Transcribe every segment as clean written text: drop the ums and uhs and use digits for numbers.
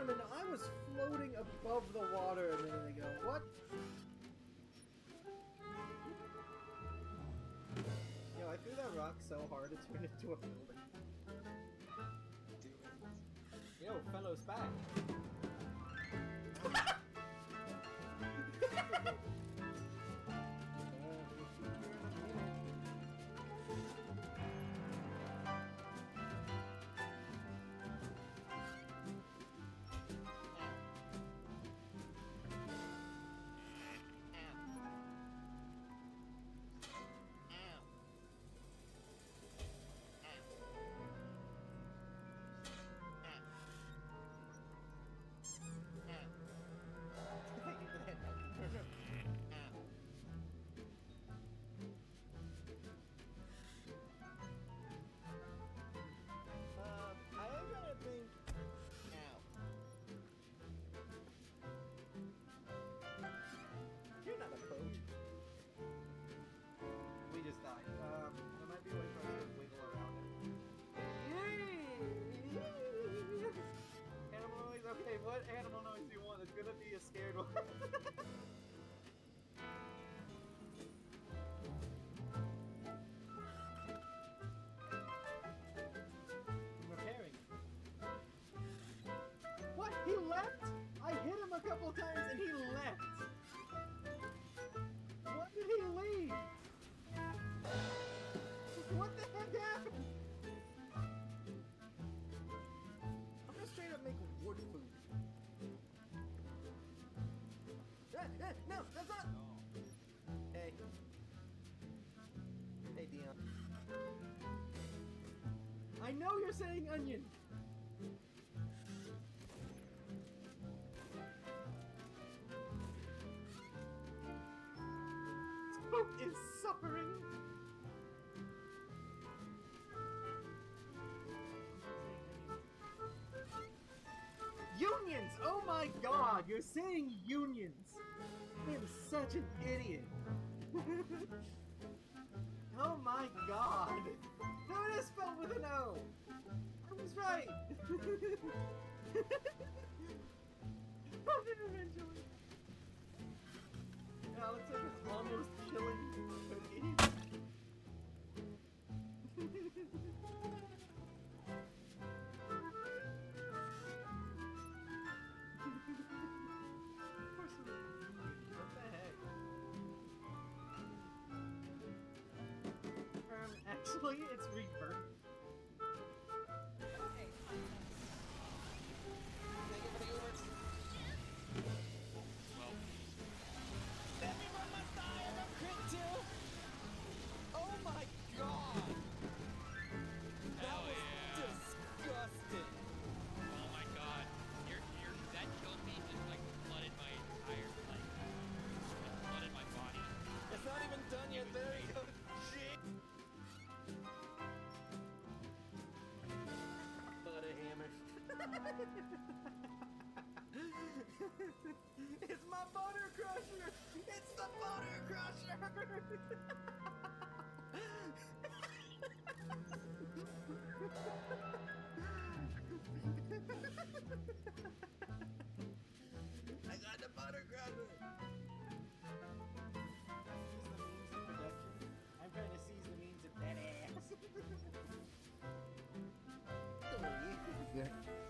a minute, I was floating above the water a minute ago. What? Yo, I threw that rock so hard it turned into a building. Do it. Yo, fellow's back. I am trying to think. Ow. You're not a boat. We just died. There might be a way for us to wiggle around it. Animal noise? Okay, what animal noise do you want? It's gonna be a scared one. What? He left? I hit him a couple times and he left. When did he leave? What the heck happened? I'm gonna straight up make wood food. No, that's not. No. Hey. Hey, Dion. I know you're saying onion. Spook is suffering. Unions! Oh my god, you're saying unions! I am such an idiot. Oh my god! No, it is spelled with an O! I was right! Hold it eventually. Yeah, looks like it's almost killing cookie. What the heck? Actually, it's rebirth. Hey, thank you for the Ubers. Well, Everyone must die of a crit too! Oh my god! That hell was yeah. disgusting! Oh my god. That killed me, just like flooded my entire, like, just flooded my body. It's not even done yet, there you go! Shit! Butter hammer. It's my butter crusher! It's the butter crusher! I got the butter crusher! Seize the means of production. I'm trying to seize the means of that ass.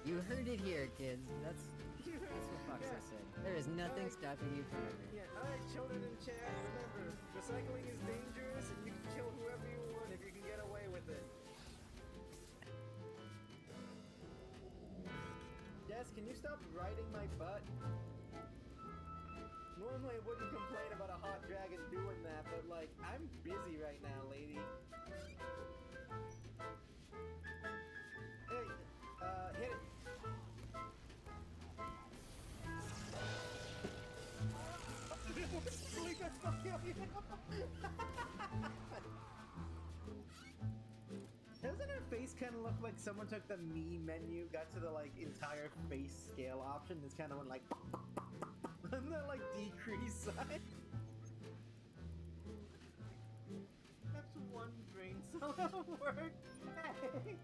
You heard it here, kids. That's what Fox Yeah. said. There is nothing stopping you from murder. Yeah, alright, children in chat, remember, recycling is dangerous and you can kill whoever you want if you can get away with it. Des, can you stop riding my butt? Normally I wouldn't complain about a hot dragon doing that, but like, I'm busy right now, lady. Hey, hit it. Doesn't her face kind of look like someone took the me menu, got to the like entire face scale option, this kind of went like and the like decrease sign? That's one brain cell at work. Hey.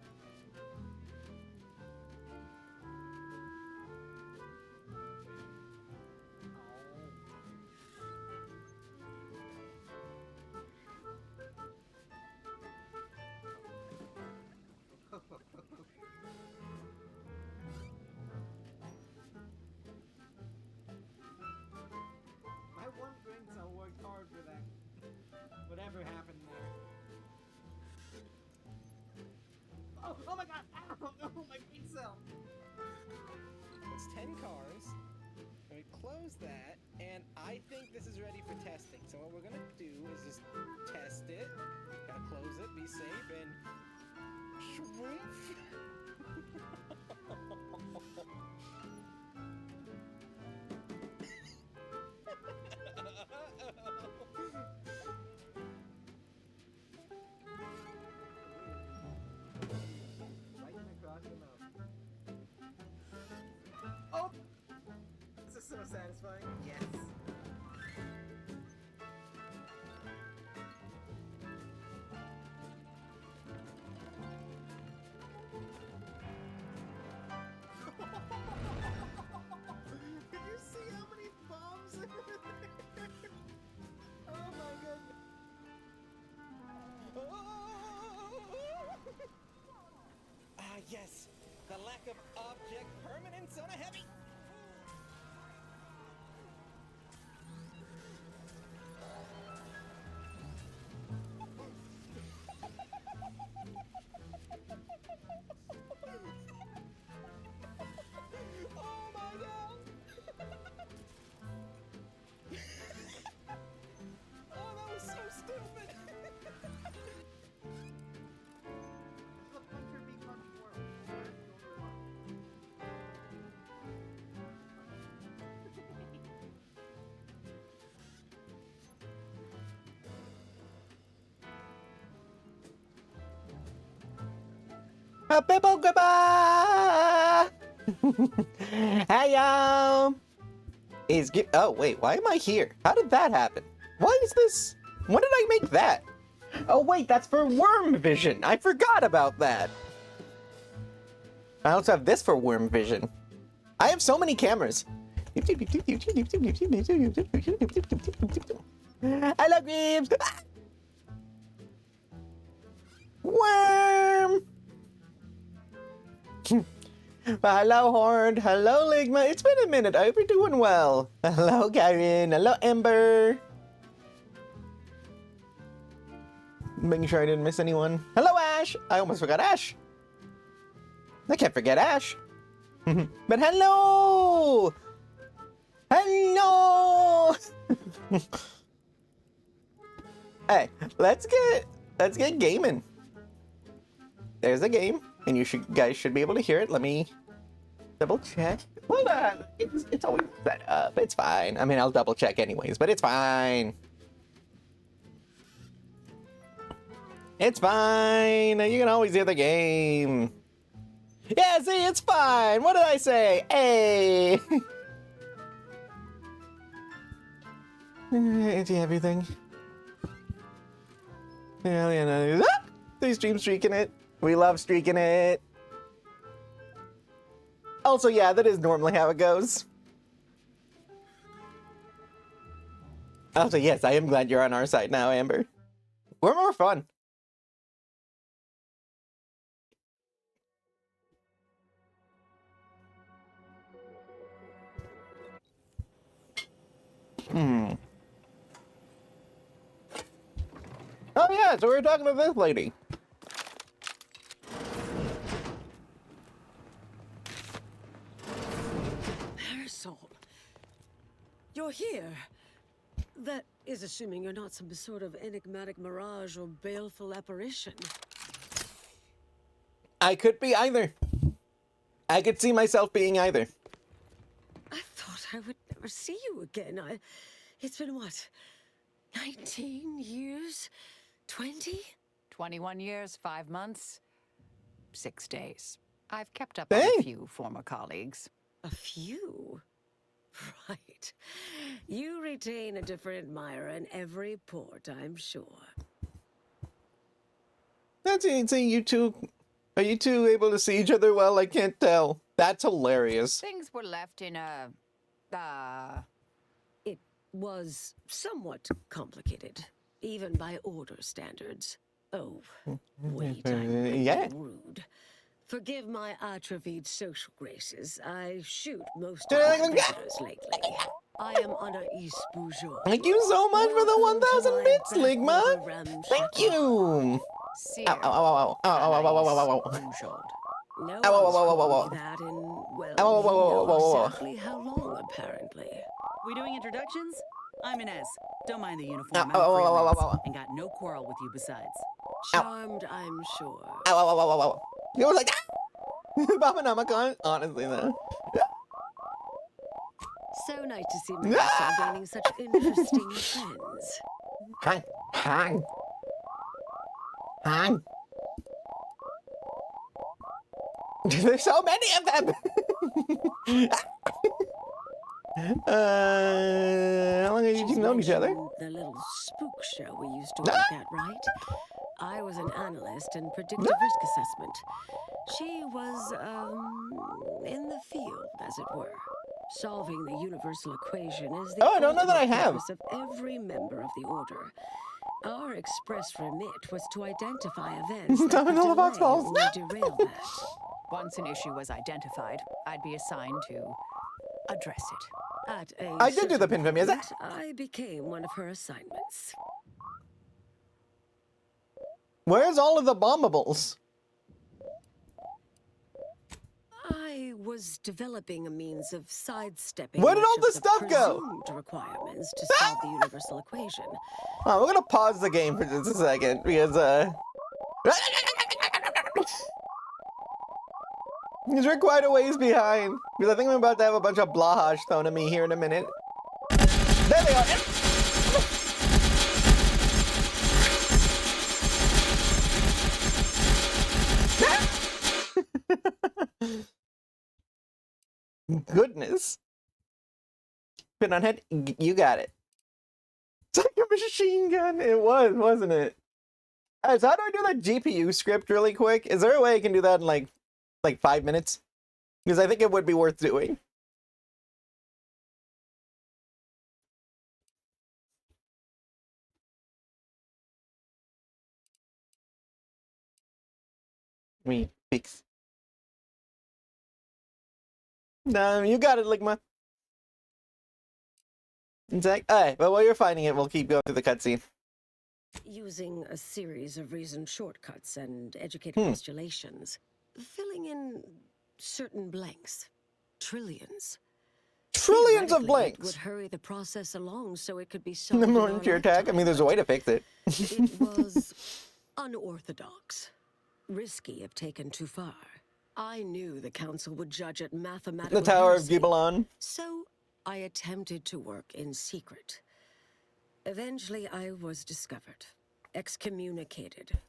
is ready for testing. So what we're gonna do is just test it. Gotta close it, be safe, and shroomf. Right across the mouth. Oh! This is so satisfying. Yes. Did you see how many bombs are there? Oh my goodness. Ah, yes. The lack of object permanence on a heavy. Oh my god! Oh, that was so stupid! This is a puncher be punched world. That's the only one. Hey y'all! Oh wait, why am I here? How did that happen? Why is this? When did I make that? Oh wait, that's for worm vision. I forgot about that. I also have this for worm vision. I have so many cameras. Hello, Greaves! Worm! Hello, Horde. Hello, Ligma. It's been a minute. I hope you're doing well. Hello, Karen. Hello, Ember. Making sure I didn't miss anyone. Hello, Ash. I almost forgot Ash. I can't forget Ash. But hello! Hello! Hey, let's get gaming. There's a game, and you guys should be able to hear it. Let me double check. Hold on. It's always set up. It's fine. I mean, I'll double check anyways, but it's fine. It's fine. You can always hear the game. Yeah, see, it's fine. What did I say? Hey. Into everything. Yeah. They stream streaking it. We love streaking it. Also, yeah, that is normally how it goes. Also, yes, I am glad you're on our side now, Amber. We're more fun. Oh yeah, so we were talking to this lady. Marisol, you're here. That is assuming you're not some sort of enigmatic mirage or baleful apparition. I could be either. I could see myself being either. I thought I would never see you again. It's been what? 19 years? 20? 21 years, 5 months, 6 days. I've kept up with Dang. a few former colleagues. A few? Right. You retain a different admirer in every port, I'm sure. That's it. You two. Are you two able to see each other well? I can't tell. That's hilarious. Things were left in a... It was somewhat complicated, even by order standards. Oh, wait, I'm yeah. being rude. Forgive my atrophied social graces. I shoot most of my visitors lately. I am Anais Bourgeois. Thank you so much for the 1,000 bits, Ligma. Thank you. Seer. Ow, ow, ow, ow, ow, ow, ow, ow, ow, ow, ow, ow. Unshod. No Ow, one's whoa, whoa, whoa, called whoa. me that in, well, Ow, whoa, whoa, you whoa, know whoa, whoa. exactly how long, apparently. We doing introductions? I'm Inez. Don't mind the Ow, uniform. I'm ow, ow, ow, ow, freelance ow, ow. and got no quarrel with you besides. Charmed, I'm sure. Ow, ow, ow, ow, ow. He was like, Babanamakan. Honestly, though. So nice to see Marisol gaining such interesting friends. Hang, hang, hang. There's so many of them. How long have you She's two known each other? mentioned the little spook show we used to work at, right? I was an analyst in predictive risk assessment. She was, in the field, as it were. Solving the universal equation is the Oh, I don't know that I ultimate have. purpose of every member of the order. Our express remit was to identify events that Don't could know the box delay balls. or derail that. Once an issue was identified, I'd be assigned to address it. At a I did do the certain pin from you, is point, it? I became one of her assignments. Where's all of the bombables? I was developing a means of sidestepping Where did much all of this stuff go? presumed requirements to solve the universal equation. Oh, we're gonna pause the game for just a second because because we're quite a ways behind. Because I think I'm about to have a bunch of blahage thrown at me here in a minute. There they are. Goodness. Pin on head, you got it. It's like a machine gun. It was, wasn't it? Alright, so how do I do that GPU script really quick? Is there a way I can do that in like 5 minutes? Because I think it would be worth doing. Me fix. No, you got it, Ligma. Exactly. Alright, but while you're finding it, we'll keep going through the cutscene. Using a series of reasoned shortcuts and educated postulations, filling in certain blanks. Trillions. Trillions of Theoretically, blanks! it would hurry the process along so it could be The solved in more our pure attack. I lifetime, mean, there's a way to fix it. It was unorthodox, risky if taken too far. I knew the council would judge it mathematical The Tower of heresy, Gibelon. so I attempted to work in secret. Eventually, I was discovered, excommunicated,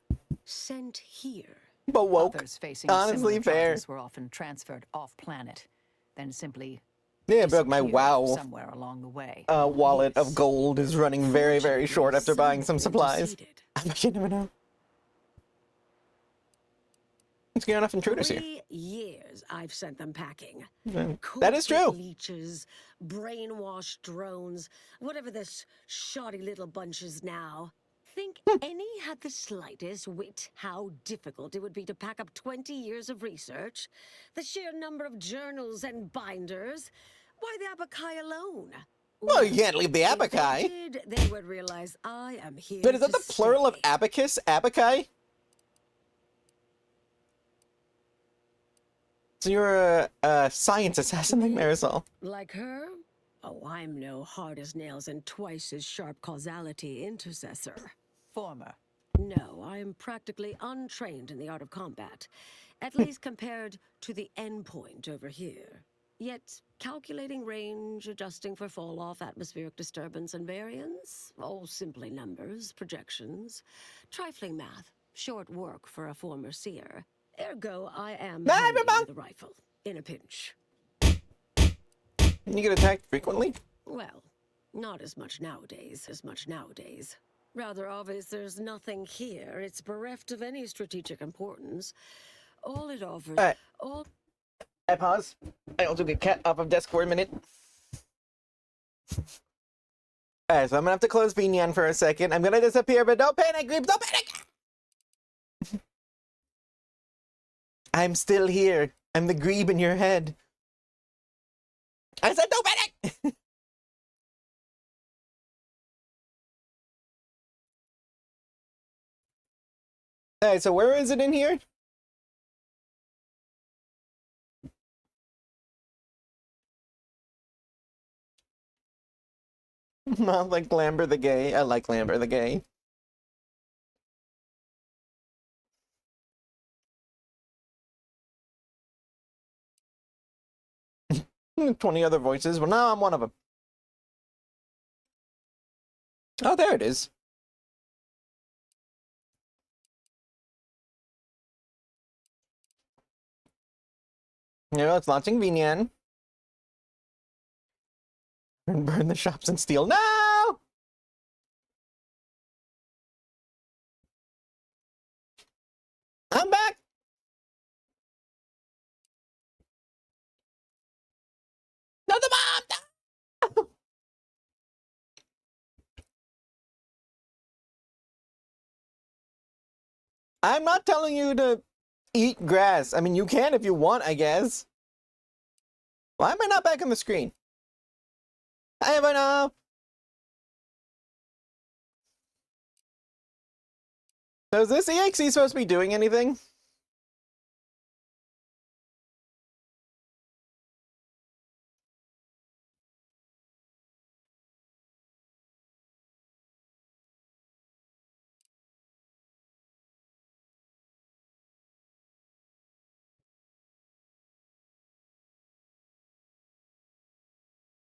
sent here. But woke. Others facing Honestly, similar fair. charges were often transferred off-planet, then simply Yeah, but my disappeared WoW somewhere along the way. wallet of Yes. gold is running very, very short after buying some Someone supplies. interceded. You never know. Let's get enough intruders here. 3 years I've sent them packing. That is true. Corporate leeches, brainwashed drones, whatever this shoddy little bunch is now. Think any had the slightest wit how difficult it would be to pack up 20 years of research? The sheer number of journals and binders? Why the Abakai alone? Well, you can't leave the If they abakai. did, they would realize I am here But is that to the plural of stay. abacus? Abakai? So you're a science assassin like Marisol. Like her? Oh, I'm no hard as nails and twice as sharp causality intercessor. Former. No, I am practically untrained in the art of combat, at least compared to the endpoint over here. Yet, calculating range, adjusting for fall-off, atmospheric disturbance, and variance, all simply numbers, projections, trifling math, short work for a former seer. Ergo, I am handy with a rifle, in a pinch. You get attacked frequently? Well, not as much nowadays. Rather obvious there's nothing here. It's bereft of any strategic importance. All it offers... Alright. All... I pause. I also get cat off of desk for a minute. Alright, so I'm gonna have to close Vinyan for a second. I'm gonna disappear, but don't panic, Greeps, don't panic! I'm still here. I'm the Greeb in your head. I said don't panic! Alright, so where is it in here? Not like Lambert the Gay. I like Lambert the Gay. Hmm, 20 other voices. Well, now I'm one of them. Oh, there it is. You know, it's launching Vinian. And burn the shops and steal. No! I'm back! No, the bomb! No! I'm not telling you to eat grass. I mean, you can if you want, I guess. Why am I not back on the screen? I don't know. So is this EXE supposed to be doing anything?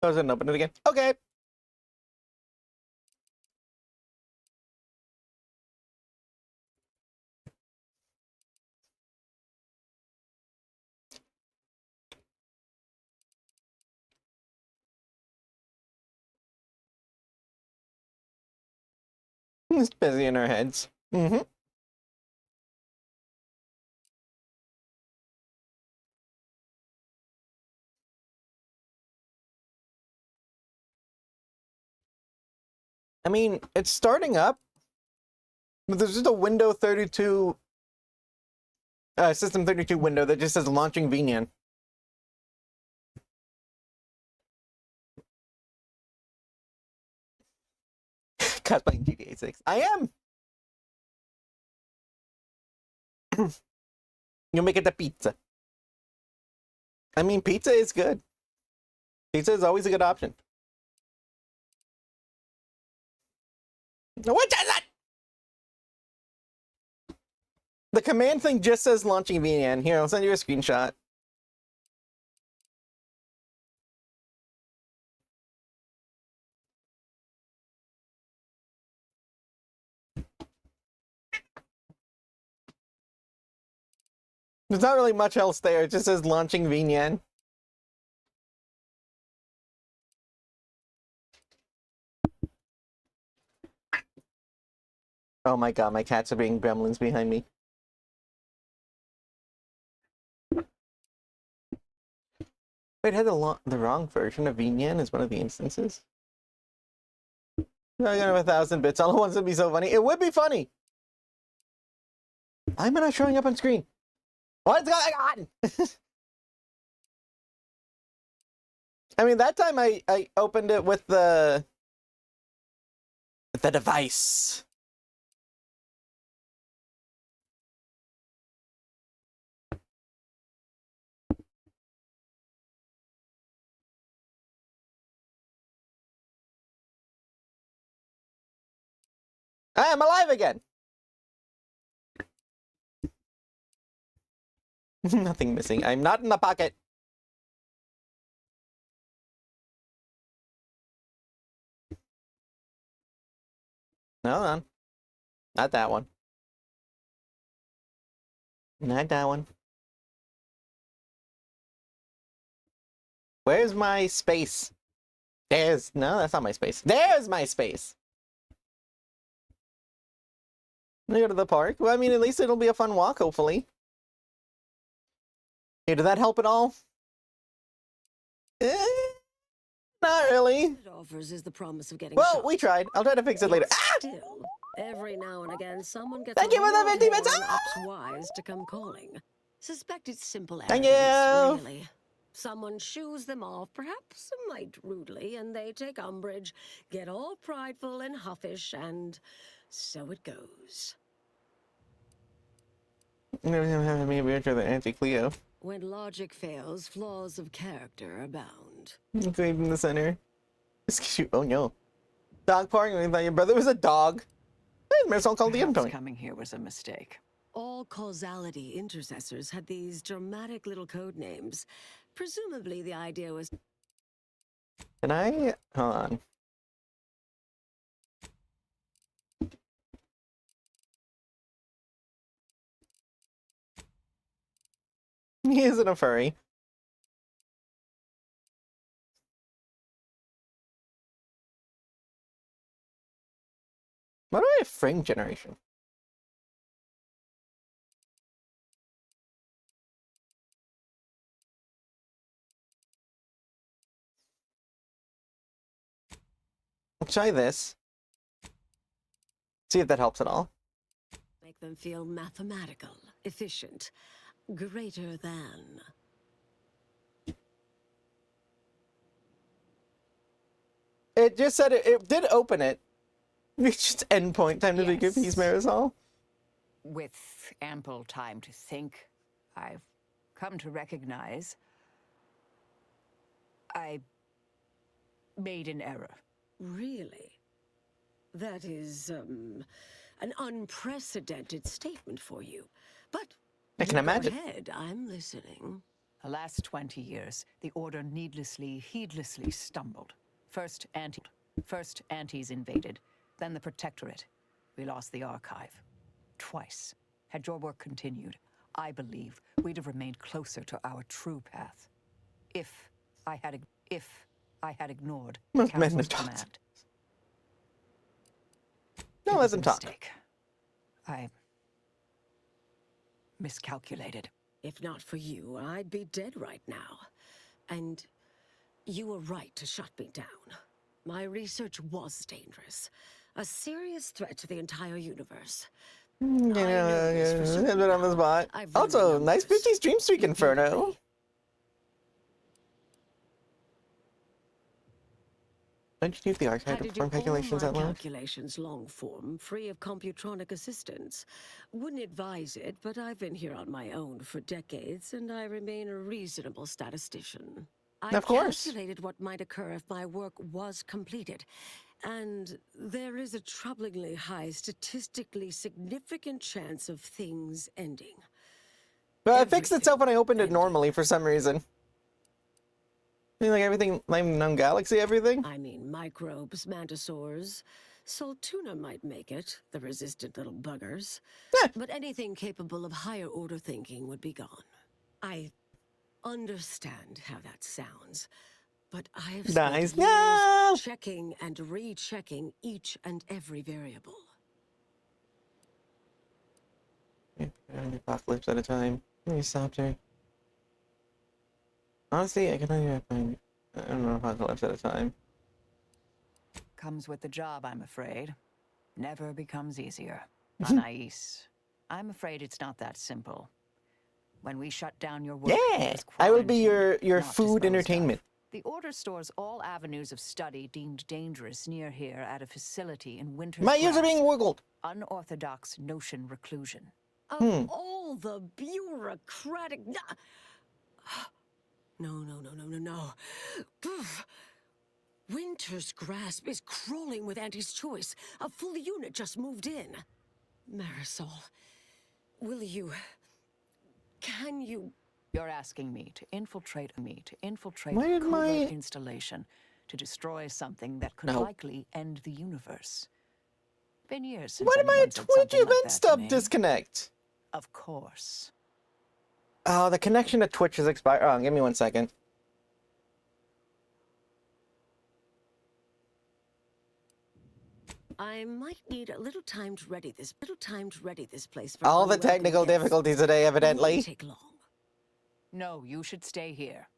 Close it and open it again. Okay. It's busy in our heads. Mm-hmm. I mean, it's starting up, but there's just a Windows 32, System 32 window that just says launching Vinian. Cosplaying GTA 6. I am! You make it the pizza. I mean, pizza is good. Pizza is always a good option. What is it? The command thing just says launching VN. Here, I'll send you a screenshot. There's not really much else there. It just says launching VN. Oh my god, my cats are being gremlins behind me. Wait, I had the wrong version of VN as one of the instances? I'm gonna have 1,000 bits all at once would be so funny. It would be funny! Why am I not showing up on screen? What's going on? I mean, that time I opened it with the device. I am alive again. Nothing missing. I'm not in the pocket. No, hold on. Not that one. Not that one. Where's my space? There's... No, that's not my space. There's my space! I'm gonna go to the park. Well, I mean, at least it'll be a fun walk, hopefully. Hey, did that help at all? Not really. It offers is the promise of getting Well, shot. we tried. I'll try to fix it later. Ah! Still, every now and again, someone gets Thank you for the 50 bits. and Ah! ups wise to come calling. Suspect it's simple Thank arrogance, you. really. Someone shoos them off, perhaps a mite rudely, and they take umbrage, get all prideful and huffish, and so it goes. Maybe we're the anti-Cleo. When logic fails, flaws of character abound. Clean in the center. Oh no. Dog parking? I thought your brother was a dog. Hey, Marisol called the Perhaps endpoint. coming here was a mistake. All causality intercessors had these dramatic little code names. Presumably, the idea was Can I? Hold on. He isn't a furry. Why do I have frame generation? I'll try this. See if that helps at all. make them feel mathematical, efficient, greater than. It just said it did open it. It's just endpoint. Time to make a piece, Marisol. With ample time to think, I've come to recognize I made an error. Really? That is, an unprecedented statement for you. But I can go imagine. ahead, I'm listening. The last 20 years, the Order heedlessly stumbled. First antis invaded, then the Protectorate. We lost the Archive. Twice. Had your work continued, I believe we'd have remained closer to our true path. If I had ignored the Most men Council's have command. No, It let was a them talk. mistake. I miscalculated. If not for you, I'd be dead right now. And you were right to shut me down. My research was dangerous. A serious threat to the entire universe. Yeah, been on the spot. I've run the Also, nice numbers. 50 stream streak, Inferno. Don't you use the archive Had to to do perform calculations all at my large? calculations long form, free of computronic assistance. Wouldn't advise it, but I've been here on my own for decades, and I remain a reasonable statistician. I Of course. calculated what might occur if my work was completed, and there is a troublingly high, statistically significant chance of things ending. But it fixed Everything itself when I opened it ending. normally for some reason. I mean, like everything, like known galaxy, everything. I mean, microbes, mantisaurs. Saltuna might make it, the resistant little buggers. Eh. But anything capable of higher order thinking would be gone. I understand how that sounds, but I have spent Nice. years No! checking and rechecking each and every variable. An apocalypse at a time. Let me stop there. Honestly, I can only find, I don't know, apocalypse at a time. Comes with the job, I'm afraid. Never becomes easier. Anais, I'm afraid it's not that simple. When we shut down your work, it Yeah, was I will be quarantined, your not food disposed of. entertainment. The Order stores all avenues of study deemed dangerous near here at a facility in Winter's My ears are Grasp. being wiggled. Unorthodox notion reclusion. Of all the bureaucratic... No. Poof. Winter's Grasp is crawling with Auntie's choice. A full unit just moved in. Marisol, will you... Can you... You're asking me to infiltrate Why a did covert my- installation to destroy something that could No. likely end the universe. Been years since Why did my anyone said Twitch something like event that to stub me. disconnect? Of course. Oh, the connection to Twitch is expired. Oh, give me 1 second. I might need a little time to ready this place for All the unwelcome technical guests. difficulties today, It evidently. won't take long. No, you should stay here.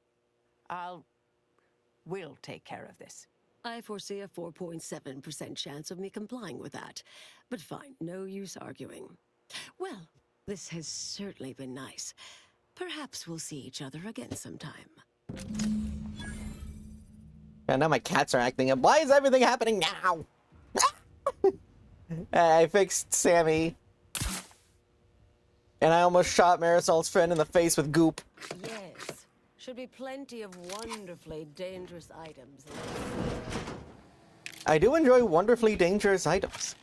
We'll take care of this. I foresee a 4.7% chance of me complying with that. But fine, no use arguing. Well, this has certainly been nice. Perhaps we'll see each other again sometime. And now my cats are acting up. Why is everything happening now? I fixed Sammy. And I almost shot Marisol's friend in the face with goop. Yes, should be plenty of wonderfully dangerous items. I do enjoy wonderfully dangerous items.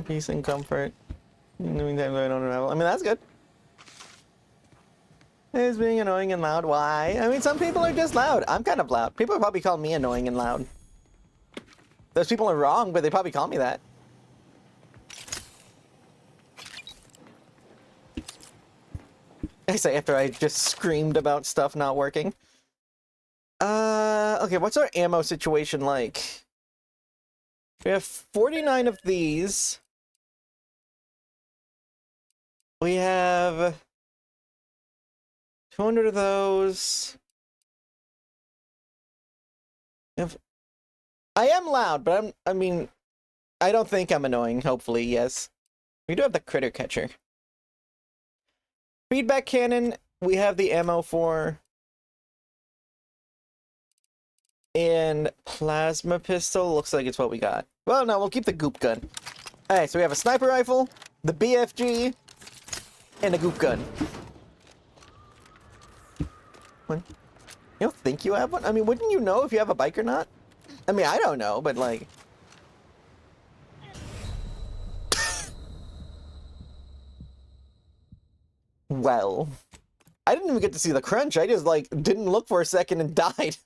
Peace and comfort. Doing times I don't unravel. I mean, that's good. It's being annoying and loud. Why? I mean, some people are just loud. I'm kind of loud. People probably call me annoying and loud. Those people are wrong, but they probably call me that. I say after I just screamed about stuff not working. Okay, what's our ammo situation like? We have 49 of these. We have 200 of those. I am loud, but I mean, I don't think I'm annoying, hopefully, yes. We do have the critter catcher. Feedback cannon, we have the ammo for. And plasma pistol, looks like it's what we got. Well, no, we'll keep the goop gun. Alright, so we have a sniper rifle, the BFG, and a goop gun. You don't think you have one? I mean, wouldn't you know if you have a bike or not? I mean, I don't know, but like... Well... I didn't even get to see the crunch, I just, like, didn't look for a second and died.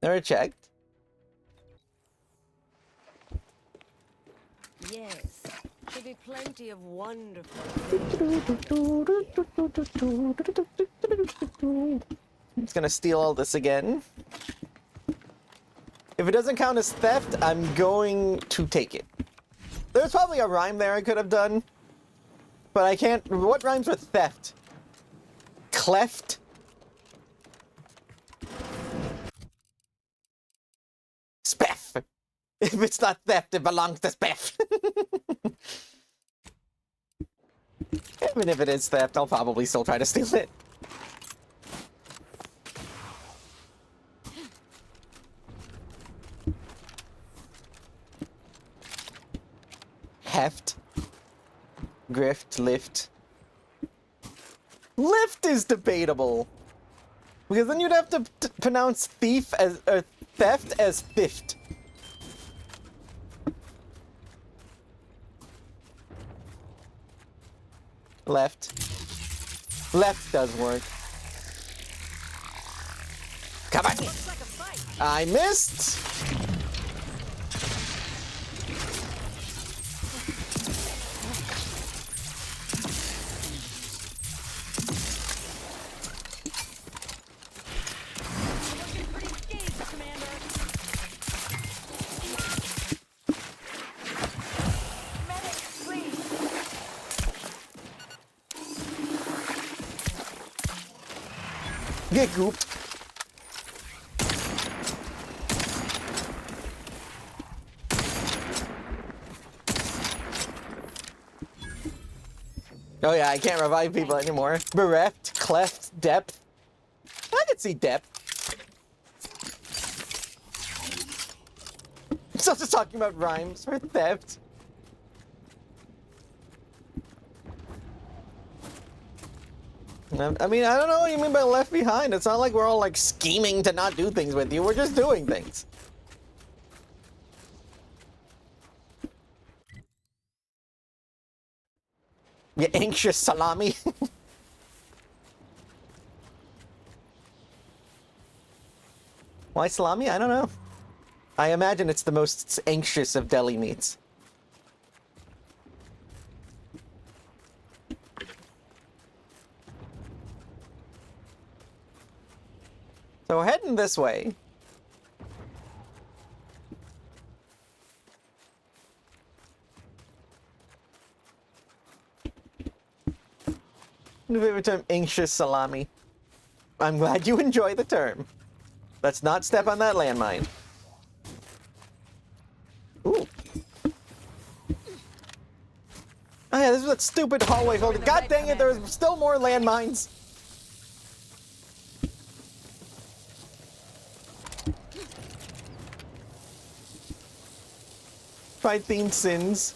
Never checked. Yes, should be plenty of wonderful. I'm just gonna steal all this again. If it doesn't count as theft, I'm going to take it. There's probably a rhyme there I could have done. But I can't... What rhymes with theft? Cleft? Seph! If it's not theft, it belongs to Seph. Even if it is theft, I'll probably still try to steal it. Heft. Grift, lift. Lift is debatable. Because then you'd have to pronounce thief as, or theft as thift. Left. Left does work. Come on! I missed! Get gooped. Oh yeah, I can't revive people anymore. Bereft, cleft, depth. I could see depth. I'm still just talking about rhymes for theft. I mean, I don't know what you mean by left behind. It's not like we're all like scheming to not do things with you. We're just doing things. You anxious salami. Why salami? I don't know. I imagine it's the most anxious of deli meats. So we're heading this way. New favorite term, anxious salami. I'm glad you enjoy the term. Let's not step on that landmine. Ooh. Oh yeah, this is that stupid hallway holding. God dang it, there's still more landmines. Pride-themed sins.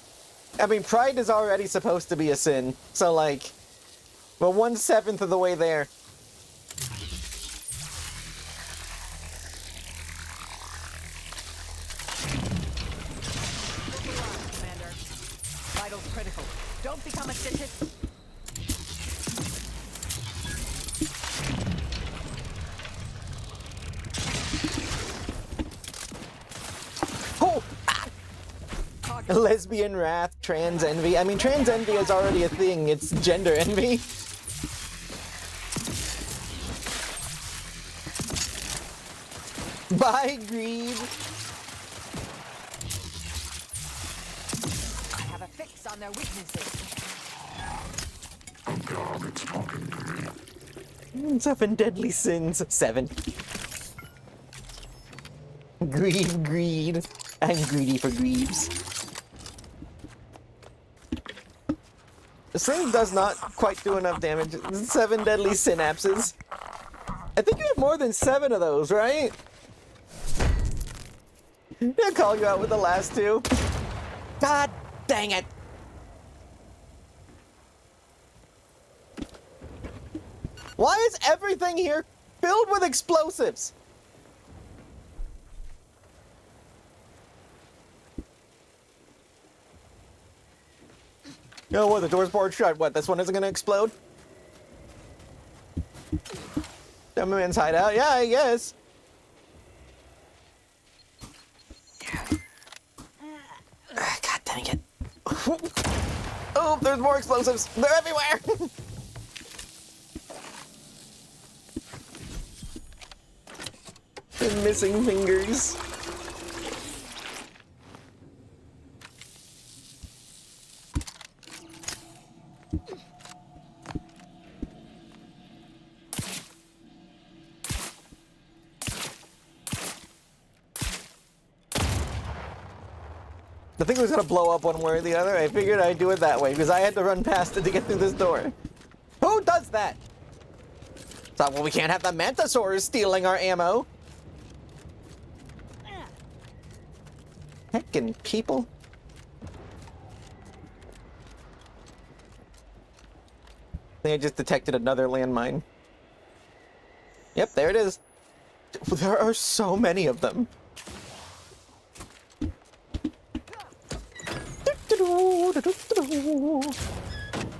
I mean, pride is already supposed to be a sin, so like, we're 1/7 of the way there. Granted. Oh! Ah! Lesbian wrath, trans envy. I mean, trans envy is already a thing. It's gender envy. Bye, greed. I have a fix on their weaknesses. 7 deadly sins. 7. Greed. I'm greedy for greaves. This thing does not quite do enough damage. 7 deadly synapses. I think you have more than 7 of those, right? Did I call you out with the last 2? God dang it! Why is everything here filled with explosives? Oh, what? The door's barred shut. What? This one isn't gonna explode? Dumb man's hideout? Yeah, I guess. God dang it. Oh, there's more explosives. They're everywhere. The missing fingers. The thing was gonna blow up one way or the other. I figured I'd do it that way because I had to run past it to get through this door. Who does that? So, well, we can't have the Mantisaurs stealing our ammo. Heckin' people. I think I just detected another landmine. Yep, there it is. There are so many of them.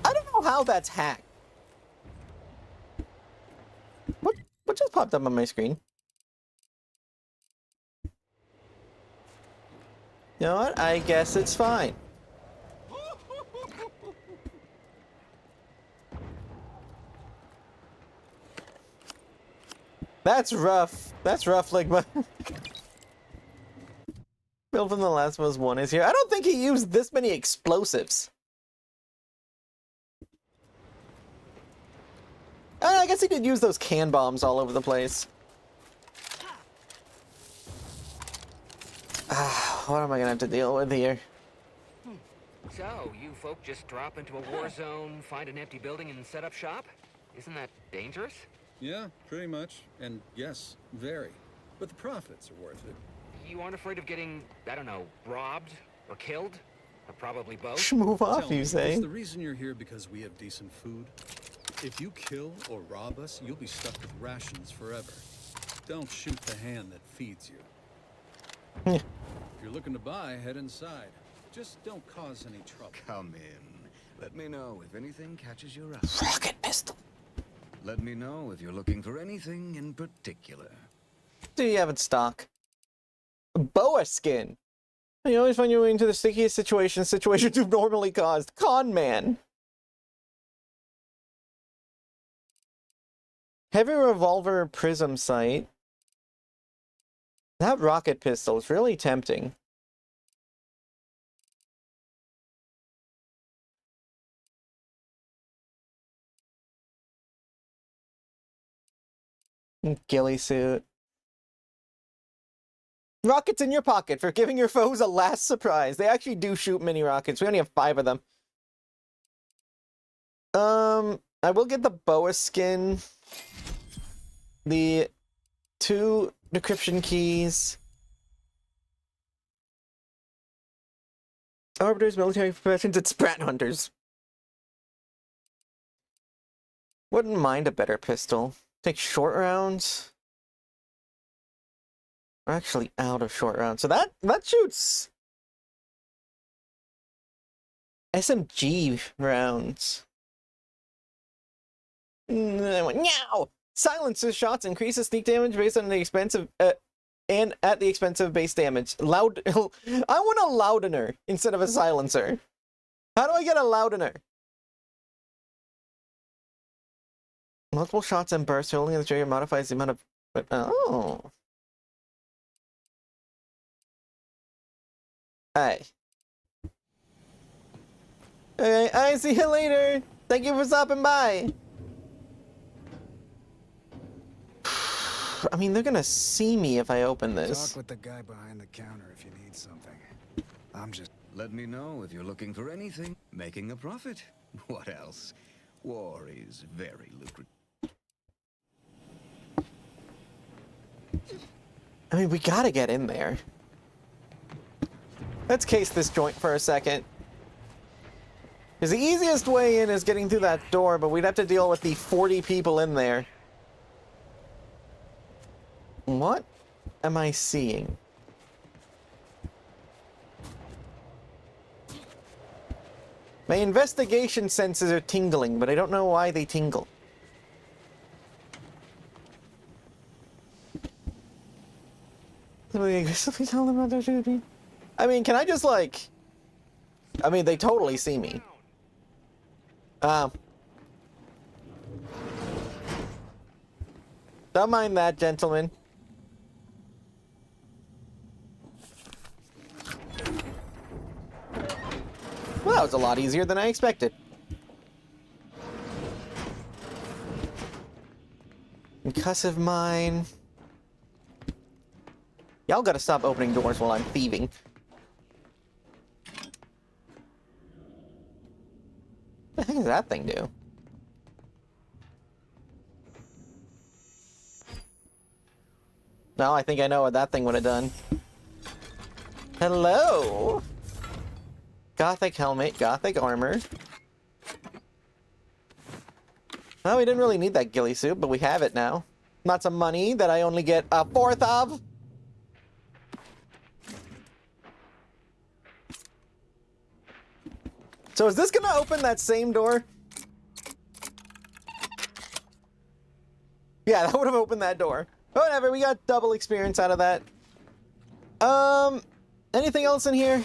I don't know how that's hacked. What just popped up on my screen? You know what? I guess it's fine. That's rough. That's rough, Ligma. Bill from The Last of Us 1 is here. I don't think he used this many explosives. I guess he did use those can bombs all over the place. What am I gonna have to deal with here? So, you folk just drop into a war zone, find an empty building, and set up shop? Isn't that dangerous? Yeah, pretty much. And yes, very. But the profits are worth it. You aren't afraid of getting, I don't know, robbed or killed? Or probably both? Move off, Tell me, you say? is the reason you're here because we have decent food? If you kill or rob us, you'll be stuck with rations forever. Don't shoot the hand that feeds you. If you're looking to buy, head inside. Just don't cause any trouble. Come in. Let me know if anything catches your eye. Rocket pistol. Let me know if you're looking for anything in particular. Do you have in stock? Boa skin. You always find your way into the stickiest situations you've normally caused. Con man. Heavy revolver prism sight. That rocket pistol is really tempting. Ghillie suit. Rockets in your pocket for giving your foes a last surprise. They actually do shoot mini rockets. We only have 5 of them. I will get the boa skin. The 2 decryption keys. Arbiters, military professions, it's Sprat Hunters. Wouldn't mind a better pistol. Take short rounds. We're actually out of short rounds. So that shoots SMG rounds. Now! Silences shots, increases sneak damage based on the expense of, and at the expense of base damage. Loud. I want a loudener instead of a silencer. How do I get a loudener? Multiple shots and bursts. Holding the trigger modifies the amount of. Oh. Hey. Okay, I see you later. Thank you for stopping by. I mean, they're gonna see me if I open this. Talk with the guy behind the counter if you need something. I'm just... Let me know if you're looking for anything. Making a profit. What else? War is very lucrative. I mean, we gotta get in there. Let's case this joint for a second. Because the easiest way in is getting through that door, but we'd have to deal with the 40 people in there. What am I seeing? My investigation senses are tingling, but I don't know why they tingle. Something tell them about their shooting. I mean, can I just like... I mean, they totally see me. Don't mind that, gentlemen. Well, that was a lot easier than I expected. Concussive mine. Y'all gotta stop opening doors while I'm thieving. What the heck does that thing do? No, I think I know what that thing would have done. Hello! Gothic helmet, Gothic armor. Well, we didn't really need that ghillie suit, but we have it now. Lots of money that I only get a fourth of. So is this gonna open that same door? Yeah, that would have opened that door. Whatever, we got double experience out of that. Anything else in here?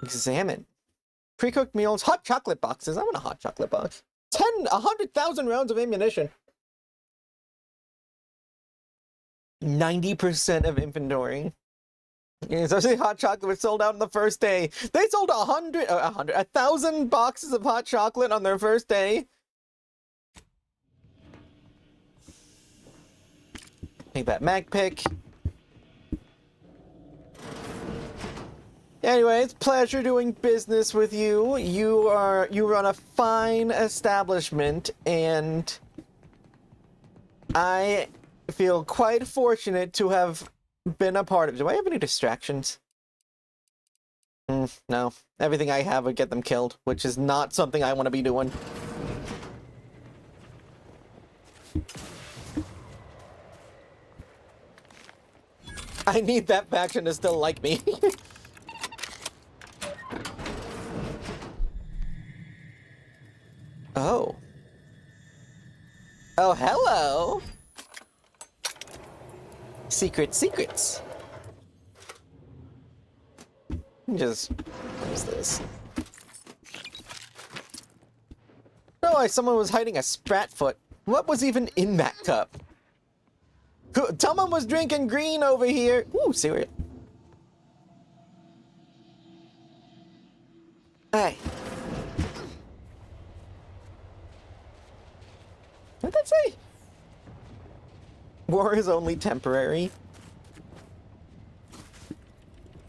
Examine. Pre-cooked meals, hot chocolate boxes. I want a hot chocolate box. 100,000 rounds of ammunition. 90% of inventory. Yeah, especially hot chocolate was sold out on the first day. They sold 1,000 boxes of hot chocolate on their first day. Take that mag pick. Anyway, it's a pleasure doing business with you. You run a fine establishment, and I feel quite fortunate to have been a part of it. Do I have any distractions? No. Everything I have would get them killed, which is not something I want to be doing. I need that faction to still like me. Oh. Oh, hello! Secrets. Just... what is this? Oh, someone was hiding a sprat foot. What was even in that cup? Someone was drinking green over here. Ooh, cereal. Hey. What did that say? War is only temporary.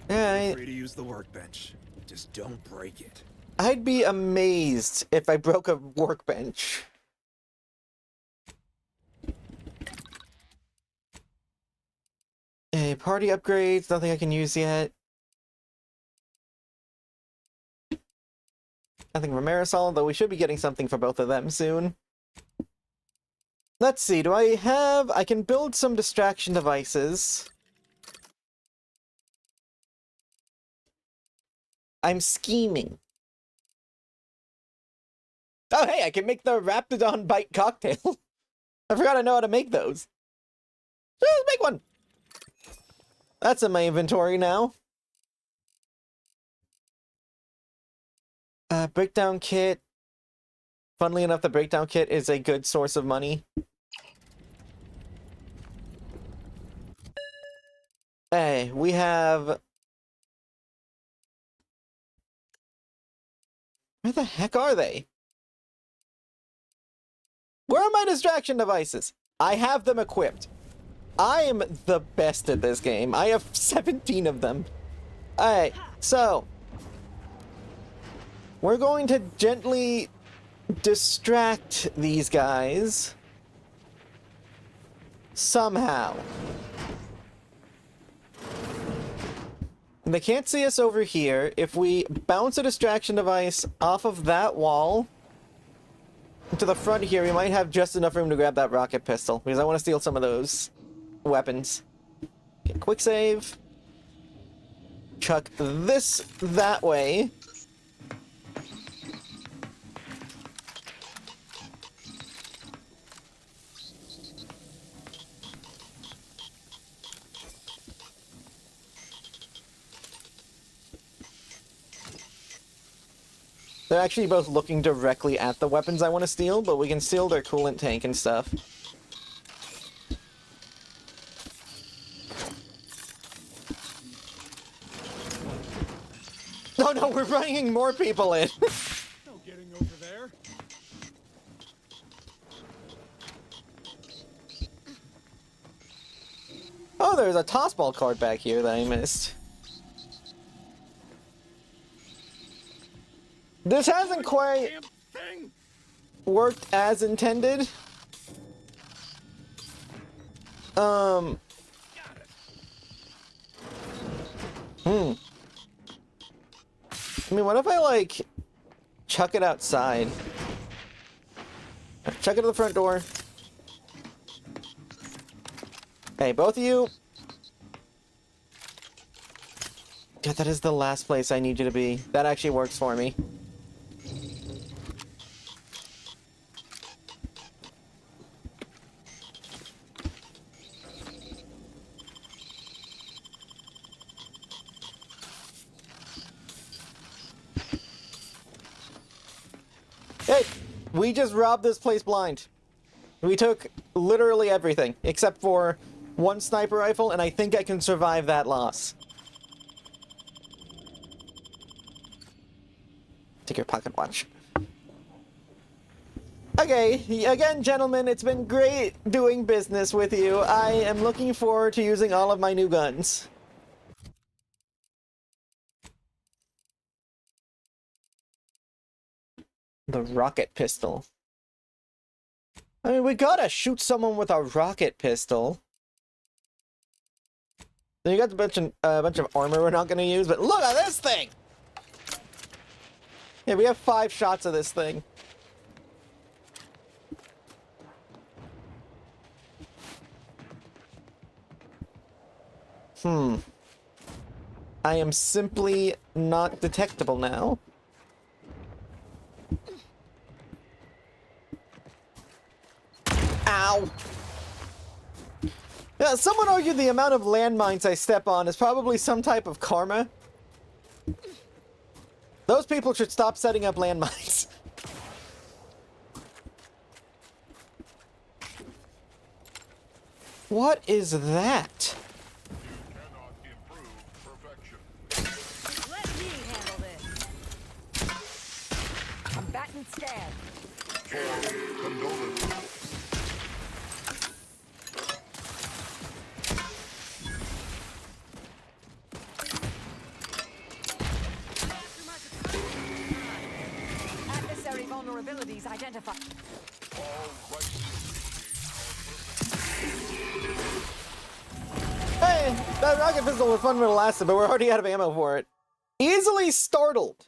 Feel free to use the workbench. Just don't break it. I'd be amazed if I broke a workbench. Hey, party upgrades, nothing I can use yet. Nothing from Marisol, though we should be getting something for both of them soon. Let's see, do I have... I can build some distraction devices. I'm scheming. Oh, hey, I can make the Raptidon Bite cocktail. I forgot I know how to make those. So let's make one. That's in my inventory now. Breakdown kit. Funnily enough, the breakdown kit is a good source of money. Hey, we have... Where the heck are they? Where are my distraction devices? I have them equipped. I am the best at this game. I have 17 of them. Alright, so... we're going to gently distract these guys. Somehow. And they can't see us over here. If we bounce a distraction device off of that wall to the front here, we might have just enough room to grab that rocket pistol, because I want to steal some of those weapons. Okay, quick save. Chuck this that way. They're actually both looking directly at the weapons I want to steal, but we can steal their coolant tank and stuff. No, no, we're bringing more people in. No getting over there. Oh, there's a tossball card back here that I missed. This hasn't quite worked as intended. I mean, what if I, like, chuck it outside? Chuck it to the front door. Hey, both of you. God, that is the last place I need you to be. That actually works for me. Hey, we just robbed this place blind. We took literally everything, except for one sniper rifle, and I think I can survive that loss. Take your pocket watch. Okay, again, gentlemen, it's been great doing business with you. I am looking forward to using all of my new guns. The rocket pistol. I mean, we gotta shoot someone with a rocket pistol. Then you got a bunch of armor we're not gonna use, but look at this thing! Yeah, we have 5 shots of this thing. I am simply not detectable now. Ow! Yeah, someone argued the amount of landmines I step on is probably some type of karma. Those people should stop setting up landmines. What is that? Let me handle this. Combatant scan. Adversary vulnerabilities identified. Hey, that rocket pistol was fun when it lasted, but we're already out of ammo for it. Easily startled.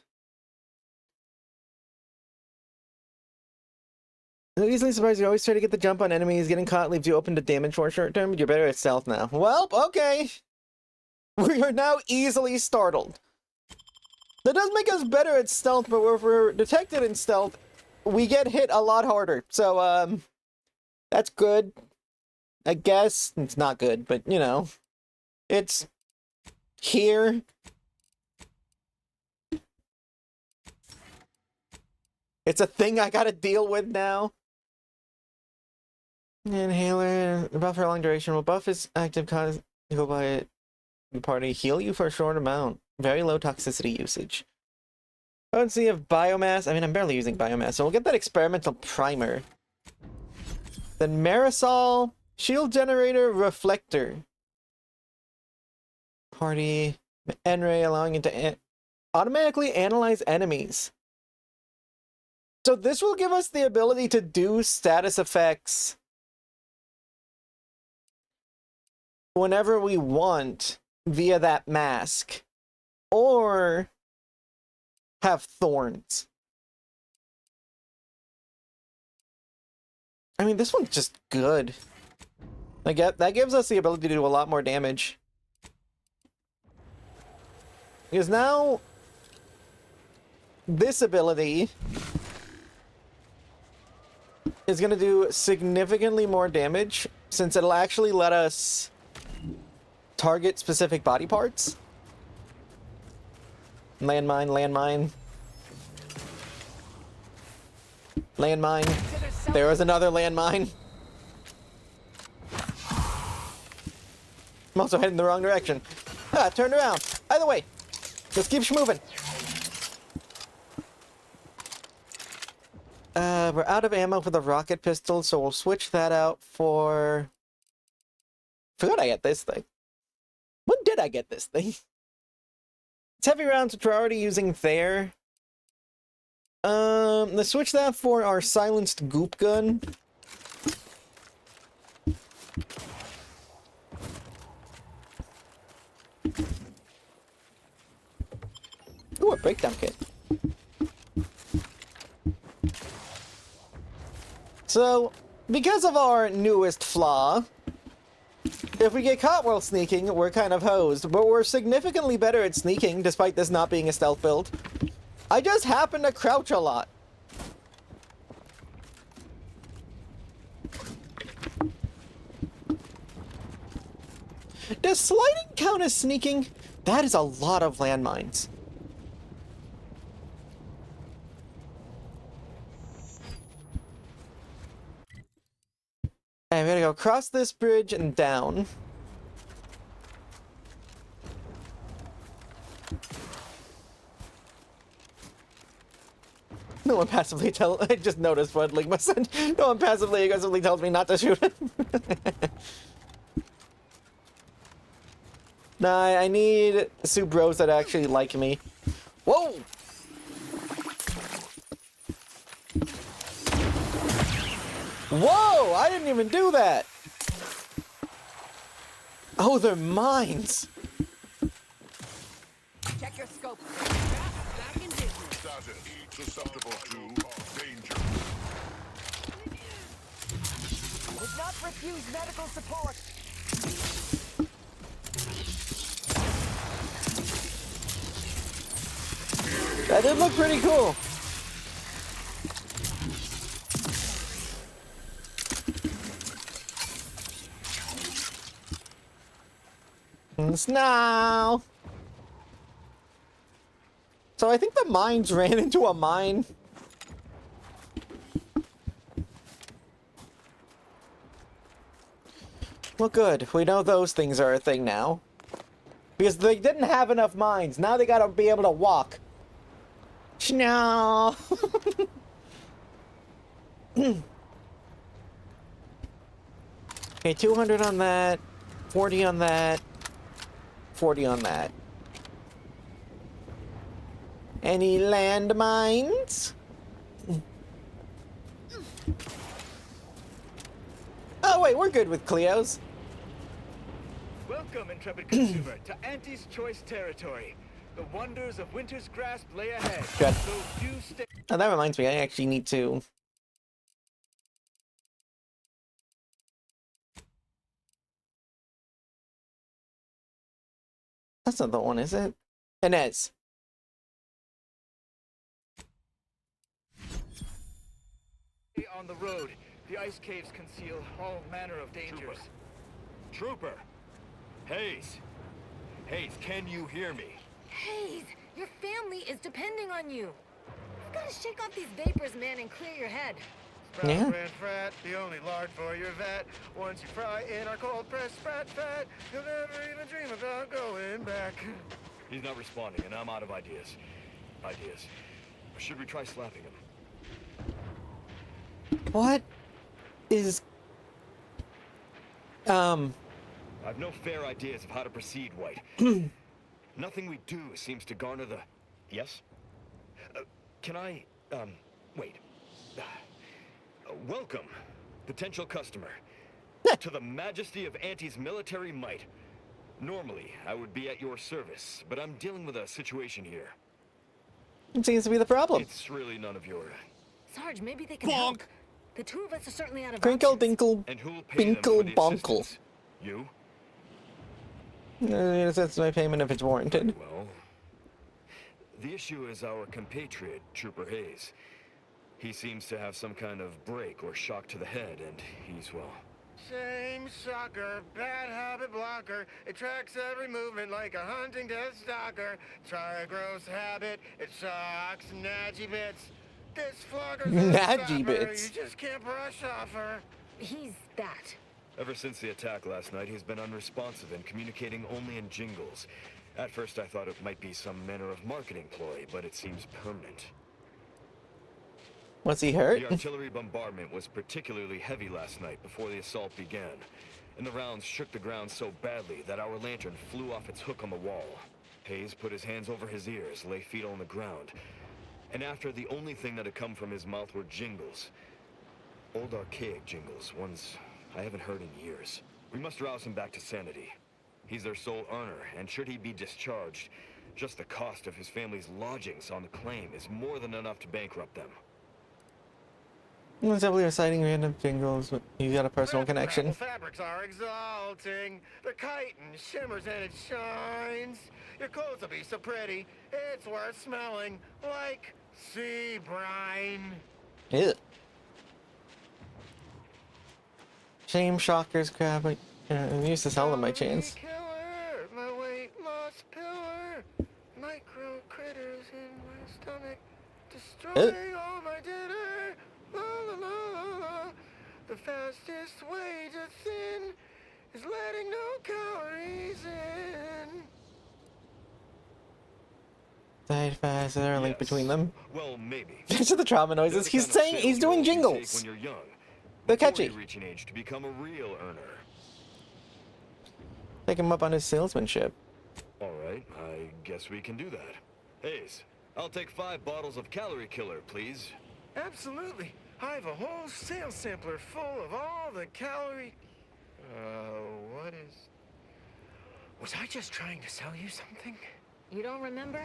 Easily surprised. You always try to get the jump on enemies. Getting caught leaves you open to damage for a short term, but you're better at stealth now. Well, okay. We are now easily startled. That does make us better at stealth, but if we're detected in stealth, we get hit a lot harder. So, that's good. I guess it's not good, but you know, it's here. It's a thing I gotta deal with now. Inhaler, the buff for a long duration will buff is active cause you go by it. The party heal you for a short amount. Very low toxicity usage. Potency of biomass. I mean, I'm barely using biomass, so we'll get that experimental primer. Then Marisol, shield generator, reflector. Party N-ray, allowing it to automatically analyze enemies. So this will give us the ability to do status effects whenever we want via that mask, or have thorns. I mean, this one's just good. Like, that gives us the ability to do a lot more damage. Because now, this ability is going to do significantly more damage, since it'll actually let us target specific body parts. Landmine, landmine. Landmine. There was another landmine. I'm also heading the wrong direction. Ah, turned around. Either way, let's keep moving. We're out of ammo for the rocket pistol, so we'll switch that out for... Forgot I get this thing. When did I get this thing? It's heavy rounds, which we're already using there. Let's switch that for our silenced goop gun. Ooh, a breakdown kit. So, because of our newest flaw, if we get caught while sneaking, we're kind of hosed, but we're significantly better at sneaking, despite this not being a stealth build. I just happen to crouch a lot. Does sliding count as sneaking? That is a lot of landmines. Okay, we gotta go across this bridge and down. No one passively I just noticed what Ligma said. No one passively aggressively tells me not to shoot him. Nah, I need Subros that actually like me. Whoa! Whoa! I didn't even do that! Oh, they're mines! Check your scope. Back in business. Status susceptible to danger. Would not refuse medical support. That did look pretty cool. Now. So I think the mines ran into a mine. Well, good. We know those things are a thing now. Because they didn't have enough mines. Now they gotta be able to walk. No. Okay, 200 on that. 40 on that. 40 on that. Any landmines? Oh, wait, we're good with Cleos. Welcome, intrepid consumer, to Auntie's Choice territory. The wonders of Winter's Grasp lay ahead. Good. So do stay. Oh, that reminds me, I actually need to... That's not the one, is it? Inez. on the road. The ice caves conceal all manner of dangers. Trooper! Hayes! Hayes, can you hear me? Hayes, your family is depending on you. You've got to shake off these vapors, man, and clear your head. Sprout brand frat, the only lard for your vat. Once you fry in our cold pressed sprat fat, you'll never even dream about going back. He's not responding, and I'm out of ideas. Or should we try slapping him? What is... I've no fair ideas of how to proceed, White. Nothing we do seems to garner the... Yes? Can I... wait. Welcome, potential customer, to the majesty of Auntie's military might. Normally, I would be at your service, but I'm dealing with a situation here. It seems to be the problem. It's really none of your... Sarge, maybe they can help. The two of us are certainly out of Crinkle, options. dinkle, And who'll pay them for binkle, the bonkle. assistance? You? That's my payment if it's warranted. Well, the issue is our compatriot, Trooper Hayes. He seems to have some kind of break or shock to the head, and he's, well... Same sucker, bad habit blocker. It tracks every movement like a hunting death stalker. Try a gross habit, it sucks natty bits. This flogger's a Natty stopper, bits. You just can't brush off her. He's that. Ever since the attack last night, he's been unresponsive and communicating only in jingles. At first I thought it might be some manner of marketing ploy, but it seems permanent. Was he hurt? The artillery bombardment was particularly heavy last night before the assault began, and the rounds shook the ground so badly that our lantern flew off its hook on the wall. Hayes put his hands over his ears, lay feet on the ground, and after the only thing that had come from his mouth were jingles. Old archaic jingles, ones I haven't heard in years. We must rouse him back to sanity. He's their sole earner, and should he be discharged, just the cost of his family's lodgings on the claim is more than enough to bankrupt them. Simply reciting random jingles. You got a personal connection. Fabrics are exalting. The chitin shimmers and it shines. Your clothes will be so pretty, it's worth smelling like sea brine. Ew. Shame, shockers, crab. I used to sell them by chance. Killer, my weight loss pillar. Micro critters in my stomach, destroying all my dinner. La, la, la, la, la. The fastest way to thin is letting no calories in. Died fast. Is there a link between them? Well, maybe. These are the trauma noises. He's saying he's doing jingles. When you're young, They're catchy. before you reach an age to become a real earner. Take him up on his salesmanship. All right, I guess we can do that. Hayes, I'll take 5 bottles of Calorie Killer, please. Absolutely. I have a whole sales sampler full of all the calorie... what is... Was I just trying to sell you something? You don't remember?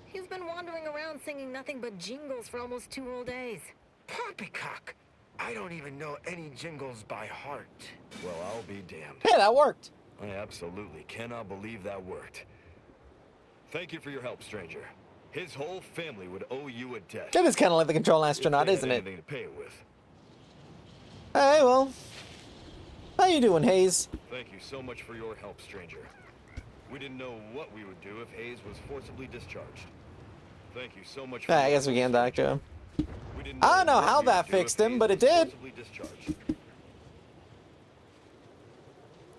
He's been wandering around singing nothing but jingles for almost 2 whole days. Poppycock! I don't even know any jingles by heart. Well, I'll be damned. Hey, that worked. I absolutely cannot believe that worked. Thank you for your help, stranger. His whole family would owe you a debt. That is kind of like the control astronaut, isn't it? Anything to pay it with. Hey, well. How you doing, Hayes? Thank you so much for your help, stranger. We didn't know what we would do if Hayes was forcibly discharged. Thank you so much for I guess we can talk to him. I don't know how that fixed him, but it did.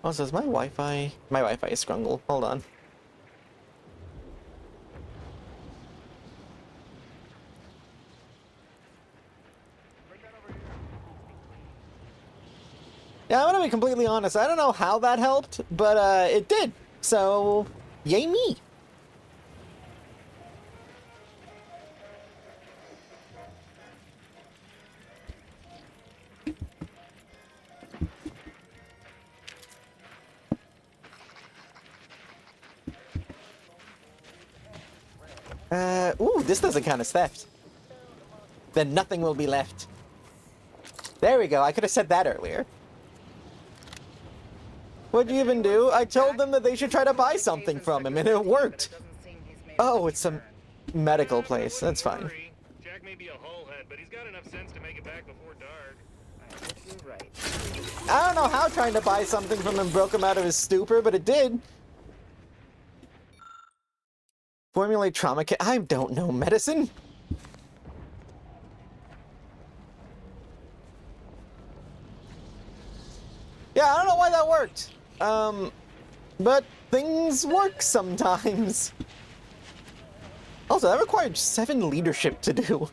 Also, is my Wi-Fi? My Wi-Fi is scrungle. Hold on. Yeah, I'm gonna be completely honest. I don't know how that helped, but it did. So, yay me. Ooh, this doesn't count as theft. Then nothing will be left. There we go. I could have said that earlier. What'd you even do? I told them that they should try to buy something from him, and it worked. Oh, it's some medical place. That's fine. Check may be a hullhead, but he's got enough sense to make it back before dark. I guess you're right. I don't know how trying to buy something from him broke him out of his stupor, but it did. Formulate trauma kit. I don't know medicine. Yeah, I don't know why that worked. But things work sometimes. Also, that required 7 leadership to do.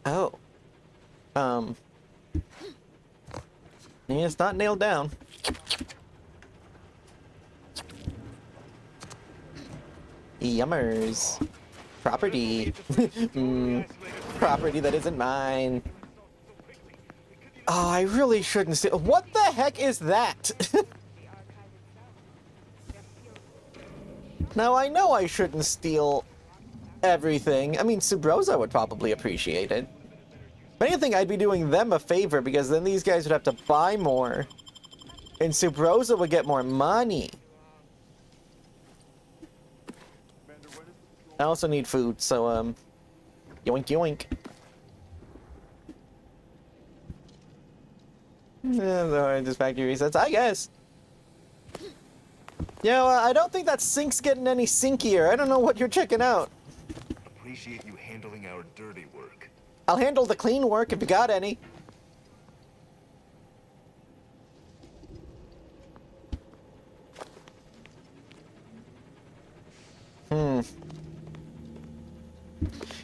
Oh. Yeah, it's not nailed down. Yummers. Property. Property that isn't mine. Oh, I really shouldn't steal. What the heck is that? Now, I know I shouldn't steal everything. I mean, Subrosa would probably appreciate it. If anything, I'd be doing them a favor, because then these guys would have to buy more. And Subrosa would get more money. I also need food, so, yoink yoink. Yeah, just factory resets, I guess. You know, I don't think that sink's getting any sinkier. I don't know what you're checking out. Appreciate you handling our dirty work. I'll handle the clean work if you got any. You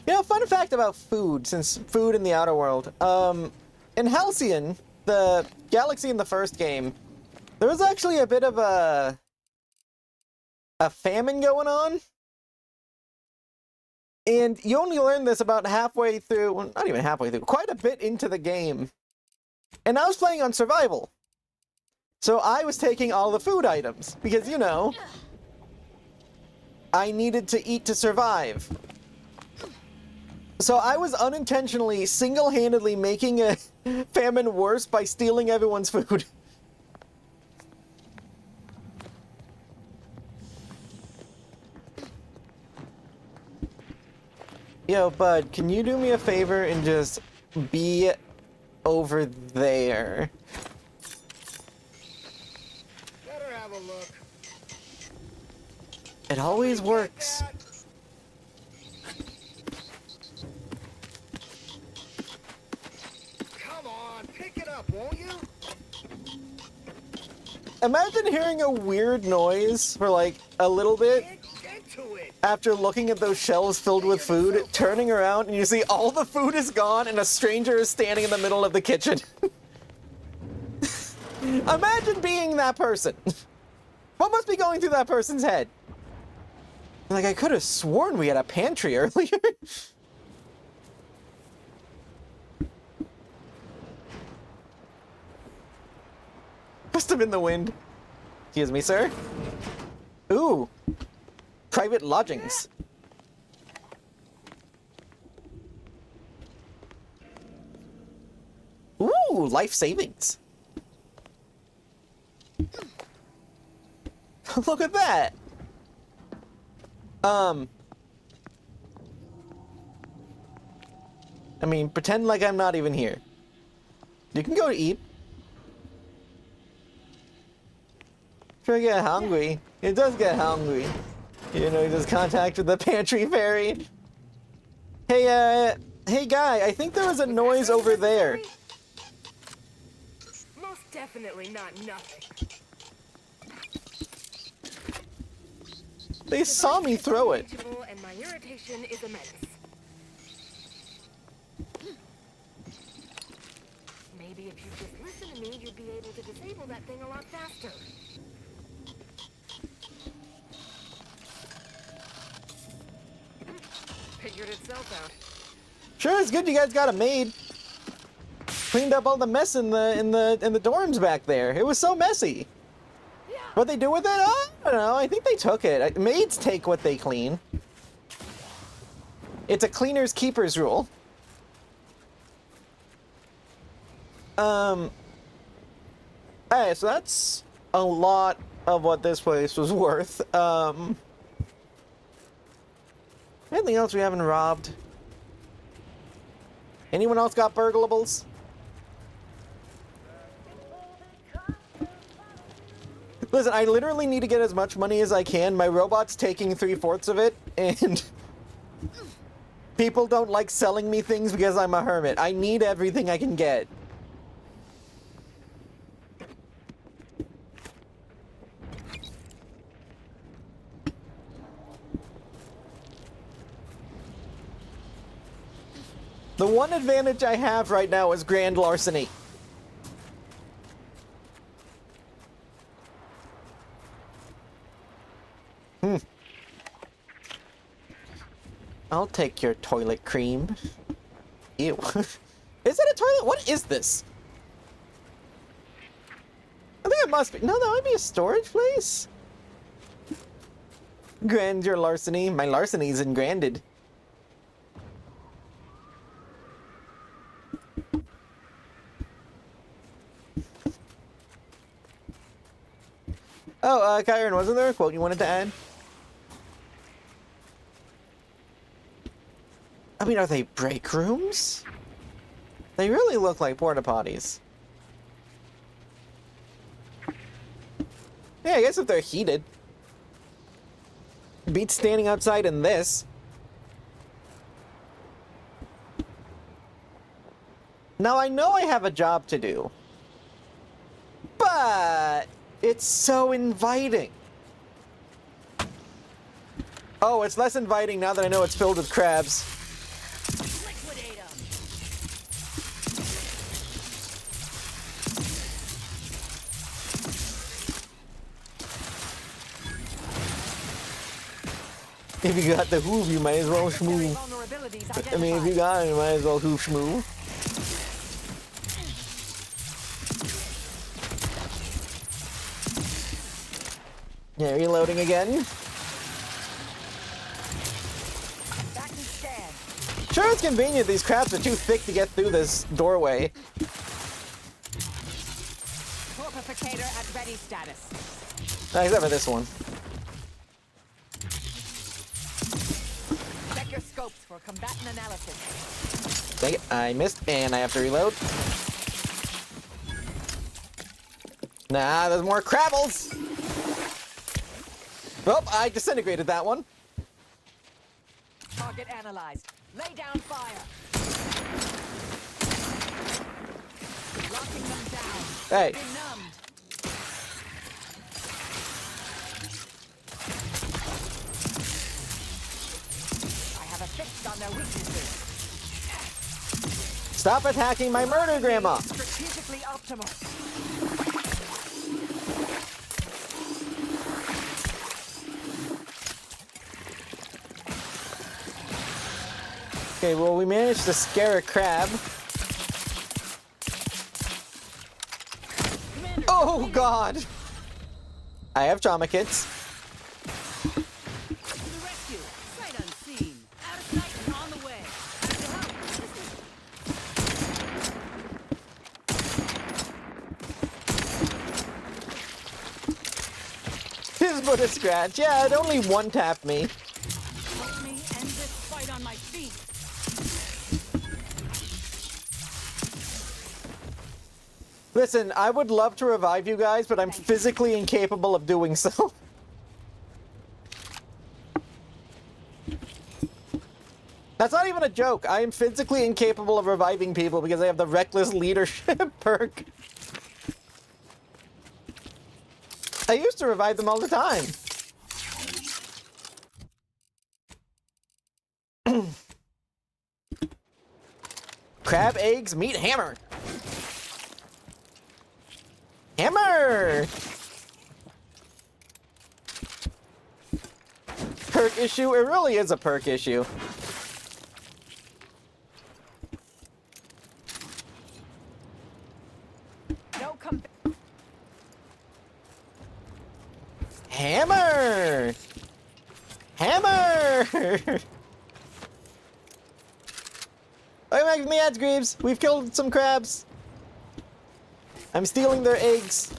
know, fun fact about food, since food in the outer world. In Halcyon, the galaxy in the first game, there was actually a bit of a famine going on. And you only learn this about halfway through, well, not even halfway through, quite a bit into the game. And I was playing on survival. So I was taking all the food items, because, you know, I needed to eat to survive. So I was unintentionally, single-handedly making a famine worse by stealing everyone's food. Yo, bud, can you do me a favor and just be over there? Better have a look. It always works. Come on, pick it up, won't you? Imagine hearing a weird noise for like a little bit after looking at those shelves filled with food, turning around and you see all the food is gone and a stranger is standing in the middle of the kitchen. Imagine being that person. What must be going through that person's head? Like, I could have sworn we had a pantry earlier. Must have been the wind. Excuse me, sir. Ooh. Private lodgings. Ooh, life savings. Look at that. I mean, pretend like I'm not even here. You can go to eat. Sure, get hungry. It does get hungry. You know, just contact with the pantry fairy. Hey, hey guy, I think there was a noise over there. Most definitely not nothing. They saw me throw it. And my irritation is immense. Maybe if you just listen to me, you'd be able to disable that thing a lot faster. Figured itself out. Sure, it's good you guys got a maid. Cleaned up all the mess in the dorms back there. It was so messy. What they do with it? I don't know. I think they took it. Maids take what they clean. It's a cleaner's keeper's rule. Alright, so that's a lot of what this place was worth. Anything else we haven't robbed? Anyone else got burglables? Listen, I literally need to get as much money as I can. My robot's taking 3/4 of it, and people don't like selling me things because I'm a hermit. I need everything I can get. The one advantage I have right now is grand larceny. I'll take your toilet cream. Ew. Is it a toilet? What is this? I think it must be. No, that might be a storage place. Grandeur larceny. My larceny's engranded. Oh, Kyron, wasn't there a quote you wanted to add? I mean, are they break rooms? They really look like porta potties. Yeah, I guess if they're heated. Beats standing outside in this. Now, I know I have a job to do. But it's so inviting. Oh, it's less inviting now that I know it's filled with crabs. If you got the hoof, you might as well schmoo. I mean, if you got it, you might as well hoof schmoo. Yeah, reloading again. Sure, it's convenient. These crabs are too thick to get through this doorway. Torpificator at ready status. Except for this one. Check your scopes for combatant analysis. Dang it, I missed, and I have to reload. Nah, there's more crabbles! Oh, I disintegrated that one. Target analyzed. Lay down fire. Locking them down. Hey. Benumbed. I have a fix on their weaknesses. Stop attacking my murder grandma! Strategically optimal. Okay, well, we managed to scare a crab. Commander, oh, God! I have trauma kits. To the rescue. Sight unseen. Out of sight and on the way. His but a scratch. Yeah, it only one-tapped me. Help me end this fight on my feet. Listen, I would love to revive you guys, but I'm physically incapable of doing so. That's not even a joke. I am physically incapable of reviving people because I have the reckless leadership perk. I used to revive them all the time. Crab, eggs, meat, hammer. Hammer! Perk issue? It really is a perk issue. No come. Hammer! Hammer! Welcome back to me, Ads Greaves. We've killed some crabs. I'm stealing their eggs.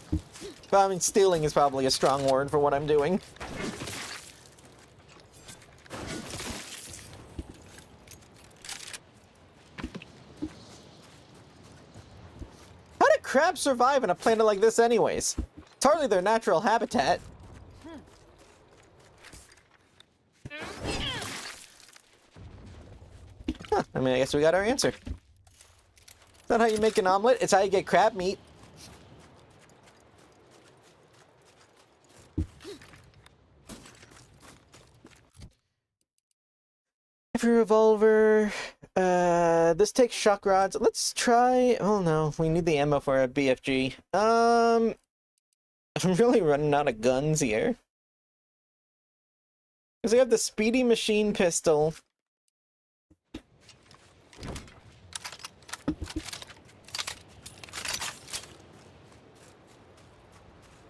But I mean, stealing is probably a strong word for what I'm doing. How do crabs survive on a planet like this anyways? It's hardly their natural habitat. Huh, I mean, I guess we got our answer. It's not how you make an omelet, it's how you get crab meat. Heavy revolver. This takes shock rods. Let's try. Oh no, we need the ammo for a BFG. I'm really running out of guns here. Because I have the speedy machine pistol.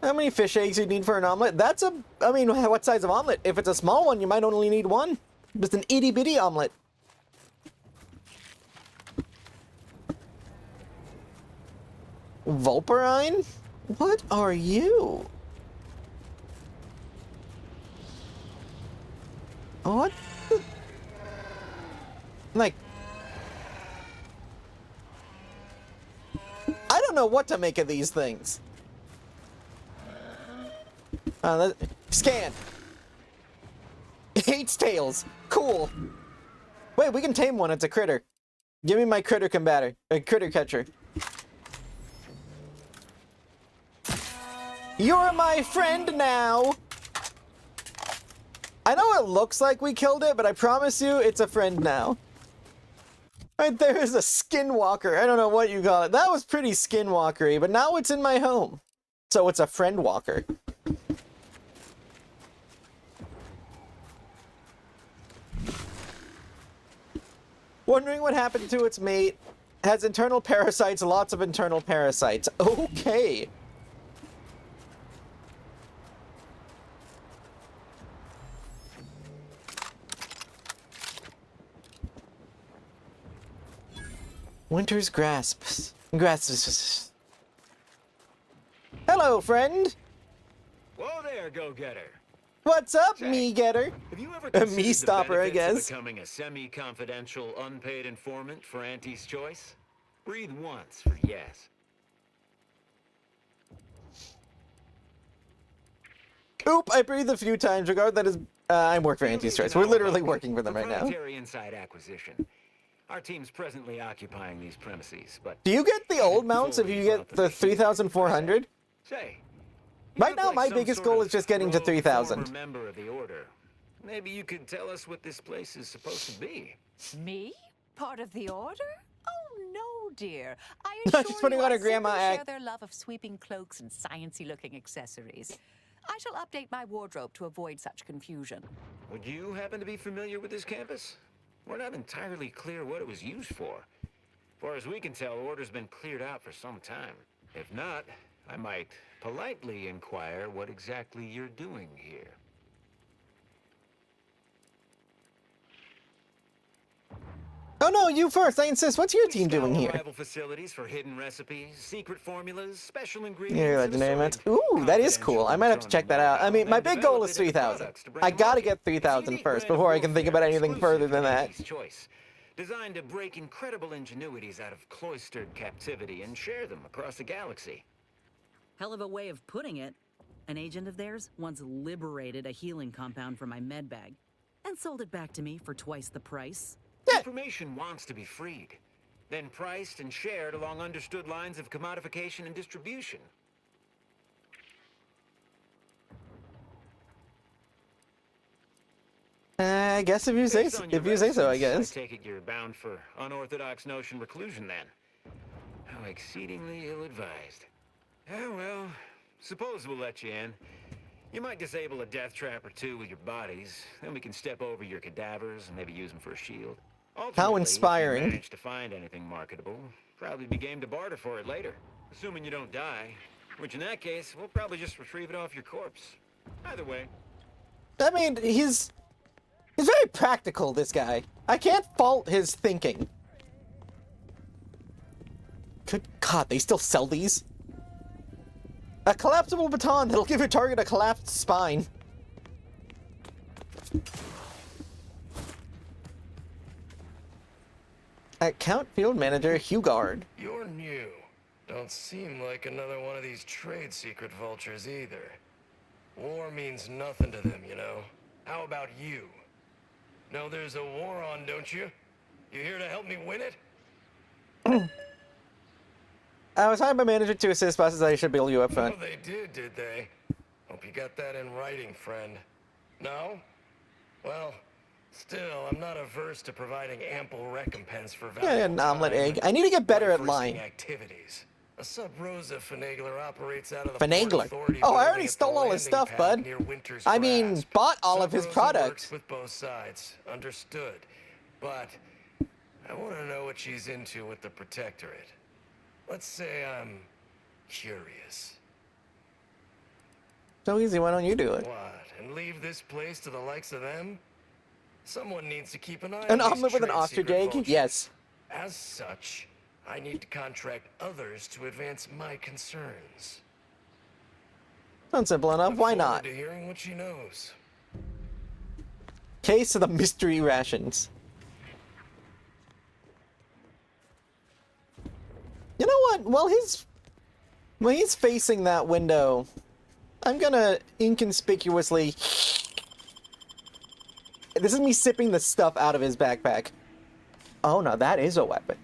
How many fish eggs you need for an omelet? That's a. I mean, what size of omelet? If it's a small one, you might only need one. Just an itty bitty omelet. Vulperine? What are you? What? Like, I don't know what to make of these things. Scan. Hates tails. Cool. Wait, we can tame one. It's a critter. Give me my critter combater. Critter catcher. You're my friend now! I know it looks like we killed it, but I promise you it's a friend now. Right there is a skinwalker. I don't know what you call it. That was pretty skinwalkery, but now it's in my home. So it's a friend walker. Wondering what happened to its mate. Has internal parasites, lots of internal parasites. Okay. Winter's grasps. Grasps. Hello, friend. Whoa there, go-getter. What's up, me-getter? Have you ever A considered me-stopper, I the benefits of guess. becoming a semi-confidential, unpaid informant for Auntie's Choice? Breathe once for yes. Oop, I breathed a few times. Regard that as I work for Auntie's Choice. We're literally working for them right now. Proprietary inside acquisition. Our team's presently occupying these premises, but Do you get the old mounts if you get the 3,400? say, Right now, my biggest goal is just getting to 3,000. member of the order. Maybe you could tell us what this place is supposed to be. Me? Part of the order? Oh, no, dear. I Just assure putting you on I a grandma simply share act. their love of sweeping cloaks and sciencey-looking accessories. I shall update my wardrobe to avoid such confusion. Would you happen to be familiar with this campus? We're not entirely clear what it was used for. Far as we can tell, order's been cleared out for some time. If not, I might politely inquire what exactly you're doing here. Oh no, you first. I insist. What's your team doing here? Rival facilities for hidden recipes, secret formulas, special ingredients. Yeah, legendary mounts. Ooh, that is cool. I might have to check that out. I mean, my big goal is 3,000. I gotta get 3,000 first before I can think about anything further than that. Choice, designed to break incredible ingenuities out of cloistered captivity and share them across the galaxy. Hell of a way of putting it. An agent of theirs once liberated a healing compound from my med bag and sold it back to me for twice the price. Information wants to be freed, then priced and shared along understood lines of commodification and distribution. I guess if you say so, I guess. I take it you're bound for unorthodox notion reclusion then. How exceedingly ill-advised. Oh well, suppose we'll let you in. You might disable a death trap or two with your bodies, then we can step over your cadavers and maybe use them for a shield. How inspiring. If you manage to find anything marketable, probably be game to barter for it later. Assuming you don't die, which in that case, we'll probably just retrieve it off your corpse. Either way. I mean, he's very practical, this guy. I can't fault his thinking. Good God, they still sell these? A collapsible baton that'll give your target a collapsed spine. Account Field Manager Hugard. You're new. Don't seem like another one of these trade secret vultures either. War means nothing to them, you know. How about you? Know there's a war on, don't you? You here to help me win it? I was hired by manager to assist bosses. I should bill you up front. Oh, they did they? Hope you got that in writing, friend. No? Well, still, I'm not averse to providing ample recompense for valuable Yeah, an omelet time egg. I need to get better at life-risking lying. activities. A sub-Rosa finagler operates out of the Port Finagler. Authority Oh, I building already at the stole all his landing stuff, pad bud. near Winter's I mean, Grasp. bought all of his Sub-Rosa products. works with both sides. Understood. But I want to know what she's into with the Protectorate. Let's say I'm curious. So easy, why don't you do it? What? And leave this place to the likes of them? Someone needs to keep an eye An on these omelet with an trade ostrich secret egg? vultures. Yes. As such, I need to contract others to advance my concerns. Sounds simple enough, why Look not? forward to hearing what she knows. Case of the mystery rations. You know what? While he's facing that window, I'm gonna inconspicuously... This is me sipping the stuff out of his backpack. Oh no, that is a weapon.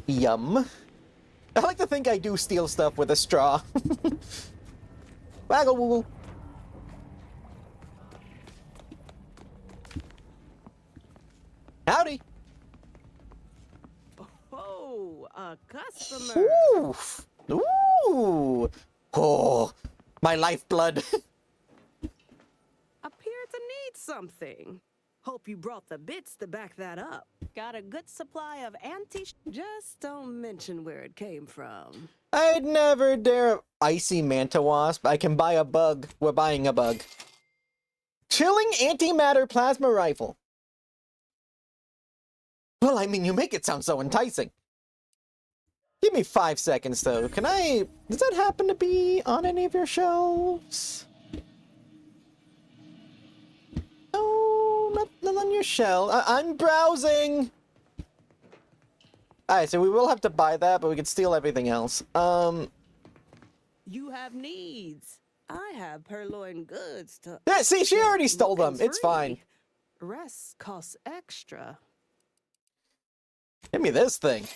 Yum. I like to think I do steal stuff with a straw. Waggle woogle. Howdy. Oh, a customer. Oof. Ooh. Oh, my lifeblood. Appear to need something. Hope you brought the bits to back that up. Got a good supply of Just don't mention where it came from. I'd never dare icy manta wasp. I can buy a bug. We're buying a bug. Chilling antimatter plasma rifle. Well, I mean, you make it sound so enticing. Give me 5 seconds, though. Can I... Does that happen to be on any of your shelves? No, not on your shelf. I'm browsing! Alright, so we will have to buy that, but we can steal everything else. You have needs. I have purloined goods to... Yeah, see, she already stole them. It's fine. Rest costs extra. Give me this thing.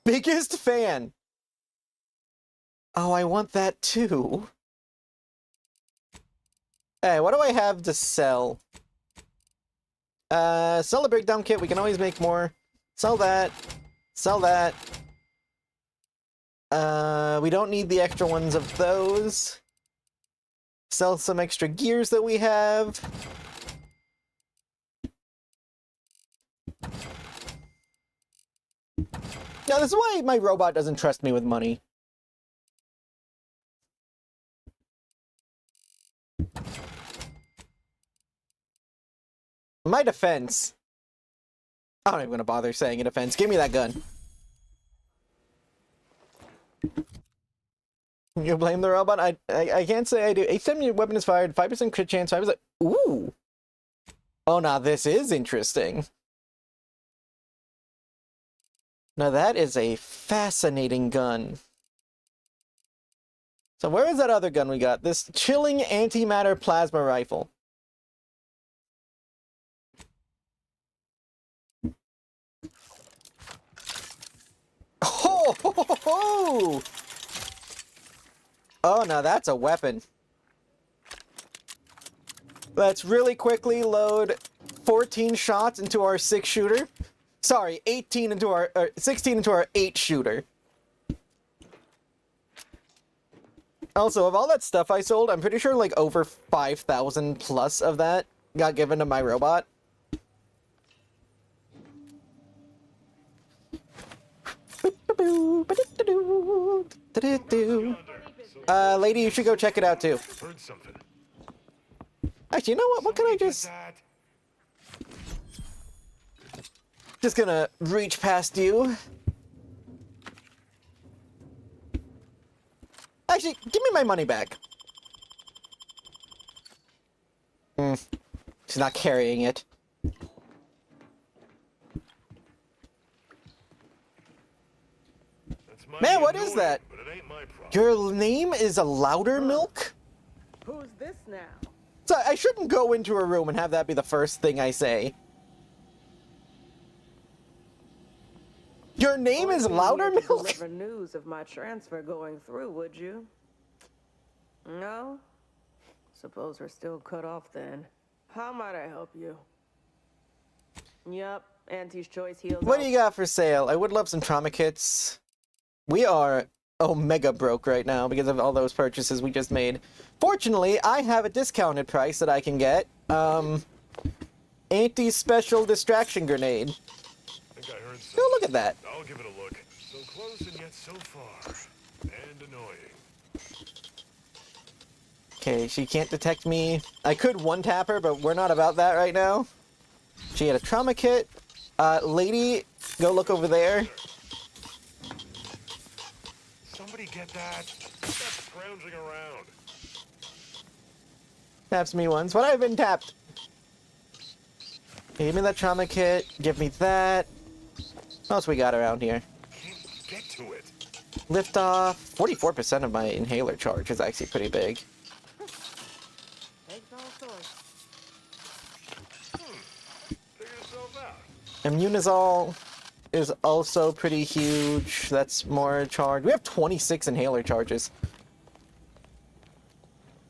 Biggest fan. Oh, I want that too. Hey, what do I have to sell? Sell a breakdown kit. We can always make more. Sell that. Sell that. We don't need the extra ones of those. Sell some extra gears that we have. Now, this is why my robot doesn't trust me with money. My defense. I'm not even gonna bother saying a defense. Give me that gun. You blame the robot? I can't say I do. 87 your weapon is fired, 5% crit chance, 5%. Ooh. Oh, now this is interesting. Now that is a fascinating gun. So where is that other gun we got? This chilling antimatter plasma rifle. Oh, oh, now that's a weapon. Let's really quickly load 14 shots into our 6-shooter. Sorry, 18 into our, 16 into our 8-shooter. Also, of all that stuff I sold, I'm pretty sure like over 5,000 plus of that got given to my robot. Lady, you should go check it out too. Heard something. Actually, you know what? What can I just... Just gonna reach past you. Actually, give me my money back. She's not carrying it. Man, what is that? Your name is a louder milk? Who's this now? So I shouldn't go into a room and have that be the first thing I say. Your name is louder milk? Deliver news of my transfer going through, would you? No? Suppose we're still cut off then. How might I help you? Yep, Auntie's Choice heals. What do you got for sale? I would love some trauma kits. We are mega broke right now because of all those purchases we just made. Fortunately, I have a discounted price that I can get. Anti-special distraction grenade. Oh, look at that. I'll give it a look. So close and yet so far. And annoying. Okay, she can't detect me. I could one-tap her, but we're not about that right now. She had a trauma kit. Lady, go look over there. Somebody get that. Stop scrounging around. Taps me once. What? I've been tapped. Give me that trauma kit. Give me that. What else we got around here? Get to it. Lift off. 44% of my inhaler charge is actually pretty big. Figure yourself out. Immunizol is also pretty huge. That's more charge. We have 26 inhaler charges.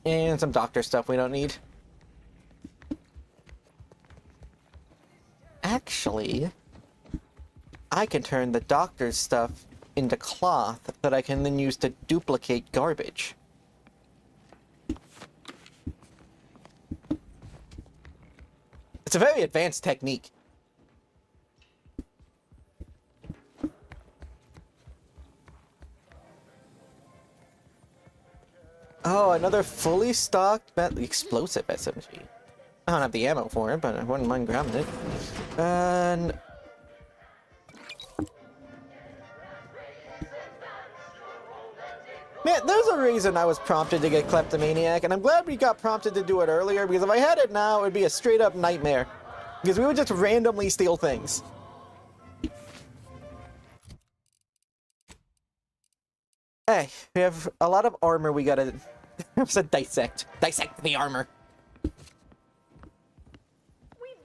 And some doctor stuff we don't need. Actually, I can turn the doctor's stuff into cloth that I can then use to duplicate garbage. It's a very advanced technique. Oh, another fully stocked explosive SMG. I don't have the ammo for it, but I wouldn't mind grabbing it. And man, there's a reason I was prompted to get Kleptomaniac, and I'm glad we got prompted to do it earlier, because if I had it now, it would be a straight-up nightmare. Because we would just randomly steal things. Hey, we have a lot of armor we gotta... I said dissect. Dissect the armor. We've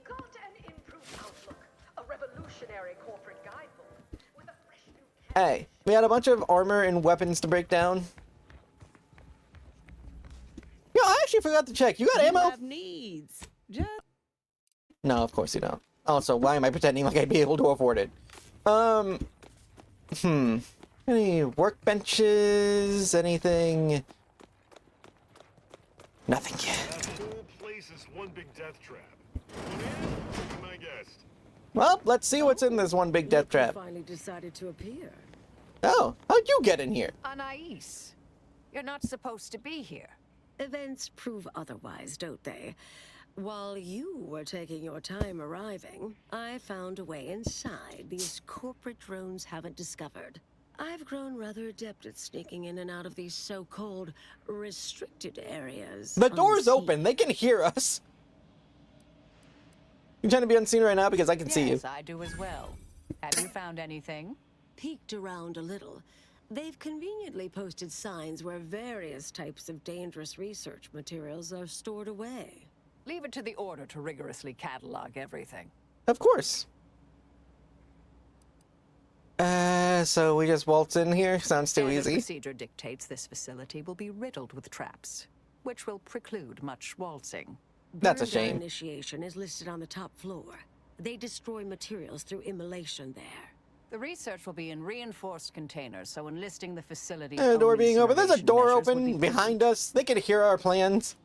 got an improved outlook, a revolutionary corporate guidebook with a fresh new... Hey, we had a bunch of armor and weapons to break down. Yo, I actually forgot to check. You got ammo? You have needs. Just... No, of course you don't. Also, why am I pretending like I'd be able to afford it? Any workbenches? Anything? Nothing yet. That whole place is one big death trap. Be my guest. Well, let's see what's in this one big death trap. Finally decided to appear. Oh, how'd you get in here? Anais, you're not supposed to be here. Events prove otherwise, don't they? While you were taking your time arriving, I found a way inside these corporate drones haven't discovered. I've grown rather adept at sneaking in and out of these so-called restricted areas. The door's open. They can hear us. You trying to be unseen right now because I can see you. Yes, I do as well. Have you found anything? Peeked around a little. They've conveniently posted signs where various types of dangerous research materials are stored away. Leave it to the Order to rigorously catalog everything. Of course. So we just waltz in here? Sounds too Standard easy. Procedure dictates this facility will be riddled with traps, which will preclude much waltzing. That's a Burn shame. initiation is listed on the top floor. They destroy materials through immolation there. The research will be in reinforced containers, so enlisting the facility. Door being open. There's a door open behind us. They can hear our plans.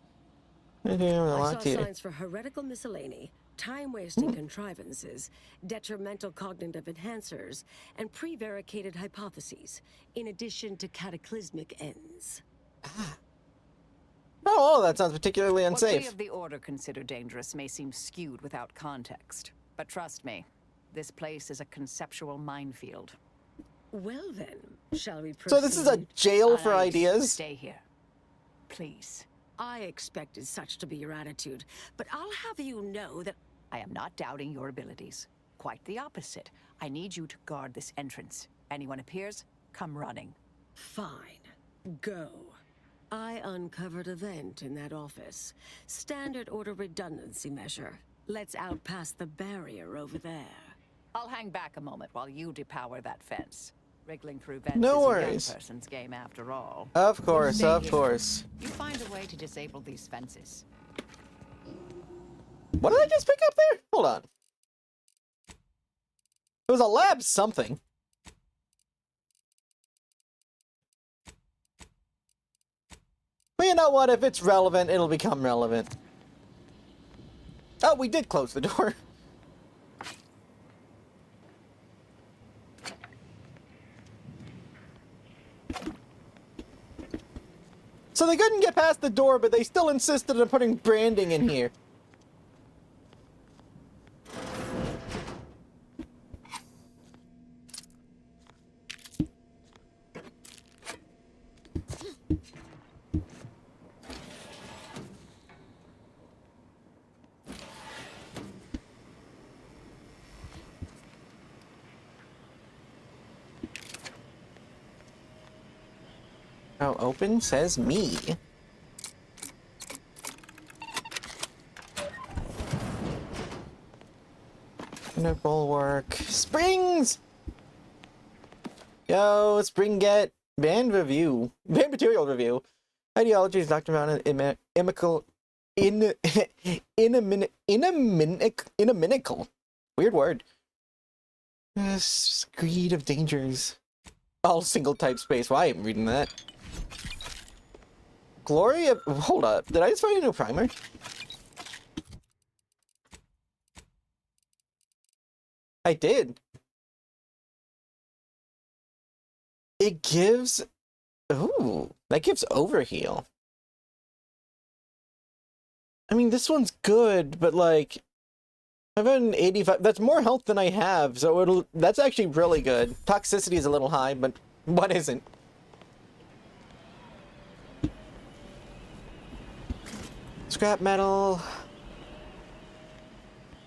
I saw signs for heretical miscellany, time-wasting contrivances, detrimental cognitive enhancers, and prevaricated hypotheses, in addition to cataclysmic ends. Oh, that sounds particularly What we unsafe. of the Order consider dangerous may seem skewed without context. But trust me, this place is a conceptual minefield. Well then, shall we proceed? So this is a jail for Alright, ideas? Stay here. Please. I expected such to be your attitude, but I'll have you know that I am not doubting your abilities. Quite the opposite. I need you to guard this entrance. Anyone appears, come running. Fine. Go. I uncovered a vent in that office. Standard order redundancy measure. Let's out past the barrier over there. I'll hang back a moment while you depower that fence. Wriggling through vents No is worries. a young person's game after all. Of course, Stay of here. course. You find a way to disable these fences. What did I just pick up there? Hold on. It was a lab something. But you know what? If it's relevant, it'll become relevant. Oh, we did close the door. So they couldn't get past the door, but they still insisted on putting branding in here. Now open says me. No bulwark. Springs! Yo, spring get band review. Band material review. Ideology is Dr. Mount imical iniminical. Weird word. Screed of dangers. All single type space. Why am I reading that? Glory of... Hold up. Did I just find a new primer? I did. It gives... Ooh. That gives overheal. I mean, this one's good, but like... I've had an 85... That's more health than I have, so it'll... That's actually really good. Toxicity is a little high, but what isn't? Scrap metal.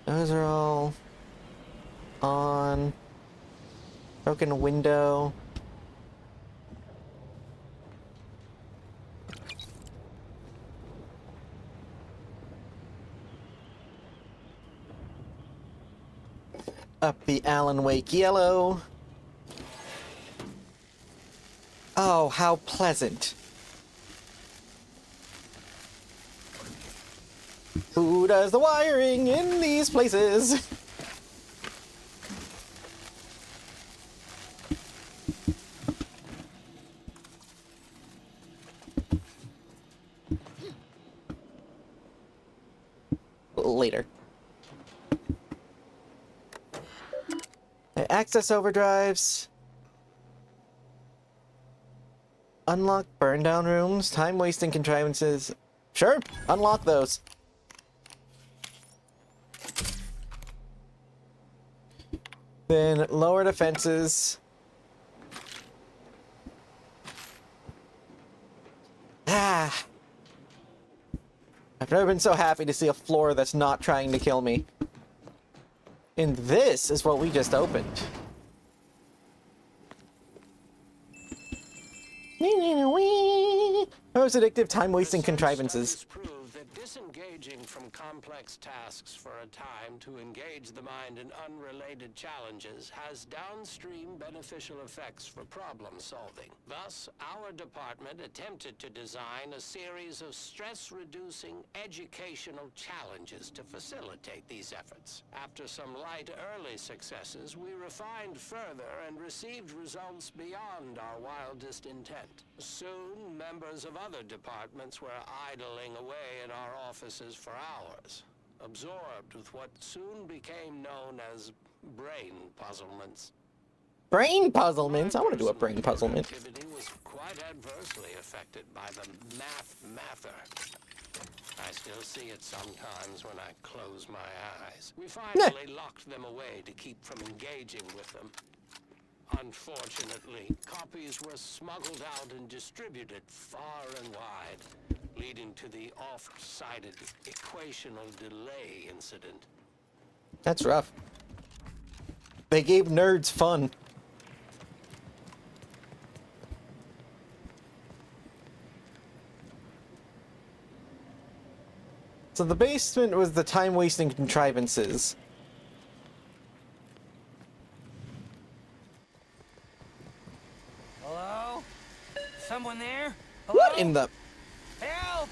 Those are all on. Broken window. Up the Alan Wake yellow. Oh, how pleasant. Who does the wiring in these places? Later. Access overdrives. Unlock burn down rooms. Time wasting contrivances. Sure, unlock those. Then lower defenses. Ah. I've never been so happy to see a floor that's not trying to kill me. And this is what we just opened. Most addictive time-wasting contrivances. Disengaging from complex tasks for a time to engage the mind in unrelated challenges has downstream beneficial effects for problem solving. Thus, our department attempted to design a series of stress-reducing educational challenges to facilitate these efforts. After some light early successes, we refined further and received results beyond our wildest intent. Soon, members of other departments were idling away in our offices for hours, absorbed with what soon became known as brain puzzlements. Brain puzzlements? I want to do a brain puzzlement. Activity was quite adversely affected by the mather. I still see it sometimes when I close my eyes. We finally locked them away to keep from engaging with them. Unfortunately, copies were smuggled out and distributed far and wide, leading to the oft-cited equational delay incident. That's rough. They gave nerds fun. So the basement was the time-wasting contrivances. Hello? Someone there? What in the... Help!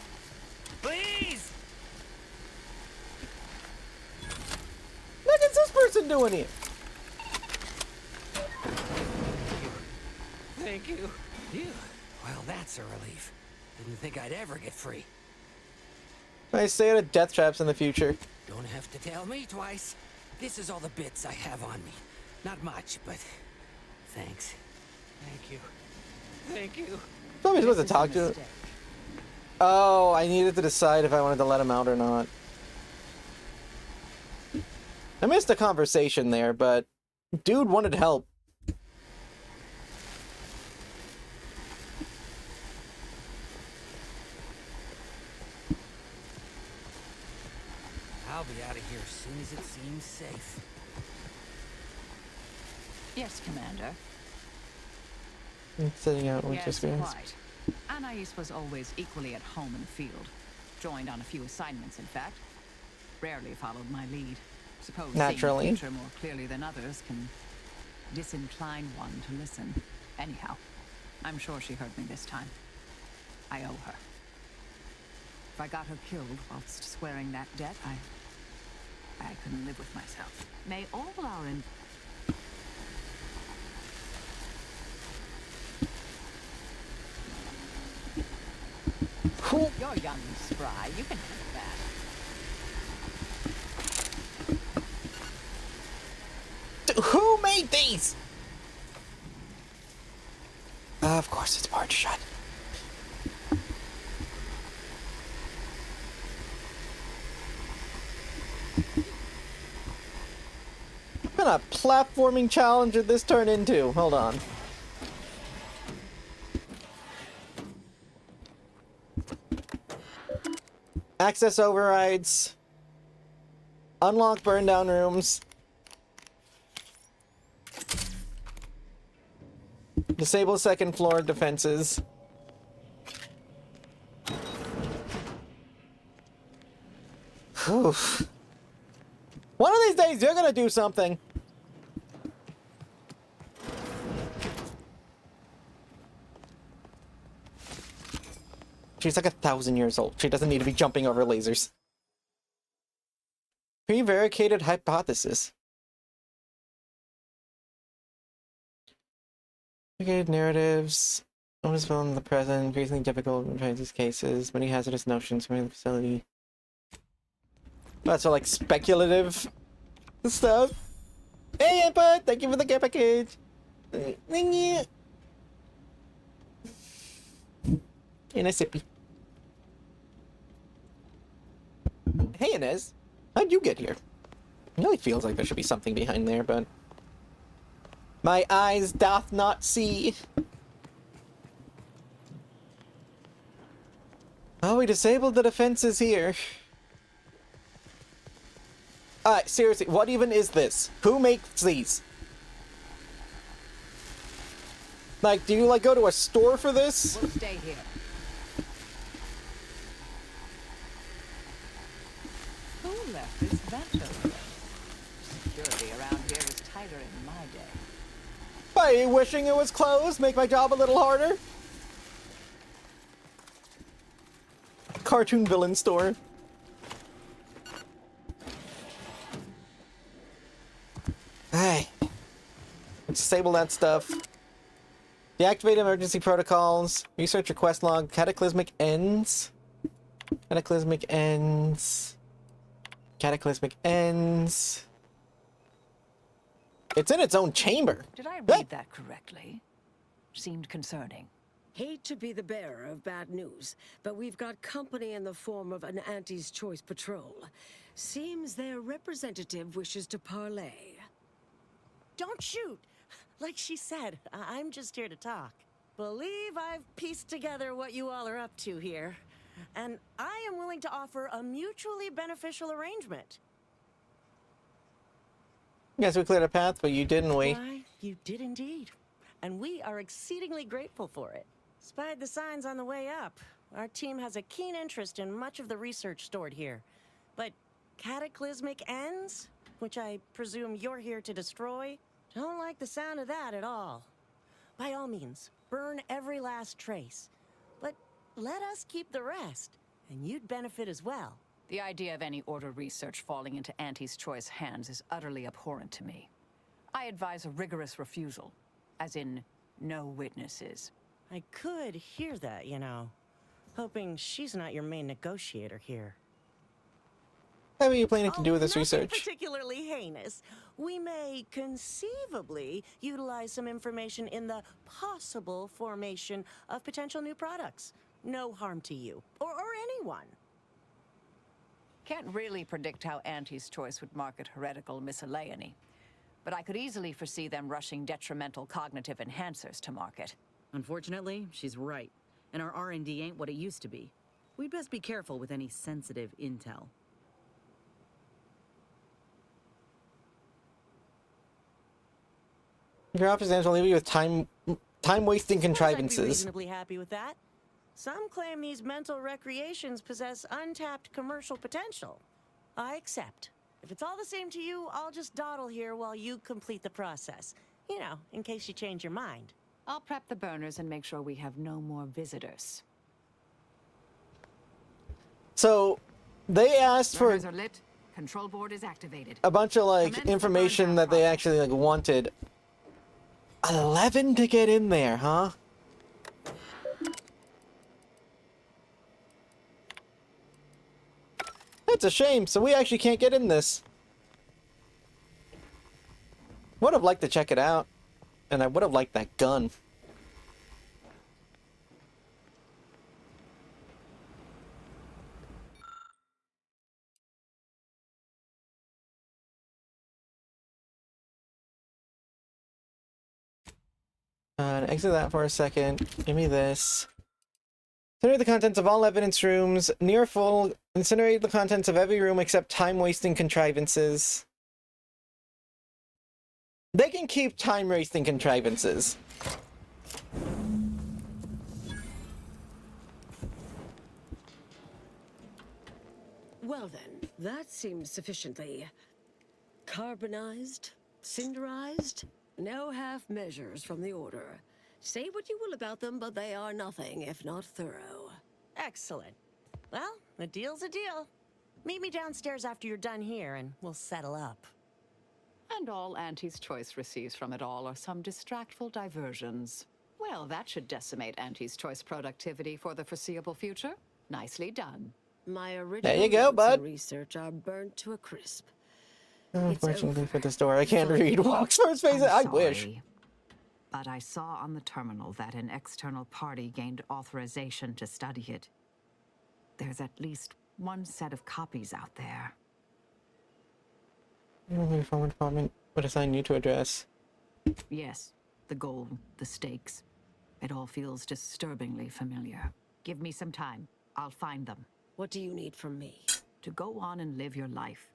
Please! What is this person doing here? Thank you. Phew. Well, that's a relief. Didn't think I'd ever get free. I stay out of death traps in the future. Don't have to tell me twice. This is all the bits I have on me. Not much, but thanks. Thank you. Thank you. What am I supposed to talk to him? Oh, I needed to decide if I wanted to let him out or not. I missed a conversation there, but dude wanted help. I'll be out of here as soon as it seems safe. Yes, Commander. Sitting out with Yes, experience. quite. Anais was always equally at home in the field. Joined on a few assignments, in fact. Rarely followed my lead. Suppose Naturally. seeing the future more clearly than others can disincline one to listen. Anyhow, I'm sure she heard me this time. I owe her. If I got her killed whilst swearing that debt, I couldn't live with myself. May all our You're young and spry. You can handle that. Who made these? Of course, it's Marge Shot. What kind of platforming challenge did this turn into? Hold on. Access overrides. Unlock burn down rooms. Disable second floor defenses. Whew. One of these days, you're gonna do something. She's like 1,000 years old. She doesn't need to be jumping over lasers. Prevaricated hypothesis. Narratives. Noticeable in the present, increasingly difficult in these cases. Many hazardous notions from the facility. That's all like speculative stuff. Hey, input! Thank you for the care package. Thank you. And a sippy. Hey, Inez. How'd you get here? It really feels like there should be something behind there, but my eyes doth not see. Oh, we disabled the defenses here. Alright, seriously, what even is this? Who makes these? Like, do you, like, go to a store for this? We'll stay here. Who left this vent open? Security around here was tighter in my day. By wishing it was closed, make my job a little harder. Cartoon villain store. Hey. Disable that stuff. Deactivate emergency protocols. Research your quest log. Cataclysmic ends. Cataclysmic ends. Cataclysmic ends. It's in its own chamber. Did I read that correctly? Seemed concerning. Hate to be the bearer of bad news, but we've got company in the form of an Auntie's Choice patrol. Seems their representative wishes to parley. Don't shoot! like she said, I'm just here to talk. Believe I've pieced together what you all are up to here, and I am willing to offer a mutually beneficial arrangement. Yes, we cleared a path, but you didn't we? Why, you did indeed, and we are exceedingly grateful for it. Spied the signs on the way up. Our team has a keen interest in much of the research stored here, but cataclysmic ends, which I presume you're here to destroy, don't like the sound of that at all. By all means, burn every last trace. But let us keep the rest, and you'd benefit as well. The idea of any Order research falling into Auntie's Choice hands is utterly abhorrent to me. I advise a rigorous refusal, as in, no witnesses. I could hear that, you know. Hoping she's not your main negotiator here. What are you planning to do with this Nothing research? particularly heinous. We may conceivably utilize some information in the possible formation of potential new products. No harm to you, or anyone. Can't really predict how Auntie's Choice would market heretical miscellany, but I could easily foresee them rushing detrimental cognitive enhancers to market. Unfortunately, she's right, and our R&D ain't what it used to be. We'd best be careful with any sensitive intel. Your office ends will leave you with time-wasting I'd be contrivances. reasonably happy with that. Some claim these mental recreations possess untapped commercial potential. I accept. If it's all the same to you, I'll just dawdle here while you complete the process. You know, in case you change your mind. I'll prep the burners and make sure we have no more visitors. So, they asked for Burners are lit. Control board is activated. a bunch of like Commence the information burn-down that they process. actually like wanted. 11 to get in there, huh? That's a shame. So we actually can't get in this. Would have liked to check it out, and I would have liked that gun. Exit that for a second. Give me this. Incinerate the contents of all evidence rooms. Near full. Incinerate the contents of every room except time-wasting contrivances. They can keep time-wasting contrivances. Well then, that seems sufficiently carbonized, cinderized. No half measures from the Order. Say what you will about them, but they are nothing if not thorough. Excellent. Well, a deal's a deal. Meet me downstairs after you're done here, and we'll settle up. And all Auntie's Choice receives from it all are some distractful diversions. Well, that should decimate Auntie's Choice productivity for the foreseeable future. Nicely done. My original There you go, notes bud. and research are burnt to a crisp. Unfortunately for this door, I can't read Walksworth's face. I wish. But I saw on the terminal that an external party gained authorization to study it. There's at least one set of copies out there. The former department would assign you to address. Yes, the goal, the stakes. It all feels disturbingly familiar. Give me some time. I'll find them. What do you need from me? To go on and live your life.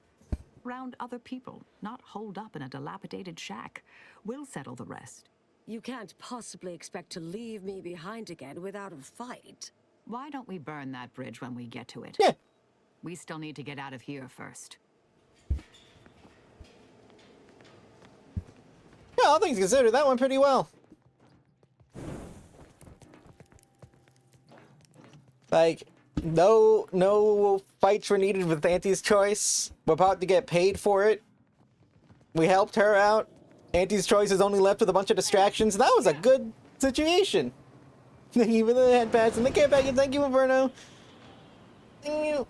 Round other people, not holed up in a dilapidated shack. We'll settle the rest. You can't possibly expect to leave me behind again without a fight. Why don't we burn that bridge when we get to it? Yeah. We still need to get out of here first. Yeah, all things considered, that went pretty well. Like, no fights were needed with Auntie's Choice. We're about to get paid for it. We helped her out. Auntie's Choice is only left with a bunch of distractions. That was a good situation. Thank you for the head pads and the care package. Thank you, Inferno. Thank you.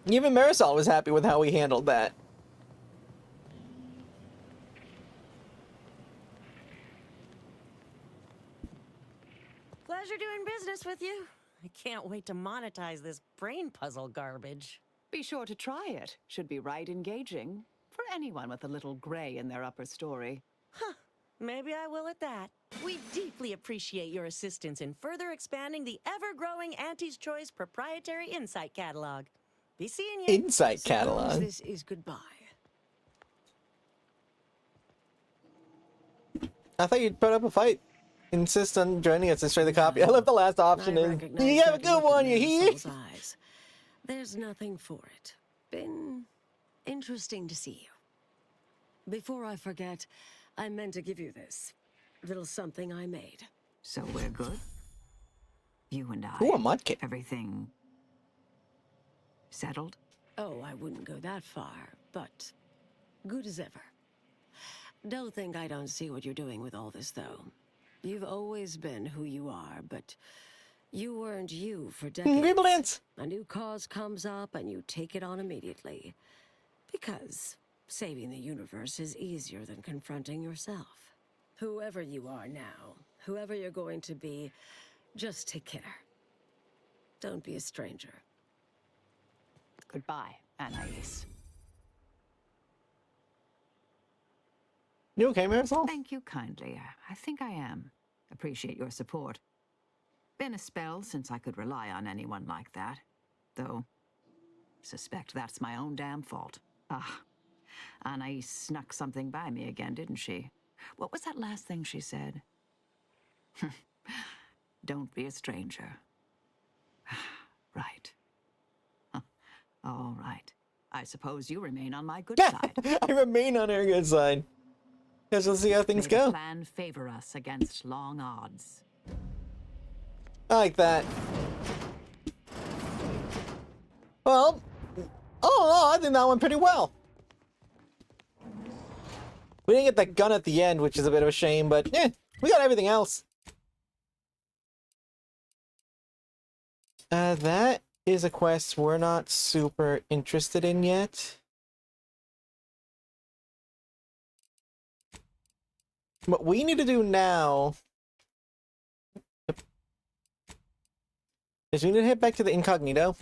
Even Marisol was happy with how we handled that. Pleasure doing business with you. I can't wait to monetize this brain puzzle garbage. Be sure to try it. Should be right engaging for anyone with a little gray in their upper story. Huh. Maybe I will at that. We deeply appreciate your assistance in further expanding the ever-growing Auntie's Choice proprietary insight catalog. Be seeing you. Insight catalog. Suppose this is goodbye. I thought you'd put up a fight. Insist on joining us to destroy the copy. I love the last option is, you have a good one, you hear? Eyes. There's nothing for it. Been interesting to see you. Before I forget, I meant to give you this little something I made. So we're good? You and I. Ooh, a mudkip. Everything settled? Oh, I wouldn't go that far, but good as ever. Don't think I don't see what you're doing with all this, though. You've always been who you are, but you weren't you for decades. A new cause comes up and you take it on immediately. Because saving the universe is easier than confronting yourself. Whoever you are now, whoever you're going to be, just take care. Don't be a stranger. Goodbye, Anais. You okay, Marisol? Thank you kindly. I think I am. Appreciate your support. Been a spell since I could rely on anyone like that. Though, suspect that's my own damn fault. Ah, Anais snuck something by me again, didn't she? What was that last thing she said? Don't be a stranger. Right. All right. I suppose you remain on my good side. I remain on her good side. Guess we'll see how things May the go. plan favor us against long odds. I like that. Well, oh, I think that went pretty well. We didn't get that gun at the end, which is a bit of a shame, but yeah, we got everything else. That is a quest we're not super interested in yet. What we need to do now is we need to head back to the incognito.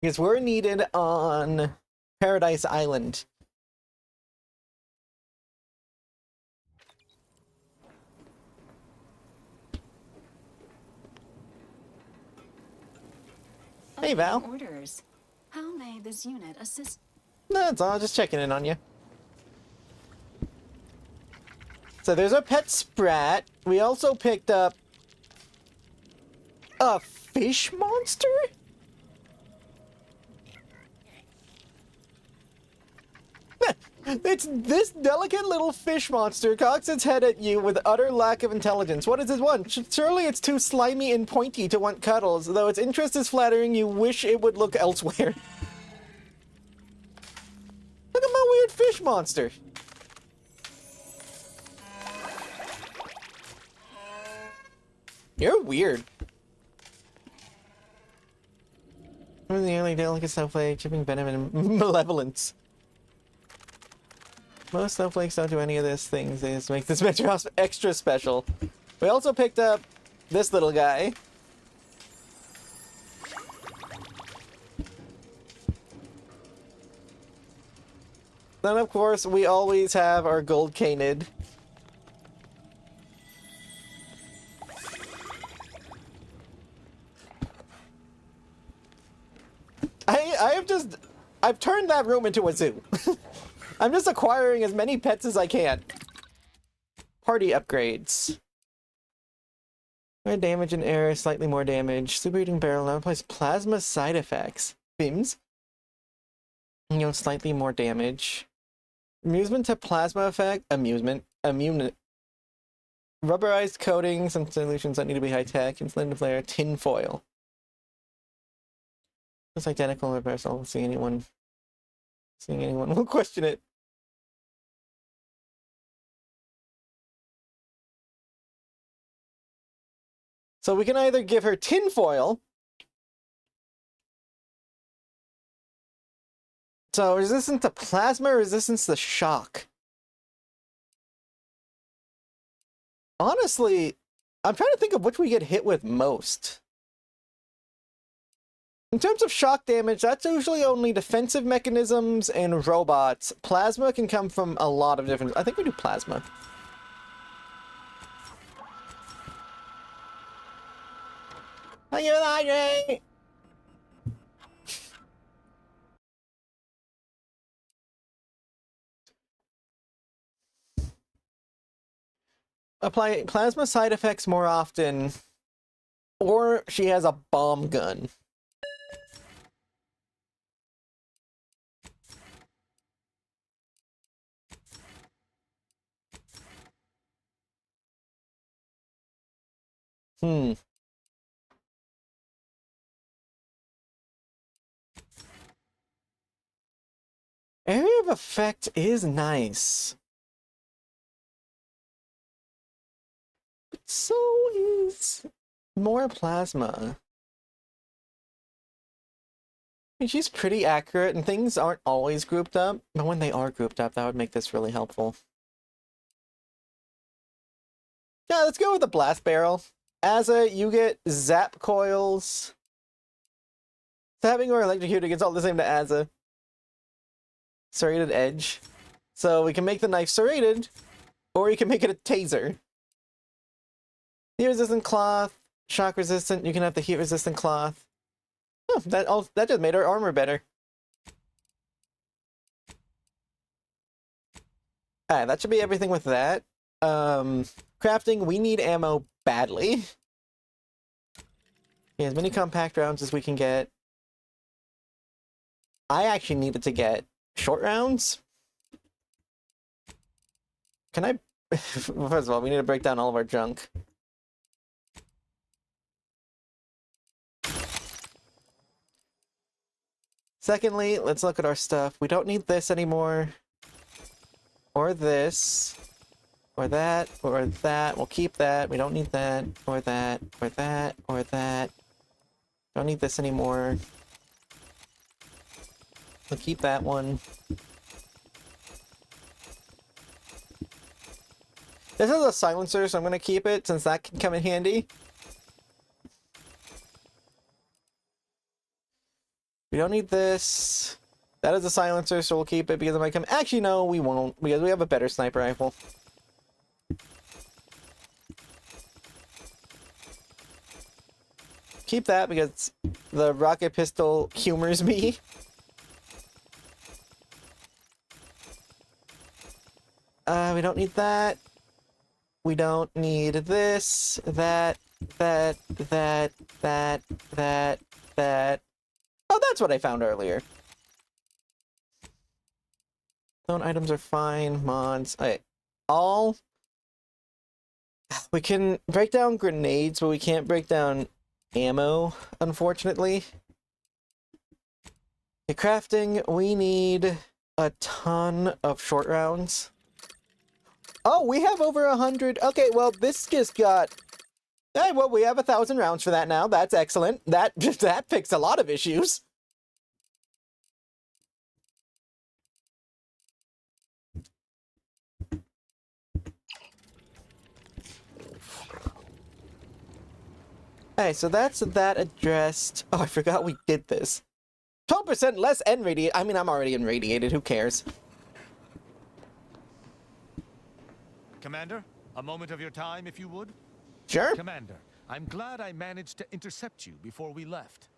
Because we're needed on Paradise Island. Hey, Val. Orders. How may this unit assist? No, that's all. Just checking in on you. So there's our pet Sprat. We also picked up a fish monster? It's this delicate little fish monster cocks its head at you with utter lack of intelligence. What does it want? Surely it's too slimy and pointy to want cuddles, though its interest is flattering, you wish it would look elsewhere. Look at my weird fish monster. You're weird. From the early delicate snowflake, chipping venom and malevolence. Most snowflakes don't do any of these things. They just make this Metro House extra special. We also picked up this little guy. Then, of course, we always have our gold canid. I've turned that room into a zoo. I'm just acquiring as many pets as I can. Party upgrades. More damage and air, slightly more damage. Super Eating Barrel now applies plasma side effects. Beams. You know, slightly more damage. Amusement to plasma effect. Amusement. Rubberized coating. Some solutions that need to be high tech. Insulated flare. Tin foil. It's identical in reversal. Seeing anyone will question it. So we can either give her tinfoil. So resistant to plasma, resistance to shock. Honestly, I'm trying to think of which we get hit with most. In terms of shock damage, that's usually only defensive mechanisms and robots. Plasma can come from a lot of different... I think we do plasma. Are you lying? Apply plasma side effects more often, or she has a bomb gun. Area of effect is nice. But so is more plasma. I mean, she's pretty accurate, and things aren't always grouped up, but when they are grouped up, that would make this really helpful. Yeah, let's go with the blast barrel. Asa, you get zap coils. Stabbing or electrocuting, it's all the same to Asa. Serrated edge. So we can make the knife serrated, or you can make it a taser. Heat resistant cloth, shock resistant, you can have the heat resistant cloth. Oh, that just made our armor better. Alright, that should be everything with that. Crafting, we need ammo badly. Yeah, as many compact rounds as we can get. I actually needed to get short rounds. Can I... Well, first of all, we need to break down all of our junk. Secondly, let's look at our stuff. We don't need this anymore. Or this. Or that. Or that. We'll keep that. We don't need that. Or that. Or that. Or that. Don't need this anymore. We'll keep that one. This is a silencer, so I'm going to keep it since that can come in handy. We don't need this. That is a silencer, so we'll keep it because it might come... Actually, no, we won't, because we have a better sniper rifle. Keep that because the rocket pistol humors me. We don't need that. We don't need this, that. Oh, that's what I found earlier. Zone items are fine. Mods. Okay. All... We can break down grenades, but we can't break down ammo, unfortunately. Okay, crafting, we need a ton of short rounds. Oh, we have over 100. Okay, well, this just got... Hey, well, we have 1,000 rounds for that now. That's excellent. That fixed a lot of issues. Hey, so that's that addressed. Oh, I forgot we did this. 12% less irradiated. I mean, I'm already irradiated. Who cares? Commander, a moment of your time, if you would. Sure. Commander, I'm glad I managed to intercept you before we left.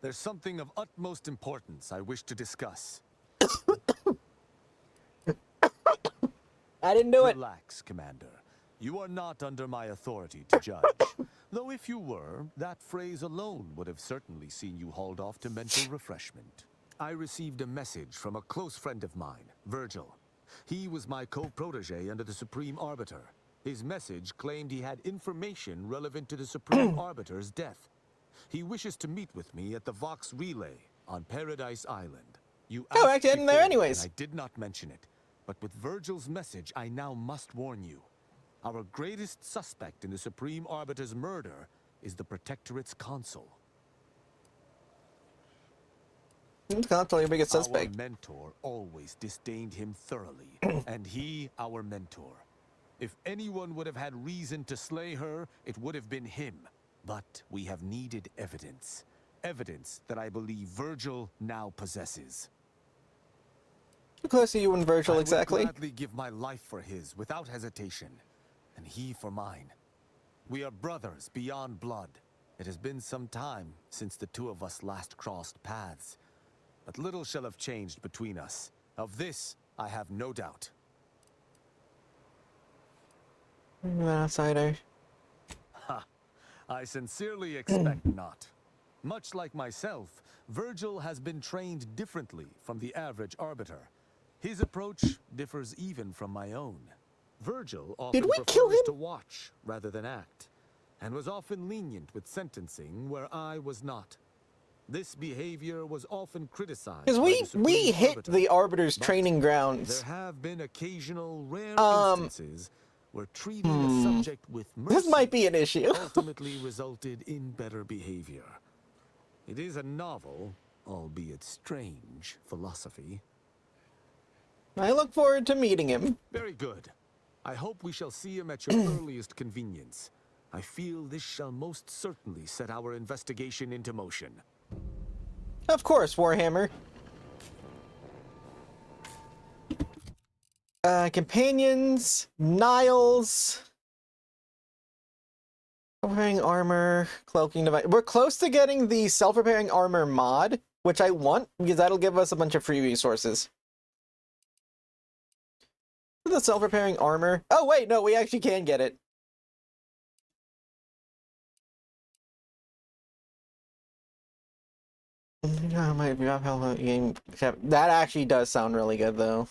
There's something of utmost importance I wish to discuss. I didn't do it. Relax, Commander. You are not under my authority to judge. Though if you were, that phrase alone would have certainly seen you hauled off to mental refreshment. I received a message from a close friend of mine, Virgil. He was my co-protege under the Supreme Arbiter. His message claimed he had information relevant to the Supreme Arbiter's death. He wishes to meet with me at the Vox Relay on Paradise Island. You Oh, I didn't there before, anyways. and I did not mention it, but with Virgil's message, I now must warn you. Our greatest suspect in the Supreme Arbiter's murder is the Protectorate's consul. Console, your biggest suspect. Our mentor always disdained him thoroughly, and he our mentor. If anyone would have had reason to slay her, it would have been him. But we have needed evidence. evidence that I believe Virgil now possesses. How close are you and Virgil I exactly? would gladly give my life for his without hesitation, and he for mine. We are brothers beyond blood. It has been some time since the two of us last crossed paths, but little shall have changed between us. Of this, I have no doubt. Outsider. Ha! I sincerely expect not. Much like myself, Virgil has been trained differently from the average arbiter. His approach differs even from my own. Virgil often prefers to watch rather than act, and was often lenient with sentencing where I was not. This behavior was often criticized. Because we hit the Arbiter's training grounds. There have been occasional rare instances where treating a subject with mercy this might be an issue. ultimately resulted in better behavior. It is a novel, albeit strange, philosophy. I look forward to meeting him. Very good. I hope we shall see him at your earliest convenience. I feel this shall most certainly set our investigation into motion. Of course, Warhammer. Companions, Niles. Self-repairing armor, cloaking device. We're close to getting the self-repairing armor mod, which I want, because that'll give us a bunch of free resources. The self-repairing armor. Oh, wait, no, we actually can get it. That actually does sound really good, though.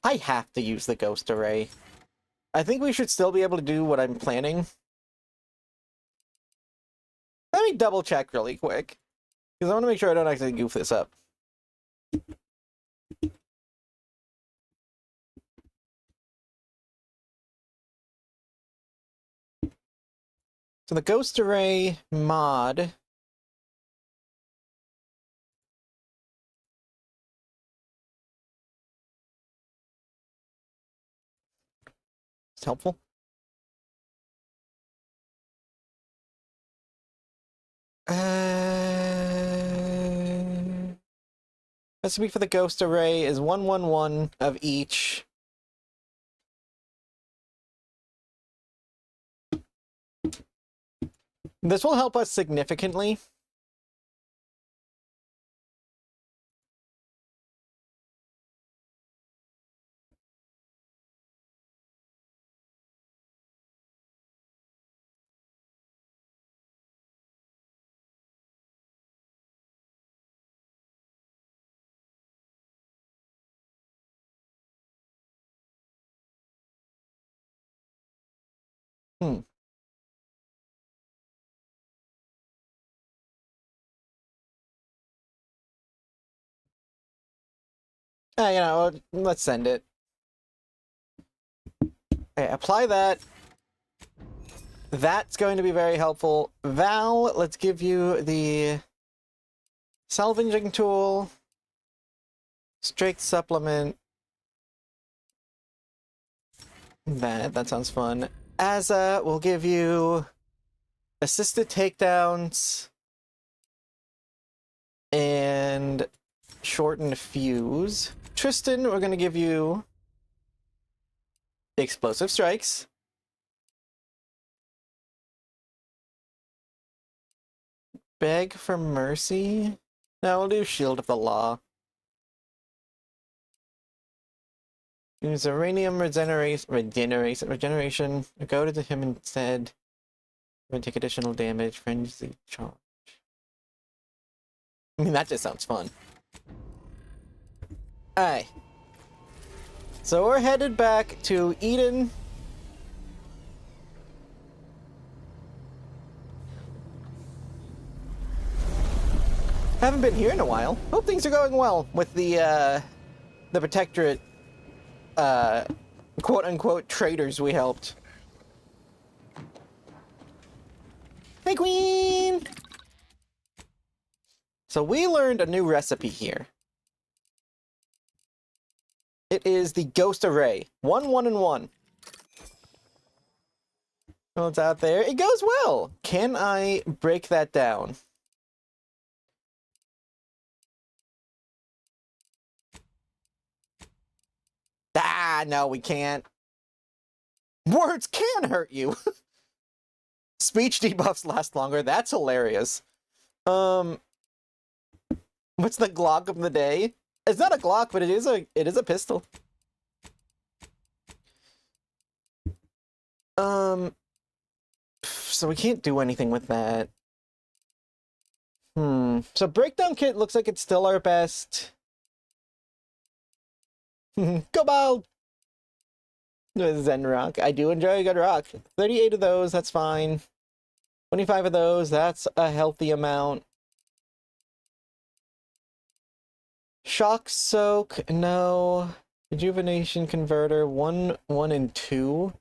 I have to use the ghost array. I think we should still be able to do what I'm planning. Let me double check really quick, because I want to make sure I don't actually goof this up. So the ghost array mod. It's helpful. Recipe for the ghost array is 111 of each. This will help us significantly. You know, let's send it. Okay, apply that. That's going to be very helpful. Val, let's give you the salvaging tool, strength supplement. That sounds fun. Asa, we'll give you assisted takedowns and shortened fuse. Tristan, we're going to give you explosive strikes. Beg for mercy. No, we'll do shield of the law. Use uranium regeneration. Go to him instead. We're gonna take additional damage. Frenzy charge. I mean, that just sounds fun. Alright. So we're headed back to Eden. Haven't been here in a while. Hope things are going well with the Protectorate, quote-unquote traitors we helped. Hey, Queen! So we learned a new recipe here. It is the Ghost Array. 1, 1, and 1. Well, it's out there. It goes well. Can I break that down? Ah, no, we can't. Words can hurt you. Speech debuffs last longer. That's hilarious. What's the Glock of the day? It's not a Glock, but it is a pistol. So we can't do anything with that. So Breakdown Kit looks like it's still our best. Cobalt! Zen Rock. I do enjoy a good rock. 38 of those, that's fine. 25 of those, that's a healthy amount. Shock Soak, no. Rejuvenation Converter, 1, 1, and 2.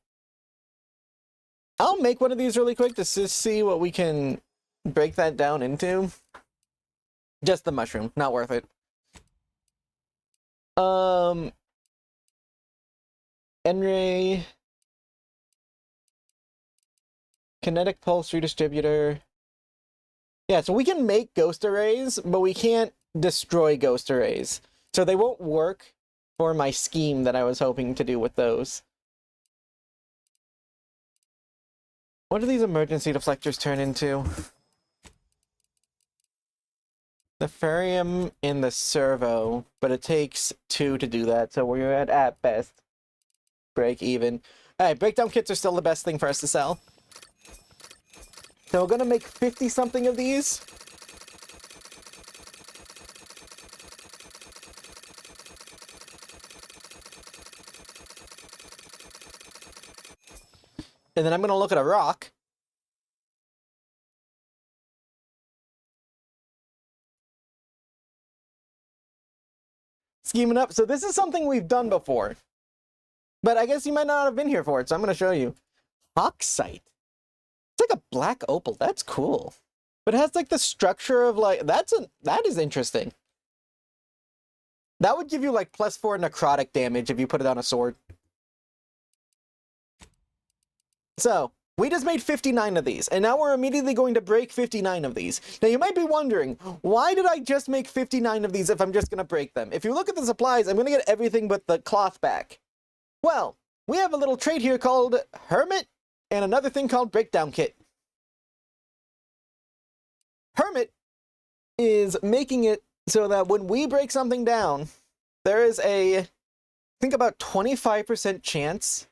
I'll make one of these really quick to see what we can break that down into. Just the mushroom, not worth it. N-Ray. Kinetic Pulse Redistributor. Yeah, so we can make ghost arrays, but we can't destroy ghost arrays. So they won't work for my scheme that I was hoping to do with those. What do these emergency deflectors turn into? The Ferium and the Servo, but it takes 2 to do that, so we're at best break even. Alright, breakdown kits are still the best thing for us to sell. So we're gonna make 50-something of these. And then I'm gonna look at a rock. Scheming up. So this is something we've done before. But I guess you might not have been here for it, so I'm gonna show you. Hawksite. It's like a black opal. That's cool. But it has like the structure of like that is interesting. That would give you like +4 necrotic damage if you put it on a sword. So, we just made 59 of these, and now we're immediately going to break 59 of these. Now, you might be wondering, why did I just make 59 of these if I'm just going to break them? If you look at the supplies, I'm going to get everything but the cloth back. Well, we have a little trait here called Hermit, and another thing called Breakdown Kit. Hermit is making it so that when we break something down, there is a, I think about 25% chance.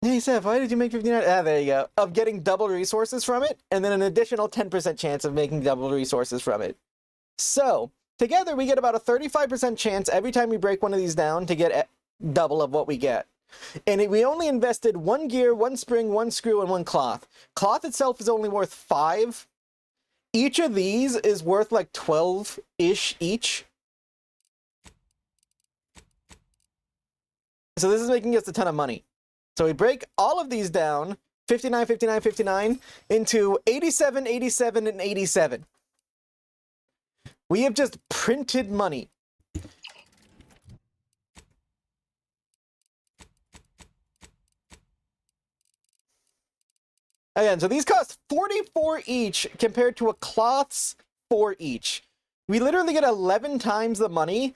Hey, Seph, why did you make 59? Ah, there you go. Of getting double resources from it, and then an additional 10% chance of making double resources from it. So, together we get about a 35% chance every time we break one of these down to get double of what we get. And we only invested 1 gear, 1 spring, 1 screw, and 1 cloth. Cloth itself is only worth 5. Each of these is worth like 12-ish each. So this is making us a ton of money. So we break all of these down, 59, 59, 59, into 87, 87, and 87. We have just printed money. Again, so these cost 44 each compared to a cloth's 4 each. We literally get 11 times the money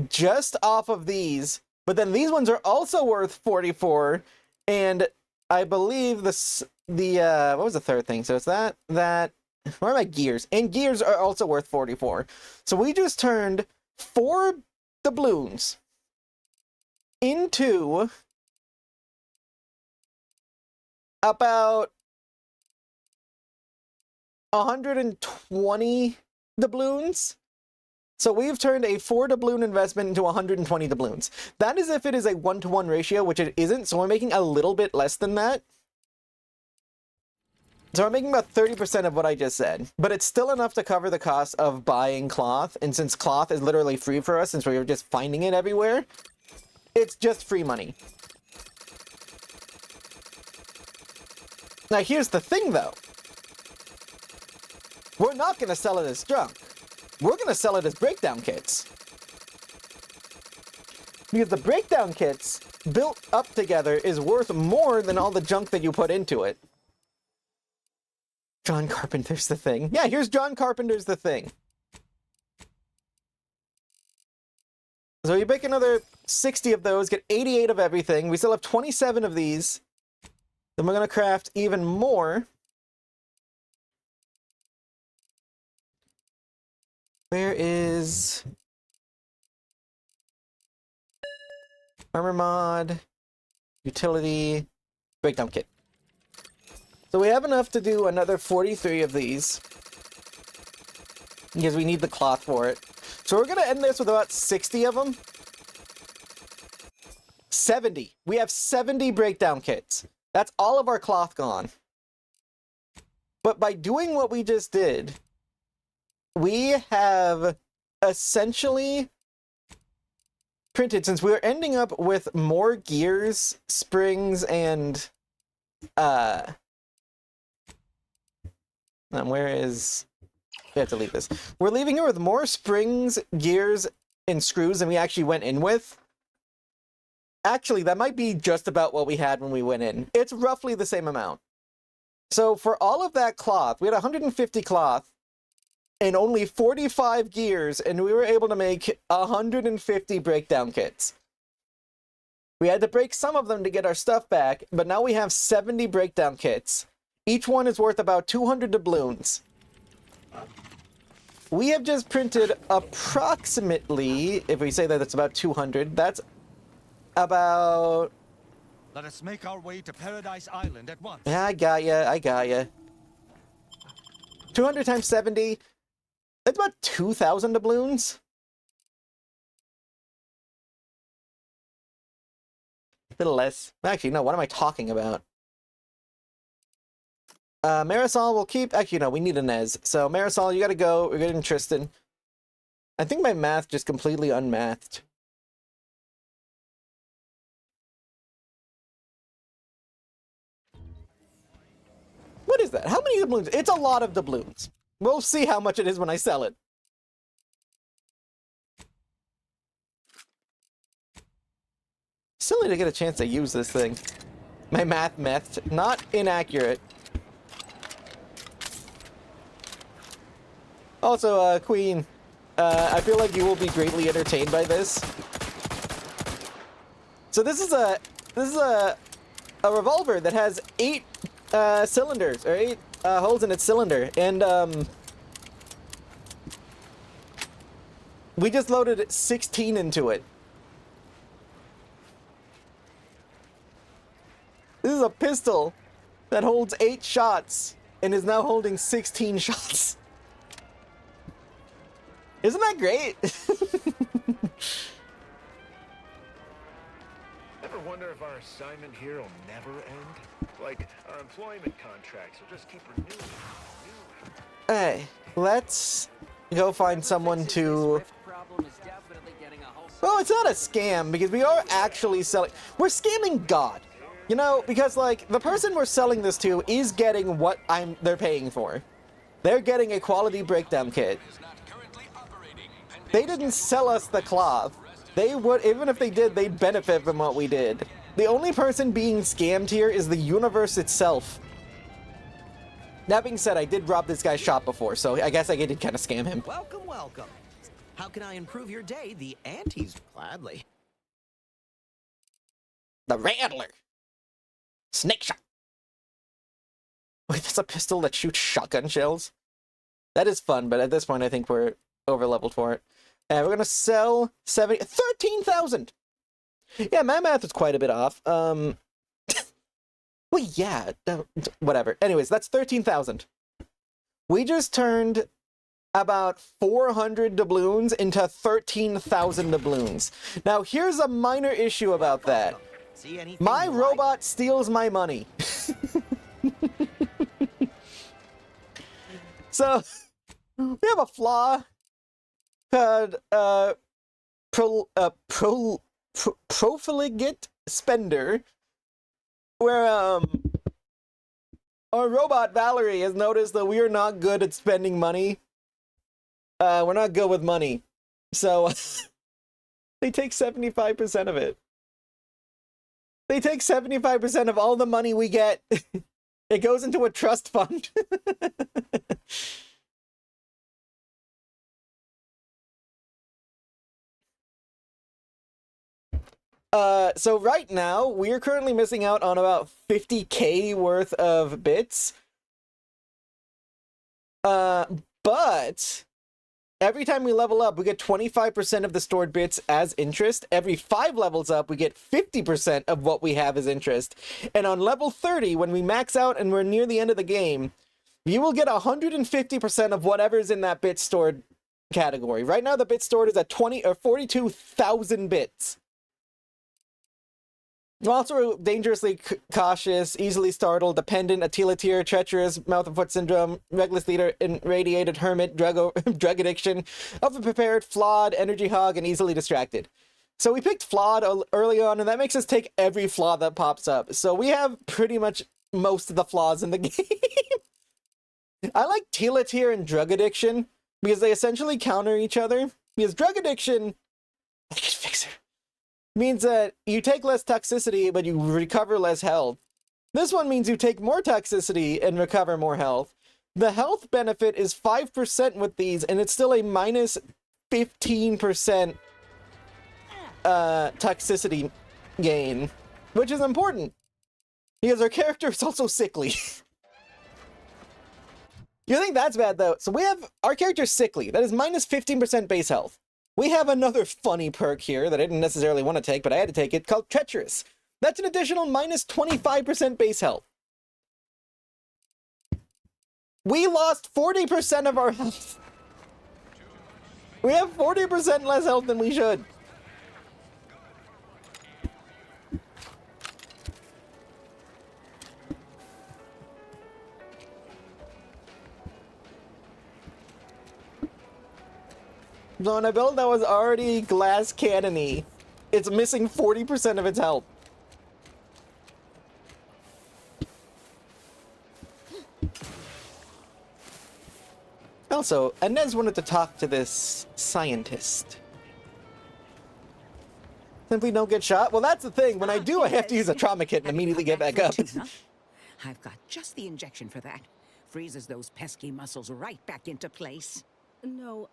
just off of these, but then these ones are also worth 44. And I believe what was the third thing? So it's that, where are my gears? And gears are also worth 44. So we just turned 4 doubloons into about 120 doubloons. So we've turned a 4 doubloon investment into 120 doubloons. That is if it is a 1-to-1 ratio, which it isn't, so we're making a little bit less than that. So we're making about 30% of what I just said. But it's still enough to cover the cost of buying cloth, and since cloth is literally free for us, since we were just finding it everywhere, it's just free money. Now here's the thing, though. We're not going to sell it as junk. We're going to sell it as breakdown kits. Because the breakdown kits built up together is worth more than all the junk that you put into it. John Carpenter's The Thing. Yeah, here's John Carpenter's The Thing. So you pick another 60 of those, get 88 of everything. We still have 27 of these. Then we're going to craft even more. Where is... Armor mod, utility, breakdown kit. So we have enough to do another 43 of these. Because we need the cloth for it. So we're going to end this with about 60 of them. 70. We have 70 breakdown kits. That's all of our cloth gone. But by doing what we just did, we have essentially printed, since we're ending up with more gears, springs, and where is... We have to leave this. We're leaving here with more springs, gears, and screws than we actually went in with. Actually, that might be just about what we had when we went in. It's roughly the same amount. So for all of that cloth, we had 150 cloth and only 45 gears, and we were able to make 150 breakdown kits. We had to break some of them to get our stuff back, but now we have 70 breakdown kits. Each one is worth about 200 doubloons. We have just printed approximately, if we say that it's about 200, that's about... Let us make our way to Paradise Island at once. Yeah, I got ya. 200 times 70, that's about 2,000 doubloons. A little less. Actually, no, what am I talking about? Marisol will keep... Actually, no, we need a Nez. So, Marisol, you gotta go. We're getting Tristan. I think my math just completely unmathed. What is that? How many doubloons? It's a lot of doubloons. We'll see how much it is when I sell it. Still need to get a chance to use this thing. My math methed. Not inaccurate. Also, Queen, I feel like you will be greatly entertained by this. So this is a revolver that has 8 cylinders, or 8 holes in its cylinder, and we just loaded 16 into it. This is a pistol that holds 8 shots and is now holding 16 shots. Isn't that great? Ever wonder if our assignment here will never end? Like, our employment contracts will just keep renewing. Hey, let's go find someone to... Well, it's not a scam, because we are actually selling... We're scamming God. You know, because, like, the person we're selling this to is getting what they're paying for. They're getting a quality breakdown kit. They didn't sell us the cloth. They would, even if they did, they'd benefit from what we did. The only person being scammed here is the universe itself. That being said, I did rob this guy's shop before, so I guess I did kind of scam him. Welcome, welcome. How can I improve your day? The aunties gladly. The Rattler. Snake shot. Wait, that's a pistol that shoots shotgun shells? That is fun, but at this point I think we're over-leveled for it. And we're gonna sell 13,000! Yeah, my math is quite a bit off. Well, yeah, whatever. Anyways, that's 13,000. We just turned about 400 doubloons into 13,000 doubloons. Now, here's a minor issue about that. My robot steals my money. So, we have a flaw called profligate spender, where our robot Valerie has noticed that we are not good at spending money. We're not good with money, so They take 75% of it. They take 75% of all the money we get. It goes into a trust fund. So right now, we're currently missing out on about 50k worth of bits. But every time we level up, we get 25% of the stored bits as interest. Every 5 levels up, we get 50% of what we have as interest. And on level 30, when we max out and we're near the end of the game, you will get 150% of whatever's in that bit stored category. Right now, the bit stored is at 42,000 bits. Also dangerously cautious, easily startled, dependent, a teletear, treacherous, mouth and foot syndrome, reckless leader, irradiated, hermit, drug addiction, overprepared, flawed, energy hog, and easily distracted. So we picked flawed early on, and that makes us take every flaw that pops up. So we have pretty much most of the flaws in the game. I like teletear and drug addiction because they essentially counter each other. Because drug addiction, I can fix it, means that you take less toxicity, but you recover less health. This one means you take more toxicity and recover more health. The health benefit is 5% with these, and it's still a minus 15% toxicity gain, which is important, because our character is also sickly. You think that's bad, though? So we have our character's sickly. That is minus 15% base health. We have another funny perk here that I didn't necessarily want to take, but I had to take it, called Treacherous. That's an additional minus 25% base health. We lost 40% of our health. We have 40% less health than we should. So on a build that was already glass cannon-y, it's missing 40% of its health. Also, Inez wanted to talk to this scientist. Simply don't get shot? Well, that's the thing. When I do, I have to use a trauma kit and immediately get back up. I've got just the injection for that. Freezes those pesky muscles right back into place. No,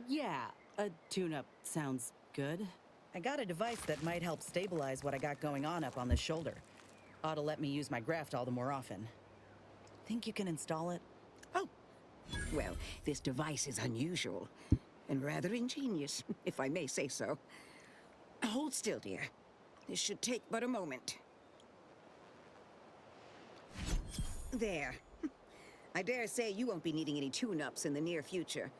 yeah, a tune-up sounds good. I got a device that might help stabilize what I got going on up on the shoulder. Ought to let me use my graft all the more often. Think you can install it? Oh, well, this device is unusual and rather ingenious, if I may say so. Hold still, dear. This should take but a moment. There. I dare say you won't be needing any tune-ups in the near future.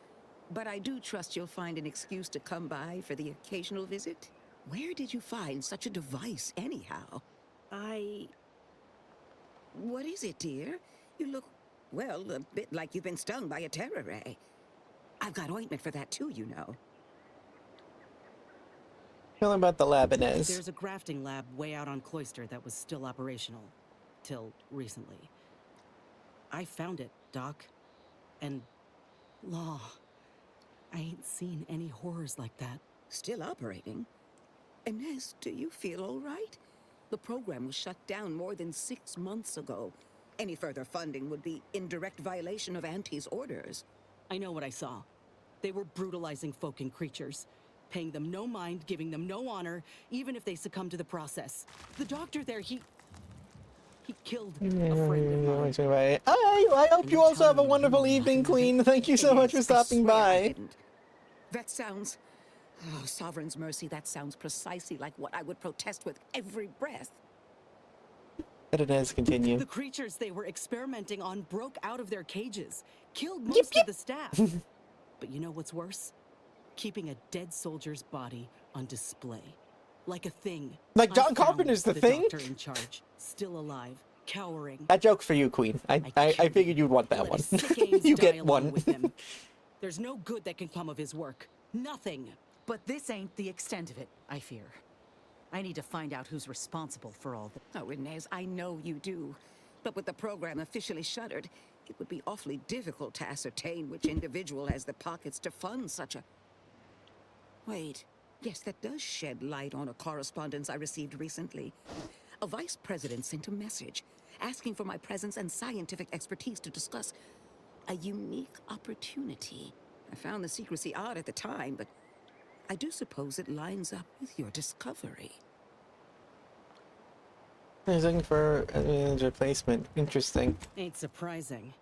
But I do trust you'll find an excuse to come by for the occasional visit. Where did you find such a device, anyhow? What is it, dear? You look, well, a bit like you've been stung by a terror ray. I've got ointment for that too, you know. Tell him about the lab, Inez. There's a grafting lab way out on Cloister that was still operational. Till recently. I found it, Doc. And... Law. I ain't seen any horrors like that. Still operating? Inez, do you feel all right? The program was shut down more than 6 months ago. Any further funding would be in direct violation of Auntie's orders. I know what I saw. They were brutalizing folk and creatures. Paying them no mind, giving them no honor, even if they succumb to the process. The doctor there, he killed a friend of mine. I hope you also have a wonderful evening, Queen. Thank you so much for stopping by. That sounds... Oh, Sovereign's mercy, that sounds precisely like what I would protest with every breath. Let Inez continue. The creatures they were experimenting on broke out of their cages, killed most of the staff. But you know what's worse? Keeping a dead soldier's body on display. Like a thing. Like John Carpenter's The Thing? Doctor in charge, still alive, cowering. That joke's for you, Queen. I figured you'd want that one. You get one. There's no good that can come of his work. Nothing. But this ain't the extent of it, I fear. I need to find out who's responsible for all this. Oh, Inez, I know you do. But with the program officially shuttered, it would be awfully difficult to ascertain which individual has the pockets to fund such a... Wait. Yes, that does shed light on a correspondence I received recently. A vice president sent a message asking for my presence and scientific expertise to discuss a unique opportunity. I found the secrecy odd at the time, but I do suppose it lines up with your discovery. He's looking for a replacement. Interesting. Ain't surprising.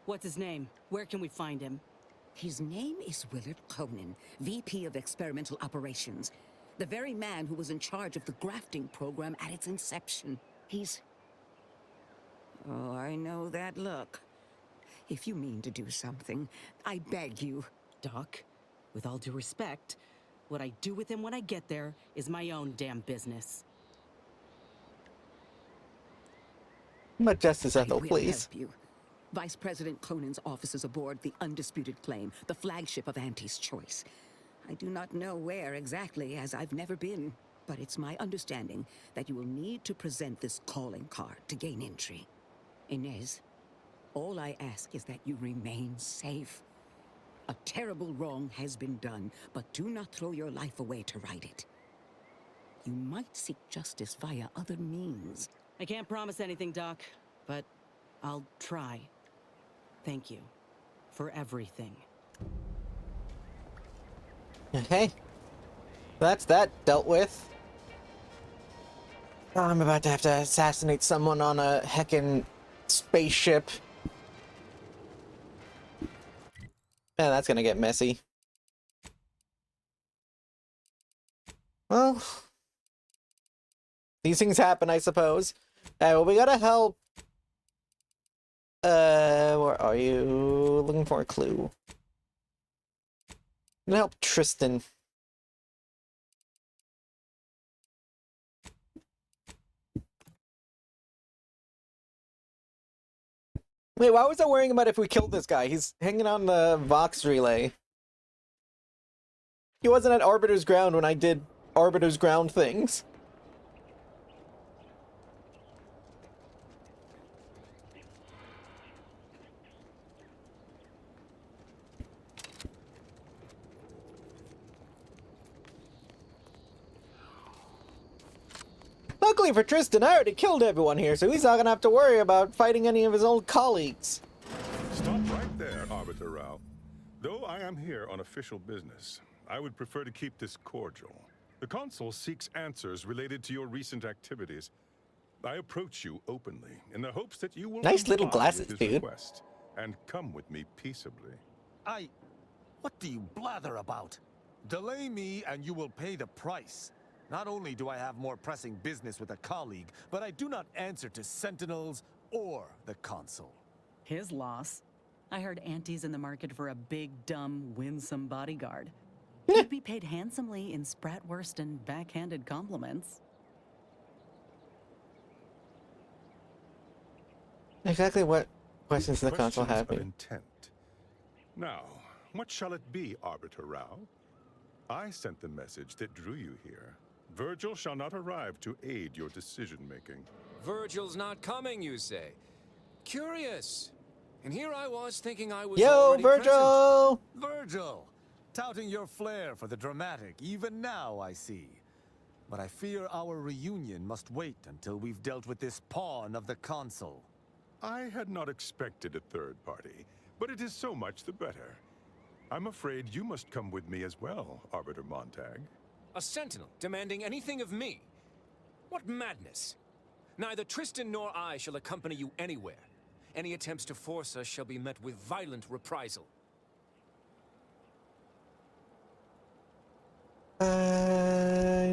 What's his name? Where can we find him? His name is Willard Conan, VP of Experimental Operations. The very man who was in charge of the grafting program at its inception. He's... Oh, I know that look. If you mean to do something, I beg you. Doc, with all due respect, what I do with him when I get there is my own damn business. But Justice Ethel, I will please. help you. Vice President Conan's office is aboard the Undisputed Claim, the flagship of Auntie's Choice. I do not know where exactly, as I've never been, but it's my understanding that you will need to present this calling card to gain entry. Inez, all I ask is that you remain safe. A terrible wrong has been done, but do not throw your life away to right it. You might seek justice via other means. I can't promise anything, Doc, but I'll try. Thank you for everything. Okay. That's that dealt with. Oh, I'm about to have to assassinate someone on a heckin' spaceship. Man, that's gonna get messy. Well, these things happen, I suppose. Well, we gotta help. Where are you? Looking for a clue. I'm gonna help Tristan. Wait, why was I worrying about if we killed this guy? He's hanging on the Vox relay. He wasn't at Arbiter's Ground when I did Arbiter's Ground things. Luckily for Tristan, I already killed everyone here, so he's not gonna have to worry about fighting any of his old colleagues. Stop right there, Arbiter Rao. Though I am here on official business, I would prefer to keep this cordial. The Consul seeks answers related to your recent activities. I approach you openly in the hopes that you will Nice little comply glasses, with his dude. request and come with me peaceably. What do you blather about? Delay me and you will pay the price. Not only do I have more pressing business with a colleague, but I do not answer to Sentinels or the Consul. His loss. I heard Auntie's in the market for a big, dumb, winsome bodyguard. He'd be paid handsomely in Spratwurst and backhanded compliments. Exactly what questions does the Consul Questions have? of intent. Now, what shall it be, Arbiter Rao? I sent the message that drew you here. Virgil shall not arrive to aid your decision-making. Virgil's not coming, you say? Curious. And here I was thinking I was Yo, already Virgil! Virgil! Touting your flair for the dramatic, even now I see. But I fear our reunion must wait until we've dealt with this pawn of the Consul. I had not expected a third party, but it is so much the better. I'm afraid you must come with me as well, Arbiter Montag. A sentinel demanding anything of me? What madness! Neither Tristan nor I shall accompany you anywhere. Any attempts to force us shall be met with violent reprisal.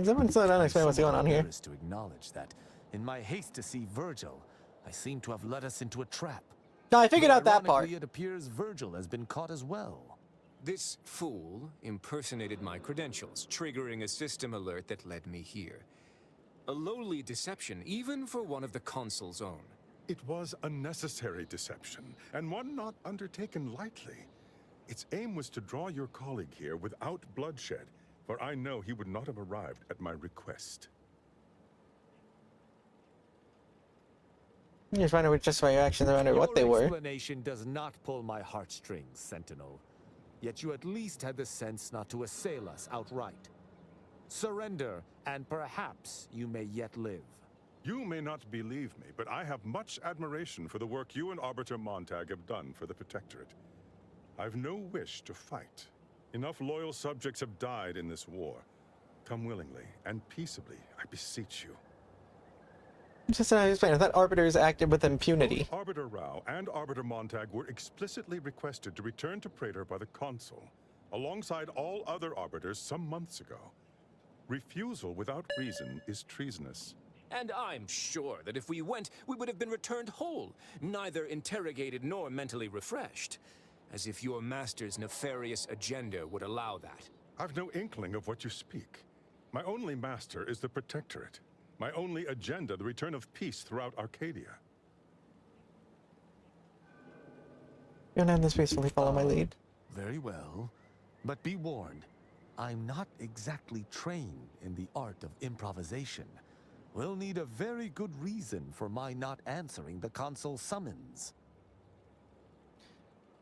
Someone slow down and explain what's going on here. To acknowledge that, in my haste to see Virgil, I seem to have led us into a trap. No, I figured But out that part. ironically, it appears Virgil has been caught as well. This fool impersonated my credentials, triggering a system alert that led me here. A lowly deception, even for one of the Consul's own. It was a necessary deception, and one not undertaken lightly. Its aim was to draw your colleague here without bloodshed, for I know he would not have arrived at my request. You find out just by your actions, I wonder what they Your were. explanation does not pull my heartstrings, Sentinel. Yet you at least had the sense not to assail us outright. Surrender, and perhaps you may yet live. You may not believe me, but I have much admiration for the work you and Arbiter Montag have done for the Protectorate. I've no wish to fight. Enough loyal subjects have died in this war. Come willingly and peaceably, I beseech you. Just to explain, I thought arbiters acted with impunity. Both Arbiter Rao and Arbiter Montag were explicitly requested to return to Praetor by the Consul, alongside all other arbiters some months ago. Refusal without reason is treasonous. And I'm sure that if we went, we would have been returned whole, neither interrogated nor mentally refreshed. As if your master's nefarious agenda would allow that. I've no inkling of what you speak. My only master is the Protectorate. My only agenda, the return of peace throughout Arcadia. You'll end this peacefully, follow my lead. Very well. But be warned, I'm not exactly trained in the art of improvisation. We'll need a very good reason for my not answering the Consul's summons.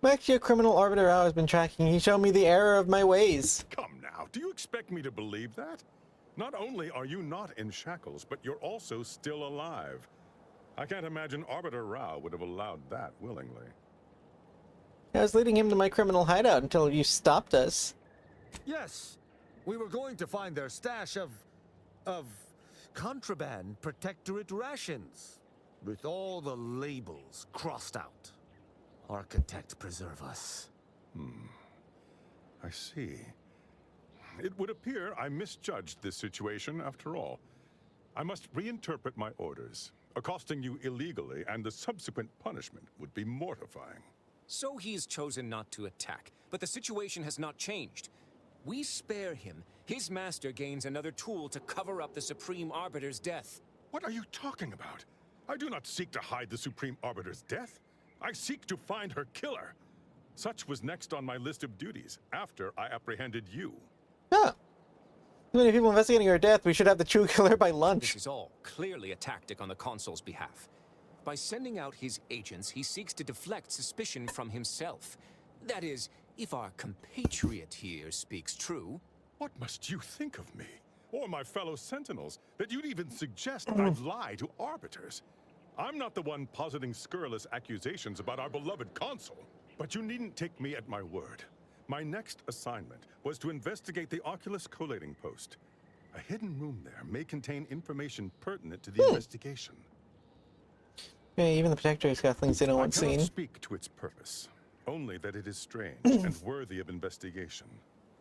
Actually, a criminal arbiter Rao has been tracking. He showed me the error of my ways. Come now, do you expect me to believe that? Not only are you not in shackles, but you're also still alive. I can't imagine Arbiter Rao would have allowed that willingly. I was leading him to my criminal hideout until you stopped us. Yes, we were going to find their stash of contraband Protectorate rations, with all the labels crossed out. Architect preserve us. I see. It would appear I misjudged this situation after all. I must reinterpret my orders. Accosting you illegally and the subsequent punishment would be mortifying. So he's chosen not to attack, but the situation has not changed. We spare him, his master gains another tool to cover up the Supreme Arbiter's death. What are you talking about? I do not seek to hide the Supreme Arbiter's death. I seek to find her killer. Such was next on my list of duties, after I apprehended you. Huh. Too many people investigating her death. We should have the true killer by lunch. This is all clearly a tactic on the Consul's behalf. By sending out his agents, he seeks to deflect suspicion from himself. That is, if our compatriot here speaks true. What must you think of me, or my fellow Sentinels, that you'd even suggest I'd lie to arbiters? I'm not the one positing scurrilous accusations about our beloved Consul. But you needn't take me at my word. My next assignment was to investigate the Oculus collating post. A hidden room there may contain information pertinent to the investigation. Yeah, even the Protectorate's got things they don't want seen. I cannot speak to its purpose, only that it is strange and worthy of investigation.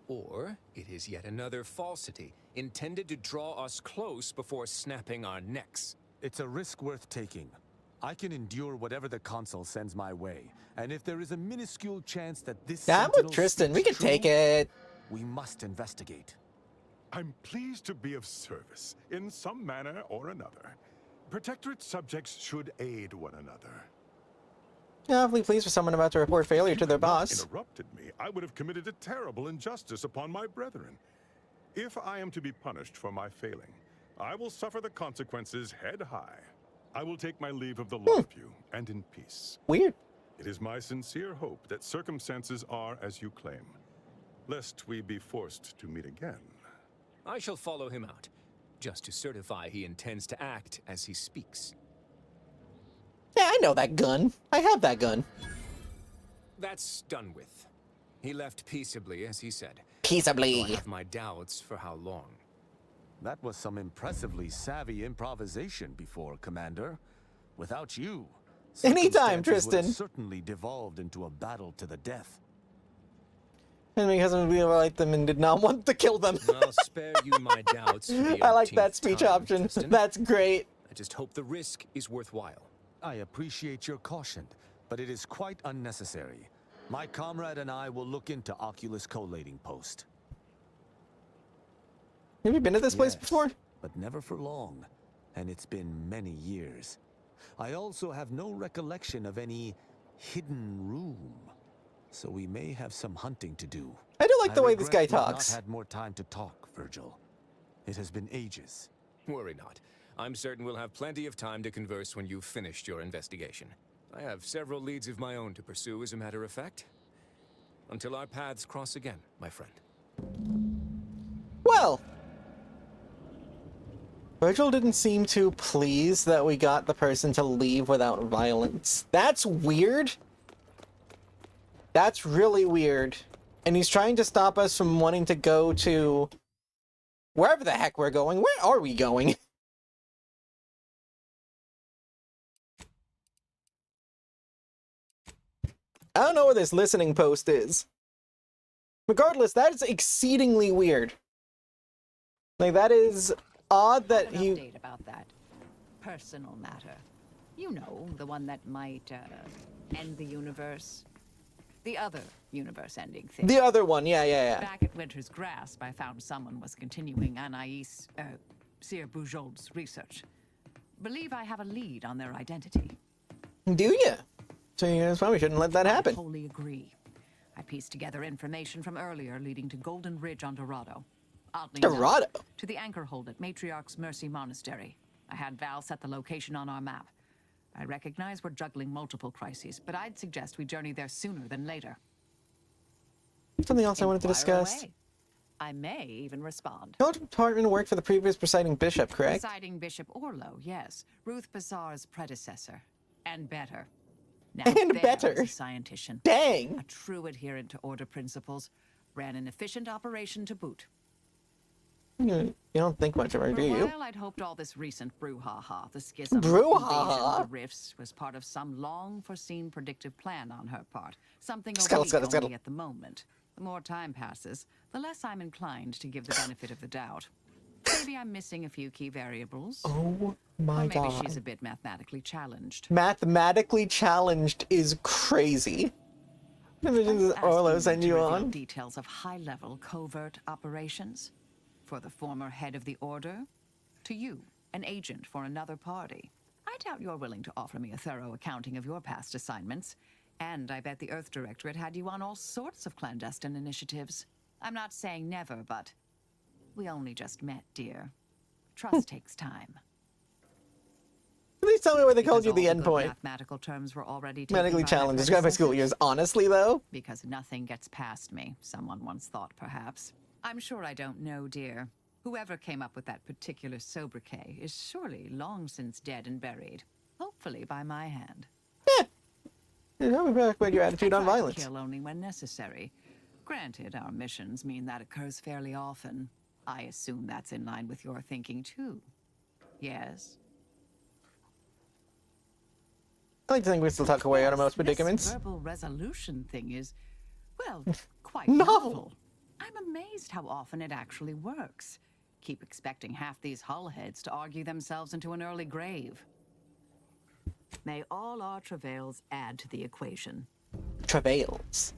Or it is yet another falsity, intended to draw us close before snapping our necks. It's a risk worth taking. I can endure whatever the Consul sends my way, and if there is a minuscule chance that this Yeah, I'm with Tristan. We can take it. We must investigate. I'm pleased to be of service, in some manner or another. Protectorate subjects should aid one another. Yeah, awfully pleased for someone about to report failure to their boss. Interrupted me, I would have committed a terrible injustice upon my brethren. If I am to be punished for my failing, I will suffer the consequences head high. I will take my leave of the lot of you, and in peace. Weird. It is my sincere hope that circumstances are as you claim, lest we be forced to meet again. I shall follow him out, just to certify he intends to act as he speaks. Yeah, I know that gun. I have that gun. That's done with. He left peaceably, as he said. Peaceably. Though I have my doubts for how long. That was some impressively savvy improvisation before, Commander. Without you, anytime, circumstances would Tristan. have certainly devolved into a battle to the death. And because we liked them and did not want to kill them. I'll spare you my doubts. For the I like that 18th speech time, option. Tristan. That's great. I just hope the risk is worthwhile. I appreciate your caution, but it is quite unnecessary. My comrade and I will look into Oculus collating post. Have you been to this place before? But never for long, and it's been many years. I also have no recollection of any hidden room, so we may have some hunting to do. I do like the way this guy regret we've talks. Not had more time to talk, Virgil. It has been ages. Worry not. I'm certain we'll have plenty of time to converse when you've finished your investigation. I have several leads of my own to pursue, as a matter of fact. Until our paths cross again, my friend. Well, Virgil didn't seem too pleased that we got the person to leave without violence. That's weird. That's really weird. And he's trying to stop us from wanting to go to wherever the heck we're going. Where are we going? I don't know where this listening post is. Regardless, that is exceedingly weird. Like, that is odd that An update about that personal matter. You know, the one that might end the universe. The other universe-ending thing. The other one, yeah. Back at Winter's Grasp, I found someone was continuing Anais, Sir Bujold's research. Believe I have a lead on their identity. Do you? So you probably shouldn't let that happen. I wholly agree. I pieced together information from earlier leading to Golden Ridge on Dorado. Oddly Dorado? enough, to the anchor hold at Matriarch's Mercy Monastery. I had Val set the location on our map. I recognize we're juggling multiple crises, but I'd suggest we journey there sooner than later. Something else I wanted to Inquire discuss. away. I may even respond. Your department worked for the previous presiding bishop, correct? Presiding Bishop Orlo, yes. Ruth Bazaar's predecessor. And better. Now, And there better. is a scientician. Dang. A true adherent to order principles. Ran an efficient operation to boot. You don't think much of her, do you? While I'd hoped all this recent brouhaha, the schism, Brouhaha? invasion, the rifts, was part of some long-foreseen predictive plan on her part. Something Scuttle, oblique scuttle, only scuttle. at the moment. The more time passes, the less I'm inclined to give the benefit of the doubt. Maybe I'm missing a few key variables. Oh my or maybe god. she's a bit mathematically challenged. Mathematically challenged is crazy. Imagine Orlo send you on. Details of high-level covert operations. For the former head of the Order, to you, an agent for another party. I doubt you're willing to offer me a thorough accounting of your past assignments. And I bet the Earth Directorate had you on all sorts of clandestine initiatives. I'm not saying never, but we only just met, dear. Trust takes time. Please tell me where they called you the Because all endpoint. Mathematical terms were already taken Medically by my challenged. Describe my school predecessors. years. Honestly, though? Because nothing gets past me, someone once thought, perhaps. I'm sure I don't know, dear. Whoever came up with that particular sobriquet is surely long since dead and buried. Hopefully by my hand. Tell me about your attitude on I try to violence. kill only when necessary. Granted, our missions mean that occurs fairly often. I assume that's in line with your thinking, too. Yes? I like to think we still talk away out of most This predicaments. verbal resolution thing is, well, quite Novel. novel. I'm amazed how often it actually works. Keep expecting half these hullheads to argue themselves into an early grave. May all our travails add to the equation. Travails.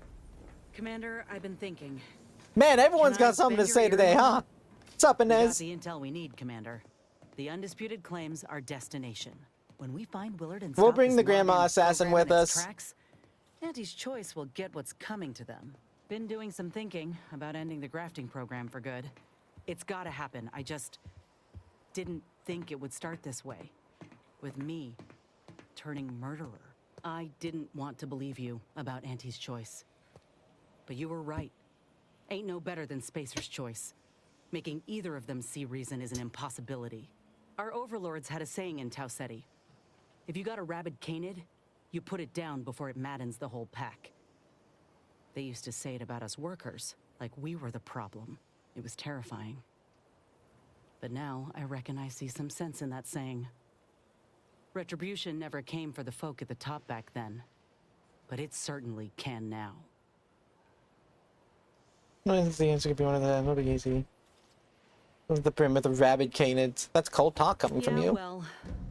Commander, I've been thinking. Man, everyone's Can I got something to bend your say ear today, a little? huh? What's up, We got Inez? the intel we need, Commander. The undisputed claims our destination. When we find Willard and We'll stop bring this the grandma log-in assassin program with in its us. tracks, Auntie's Choice will get what's coming to them. Been doing some thinking about ending the grafting program for good. It's gotta happen. I just didn't think it would start this way. With me turning murderer. I didn't want to believe you about Auntie's Choice. But you were right. Ain't no better than Spacer's Choice. Making either of them see reason is an impossibility. Our overlords had a saying in Tau Ceti. If you got a rabid canid, you put it down before it maddens the whole pack. They used to say it about us workers, like we were the problem. It was terrifying. But now I reckon I see some sense in that saying. Retribution never came for the folk at the top back then, but it certainly can now. I think the answer could be one of them. It'll be easy. The brim with the rabid canids. That's cold talk coming from you. Well,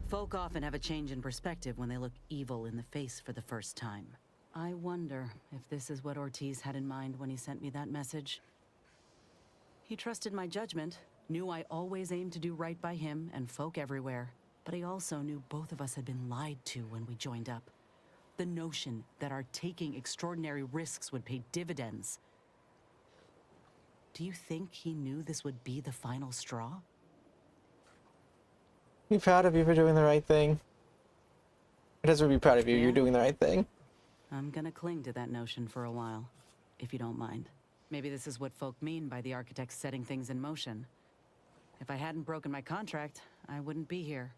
folk often have a change in perspective when they look evil in the face for the first time. I wonder if this is what Ortiz had in mind when he sent me that message. He trusted my judgment, knew I always aimed to do right by him and folk everywhere, but he also knew both of us had been lied to when we joined up. The notion that our taking extraordinary risks would pay dividends. Do you think he knew this would be the final straw? Be proud of you for doing the right thing. It does be proud of you. Yeah. You're doing the right thing. I'm gonna cling to that notion for a while. if you don't mind. Maybe this is what folk mean by the architects setting things in motion. If I hadn't broken my contract, I wouldn't be here.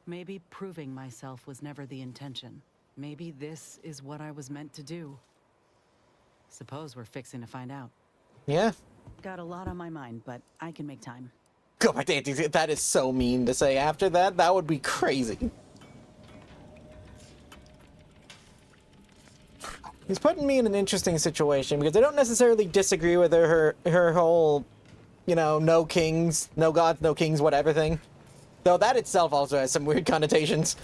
Maybe proving myself was never the intention. Maybe this is what I was meant to do. Suppose we're fixing to find out. Yeah. Got a lot on my mind, but I can make time. Go back to Anti's. That is so mean to say after that. That would be crazy. He's putting me in an interesting situation because I don't necessarily disagree with her whole, you know, no kings, no gods, no kings, whatever thing. Though that itself also has some weird connotations.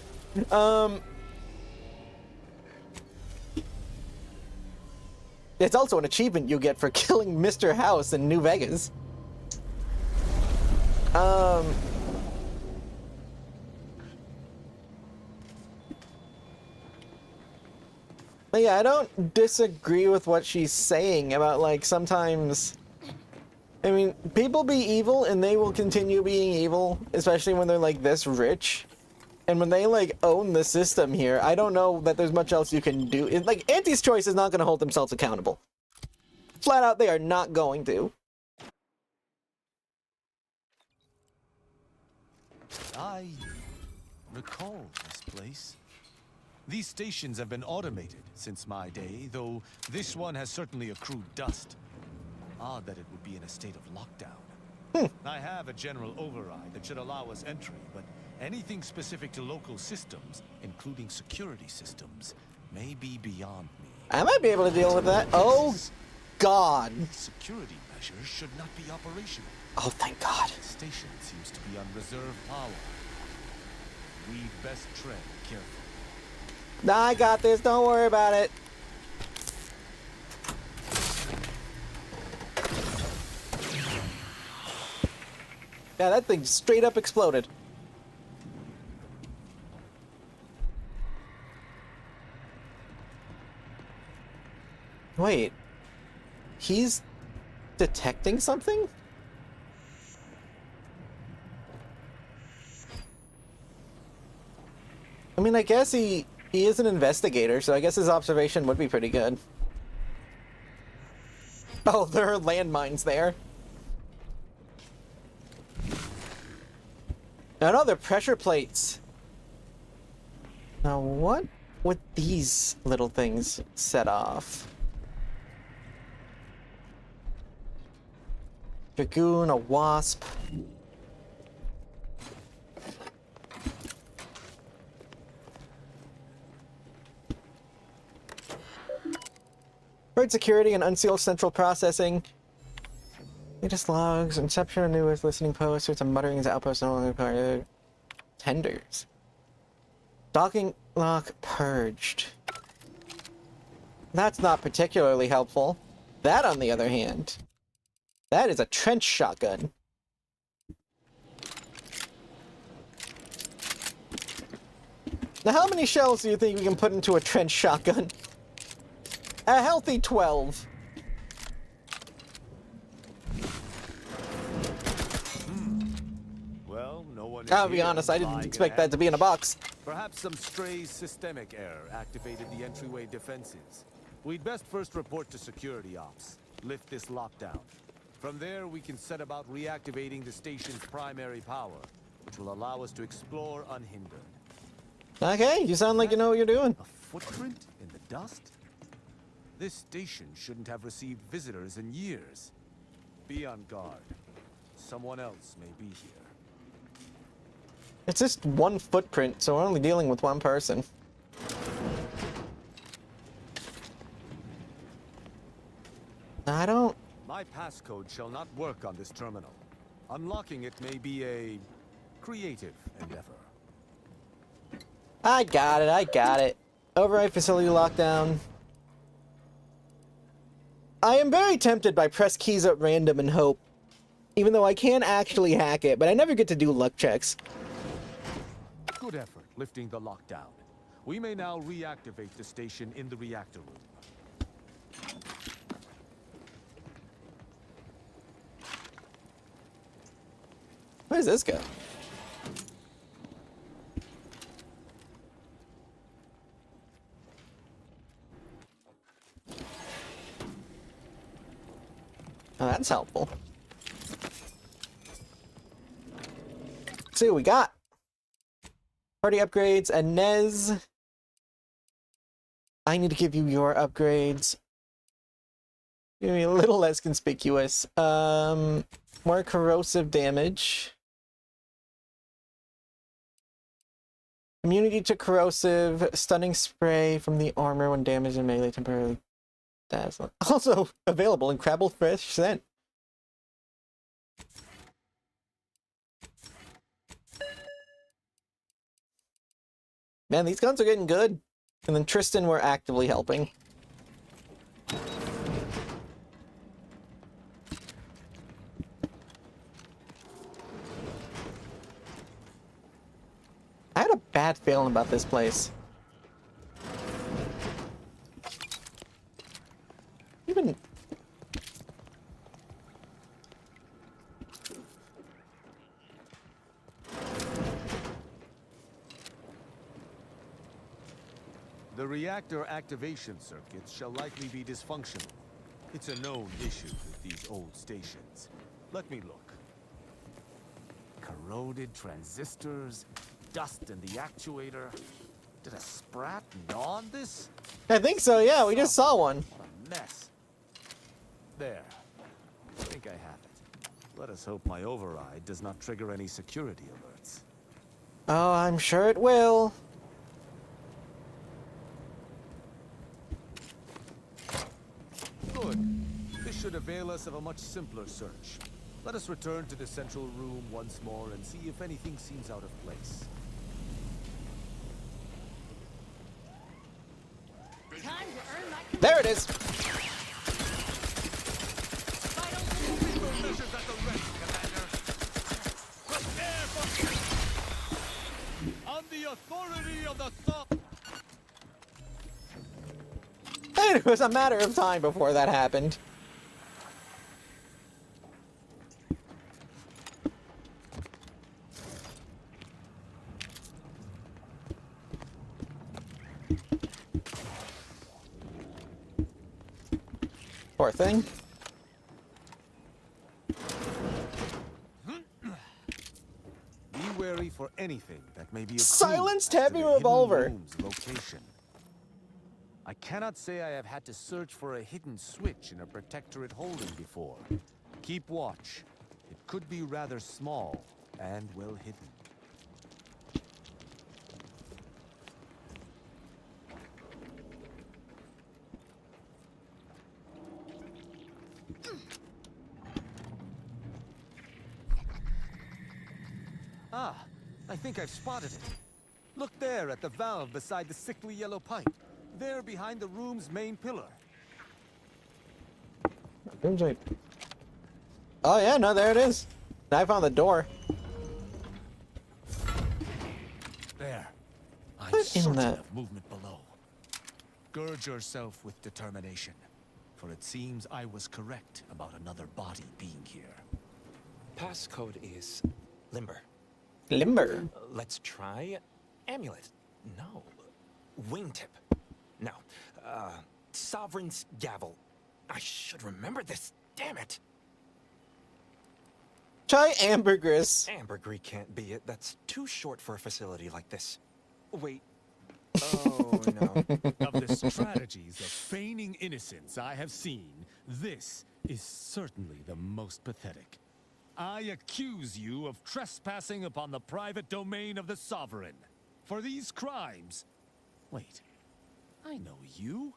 It's also an achievement you get for killing Mr. House in New Vegas. But yeah, I don't disagree with what she's saying about, like, sometimes... I mean, people be evil and they will continue being evil, especially when they're, like, this rich. And when they, like, own the system here, I don't know that there's much else you can do. Like, Auntie's Choice is not going to hold themselves accountable. Flat out, they are not going to. I recall this place. These stations have been automated since my day, though this one has certainly accrued dust. Odd that it would be in a state of lockdown. I have a general override that should allow us entry, but anything specific to local systems, including security systems, may be beyond me. I might be able to deal with that. Oh, God. Security measures should not be operational. Oh, thank God. The station seems to be on reserve power. We'd best tread carefully. Nah, I got this. Don't worry about it. Yeah, that thing straight up exploded. Wait. He's detecting something? I mean, I guess he is an investigator, so I guess his observation would be pretty good. Oh, there are landmines there. Now, no, they're pressure plates. Now, what would these little things set off? Dragoon, a wasp. Bird security and unsealed central processing. Latest logs, inception of newest listening posts, some mutterings, outposts, no longer part of tenders. Docking lock purged. That's not particularly helpful. That, on the other hand, that is a trench shotgun. Now, how many shells do you think we can put into a trench shotgun? A healthy 12. Well, no one. I'll be honest, I didn't expect that to be in a box. Perhaps some stray systemic error activated the entryway defenses. We'd best first report to security ops. Lift this lockdown. From there, we can set about reactivating the station's primary power, which will allow us to explore unhindered. Okay, you sound like you know what you're doing. A footprint in the dust? This station shouldn't have received visitors in years. Be on guard. Someone else may be here. It's just one footprint, so we're only dealing with one person. I don't... My passcode shall not work on this terminal. Unlocking it may be a creative endeavor. I got it, I got it. Override facility lockdown. I am very tempted by press keys at random and hope. Even though I can actually hack it, but I never get to do luck checks. Good effort lifting the lockdown. We may now reactivate the station in the reactor room. Where does this go? Oh, that's helpful. Let's see what we got. Party upgrades, and Nez. I need to give you your upgrades. Give me a little less conspicuous. More corrosive damage. Immunity to corrosive, stunning spray from the armor when damaged and melee temporarily dazzling. Also available in Crabble Fresh Scent. Man, these guns are getting good. And then Tristan, we're actively helping. I had a bad feeling about this place. Even... The reactor activation circuits shall likely be dysfunctional. It's a known issue with these old stations. Let me look. Corroded transistors, dust in the actuator. Did a sprat gnaw on this? I think so, yeah, we just saw one. What a mess. There. I think I have it. Let us hope my override does not trigger any security alerts. Oh, I'm sure it will. Good. This should avail us of a much simpler search. Let us return to the central room once more and see if anything seems out of place. There it is. On the authority of the thought. And it was a matter of time before that happened. Poor thing. Be wary for anything that may be a Silenced clue as to heavy the hidden revolver. room's location. I cannot say I have had to search for a hidden switch in a protectorate holding before. Keep watch. It could be rather small and well hidden. Ah, I think I've spotted it. Look there at the valve beside the sickly yellow pipe. There behind the room's main pillar. Oh yeah, no, there it is. I found the door. There. I'm What in certain the- of movement below. Gird yourself with determination, for it seems I was correct about another body being here. Passcode is limber. Limber. Let's try amulet. No. Wingtip. No. Sovereign's gavel. I should remember this. Damn it. Try ambergris. Ambergris can't be it. That's too short for a facility like this. Wait. Oh, no. Of the strategies of feigning innocence I have seen, this is certainly the most pathetic. I accuse you of trespassing upon the private domain of the Sovereign. For these crimes... Wait, I know you.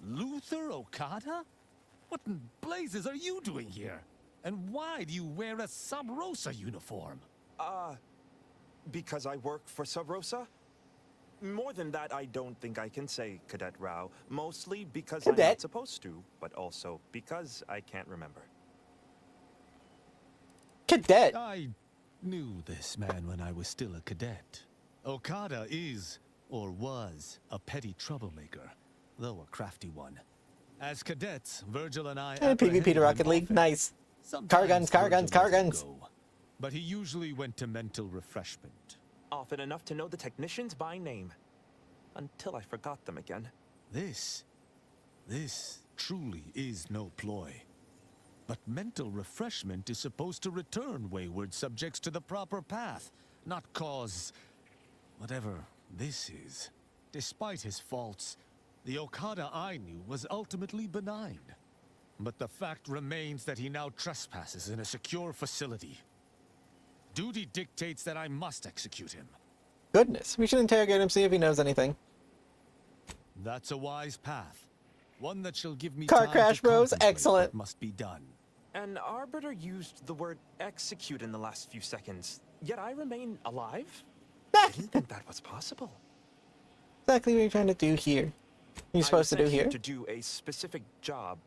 Luther Okada? What in blazes are you doing here? And why do you wear a Sub Rosa uniform? Because I work for Sub Rosa? More than that, I don't think I can say, Cadet Rao. Mostly because I'm not supposed to, but also because I can't remember. Cadet. I knew this man when I was still a cadet. Okada is, or was, a petty troublemaker, though a crafty one. As cadets, Virgil and I And PvP to Rocket League. Nice. Car guns, car guns, car guns. But he usually went to mental refreshment. Often enough to know the technicians by name. Until I forgot them again. This truly is no ploy. But mental refreshment is supposed to return wayward subjects to the proper path, not cause whatever this is. Despite his faults, the Okada I knew was ultimately benign. But the fact remains that he now trespasses in a secure facility. Duty dictates that I must execute him. Goodness, we should interrogate him, see if he knows anything. That's a wise path. One that shall give me Car time crash, to bros. contemplate Excellent. what must be done. An arbiter used the word execute in the last few seconds, yet I remain alive? I didn't think that was possible. Exactly what you're trying to do here. You're supposed to do here? To do a specific job,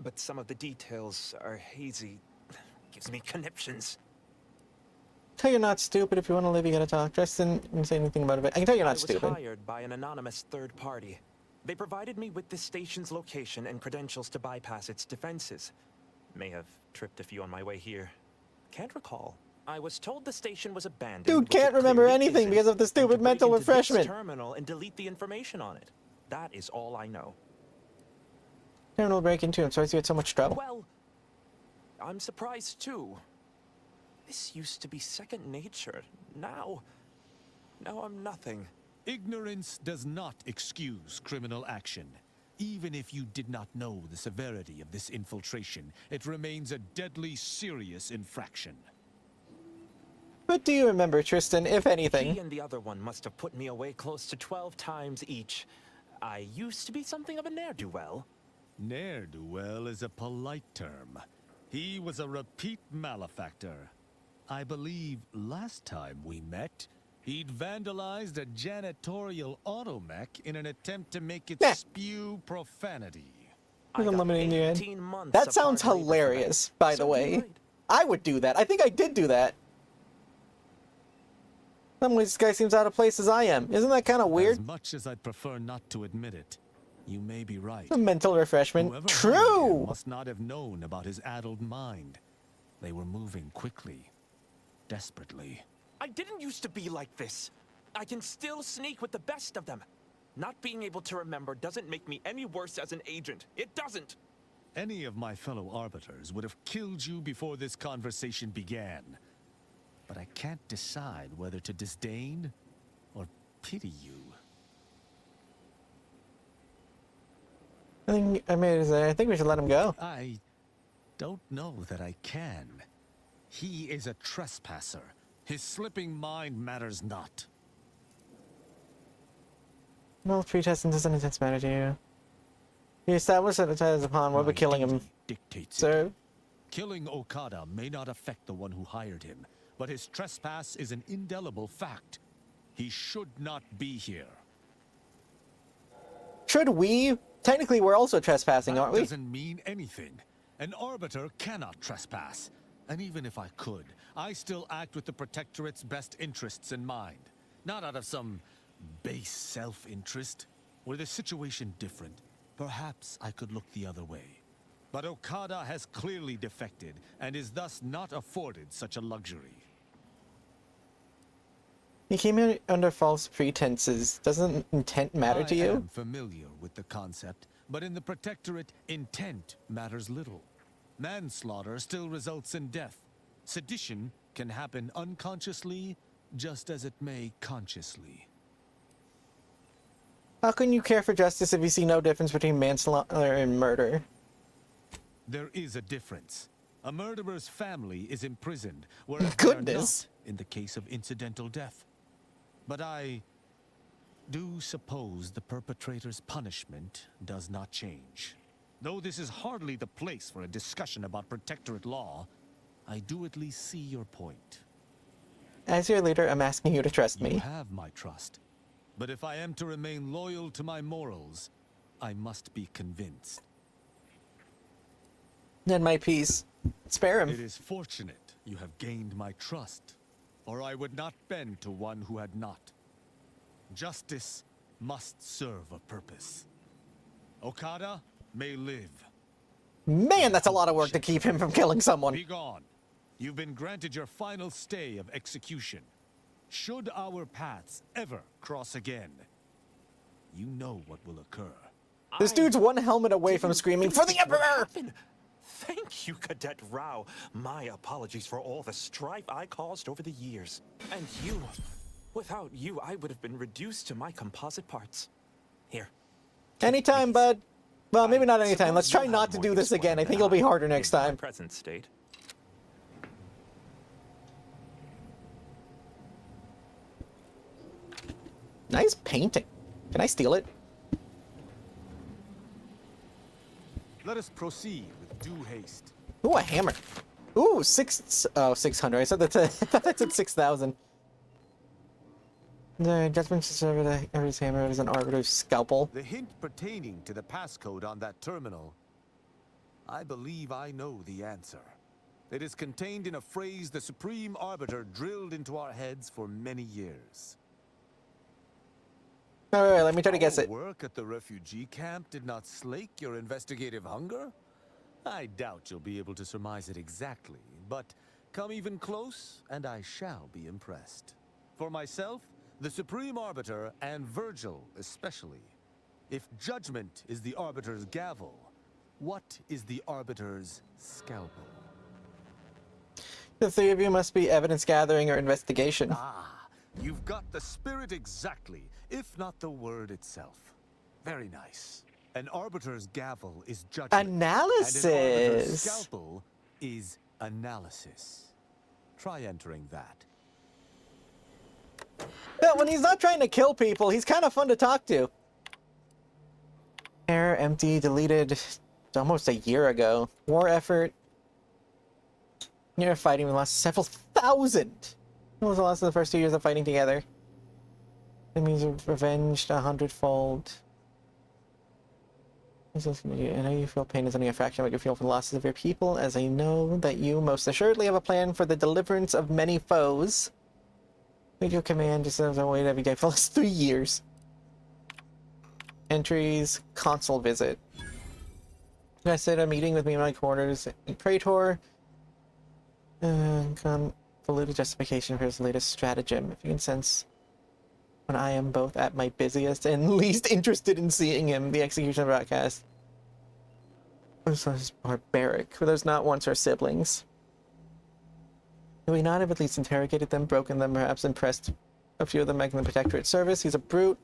but some of the details are hazy. Gives me conniptions. Tell you're not stupid. If you want to live, you gotta talk. Tristan didn't say anything about it. I can tell you're not stupid. I was hired by an anonymous third party. They provided me with the station's location and credentials to bypass its defenses. May have tripped a few on my way here. Can't recall. I was told the station was abandoned. Dude can't remember anything because of the stupid mental refreshment. Terminal and delete the information on it. That is all I know. Terminal break into. I'm sorry you had so much trouble. Well, I'm surprised too. This used to be second nature. Now I'm nothing. Ignorance does not excuse criminal action. Even if you did not know the severity of this infiltration, it remains a deadly serious infraction. What do you remember, Tristan, if anything? He and the other one must have put me away close to 12 times each. I used to be something of a ne'er-do-well. Ne'er-do-well is a polite term. He was a repeat malefactor. I believe last time we met, he'd vandalized a janitorial automech in an attempt to make it spew profanity. Eliminating the end. That sounds hilarious, by the way. I would do that. I think I did do that. Some ways this guy seems out of place as I am. Isn't that kind of weird? As much as I'd prefer not to admit it, you may be right. A mental refreshment. Whoever True! him must not have known about his addled mind. They were moving quickly, desperately. I didn't used to be like this. I can still sneak with the best of them. Not being able to remember doesn't make me any worse as an agent. It doesn't. Any of my fellow arbiters would have killed you before this conversation began. But I can't decide whether to disdain or pity you. I think we should let him go. I don't know that I can. He is a trespasser. His slipping mind matters not. No, pretesting doesn't intense matter to you. He established that it has upon what but killing him. Sir? Killing Okada may not affect the one who hired him, but his trespass is an indelible fact. He should not be here. Should we? Technically, we're also trespassing, aren't we? That doesn't mean anything. An arbiter cannot trespass. And even if I could, I still act with the Protectorate's best interests in mind. Not out of some base self-interest. Were the situation different, perhaps I could look the other way. But Okada has clearly defected, and is thus not afforded such a luxury. He came in under false pretenses. Doesn't intent matter to you? I am familiar with the concept, but in the Protectorate, intent matters little. Manslaughter still results in death. Sedition can happen unconsciously, just as it may consciously. How can you care for justice if you see no difference between manslaughter and murder? There is a difference. A murderer's family is imprisoned, whereas Goodness. they are not in the case of incidental death. But I do suppose the perpetrator's punishment does not change. Though this is hardly the place for a discussion about Protectorate law, I do at least see your point. As your leader, I'm asking you to trust me. You have my trust. But if I am to remain loyal to my morals, I must be convinced. Then my peace. Spare him. It is fortunate you have gained my trust, or I would not bend to one who had not. Justice must serve a purpose. Okada may live. Man, that's a lot of work to keep him from killing someone. Be gone. You've been granted your final stay of execution. Should our paths ever cross again, you know what will occur. This dude's one helmet away from screaming for the Emperor! Thank you, Cadet Rao. My apologies for all the strife I caused over the years. And you. Without you, I would have been reduced to my composite parts. Here. Anytime, bud. Well, maybe not anytime. Let's try not to do this again. I think it'll be harder next time. Present state. Nice painting. Can I steal it? Let us proceed with due haste. Ooh, a hammer. Ooh, 600. I said that. I thought that said 6,000. The judgment to serve every hammer is an arbiter's scalpel. The hint pertaining to the passcode on that terminal. I believe I know the answer. It is contained in a phrase the Supreme Arbiter drilled into our heads for many years. Alright, let me try to guess Our it. work at the refugee camp did not slake your investigative hunger? I doubt you'll be able to surmise it exactly, but come even close, and I shall be impressed. For myself, the Supreme Arbiter, and Virgil especially, if judgment is the Arbiter's gavel, what is the Arbiter's scalpel? The three of you must be evidence gathering or investigation. Ah, you've got the spirit exactly, if not the word itself. Very nice. An Arbiter's gavel is judgment. Analysis. And an Arbiter's scalpel is analysis. Try entering that. But when he's not trying to kill people, he's kind of fun to talk to. Error, empty, deleted almost a year ago. War effort. You're fighting, we lost several thousand. What was the loss of the first 2 years of fighting together? It means revenged 100-fold. I know you feel pain is only a fraction of what you feel for the losses of your people, as I know that you most assuredly have a plan for the deliverance of many foes. Make your command just as I wait every day for the last 3 years. Entries, console visit. I set a meeting with me in my quarters in Praetor. Convoluted justification for his latest stratagem. If you can sense when I am both at my busiest and least interested in seeing him, the execution broadcast. This is barbaric, for those not once our siblings. Could we not have at least interrogated them, broken them, perhaps impressed a few of them making the Protectorate service? He's a brute.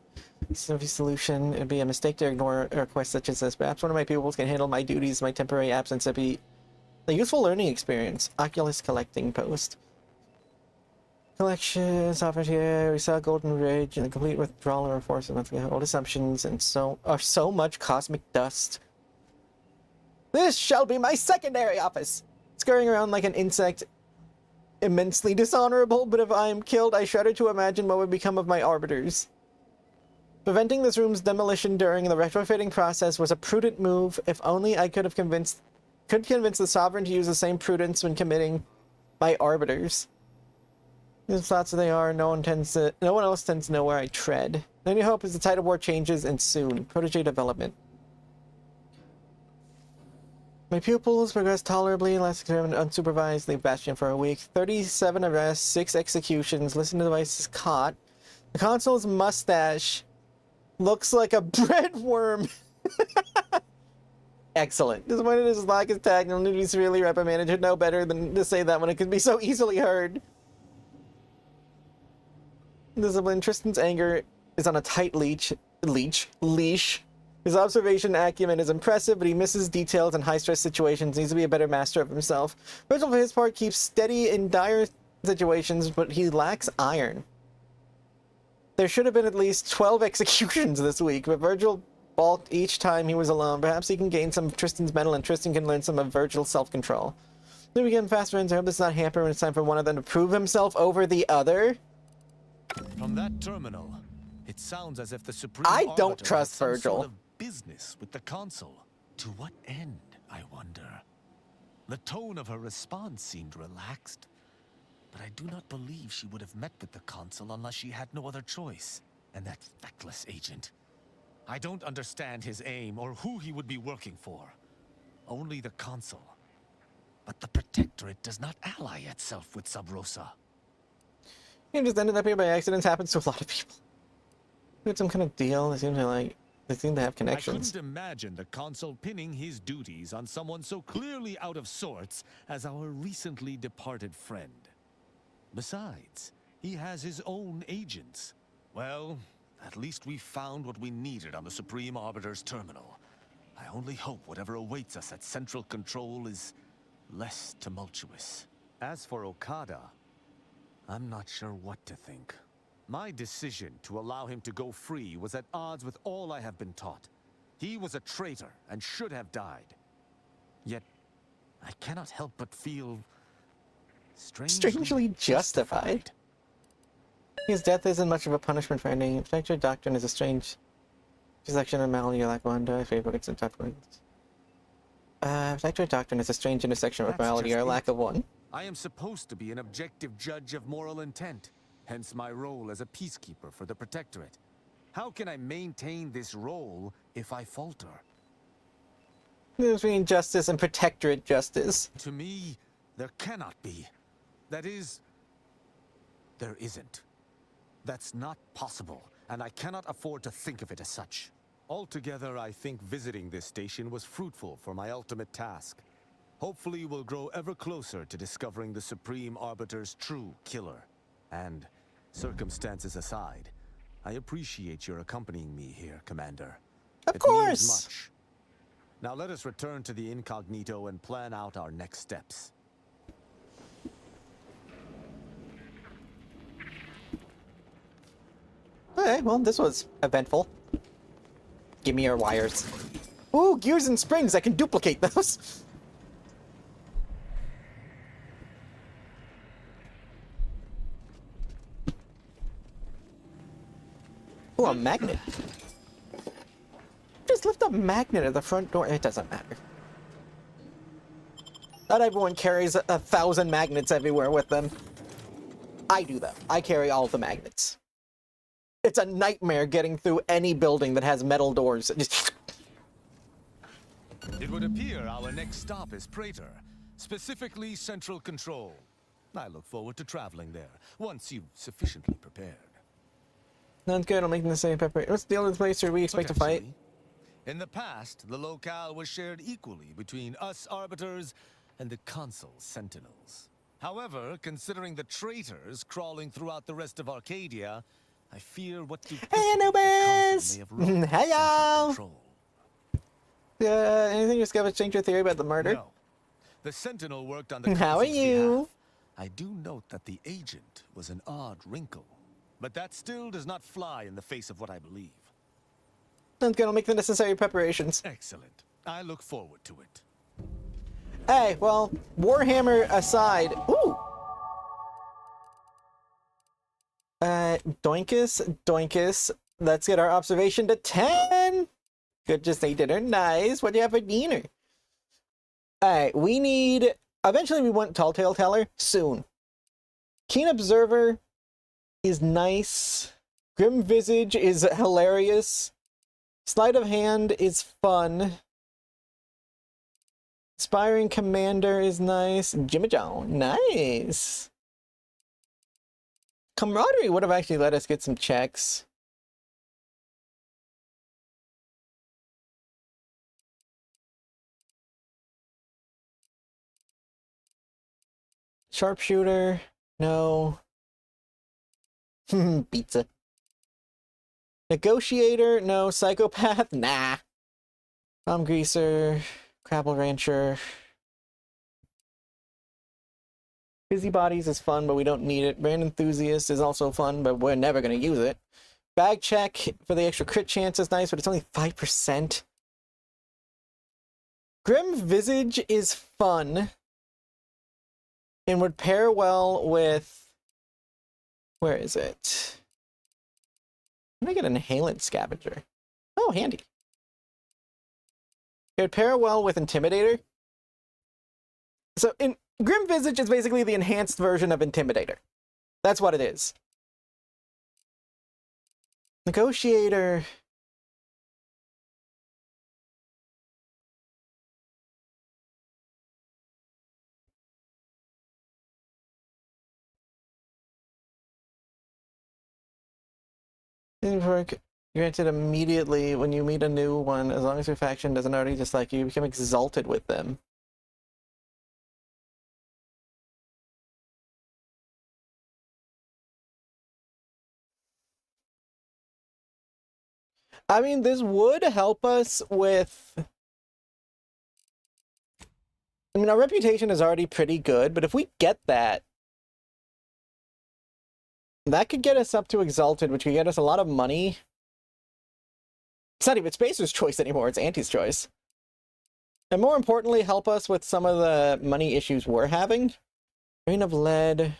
This is a solution. It'd be a mistake to ignore a request such as this. Perhaps one of my pupils can handle my duties, my temporary absence. It'd be a useful learning experience. Oculus collecting post. Collections offered here. We saw Golden Ridge and the complete withdrawal of our forces once again. Old assumptions and so much cosmic dust. This shall be my secondary office. Scurrying around like an insect. Immensely dishonorable, but if I am killed, I shudder to imagine what would become of my arbiters. Preventing this room's demolition during the retrofitting process was a prudent move. If only I could convince the Sovereign to use the same prudence when committing my arbiters. As thoughts as they are, no one else tends to know where I tread. The only hope is the tide of war changes, and soon. Protege development. My pupils progressed tolerably, last experiment unsupervised, leave Bastion for a week. 37 arrests, 6 executions, listen to devices caught. The console's mustache looks like a bread worm. Excellent. Disappointed his lack of tact, and need to be severely reprimanded. Should know better than to say that when it could be so easily heard. Discipline. Tristan's anger is on a tight leash. His observation acumen is impressive, but he misses details in high-stress situations. Needs to be a better master of himself. Virgil, for his part, keeps steady in dire situations, but he lacks iron. There should have been at least 12 executions this week, but Virgil balked each time he was alone. Perhaps he can gain some of Tristan's mettle, and Tristan can learn some of Virgil's self-control. Then we get fast friends. I hope this does not hamper when it's time for one of them to prove himself over the other. From that terminal, it sounds as if the Supreme I don't Arbiter trust has some Virgil. sort of business with the Consul. To what end, I wonder? The tone of her response seemed relaxed, but I do not believe she would have met with the Consul unless she had no other choice. And that feckless agent. I don't understand his aim or who he would be working for. Only the Consul. But the Protectorate does not ally itself with Sub Rosa. He just ended up here by accident. Happens to a lot of people. We had some kind of deal. It seems like They seem to have I connections. couldn't imagine the consul pinning his duties on someone so clearly out of sorts as our recently departed friend. Besides, he has his own agents. Well, at least we found what we needed on the Supreme Arbiter's terminal. I only hope whatever awaits us at Central Control is less tumultuous. As for Okada, I'm not sure what to think. My decision to allow him to go free was at odds with all I have been taught. He was a traitor and should have died. Yet, I cannot help but feel Strangely justified. His death isn't much of a punishment for ending. Infector doctrine is a strange intersection of malady like wonder. Favorite gets in touch with. Infector doctrine is a strange intersection of morality or lack of one. I am supposed to be an objective judge of moral intent, hence my role as a peacekeeper for the Protectorate. How can I maintain this role if I falter? Between justice and Protectorate justice. To me, there cannot be. That is, there isn't. That's not possible, and I cannot afford to think of it as such. Altogether, I think visiting this station was fruitful for my ultimate task. Hopefully, we'll grow ever closer to discovering the Supreme Arbiter's true killer. And, circumstances aside, I appreciate your accompanying me here, Commander. Of course! It means much. Now let us return to the incognito and plan out our next steps. Okay, well, this was eventful. Give me your wires. Ooh, gears and springs, I can duplicate those. Ooh, a magnet. Just lift a magnet at the front door. It doesn't matter. Not everyone carries 1,000 magnets everywhere with them. I do though. I carry all the magnets. It's a nightmare getting through any building that has metal doors. Just... It would appear our next stop is Praetor, specifically Central Control. I look forward to traveling there, once you've sufficiently prepared. Sounds good, I'm making the same pepper. What's the only place where we expect to fight? In the past, the locale was shared equally between us Arbiters and the Consul Sentinels. However, considering the traitors crawling throughout the rest of Arcadia, I fear what Hey, Anubis! Hey, y'all! Anything you discovered change your theory about the murder? No. The Sentinel worked on the How are Consul's you? behalf. I do note that the agent was an odd wrinkle, but that still does not fly in the face of what I believe. Sounds good, I'll make the necessary preparations. Excellent. I look forward to it. Hey, well, Warhammer aside... Ooh! Doinkus. Let's get our observation to 10! Good, just ate dinner. Nice. What do you have for dinner? Alright, we need... Eventually we want Tall Tale Teller. Soon. Keen Observer is nice. Grim Visage is hilarious. Sleight of Hand is fun. Inspiring Commander is nice. Jimmy John, nice. Camaraderie would have actually let us get some checks. Sharpshooter, no. Pizza. Negotiator, no. Psychopath, nah. Bomb Greaser, Crabble Rancher. Busybodies is fun, but we don't need it. Brand Enthusiast is also fun, but we're never going to use it. Bag Check for the extra crit chance is nice, but it's only 5%. Grim Visage is fun and would pair well with... Where is it? Let me get an Inhalant Scavenger. Oh, handy. It would pair well with Intimidator. So, Grim Visage is basically the enhanced version of Intimidator. That's what it is. Negotiator... Granted immediately when you meet a new one, as long as your faction doesn't already dislike you, you become exalted with them. I mean, this would help us with... I mean, our reputation is already pretty good, but if we get that, that could get us up to Exalted, which could get us a lot of money. It's not even Spacer's choice anymore, it's Auntie's choice. And more importantly, help us with some of the money issues we're having. Grain of Lead.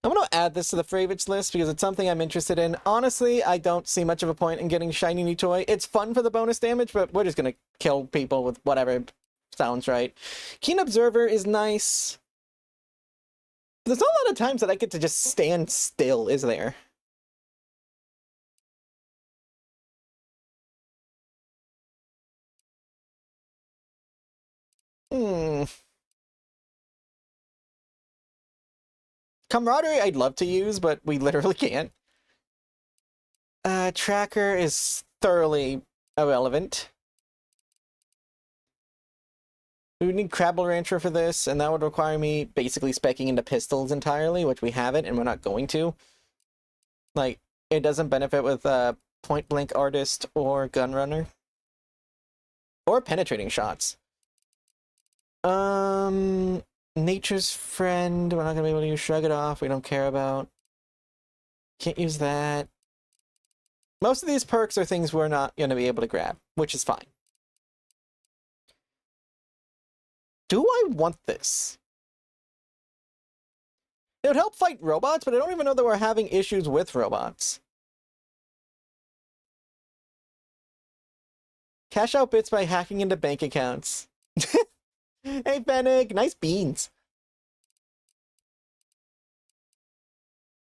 I'm going to add this to the favorites list because it's something I'm interested in. Honestly, I don't see much of a point in getting shiny new toy. It's fun for the bonus damage, but we're just going to kill people with whatever sounds right. Keen Observer is nice. There's not a lot of times that I get to just stand still, is there? Camaraderie I'd love to use, but we literally can't. Tracker is thoroughly irrelevant. We would need Crabble Rancher for this, and that would require me basically speccing into pistols entirely, which we haven't, and we're not going to. Like, it doesn't benefit with Point Blank Artist or Gunrunner. Or penetrating shots. Nature's Friend, we're not gonna be able to use Shrug It Off, we don't care about. Can't use that. Most of these perks are things we're not gonna be able to grab, which is fine. Do I want this? It would help fight robots, but I don't even know that we're having issues with robots. Cash out bits by hacking into bank accounts. Hey, Fennec, nice beans.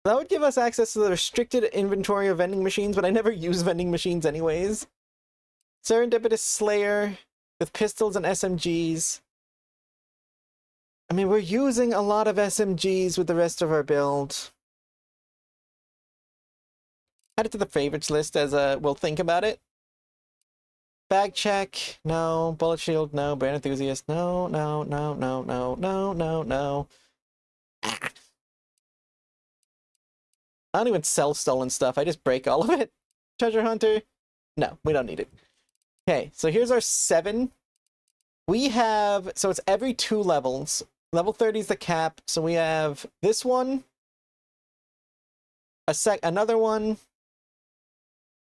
That would give us access to the restricted inventory of vending machines, but I never use vending machines anyways. Serendipitous Slayer with pistols and SMGs. I mean, we're using a lot of SMGs with the rest of our build. Add it to the favorites list as we'll think about it. Bag check, no. Bullet shield, no. Brand enthusiast, no, no, no, no, no, no, no, no. Ah. I don't even sell stolen stuff. I just break all of it. Treasure hunter, no, we don't need it. Okay, so here's our 7. We have, so it's every 2 levels. Level 30 is the cap, so we have this one, another one.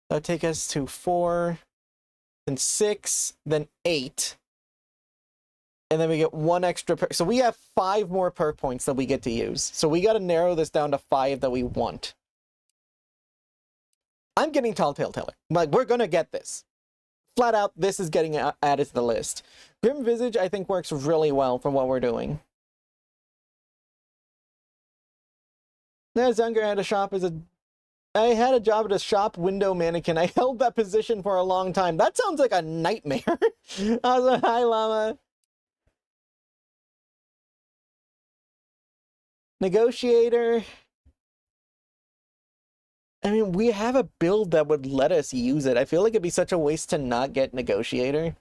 That'll take us to 4, then 6, then 8. And then we get 1 extra perk. So we have 5 more perk points that we get to use. So we got to narrow this down to 5 that we want. I'm getting Tall Tale Teller. Like, we're going to get this. Flat out, this is getting added to the list. Grim Visage, I think, works really well for what we're doing. As younger, I had a job at a shop window mannequin. I held that position for a long time. That sounds like a nightmare. Hi, Llama. Negotiator. I mean, we have a build that would let us use it. I feel like it'd be such a waste to not get Negotiator.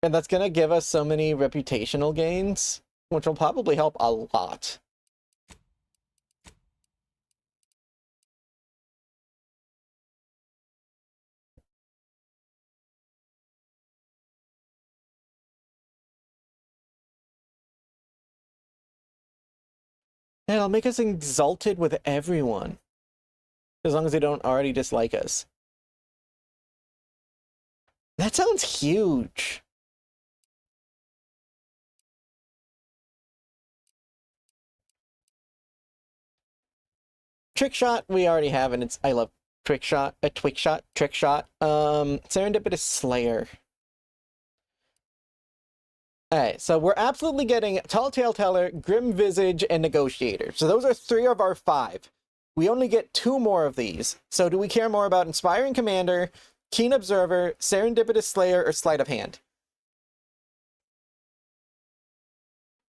And that's going to give us so many reputational gains, which will probably help a lot. It'll make us exalted with everyone. As long as they don't already dislike us. That sounds huge. Trick shot, we already have, and I love trick shot, trick shot. Serendipitous Slayer. Alright, so we're absolutely getting Tall Tale Teller, Grim Visage, and Negotiator. So those are 3 of our 5. We only get 2 more of these. So do we care more about Inspiring Commander, Keen Observer, Serendipitous Slayer, or Sleight of Hand?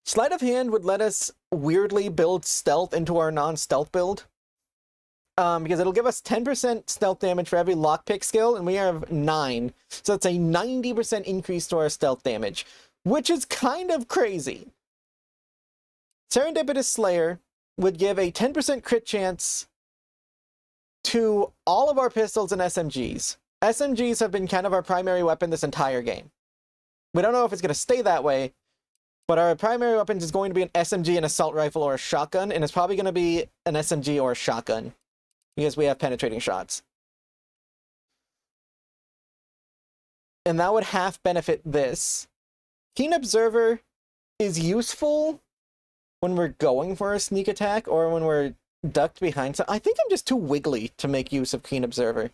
Sleight of Hand would let us weirdly build stealth into our non-stealth build. because it'll give us 10% stealth damage for every lockpick skill, and we have 9. So it's a 90% increase to our stealth damage, which is kind of crazy. Serendipitous Slayer would give a 10% crit chance to all of our pistols and SMGs. SMGs have been kind of our primary weapon this entire game. We don't know if it's going to stay that way, but our primary weapon is going to be an SMG, an assault rifle, or a shotgun, and it's probably going to be an SMG or a shotgun, because we have penetrating shots. And that would half benefit this. Keen Observer is useful when we're going for a sneak attack, or when we're ducked behind some. I think I'm just too wiggly to make use of Keen Observer.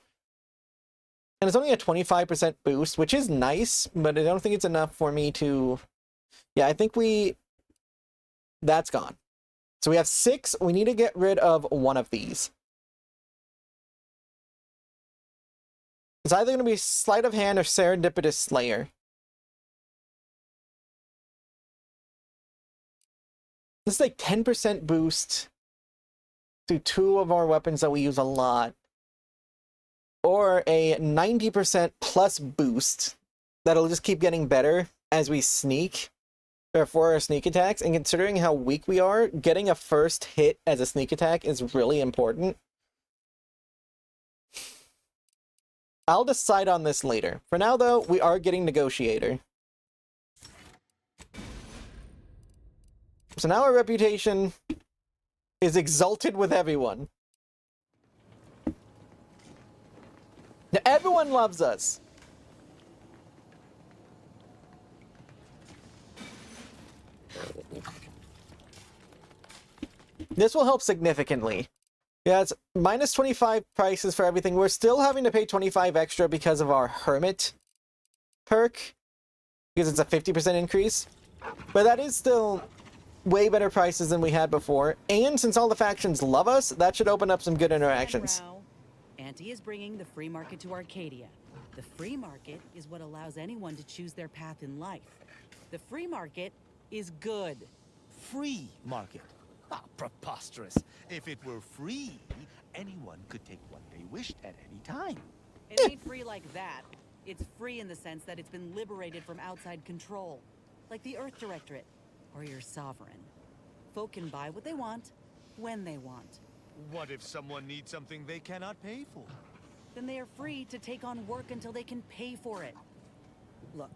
And it's only a 25% boost, which is nice, but I don't think it's enough for me to... Yeah, I think that's gone. So we have 6. We need to get rid of one of these. It's either going to be Sleight of Hand or Serendipitous Slayer. This is like 10% boost to 2 of our weapons that we use a lot. Or a 90% plus boost that'll just keep getting better as we sneak, or for our sneak attacks. And considering how weak we are, getting a first hit as a sneak attack is really important. I'll decide on this later. For now, though, we are getting Negotiator. So now our reputation is exalted with everyone. Now, everyone loves us. This will help significantly. Yeah, it's minus 25 prices for everything. We're still having to pay 25 extra because of our Hermit perk, because it's a 50% increase. But that is still way better prices than we had before. And since all the factions love us, that should open up some good interactions. Auntie is bringing the free market to Arcadia. The free market is what allows anyone to choose their path in life. The free market is good. Free market? Ah, preposterous. If it were free, anyone could take what they wished at any time. It ain't free like that. It's free in the sense that it's been liberated from outside control. Like the Earth Directorate, or your sovereign. Folk can buy what they want, when they want. What if someone needs something they cannot pay for? Then they are free to take on work until they can pay for it. Look,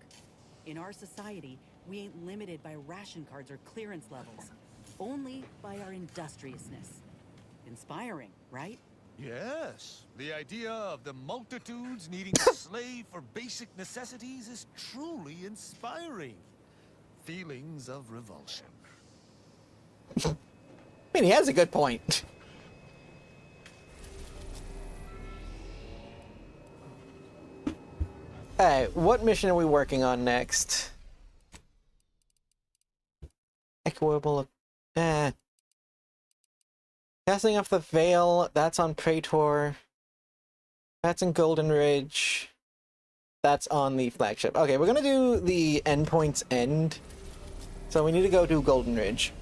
in our society, we ain't limited by ration cards or clearance levels. Only by our industriousness. Inspiring, right? Yes. The idea of the multitudes needing a slave for basic necessities is truly inspiring. Feelings of revulsion. I mean, he has a good point. Alright, what mission are we working on next? Equitable... Casting off the Veil, that's on Praetor. That's in Golden Ridge. That's on the flagship. Okay, we're gonna do the Endpoint's End. So we need to go do Golden Ridge.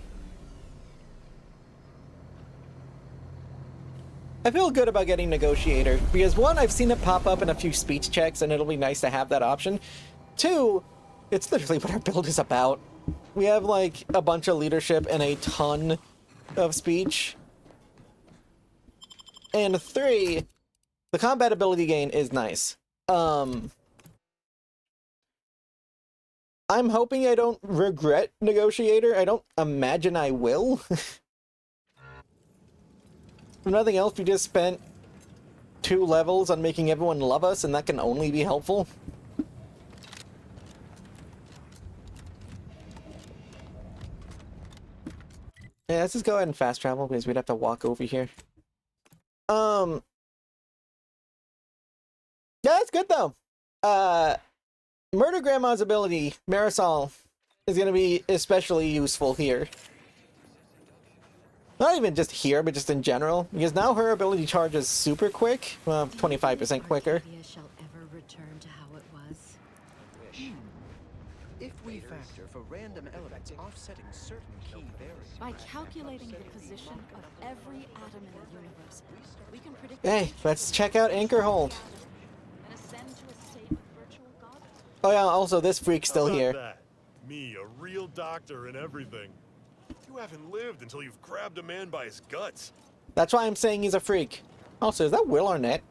I feel good about getting Negotiator, because 1, I've seen it pop up in a few speech checks, and it'll be nice to have that option. 2, it's literally what our build is about. We have, like, a bunch of leadership and a ton of speech. And 3, the combat ability gain is nice. I'm hoping I don't regret Negotiator. I don't imagine I will. If nothing else, we just spent 2 levels on making everyone love us, and that can only be helpful. Yeah, let's just go ahead and fast travel, because we'd have to walk over here. Yeah, that's good, though. Murder Grandma's ability, Marisol, is going to be especially useful here. Not even just here, but just in general, because now her ability charges super quick. Well, 25% quicker. Shall ever return to how it was. If key factor for random elements offsetting certain key variables. By calculating the position of every atom in the universe, we can predict. Hey, let's check out Anchorhold. And ascend to a state of virtual godhood. Oh yeah, also this freak's still How about here. that? Me, a real doctor and everything. You haven't lived until you've grabbed a man by his guts. That's why I'm saying he's a freak. Also, is that Will Arnett?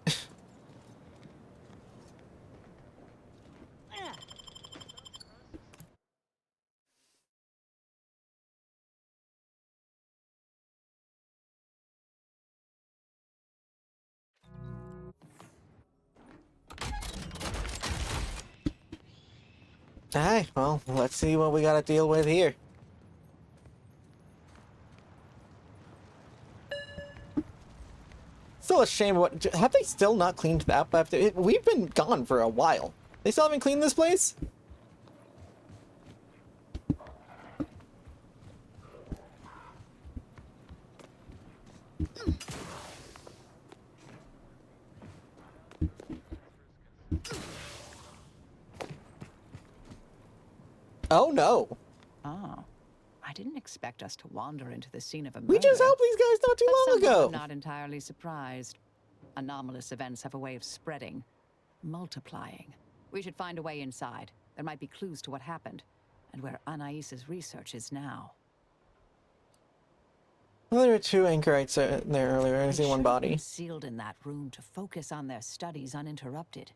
Alright, well, let's see what we gotta deal with here. Still a shame. What have they still not cleaned up after? We've been gone for a while. They still haven't cleaned this place? Oh no. Oh. I didn't expect us to wander into the scene of a murder. We just helped these guys not too long ago. I'm not entirely surprised. Anomalous events have a way of spreading, multiplying. We should find a way inside. There might be clues to what happened, and where Anais's research is now. Well, there were two anchorites there earlier. I see one body. Sealed in that room to focus on their studies uninterrupted.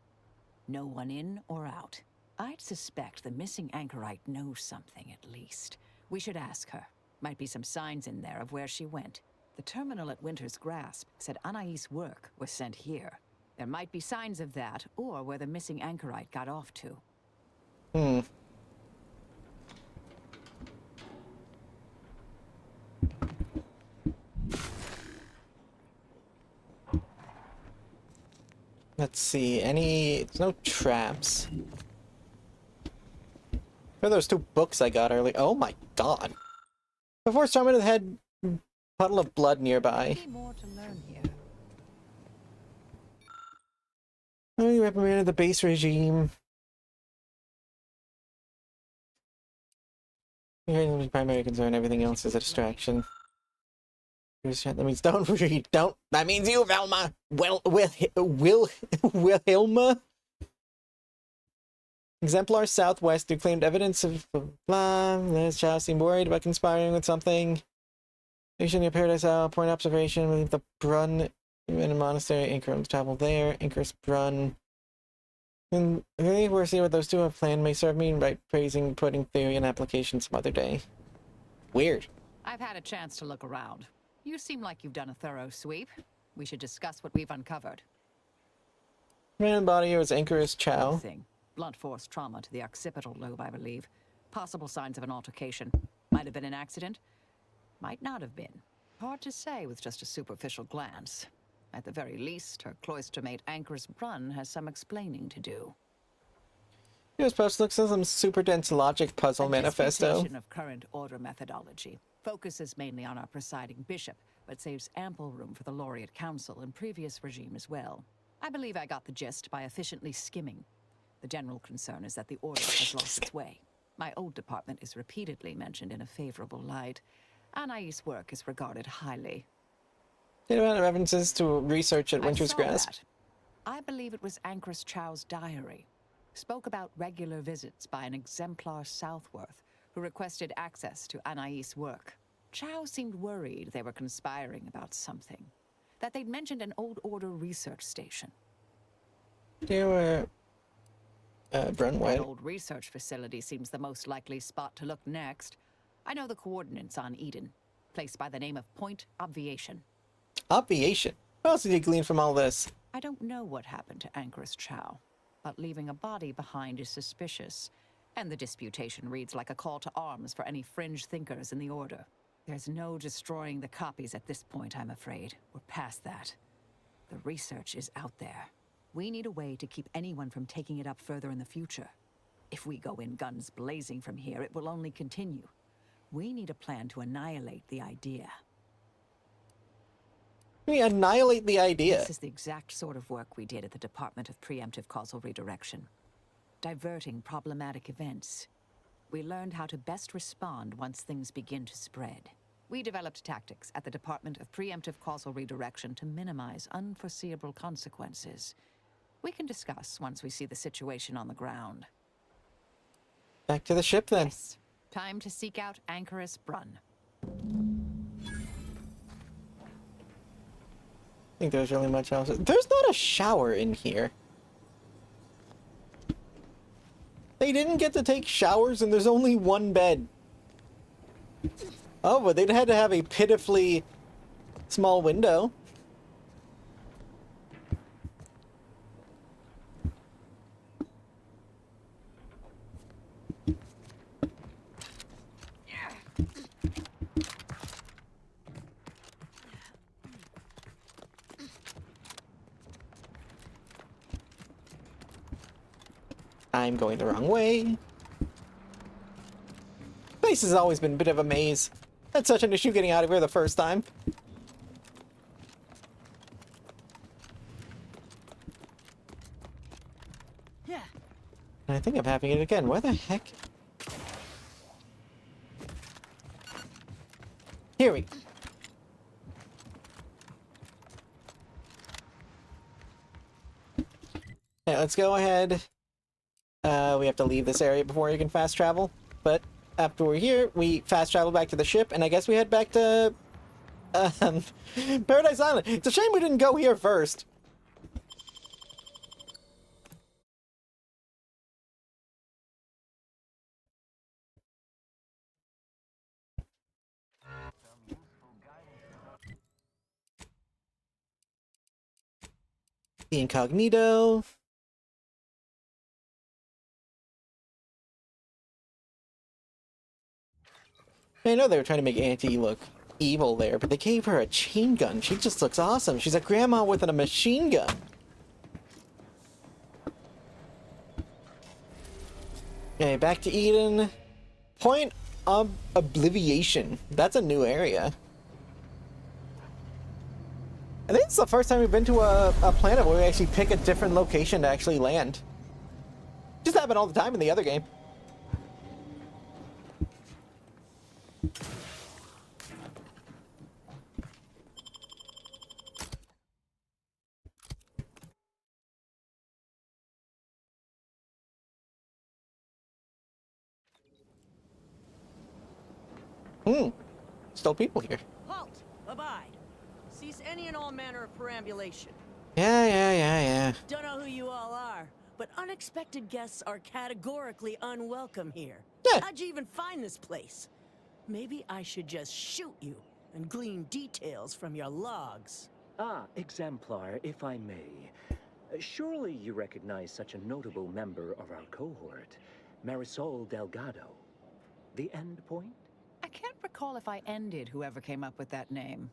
No one in or out. I'd suspect the missing anchorite knows something, at least. We should ask her. Might be some signs in there of where she went. The terminal at Winter's Grasp said Anais' work was sent here. There might be signs of that, or where the missing anchorite got off to. Hmm. Let's see, there's no traps. What are those two books I got earlier? Oh my god. Before starting to the head, puddle of blood nearby. More to learn here. Oh, you reprimanded the base regime. Here's the primary concern, everything else is a distraction. That means don't read, don't. That means you, Velma. Wilhelma. Exemplar Southwest, who claimed evidence of blah. This child seemed worried about conspiring with something. Station near Paradise Isle, point observation, leave the Brun in a monastery, anchor on the travel there, anchor's Brun. And really, we're seeing what those two have planned may serve me by praising, putting theory and application some other day. Weird. I've had a chance to look around. You seem like you've done a thorough sweep. We should discuss what we've uncovered. Man in the body was Anchoress Chow. Blunt force trauma to the occipital lobe, I believe. Possible signs of an altercation. Might have been an accident. Might not have been. Hard to say with just a superficial glance. At the very least, her cloister-mate Anchoress Brun has some explaining to do. Here's supposed to look like some super dense logic puzzle manifesto. Of current order methodology focuses mainly on our presiding bishop, but saves ample room for the laureate council and previous regime as well. I believe I got the gist by efficiently skimming. The general concern is that the order has lost its way. My old department is repeatedly mentioned in a favorable light. Anais' work is regarded highly. Did amount of references to research at Winter's Grasp. I believe it was Anchoress Chow's diary. Spoke about regular visits by an exemplar Southworth, who requested access to Anais' work. Chow seemed worried they were conspiring about something. That they'd mentioned an old order research station. They were... Brun That White. old research facility seems the most likely spot to look next. I know the coordinates on Eden. Place by the name of Point Obviation. Obviation? What else did you glean from all this? I don't know what happened to Anchoress Chow, but leaving a body behind is suspicious. And the disputation reads like a call to arms for any fringe thinkers in the Order. There's no destroying the copies at this point, I'm afraid. We're past that. The research is out there. We need a way to keep anyone from taking it up further in the future. If we go in guns blazing from here, it will only continue. We need a plan to annihilate the idea. We annihilate the idea. This is the exact sort of work we did at the Department of Preemptive Causal Redirection. Diverting problematic events. we learned how to best respond once things begin to spread. We developed tactics at the Department of Preemptive Causal Redirection to minimize unforeseeable consequences. We can discuss once we see the situation on the ground. Back to the ship then. Yes. Time to seek out Anchorus Brunn. I think there's really much else. There's not a shower in here. They didn't get to take showers and there's only one bed. Oh, but they'd had to have a pitifully small window. I'm going the wrong way. Place has always been a bit of a maze. That's such an issue getting out of here the first time. Yeah. And I think I'm having it again. Where the heck? Here we go. Okay, let's go ahead. We have to leave this area before you can fast travel. But after we're here, we fast travel back to the ship, and I guess we head back to Paradise Island. It's a shame we didn't go here first. The incognito. I know they were trying to make Auntie look evil there, but they gave her a chain gun. She just looks awesome. She's a grandma with a machine gun. Okay, back to Eden. Point of Obliviation. That's a new area. I think it's the first time we've been to a planet where we actually pick a different location to actually land. Just happened all the time in the other game. Still people here. Halt! Abide. Cease any and all manner of perambulation. Yeah. Don't know who you all are, but unexpected guests are categorically unwelcome here. Yeah. How'd you even find this place? Maybe I should just shoot you and glean details from your logs. Ah, Exemplar, if I may. Surely you recognize such a notable member of our cohort, Marisol Delgado. The Endpoint? I can't recall if I ended whoever came up with that name.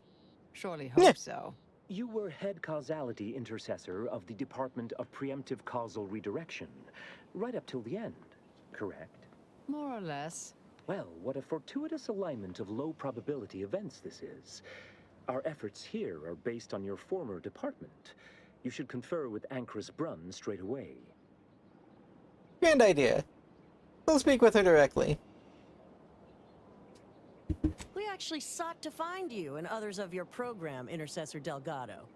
Surely hope so. You were head causality intercessor of the Department of Preemptive Causal Redirection, right up till the end, correct? More or less. Well, what a fortuitous alignment of low probability events this is. Our efforts here are based on your former department. You should confer with Anchorus Brunn straight away. Grand idea. We'll speak with her directly. We actually sought to find you and others of your program, Intercessor Delgado.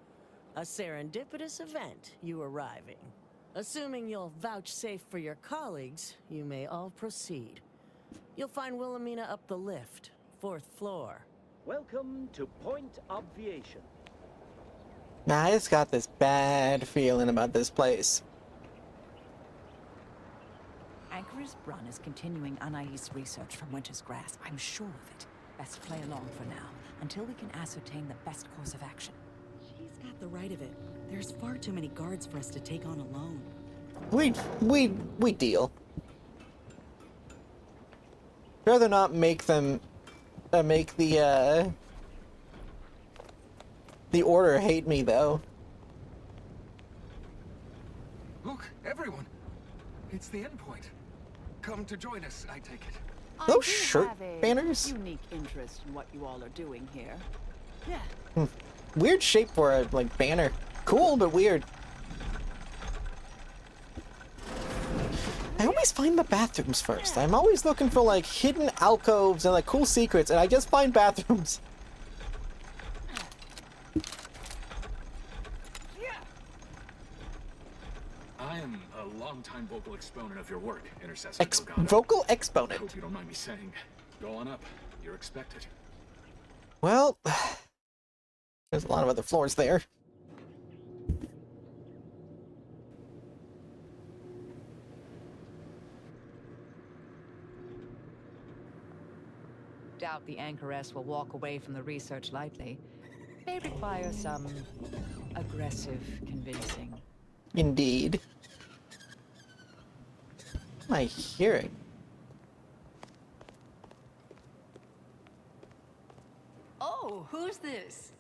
A serendipitous event, you arriving. Assuming you'll vouchsafe for your colleagues, you may all proceed. You'll find Wilhelmina up the lift, 4th floor. Welcome to Point Obviation. Nah, I just got this bad feeling about this place. Anchorus Brunn is continuing Anais' research from Winter's Grass. I'm sure of it. Best play along for now, until we can ascertain the best course of action. She's got the right of it. There's far too many guards for us to take on alone. We deal. Rather not make them make the Order hate me though. Look, everyone. It's the Endpoint. Come to join us, I take it. Those shirt banners? Unique interest in what you all are doing here. Yeah. Weird shape for a like banner. Cool, but weird. I always find the bathrooms first. I'm always looking for like hidden alcoves and like cool secrets, and I just find bathrooms. I am a longtime vocal exponent of your work, Intercessor Delgado. Vocal I exponent. hope you don't mind me saying. Go on up. You're expected. Well, there's a lot of other floors there. Doubt the Anchoress will walk away from the research lightly. May require some aggressive convincing. Indeed. What am I hearing? Oh, who's this?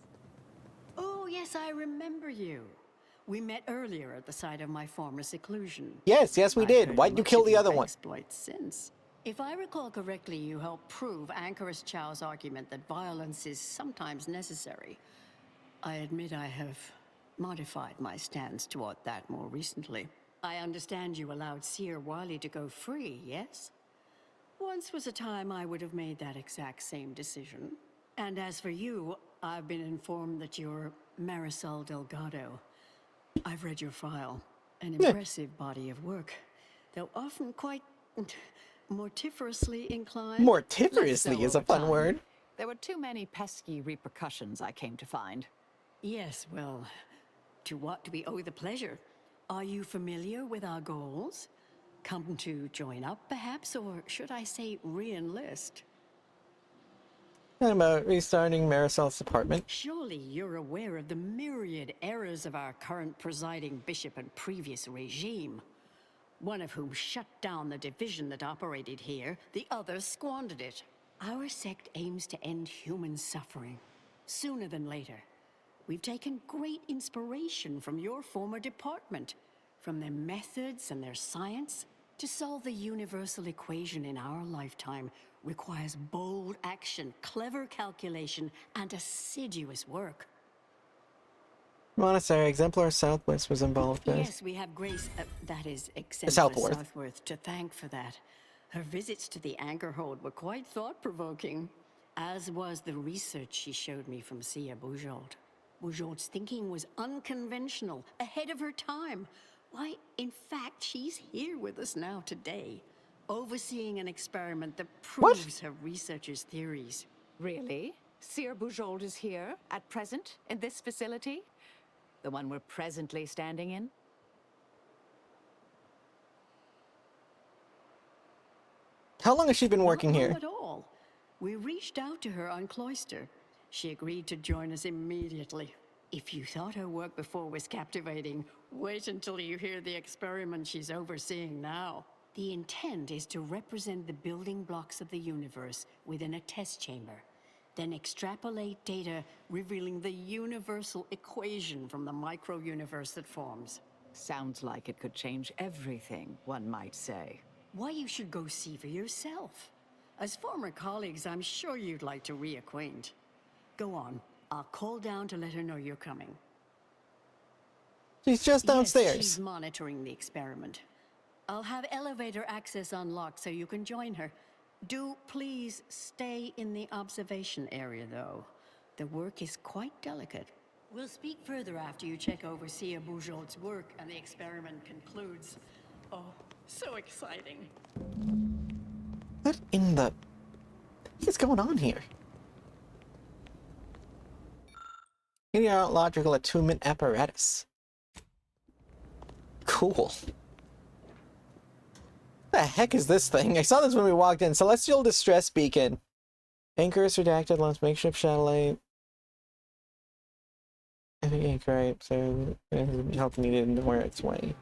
Oh, yes, I remember you. We met earlier at the site of my former seclusion. Yes, yes, we I've did. heard Why'd you much kill of the your other one? exploits since. If I recall correctly, you helped prove Anchoress Chow's argument that violence is sometimes necessary. I admit I have modified my stance toward that more recently. I understand you allowed Seer Wiley to go free, yes? Once was a time I would have made that exact same decision. And as for you, I've been informed that you're Marisol Delgado. I've read your file. An impressive body of work, though often quite mortiferously inclined. Mortiferously is a fun word. There were too many pesky repercussions, I came to find. Yes, well, to what do we owe the pleasure? Are you familiar with our goals? Come to join up, perhaps, or should I say re-enlist? Talking about restarting Marisol's apartment. Surely you're aware of the myriad errors of our current presiding bishop and previous regime. One of whom shut down the division that operated here, the other squandered it. Our sect aims to end human suffering, sooner than later. We've taken great inspiration from your former department, from their methods and their science. To solve the universal equation in our lifetime requires bold action, clever calculation, and assiduous work. Monastery Exemplar Southwest was involved. Yes, we have Grace, that is, Exemplar Southworth. Southworth, to thank for that. Her visits to the anchor hold were quite thought-provoking, as was the research she showed me from Sia Bujold. Bujold's thinking was unconventional, ahead of her time. Why, in fact, she's here with us now today, overseeing an experiment that proves her researcher's theories. Really? Seer Bujold is here, at present, in this facility? The one we're presently standing in? How long has she been working Not here? long at all. We reached out to her on Cloister. She agreed to join us immediately. If you thought her work before was captivating, wait until you hear the experiment she's overseeing now. The intent is to represent the building blocks of the universe within a test chamber, then extrapolate data revealing the universal equation from the micro-universe that forms. Sounds like it could change everything, one might say. Why, you should go see for yourself. As former colleagues, I'm sure you'd like to reacquaint. Go on. I'll call down to let her know you're coming. She's just downstairs. Yes, she's monitoring the experiment. I'll have elevator access unlocked so you can join her. Do please stay in the observation area, though. The work is quite delicate. We'll speak further after you check over Sia Bujold's work and the experiment concludes. Oh, so exciting. What in the... What is going on here? Meteorological attunement apparatus. Cool. What the heck is this thing? I saw this when we walked in. Celestial Distress Beacon. Anchors redacted, lost makeshift satellite. I think anchor, right? So help needed into where its way.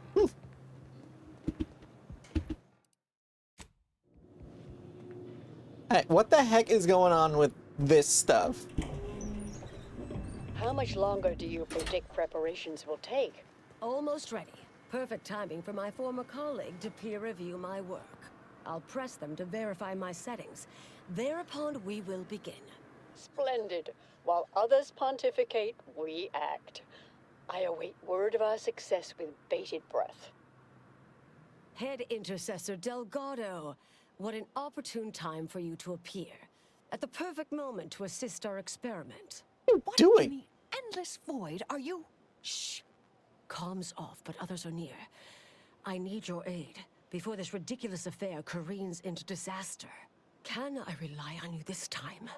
Alright, what the heck is going on with this stuff? How much longer do you predict preparations will take? Almost ready. Perfect timing for my former colleague to peer review my work. I'll press them to verify my settings. Thereupon we will begin. Splendid. While others pontificate, we act. I await word of our success with bated breath. Head Intercessor Delgado. What an opportune time for you to appear. At the perfect moment to assist our experiment. What are you doing? Endless void, are you? Shh. Comms off, but others are near. I need your aid before this ridiculous affair careens into disaster. Can I rely on you this time?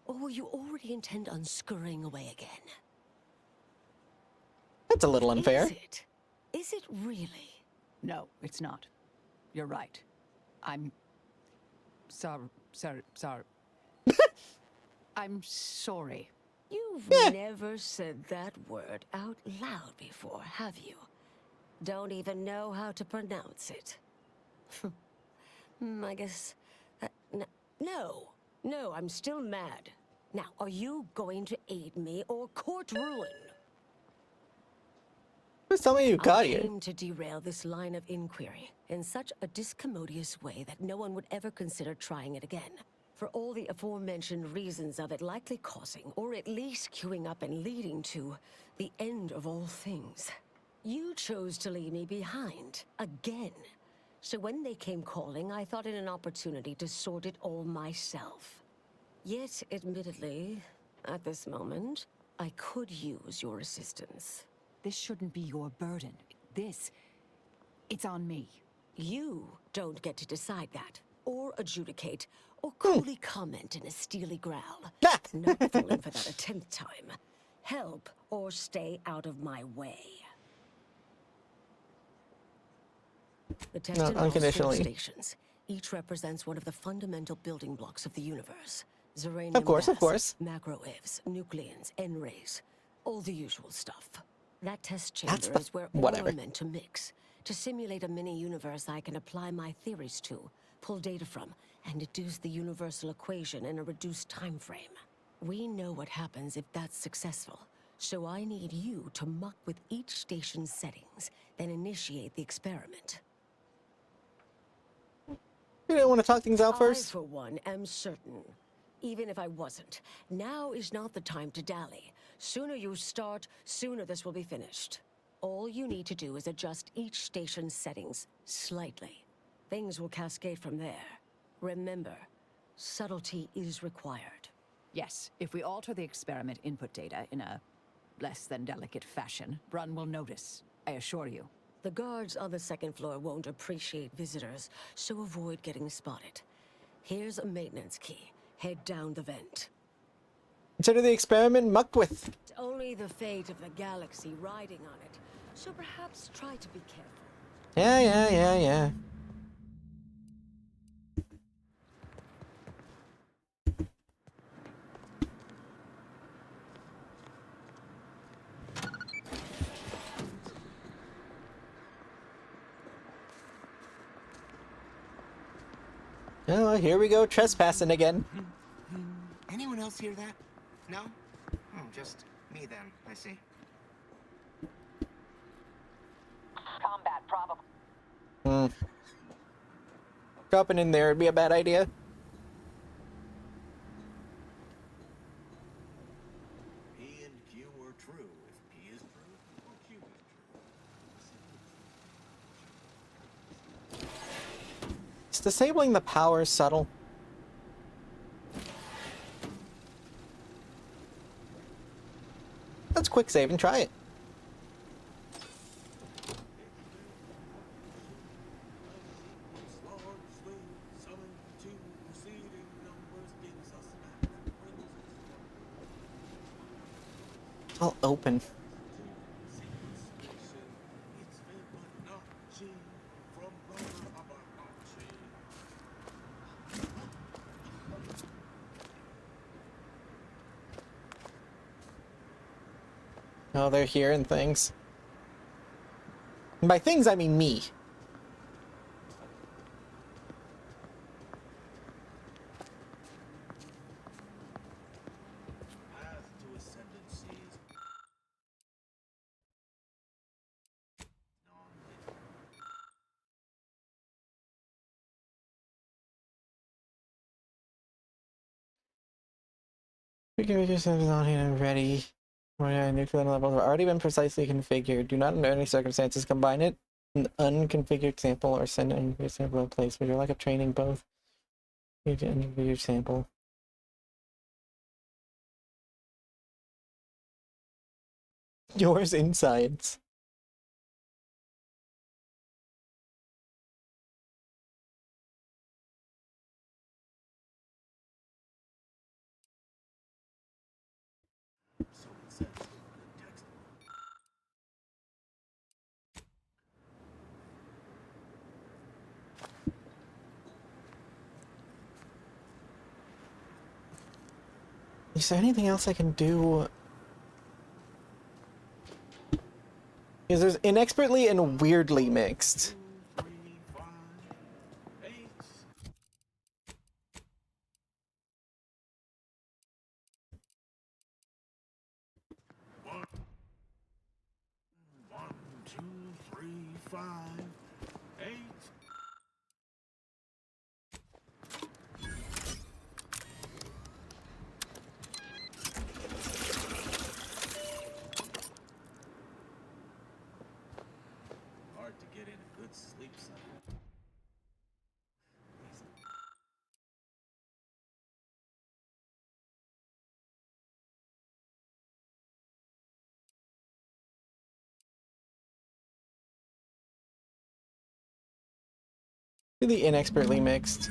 Or will you already intend on scurrying away again? That's a little unfair. Is it? Is it really? No, it's not. You're right. I'm... sorry. I'm sorry. You've never said that word out loud before, have you? Don't even know how to pronounce it. I guess... No, I'm still mad. Now, are you going to aid me or court ruin? Just tell me you got I here. came to derail this line of inquiry in such a discommodious way that no one would ever consider trying it again. For all the aforementioned reasons of it likely causing, or at least queuing up and leading to, the end of all things. You chose to leave me behind, again. So when they came calling, I thought it an opportunity to sort it all myself. Yet, admittedly, at this moment, I could use your assistance. This shouldn't be your burden. It's on me. You don't get to decide that, or adjudicate, or coolly comment in a steely growl. Not falling for that a 10th time. Help or stay out of my way. The test Not involves 4 unconditionally. stations. Each represents one of the fundamental building blocks of the universe. Zeranium Of course, gas, of course. macrowaves, nucleons, N-rays. All the usual stuff. That test That's chamber is where all whatever. are meant to mix. To simulate a mini-universe I can apply my theories to, pull data from, and deduce the universal equation in a reduced time frame. We know what happens if that's successful. So I need you to muck with each station's settings, then initiate the experiment. You don't want to talk things out I, first? for one, am certain. Even if I wasn't, now is not the time to dally. Sooner you start, sooner this will be finished. All you need to do is adjust each station's settings slightly. Things will cascade from there. Remember, subtlety is required. Yes, if we alter the experiment input data in a less than delicate fashion, Brun will notice, I assure you. The guards on the 2nd floor won't appreciate visitors, so avoid getting spotted. Here's a maintenance key. Head down the vent. Consider the experiment mucked with. It's only the fate of the galaxy riding on it, so perhaps try to be careful. Yeah. Oh, here we go, trespassing again. Anyone else hear that? No? Oh, just me then, I see. Combat probable. Dropping in there would be a bad idea. P and Q are true. If P is true, or Q is true. Is disabling the power subtle? Let's quick save and try it. It's all open. Oh, they're hearing things. And by things, I mean me. Nuclear systems on hand ready. Nuclear levels have already been precisely configured. Do not under any circumstances combine it an unconfigured sample or send an unconfigured sample in place. Would you like a training both? You need an unconfigured sample. Yours insides. Is there anything else I can do? Because there's inexpertly and weirdly mixed. Hard to get in a good sleep cycle. Really inexpertly mixed.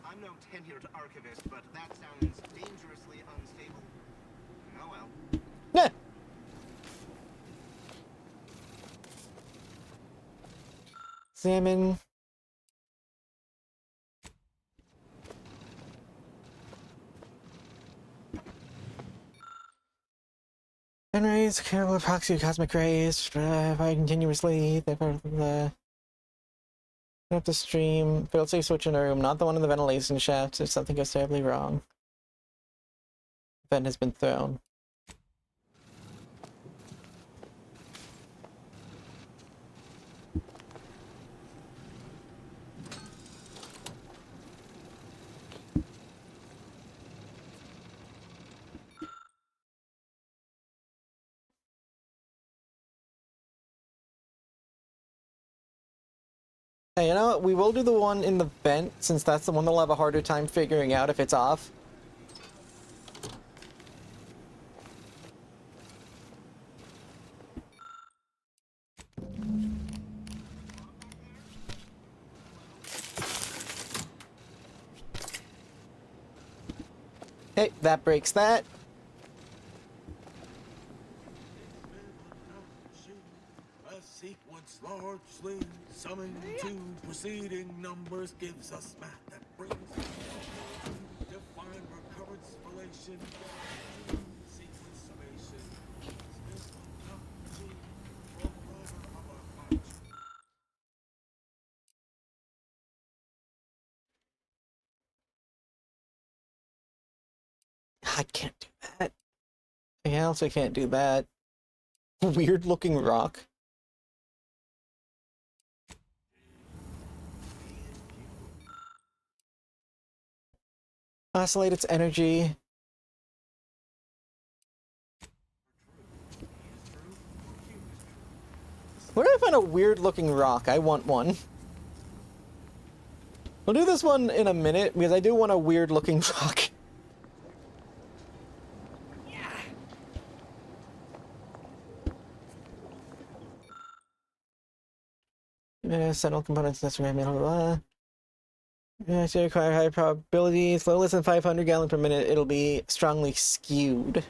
I'm no tenured archivist, but that sounds dangerously unstable. Oh well. Yeah. Salmon. Rays, careful proxy cosmic rays, fire continuously. They're part of the. Have to stream. Failsafe switch in a room, not the one in the ventilation shaft. If something goes terribly wrong, vent has been thrown. Hey, you know what? We will do the one in the vent, since that's the one they'll have a harder time figuring out if it's off. Hey, that breaks that. A sequence largely summoned to preceding numbers gives us math that brings define recurrence relation sequence summation. I can't do that. I also can't do that. Weird looking rock. Oscillate its energy. Where do I find a weird looking rock? I want one. We'll do this one in a minute because I do want a weird looking rock. Sentinel components necessary, blah, blah, blah. Yeah, to require high probabilities, low less than 500 gallons per minute, it'll be strongly skewed.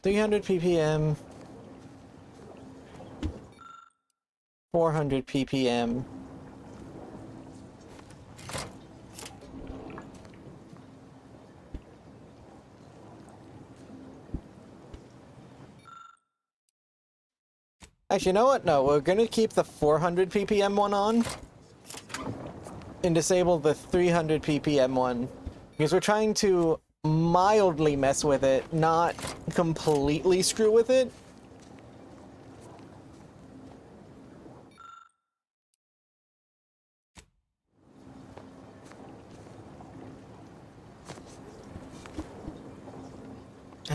$300 ppm. 400 ppm. Actually, you know what? No, we're gonna keep the 400 ppm one on and disable the 300 ppm one because we're trying to mildly mess with it, not completely screw with it.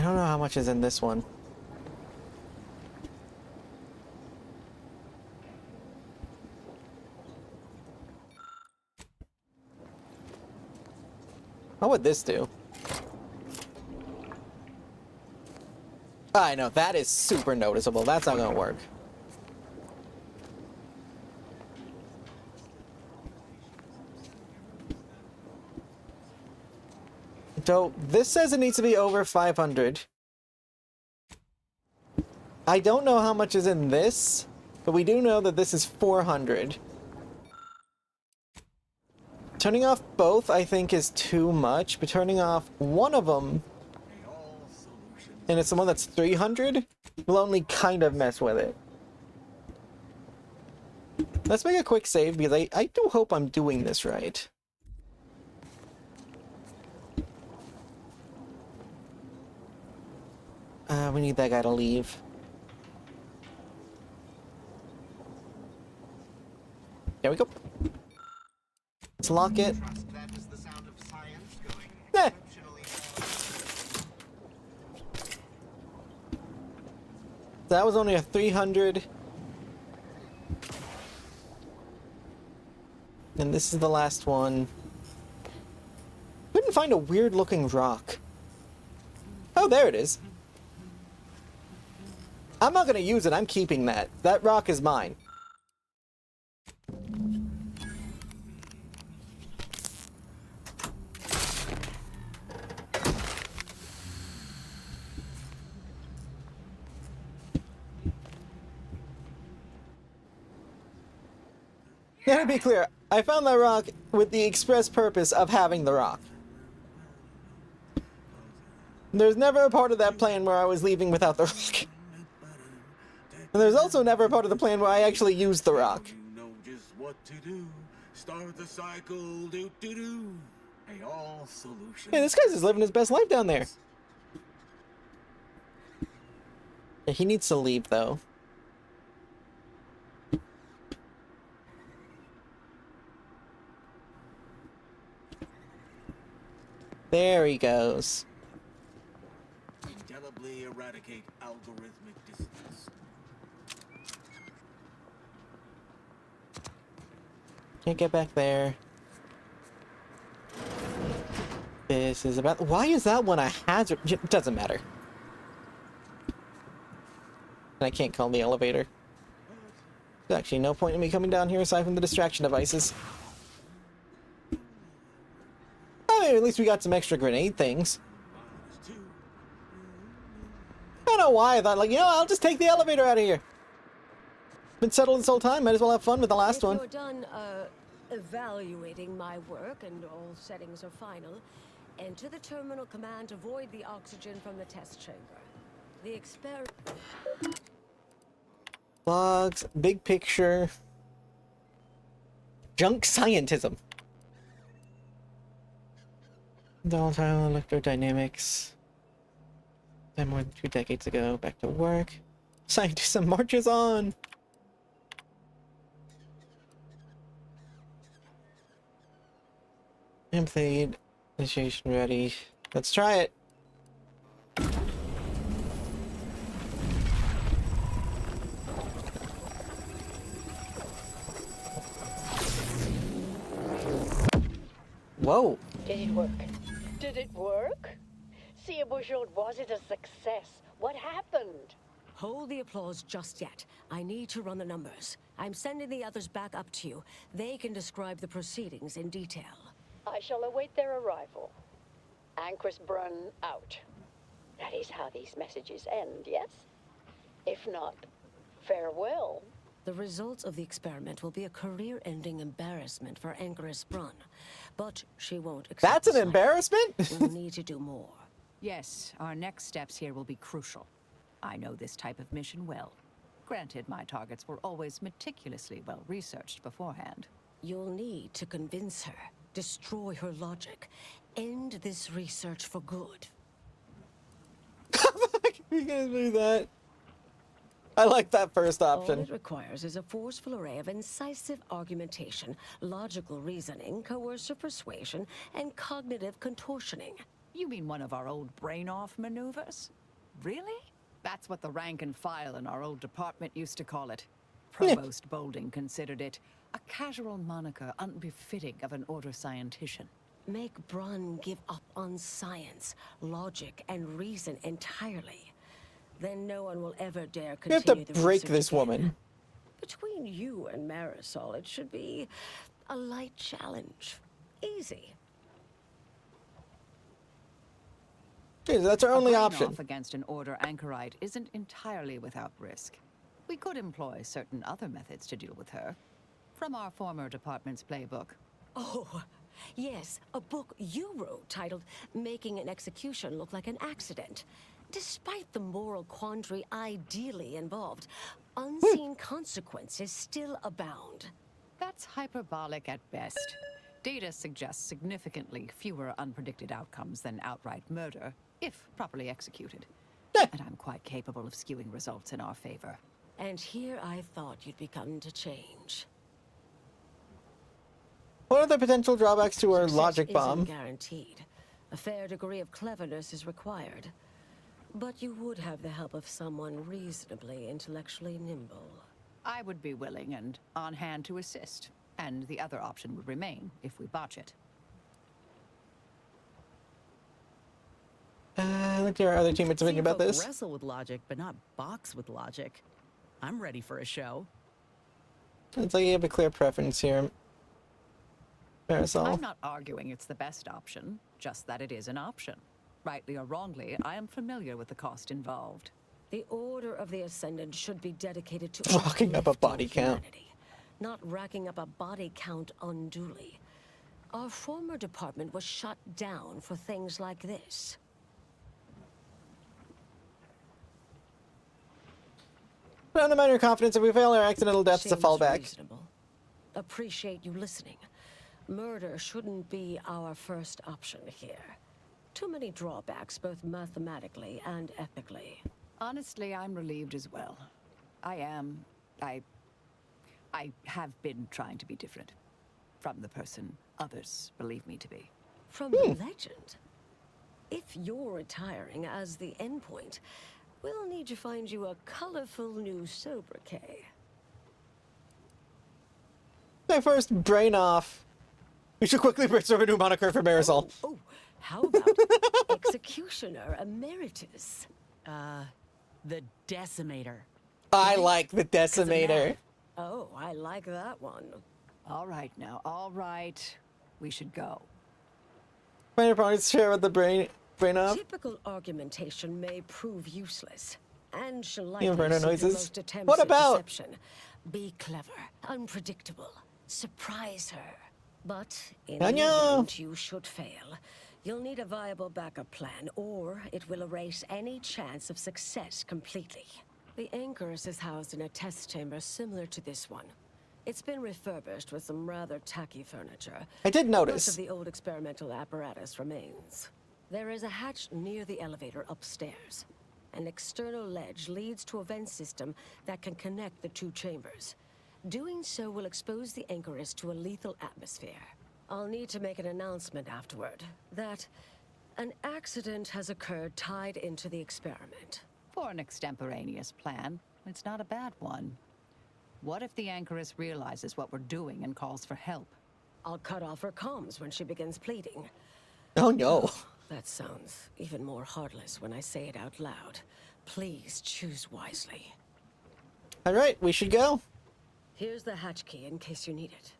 don't know how much is in this one. What would this do? I know, that is super noticeable. That's not gonna work. So, this says it needs to be over 500. I don't know how much is in this, but we do know that this is 400. Turning off both, I think, is too much, but turning off one of them, and it's the one that's 300, will only kind of mess with it. Let's make a quick save, because I do hope I'm doing this right. We need that guy to leave. There we go. Let's lock it. Eh. That was only a 300. And this is the last one. Couldn't find a weird looking rock. Oh, there it is. I'm not gonna use it, I'm keeping that. That rock is mine. Now, to be clear, I found that rock with the express purpose of having the rock. There's never a part of that plan where I was leaving without the rock. And there's also never a part of the plan where I actually used the rock. You know just what to do. Start the cycle, do. Hey, all solutions. Hey, this guy's just living his best life down there. Yeah, he needs to leave, though. There he goes. Indelibly eradicate algorithmic dissonance. Can't get back there. This is about... Why is that one a hazard? It doesn't matter. I can't call the elevator. There's actually no point in me coming down here aside from the distraction devices. I mean, at least we got some extra grenade things. I don't know why I thought, like, you know, I'll just take the elevator out of here. Been settled this whole time, might as well have fun with the last one. If you're done, evaluating my work and all settings are final, enter the terminal command to void the oxygen from the test chamber. The experiment... Logs, big picture. Junk scientism. Volatile electrodynamics. Then more than 2 decades ago, back to work. Scientism marches on! Complete. Initiation ready. Let's try it. Whoa. Did it work? Did it work? See, was it a success? What happened? Hold the applause just yet. I need to run the numbers. I'm sending the others back up to you. They can describe the proceedings in detail. I shall await their arrival. Anchor's Brun out. That is how these messages end, yes? If not, farewell. The results of the experiment will be a career-ending embarrassment for Anchoress Brun. But she won't accept. That's an embarrassment? We'll need to do more. Yes, our next steps here will be crucial. I know this type of mission well. Granted, my targets were always meticulously well researched beforehand. You'll need to convince her, destroy her logic, end this research for good. We can do that. I like that first option. All it requires is a forceful array of incisive argumentation, logical reasoning, coercive persuasion, and cognitive contortioning. You mean one of our old brain-off maneuvers? Really? That's what the rank and file in our old department used to call it. Provost Bolding considered it a casual moniker unbefitting of an order scientician. Make Brunn give up on science, logic, and reason entirely. Then no one will ever dare We continue have to the break research this again. woman. Between you and Marisol, it should be a light challenge. Easy. Okay, so that's our only option. Off against an order anchorite isn't entirely without risk. We could employ certain other methods to deal with her. From our former department's playbook. Oh, yes, a book you wrote titled Making an Execution Look Like an Accident. Despite the moral quandary ideally involved, unseen consequences still abound. That's hyperbolic at best. Data suggests significantly fewer unpredicted outcomes than outright murder, if properly executed. And I'm quite capable of skewing results in our favor. And here I thought you'd begun to change. What are the potential drawbacks to our Success logic isn't bomb? guaranteed. A fair degree of cleverness is required. But you would have the help of someone reasonably intellectually nimble. I would be willing and on hand to assist. And the other option would remain if we botch it. Look at our other teammates thinking about this. Wrestle with logic, but not box with logic. I'm ready for a show. It's like you have a clear preference here, Marisol. I'm not arguing it's the best option, just that it is an option. Rightly or wrongly, I am familiar with the cost involved. The Order of the Ascendant should be dedicated to Rocking up a body count. humanity, not racking up a body count unduly. Our former department was shut down for things like this. But on the minor confidence, if we fail our accidental deaths, to fall back. Reasonable. Appreciate you listening. Murder shouldn't be our first option here. Too many drawbacks, both mathematically and ethically. Honestly, I'm relieved as well. I have been trying to be different. From the person others believe me to be. From the legend? If you're retiring as the endpoint, we'll need to find you a colorful new sobriquet. My first brain off. We should quickly brainstorm a new moniker for Marisol. Oh, how about Executioner Emeritus? The Decimator. I like the Decimator. Oh, I like that one. All right now, all right. We should go. Minor points share with the brain off. Typical argumentation may prove useless, and she'll The likely inferno see the noises. most attempts What at about? deception. Be clever, unpredictable, surprise her. But in the Anya! event you should fail, you'll need a viable backup plan, or it will erase any chance of success completely. The Anchorus is housed in a test chamber similar to this one. It's been refurbished with some rather tacky furniture. I did notice. Most of the old experimental apparatus remains. There is a hatch near the elevator upstairs. An external ledge leads to a vent system that can connect the two chambers. Doing so will expose the Anchorus to a lethal atmosphere. I'll need to make an announcement afterward that an accident has occurred tied into the experiment. For an extemporaneous plan, it's not a bad one. What if the Anchoress realizes what we're doing and calls for help? I'll cut off her comms when she begins pleading. Oh no. That sounds even more heartless when I say it out loud. Please choose wisely. All right, we should go. Here's the hatch key in case you need it.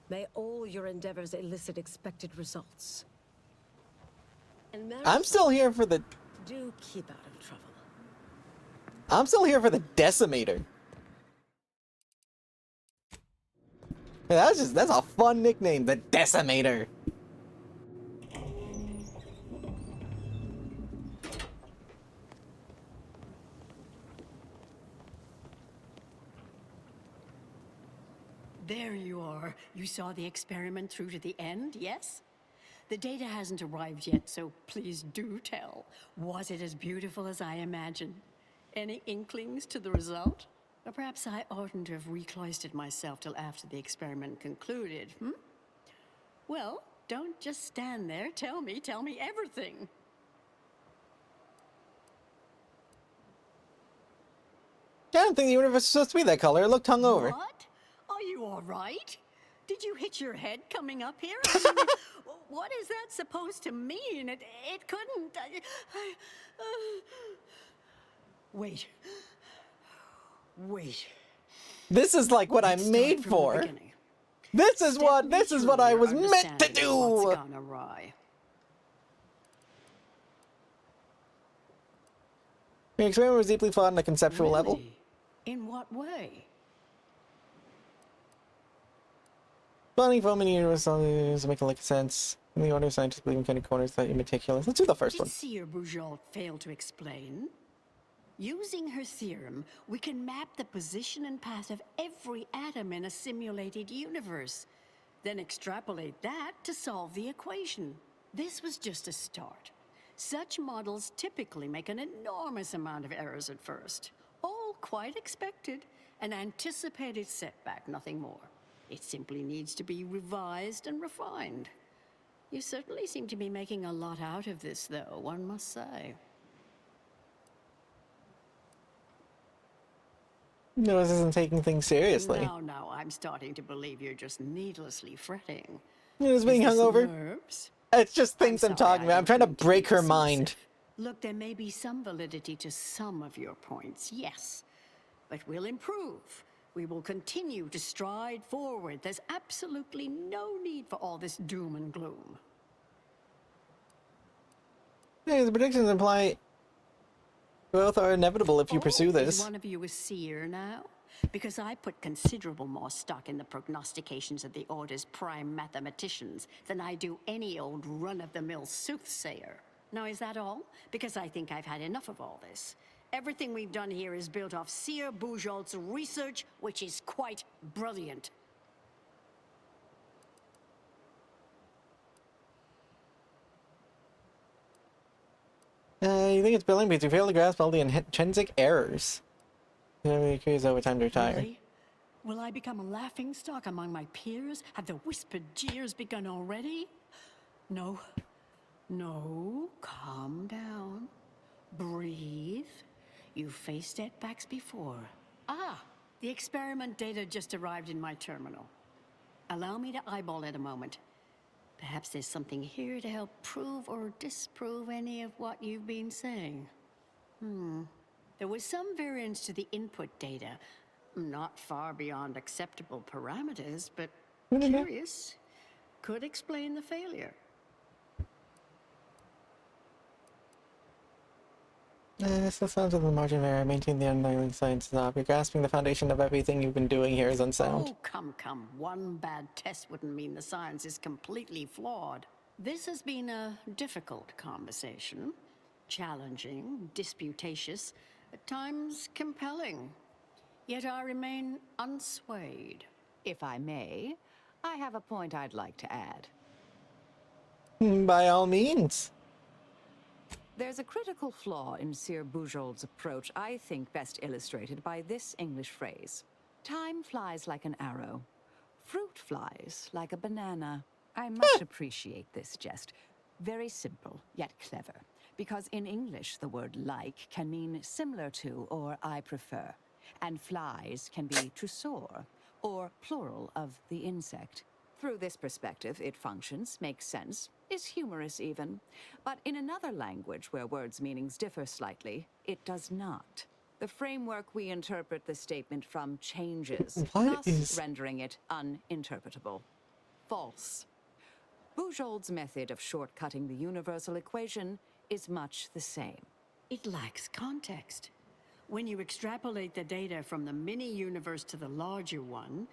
May all your endeavors elicit expected results. And I'm still here for the. do keep out of trouble. I'm still here for the Decimator. Yeah, that's a fun nickname, the Decimator. There you are. You saw the experiment through to the end, yes? The data hasn't arrived yet, so please do tell. Was it as beautiful as I imagined? Any inklings to the result? Or perhaps I oughtn't to have recloistered myself till after the experiment concluded, hmm? Well, Don't just stand there. Tell me everything. I don't think the universe is supposed to be that color. It looked hungover. What? Are you all right? Did you hit your head coming up here? I mean, what is that supposed to mean? It couldn't. Wait. Wait. This is like what I'm made for. This is what I was meant to do. What's gone awry? The experiment was deeply flawed on a conceptual level. In what way? Planning foam in the universe doesn't make a lick of sense. In the order of scientists believe in kind of corners that you're meticulous. Let's do the first one. Did Seer Bujold fail to explain? Using her theorem, we can map the position and path of every atom in a simulated universe, then extrapolate that to solve the equation. This was just a start. Such models typically make an enormous amount of errors at first. All quite expected, an anticipated setback, nothing more. It simply needs to be revised and refined. You certainly seem to be making a lot out of this, though, one must say. No, this isn't taking things seriously. Now, I'm starting to believe you're just needlessly fretting. It was being hungover. Nerves? It's just things I'm talking about. I'm trying to break her mind. Look, there may be some validity to some of your points, yes. But we'll improve. We will continue to stride forward. There's absolutely no need for all this doom and gloom. Yeah, the predictions imply both are inevitable if you pursue this. Is one of you a seer now? Because I put considerable more stock in the prognostications of the Order's prime mathematicians than I do any old run-of-the-mill soothsayer. Now, is that all? Because I think I've had enough of all this. Everything we've done here is built off Seer Bujold's research, which is quite brilliant. You think it's brilliant because you fail to grasp all the intrinsic errors. You know, curious over time to retire. Really? Will I become a laughingstock among my peers? Have the whispered jeers begun already? No. No. Calm down. Breathe. You've faced setbacks before. Ah! The experiment data just arrived in my terminal. Allow me to eyeball it a moment. Perhaps there's something here to help prove or disprove any of what you've been saying. There was some variance to the input data. Not far beyond acceptable parameters, but curious. Could explain the failure. Still sounds of the margin of error. Maintain the underlying science knob. You're grasping the foundation of everything you've been doing here is unsound. Oh, come. One bad test wouldn't mean the science is completely flawed. This has been a difficult conversation. Challenging, disputatious, at times compelling. Yet I remain unswayed. If I may, I have a point I'd like to add. By all means. There's a critical flaw in Seer Bujold's approach I think best illustrated by this English phrase. Time flies like an arrow. Fruit flies like a banana. I much appreciate this jest. Very simple, yet clever. Because in English, the word like can mean similar to or I prefer. And flies can be to soar, or plural of the insect. Through this perspective, it functions, makes sense, is humorous even. But in another language where words' meanings differ slightly, it does not. The framework we interpret the statement from changes, thus rendering it uninterpretable. False. Bujold's method of shortcutting the universal equation is much the same. It lacks context. When you extrapolate the data from the mini-universe to the larger one,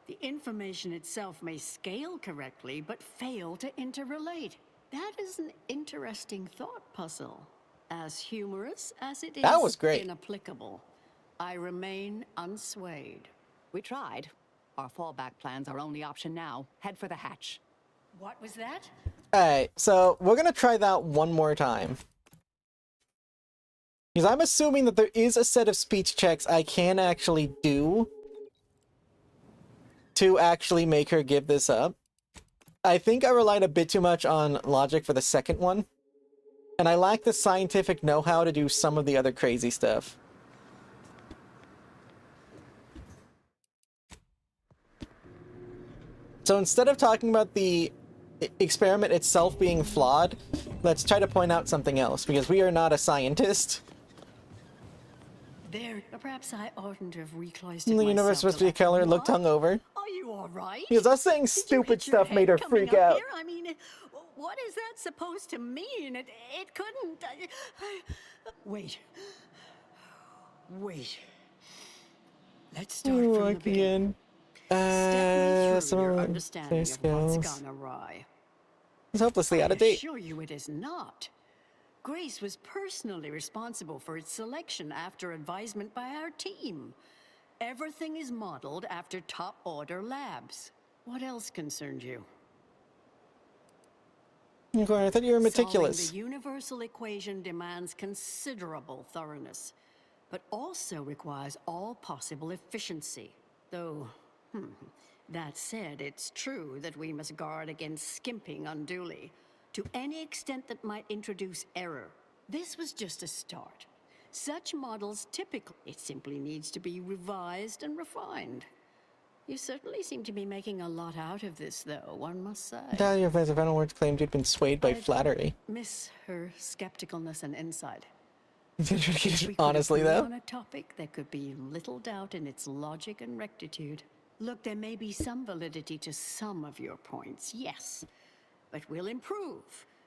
the information itself may scale correctly, but fail to interrelate. That is an interesting thought puzzle. As humorous as it is That was great. inapplicable. I remain unswayed. We tried. Our fallback plan's our only option now. Head for the hatch. What was that? Alright, so we're gonna try that one more time. Because I'm assuming that there is a set of speech checks I can actually do to actually make her give this up. I think I relied a bit too much on logic for the second one. And I lack the scientific know-how to do some of the other crazy stuff. So instead of talking about the experiment itself being flawed, let's try to point out something else, because we are not a scientist. There, perhaps I oughtn't to have recloised The universe supposed to be color looked hungover. Are you all right? Because us saying stupid stuff made her freak out. Here? I mean, what is that supposed to mean? It couldn't. Wait. Let's start from the beginning. Step me through your understanding of what's gone awry. It's hopelessly out of date. I assure you it is not. Grace was personally responsible for its selection after advisement by our team. Everything is modeled after top-order labs. What else concerned you? I thought you were meticulous. Solving the universal equation demands considerable thoroughness, but also requires all possible efficiency. Though, that said, it's true that we must guard against skimping unduly, to any extent that might introduce error. This was just a start. Such models typically, it simply needs to be revised and refined. You certainly seem to be making a lot out of this, though, one must say. Your final words claimed you'd been swayed by flattery. Miss her skepticalness and insight. Honestly, though. On a topic, there could be little doubt in its logic and rectitude. Look, there may be some validity to some of your points, yes. But we'll improve.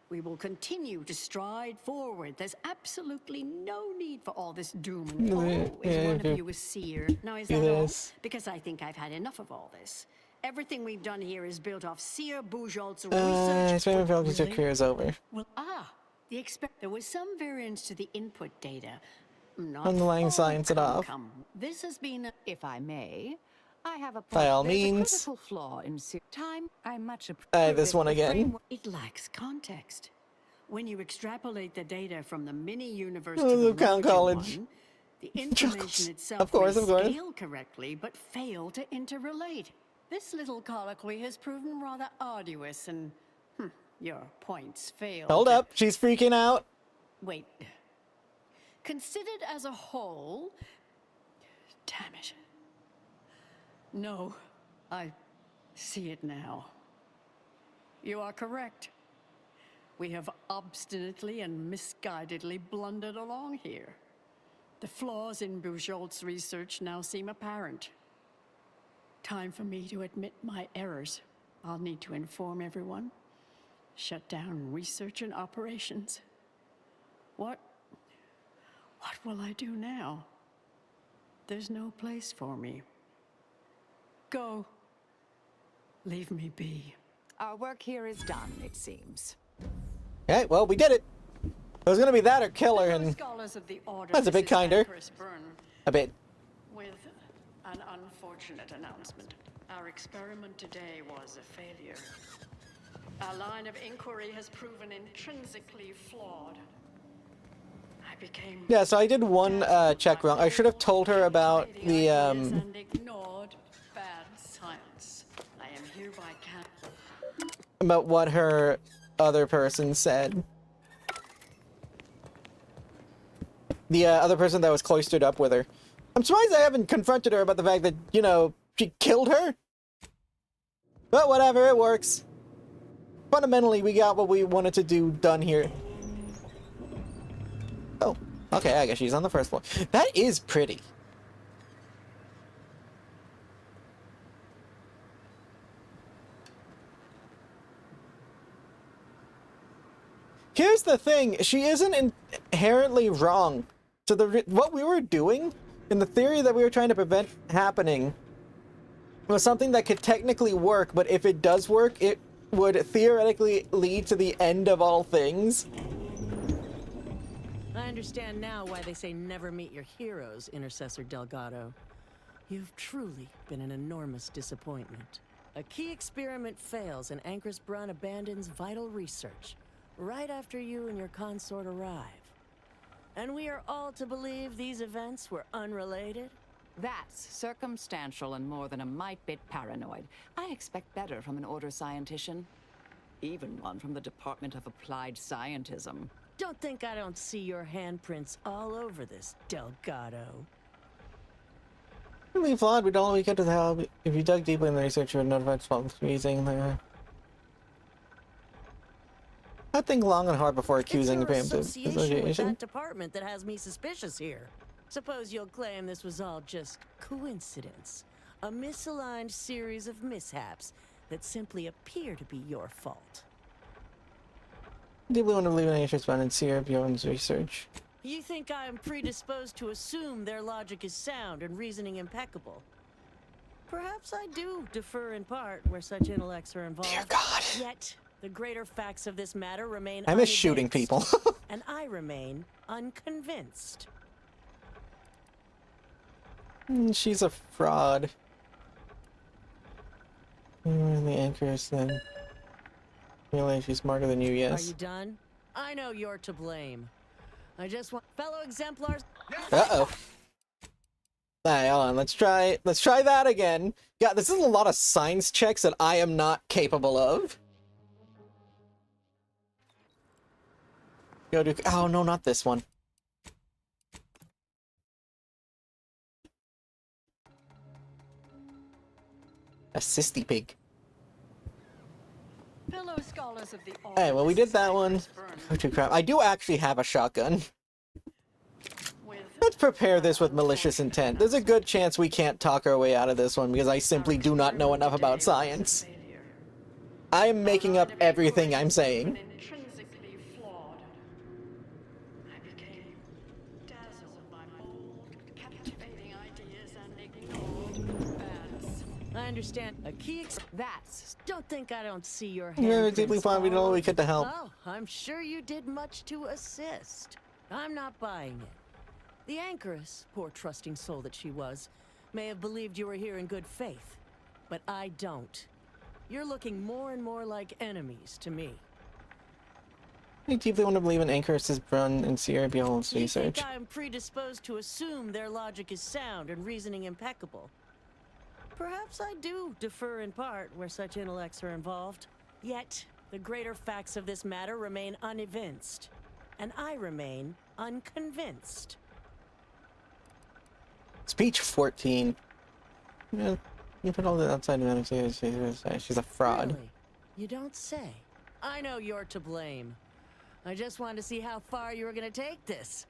We will continue to stride forward. There's absolutely no need for all this doom and gloom. Is one of you a seer? Now, is that all? Because I think I've had enough of all this. Everything we've done here is built off Seer Bujold's research. Experiment failed because your career is over. Well, there was some variance to the input data. Not Underlying science it off. This has been, if I may, I have a by all There's means. A critical flaw in time. I much appreciate this one again. It lacks context. When you extrapolate the data from the mini-universe Oh, to the Luke larger College. one, the information itself Of course, may of course. scale correctly, but fail to interrelate. This little colloquy has proven rather arduous, and your points fail. Hold up, she's freaking out. Wait. Considered as a whole, damn it. No, I see it now. You are correct. We have obstinately and misguidedly blundered along here. The flaws in Bujold's research now seem apparent. Time for me to admit my errors. I'll need to inform everyone. Shut down research and operations. What will I do now? There's no place for me. Go. Leave me be. Our work here is done, it seems. Okay, well, we did it. It was gonna be that or kill her, and that's a bit kinder. A bit. With an unfortunate announcement. Our experiment today was a failure. Our line of inquiry has proven intrinsically flawed. I became... Yeah, so I did one check wrong. I should have told her about the and ignored bad science. I am hereby about what her other person said. The other person that was cloistered up with her. I'm surprised I haven't confronted her about the fact that, you know, she killed her. But whatever, it works. Fundamentally, we got what we wanted to do done here. Oh, okay, I guess she's on the first floor. That is pretty. Here's the thing, she isn't inherently wrong. So what we were doing, in the theory that we were trying to prevent happening, was something that could technically work, but if it does work, it would theoretically lead to the end of all things. I understand now why they say never meet your heroes, Intercessor Delgado. You've truly been an enormous disappointment. A key experiment fails and Anchor's Brun abandons vital research, right after you and your consort arrive. And we are all to believe these events were unrelated? That's circumstantial and more than a mite bit paranoid. I expect better from an Order scientician. Even one from the Department of Applied Scientism. Don't think I don't see your handprints all over this, Delgado. Really flawed. We'd all we get to the help. If you dug deeply in the research, you would notify spot squeezing there. I think long and hard before accusing it's your preemptive association with that department that has me suspicious here. Suppose you'll claim this was all just coincidence. A misaligned series of mishaps that simply appear to be your fault. Deeply want to believe in interest found in Sierra Bjorn's research. You think I am predisposed to assume their logic is sound and reasoning impeccable? Perhaps I do defer in part where such intellects are involved. Dear God. Yet, the greater facts of this matter remain I miss shooting people. and I remain unconvinced. She's a fraud. The anchors then. Realize she's smarter than you, yes. Are you done? I know you're to blame. I just want fellow exemplars. Uh-oh. Alright, hold on, let's try that again. Yeah, this is a lot of science checks that I am not capable of. Go to oh no, not this one. A sisty pig. Fellow scholars of the Hey, well we did that one. Oh, too crap. I do actually have a shotgun. Let's prepare this with malicious intent. There's a good chance we can't talk our way out of this one because I simply do not know enough about science. I am making up everything I'm saying. intrinsically flawed. I became dazzled by bold, captivating ideas and ignored bads. I understand. A key that's. Don't think I don't see your Yeah, hand. we're deeply fine. We did all we could to help. Oh, I'm sure you did much to assist. I'm not buying it. The anchoress, poor trusting soul that she was, may have believed you were here in good faith, but I don't. You're looking more and more like enemies to me. I deeply want to believe in Anchoress's Brun and Sierra Bjorn's research. You think I'm predisposed to assume their logic is sound and reasoning impeccable? Perhaps I do defer in part where such intellects are involved. Yet, the greater facts of this matter remain unevinced, and I remain unconvinced. Speech 14. Yeah, you put all that outside of that. She's a fraud. Really? You don't say. I know you're to blame. I just wanted to see how far you were going to take this.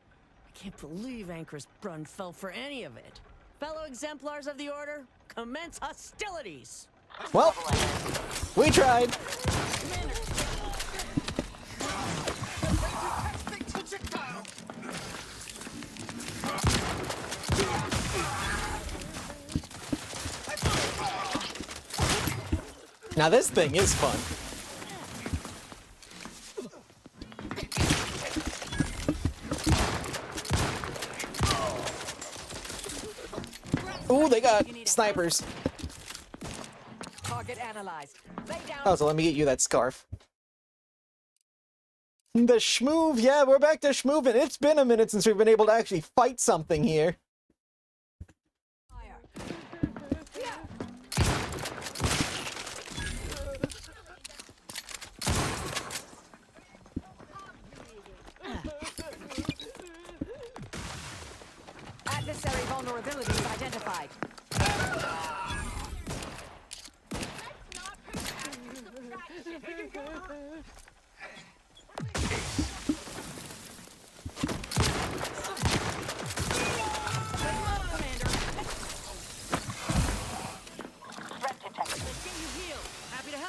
I can't believe Anchoress Brun fell for any of it. Fellow exemplars of the Order, commence hostilities! Well, we tried. Now this thing is fun. Ooh, they got snipers. Target analyzed. Lay down. Oh, so let me get you that scarf. The schmoove, yeah, we're back to schmoovin'. It's been a minute since we've been able to actually fight something here. Adversary vulnerabilities identified.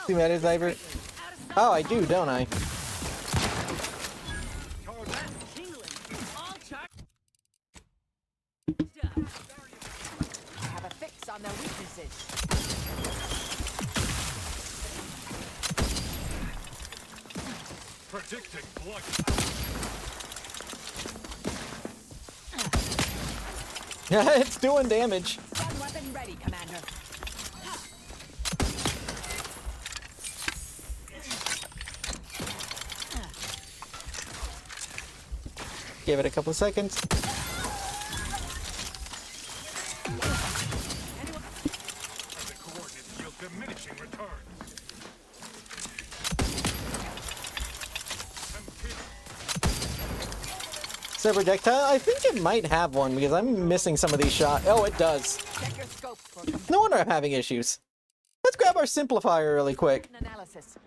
See that is Iver? Oh, I do, don't I? I have a fix on their weaknesses. Predicting blood. Yeah, it's doing damage. Gun weapon ready, Commander. Give it a couple of seconds. projectile? I think it might have one because I'm missing some of these shots. Oh, it does. Check your scopes for No wonder I'm having issues. Let's grab our simplifier really quick. analysis.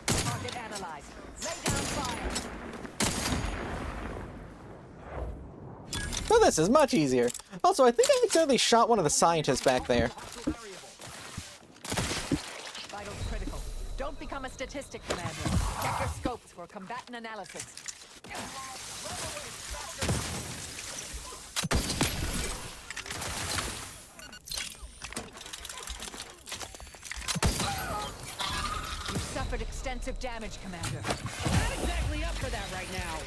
Target analyzed. Lay down fire. Well, this is much easier. Also, I think I accidentally shot one of the scientists back there. Vitals critical. Don't become a statistic, Commander. Check your scopes for combatant analysis. You suffered extensive damage, Commander. Not exactly up for that right now.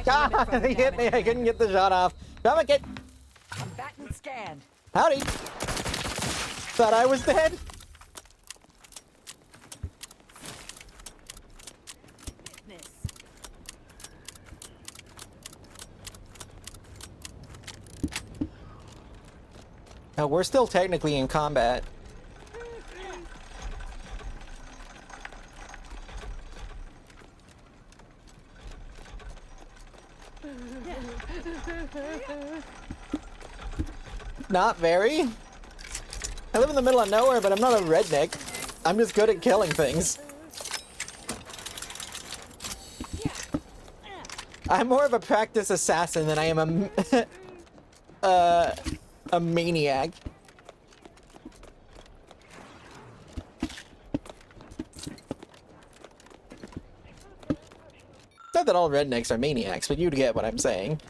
Ah, he hit me. I couldn't get the shot off. Drop it. Combatant scanned. Howdy. Thought I was dead. Now, we're still technically in combat. Not very. I live in the middle of nowhere, but I'm not a redneck. I'm just good at killing things. I'm more of a practice assassin than I am a maniac. Not that all rednecks are maniacs, but you'd get what I'm saying.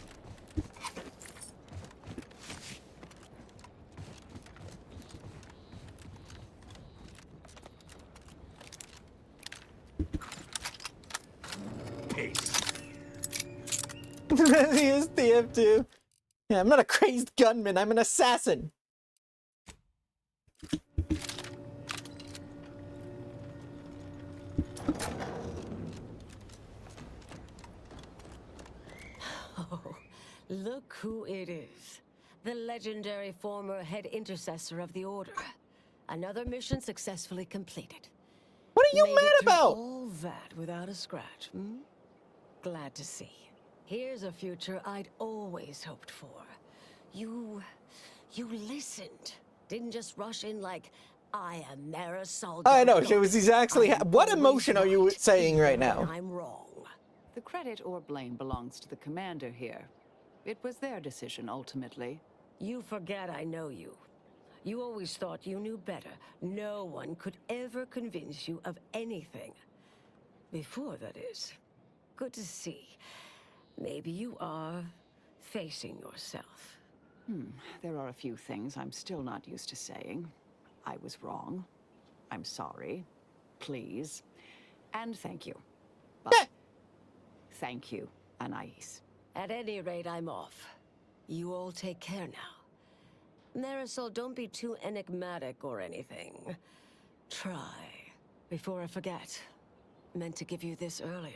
He is TF2. Yeah, I'm not a crazed gunman, I'm an assassin. Oh, look who it is. The legendary former head intercessor of the Order. Another mission successfully completed. What are you Made mad it through about? all that without a scratch, hmm? Glad to see. Here's a future I'd always hoped for. You listened. Didn't just rush in like, I am Marisol. I know, she was exactly... What emotion are you saying right now? I'm wrong. The credit or blame belongs to the commander here. It was their decision, ultimately. You forget I know you. You always thought you knew better. No one could ever convince you of anything. Before, that is. Good to see. Maybe you are facing yourself. There are a few things I'm still not used to saying. I was wrong. I'm sorry. Please. And thank you. But thank you, Anais. At any rate, I'm off. You all take care now. Marisol, don't be too enigmatic or anything. Try. Before I forget. Meant to give you this earlier.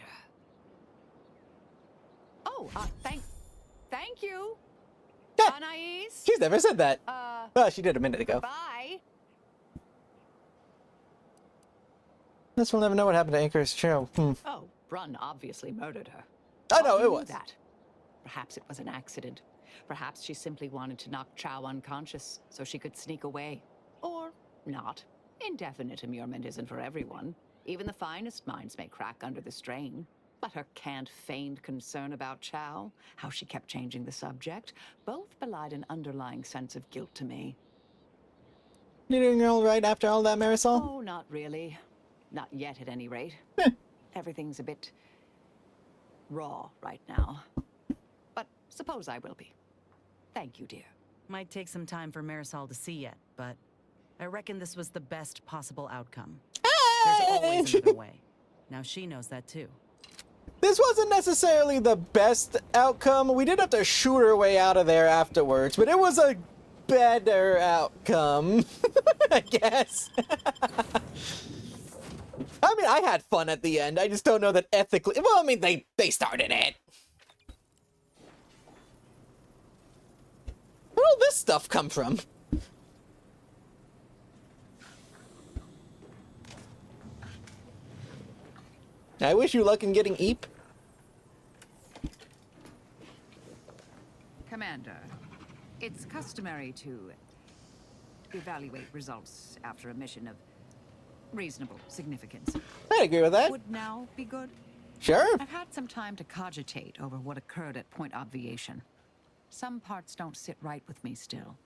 Oh, thank you. Anais? She's never said that. Well, she did a minute ago. Bye. Guess we'll never know what happened to Anchor's show. Oh, Brunn obviously murdered her. I know, You it knew was. that. Perhaps it was an accident. Perhaps she simply wanted to knock Chow unconscious so she could sneak away. Or not. Indefinite immurement isn't for everyone. Even the finest minds may crack under the strain. But her canned feigned concern about Chow, how she kept changing the subject, both belied an underlying sense of guilt to me. You doing all right after all that, Marisol? Oh, not really. Not yet, at any rate. Everything's a bit raw right now. But suppose I will be. Thank you, dear. Might take some time for Marisol to see yet, but I reckon this was the best possible outcome. There's always another way. Now she knows that too. This wasn't necessarily the best outcome. We did have to shoot her way out of there afterwards, but it was a better outcome, I guess. I mean, I had fun at the end. I just don't know that ethically... Well, I mean, they started it. Where'd all this stuff come from? I wish you luck in getting Eep. Commander, it's customary to evaluate results after a mission of reasonable significance. I'd agree with that. Would now be good? Sure. I've had some time to cogitate over what occurred at Point Obviation. Some parts don't sit right with me still.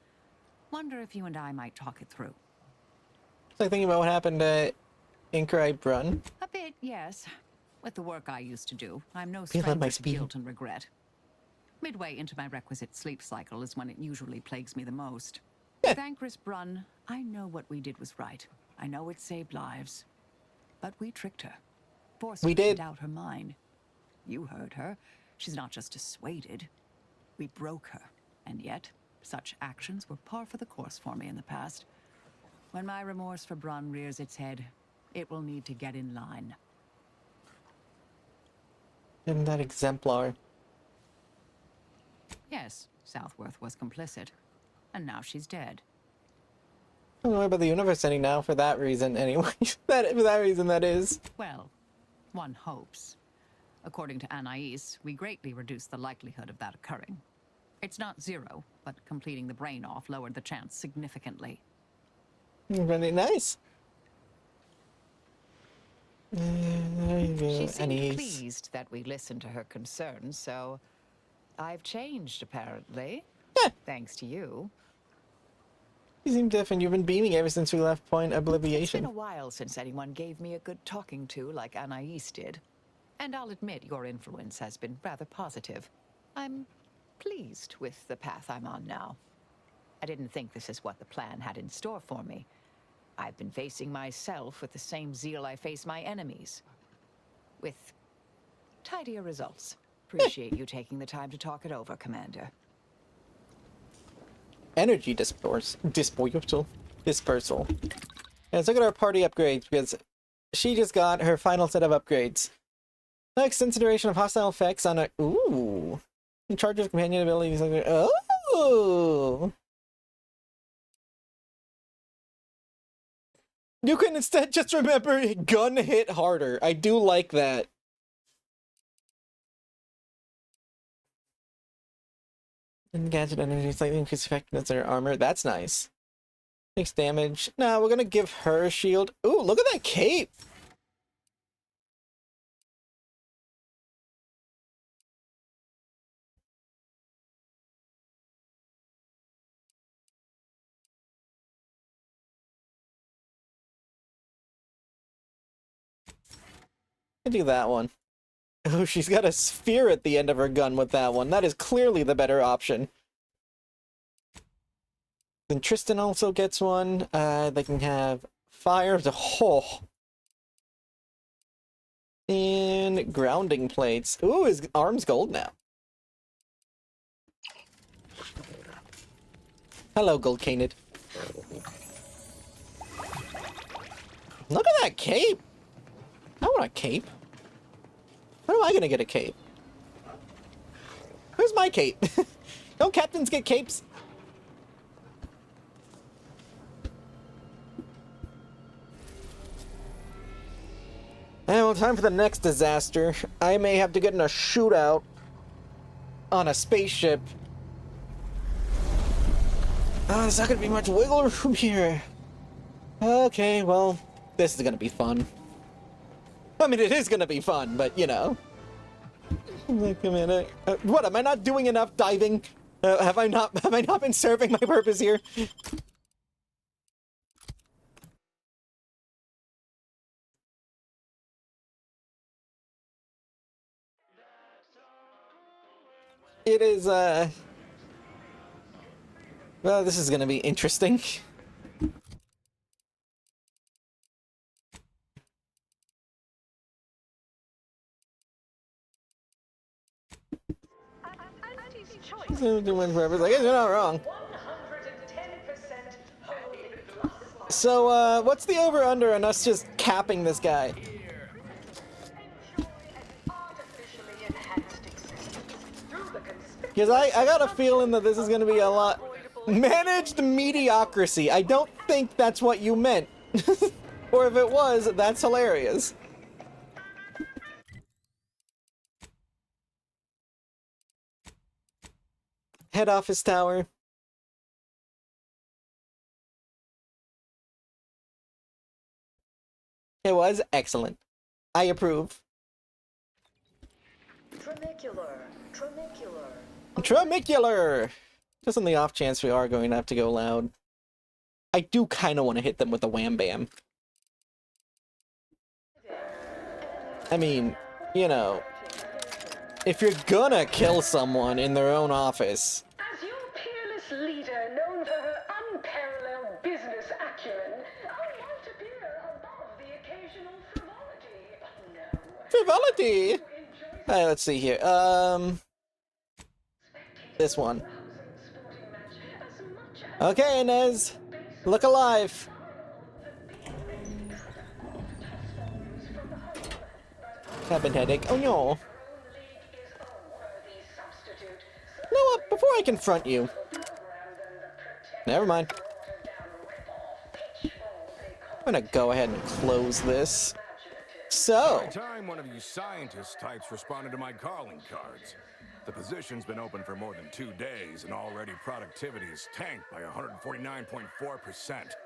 Wonder if you and I might talk it through. So thinking about what happened at Inquiry Brun. A bit, yes. With the work I used to do, I'm no Feel that my stranger to speed. guilt and regret. Midway into my requisite sleep cycle is when it usually plagues me the most. With Anchor's Brun, I know what we did was right. I know it saved lives. But we tricked her. Forced We her to did. doubt her mind. You heard her. She's not just dissuaded. We broke her. And yet, such actions were par for the course for me in the past. When my remorse for Brun rears its head, it will need to get in line. Isn't that exemplar? Yes, Southworth was complicit. And now she's dead. I don't know about the universe ending now for that reason, anyway. For that reason, that is. Well, one hopes. According to Anais, we greatly reduced the likelihood of that occurring. It's not zero, but completing the brain off lowered the chance significantly. Really nice. There you go, She seemed Anais. pleased that we listened to her concerns, so I've changed, apparently. Thanks to you. You seem different. You've been beaming ever since we left Point It's been Obliviation. a while since anyone gave me a good talking to like Anais did. And I'll admit your influence has been rather positive. I'm pleased with the path I'm on now. I didn't think this is what the plan had in store for me. I've been facing myself with the same zeal I face my enemies. With tidier results. Appreciate you taking the time to talk it over, Commander. Energy dispersal. Let's look at our party upgrades, because she just got her final set of upgrades. Next, consideration of hostile effects on a... Ooh. In charge of companion abilities. Oh! You can instead just remember gun hit harder. I do like that. And gadget energy slightly increased effectiveness in her armor. That's nice. Takes damage. No, we're gonna give her a shield. Ooh, look at that cape! I'll do that one. Oh, she's got a sphere at the end of her gun with that one. That is clearly the better option. Then Tristan also gets one. They can have fire as a whole. And grounding plates. Ooh, his arm's gold now. Hello, Gold Canid. Look at that cape! I want a cape. When am I gonna get a cape? Where's my cape? Don't captains get capes? And well, time for the next disaster. I may have to get in a shootout on a spaceship. Oh, there's not gonna be much wiggle room here. Okay, well, this is gonna be fun. I mean, it is gonna be fun, but you know. Wait a minute. What, am I not doing enough diving? Have I not been serving my purpose here? It is, well, this is gonna be interesting. Doing forever. Like, you're not wrong. So, what's the over-under on us just capping this guy? Because I got a feeling that this is going to be a lot... Managed mediocrity. I don't think that's what you meant. Or if it was, that's hilarious. Head office tower. It was excellent. I approve. Tramicular! Just on the off chance we are going to have to go loud. I do kind of want to hit them with a wham bam. I mean, you know, if you're gonna kill someone in their own office... As your peerless leader, known for her unparalleled business acumen, I might appear above the occasional frivolity. No. Frivolity! Alright, let's see here. This one. Okay, Inez. Look alive. Cabin headache. Oh no. No, before I confront you. Never mind. I'm gonna go ahead and close this. So. By the time one of you scientist types responded to my calling cards. The position's been open for more than 2 days, and already productivity is tanked by 149.4%.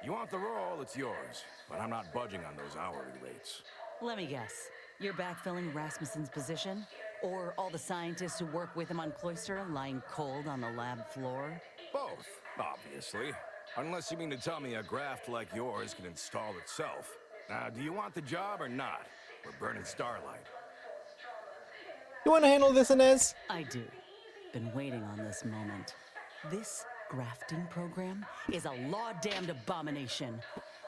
You want the role, it's yours, but I'm not budging on those hourly rates. Let me guess. You're backfilling Rasmussen's position? Or all the scientists who work with him on Cloister lying cold on the lab floor? Both, obviously. Unless you mean to tell me a graft like yours can install itself. Now, do you want the job or not? We're burning starlight. You want to handle this, Inez? I do. Been waiting on this moment. This grafting program is a law-damned abomination.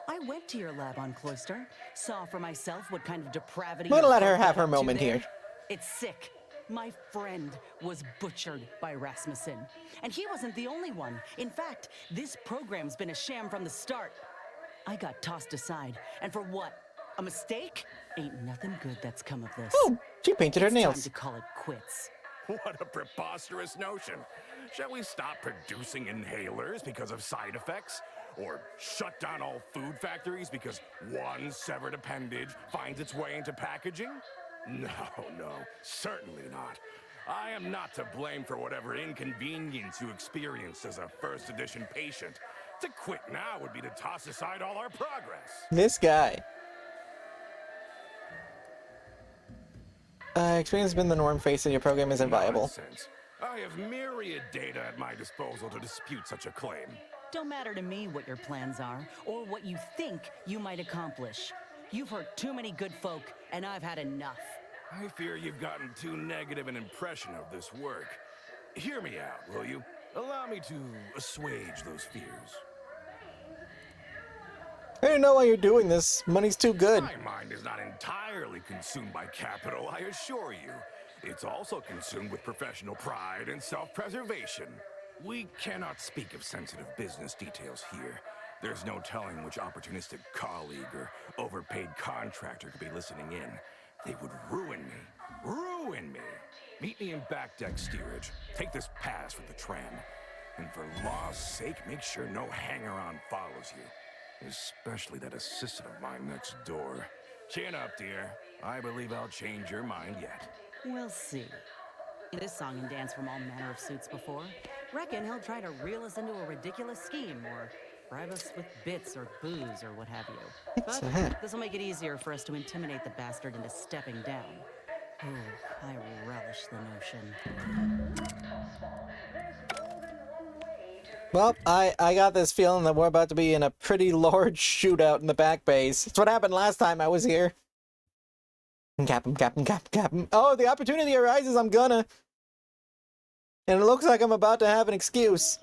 I went to your lab on Cloister, saw for myself what kind of depravity... I'm gonna let her have her moment here. It's sick. My friend was butchered by Rasmussen. And he wasn't the only one. In fact, this program's been a sham from the start. I got tossed aside. And for what? A mistake? Ain't nothing good that's come of this. Oh, she painted her nails. It's time to call it quits. What a preposterous notion. Shall we stop producing inhalers because of side effects? Or shut down all food factories because one severed appendage finds its way into packaging? No, certainly not. I am not to blame for whatever inconvenience you experienced as a first edition patient. To quit now would be to toss aside all our progress. This guy. Experience has been the norm. Facing your program isn't viable. Nonsense. I have myriad data at my disposal to dispute such a claim. Don't matter to me what your plans are, or what you think you might accomplish. You've hurt too many good folk, and I've had enough. I fear you've gotten too negative an impression of this work. Hear me out, will you? Allow me to assuage those fears. I don't know why you're doing this. Money's too good. My mind is not entirely consumed by capital, I assure you. It's also consumed with professional pride and self-preservation. We cannot speak of sensitive business details here. There's no telling which opportunistic colleague or overpaid contractor could be listening in. They would ruin me. Ruin me! Meet me in back deck steerage. Take this pass for the tram. And for law's sake, make sure no hanger-on follows you. Especially that assistant of mine next door. Chin up, dear. I believe I'll change your mind yet. We'll see. This song and dance from all manner of suits before. Reckon he'll try to reel us into a ridiculous scheme, or bribe us with bits or booze or what have you. But this'll make it easier for us to intimidate the bastard into stepping down. Ooh, I relish the notion. Well, I got this feeling that we're about to be in a pretty large shootout in the back base. It's what happened last time I was here. Cap him. Oh, the opportunity arises, I'm gonna. And it looks like I'm about to have an excuse.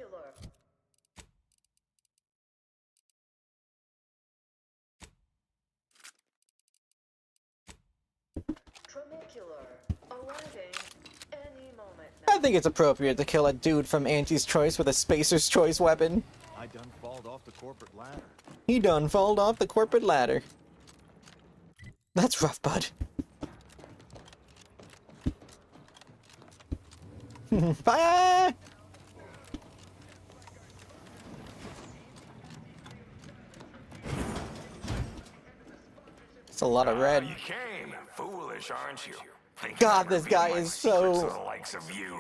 I think it's appropriate to kill a dude from Angie's Choice with a Spacer's Choice weapon. I done falled off the corporate ladder. He done falled off the corporate ladder. That's rough, bud. Fire! It's a lot of red. You came. Foolish, aren't you? Thinking God, I'd this reveal guy my is secrets so... to the likes of you.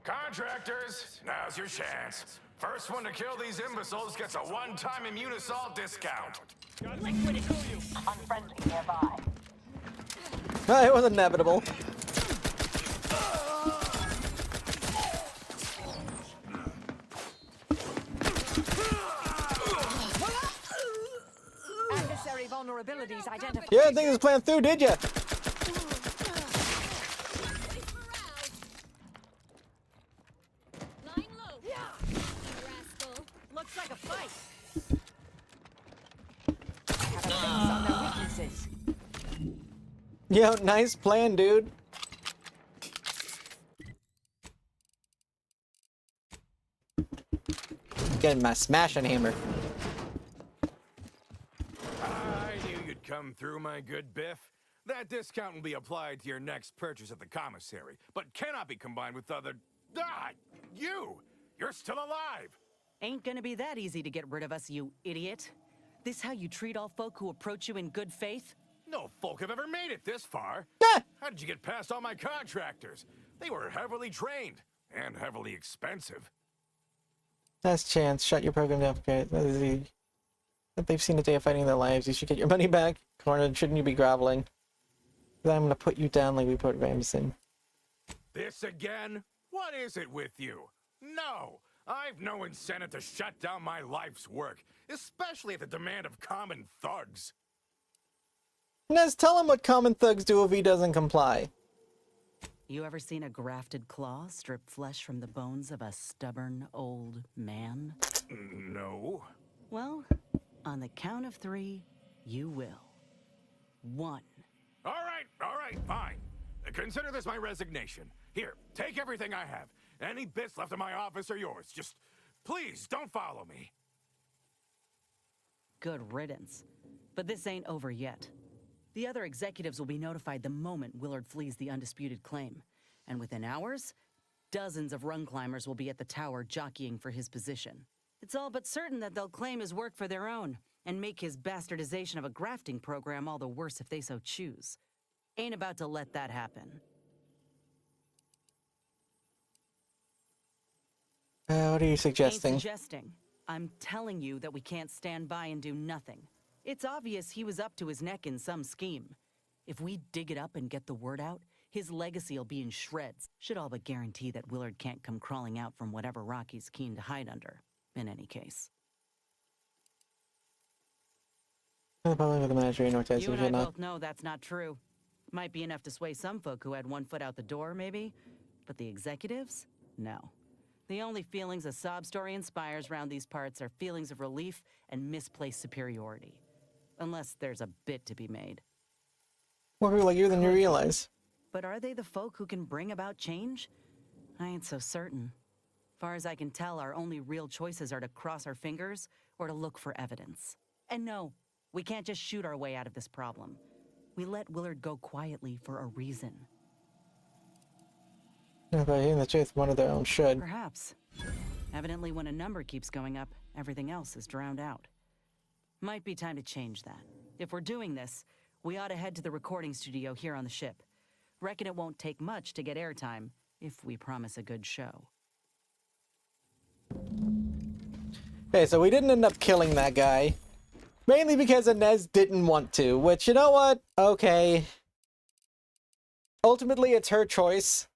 Contractors, now's your chance. First one to kill these imbeciles gets a one-time immune assault discount. Unfriendly nearby. It was inevitable. Adversary vulnerabilities identified. You didn't think this plan through, did you? Looks like a fight. Have a focus on their weaknesses. Yo, nice plan, dude. Getting my smashing hammer. I knew you'd come through, my good Biff. That discount will be applied to your next purchase at the commissary, but cannot be combined with other... Ah! You! You're still alive! Ain't gonna be that easy to get rid of us, you idiot. This how you treat all folk who approach you in good faith? No folk have ever made it this far. How did you get past all my contractors? They were heavily trained and heavily expensive. Last chance. Shut your program down. Okay. If they've seen a day of fighting their lives, you should get your money back. Cornered, shouldn't you be groveling? I'm gonna put you down like we put Ramson. This again? What is it with you? No! I've no incentive to shut down my life's work, especially at the demand of common thugs. Nez, tell him what common thugs do if he doesn't comply. You ever seen a grafted claw strip flesh from the bones of a stubborn old man? No. Well, on the count of 3, you will. 1. All right, fine. Consider this my resignation. Here, take everything I have. Any bits left in my office are yours. Just, please, don't follow me. Good riddance. But this ain't over yet. The other executives will be notified the moment Willard flees the undisputed claim. And within hours, dozens of rung climbers will be at the tower jockeying for his position. It's all but certain that they'll claim his work for their own, and make his bastardization of a grafting program all the worse if they so choose. Ain't about to let that happen. What are you suggesting? Ain't suggesting. I'm telling you that we can't stand by and do nothing. It's obvious he was up to his neck in some scheme. If we dig it up and get the word out, his legacy'll be in shreds. Should all but guarantee that Willard can't come crawling out from whatever rock he's keen to hide under, in any case. The public with the manager nor You and I both know that's not true. Might be enough to sway some folk who had one foot out the door, maybe. But the executives? No. The only feelings a sob story inspires round these parts are feelings of relief and misplaced superiority. Unless there's a bit to be made. More people like you than you realize. But are they the folk who can bring about change? I ain't so certain. Far as I can tell, our only real choices are to cross our fingers or to look for evidence. And no, we can't just shoot our way out of this problem. We let Willard go quietly for a reason. No, but hearing the truth, one of their own should. Perhaps. Evidently, when a number keeps going up, everything else is drowned out. Might be time to change that. If we're doing this, we ought to head to the recording studio here on the ship. Reckon it won't take much to get airtime, if we promise a good show. Okay, so we didn't end up killing that guy. Mainly because Inez didn't want to, which, you know what? Okay. Ultimately, it's her choice.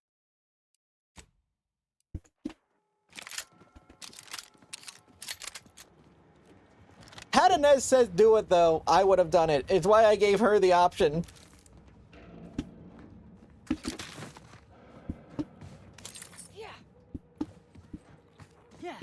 Had Inez said do it, though, I would have done it. It's why I gave her the option. Yeah. Yeah.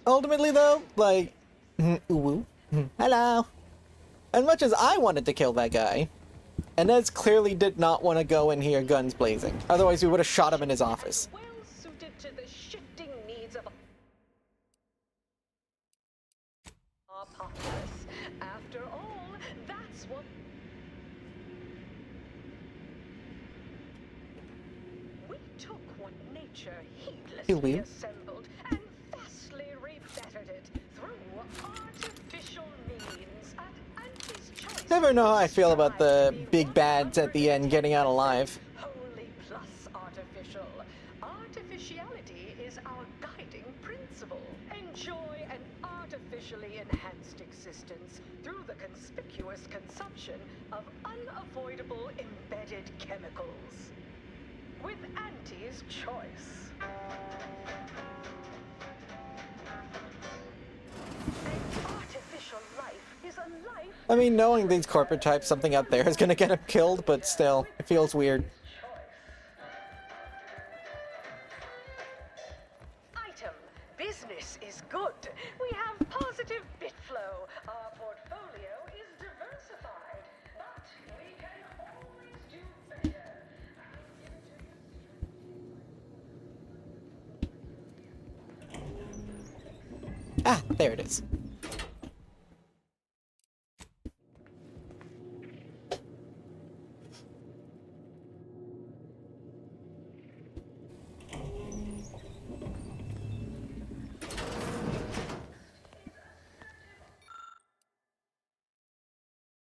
Ultimately, though, like, hello. As much as I wanted to kill that guy, Inez clearly did not want to go in here guns blazing. Otherwise, we would have shot him in his office. Well suited to the shifting needs of our populace. After all, that's what we took what nature heedlessly assembled and vastly rebettered it through artificial means at Auntie's choice. Never know how I feel about the big bads at the end getting out alive. Wholly plus artificial. Artificiality is our guiding principle. Enjoy an artificially enhanced existence through the conspicuous consumption of unavoidable embedded chemicals. With Auntie's choice. An artificial life is a life. I mean, knowing these corporate types, something out there is gonna get him killed, but still, it feels weird. Item. Business is good. We have positive bit flow. Our portfolio is diversified. But we can always do better. Ah, there it is.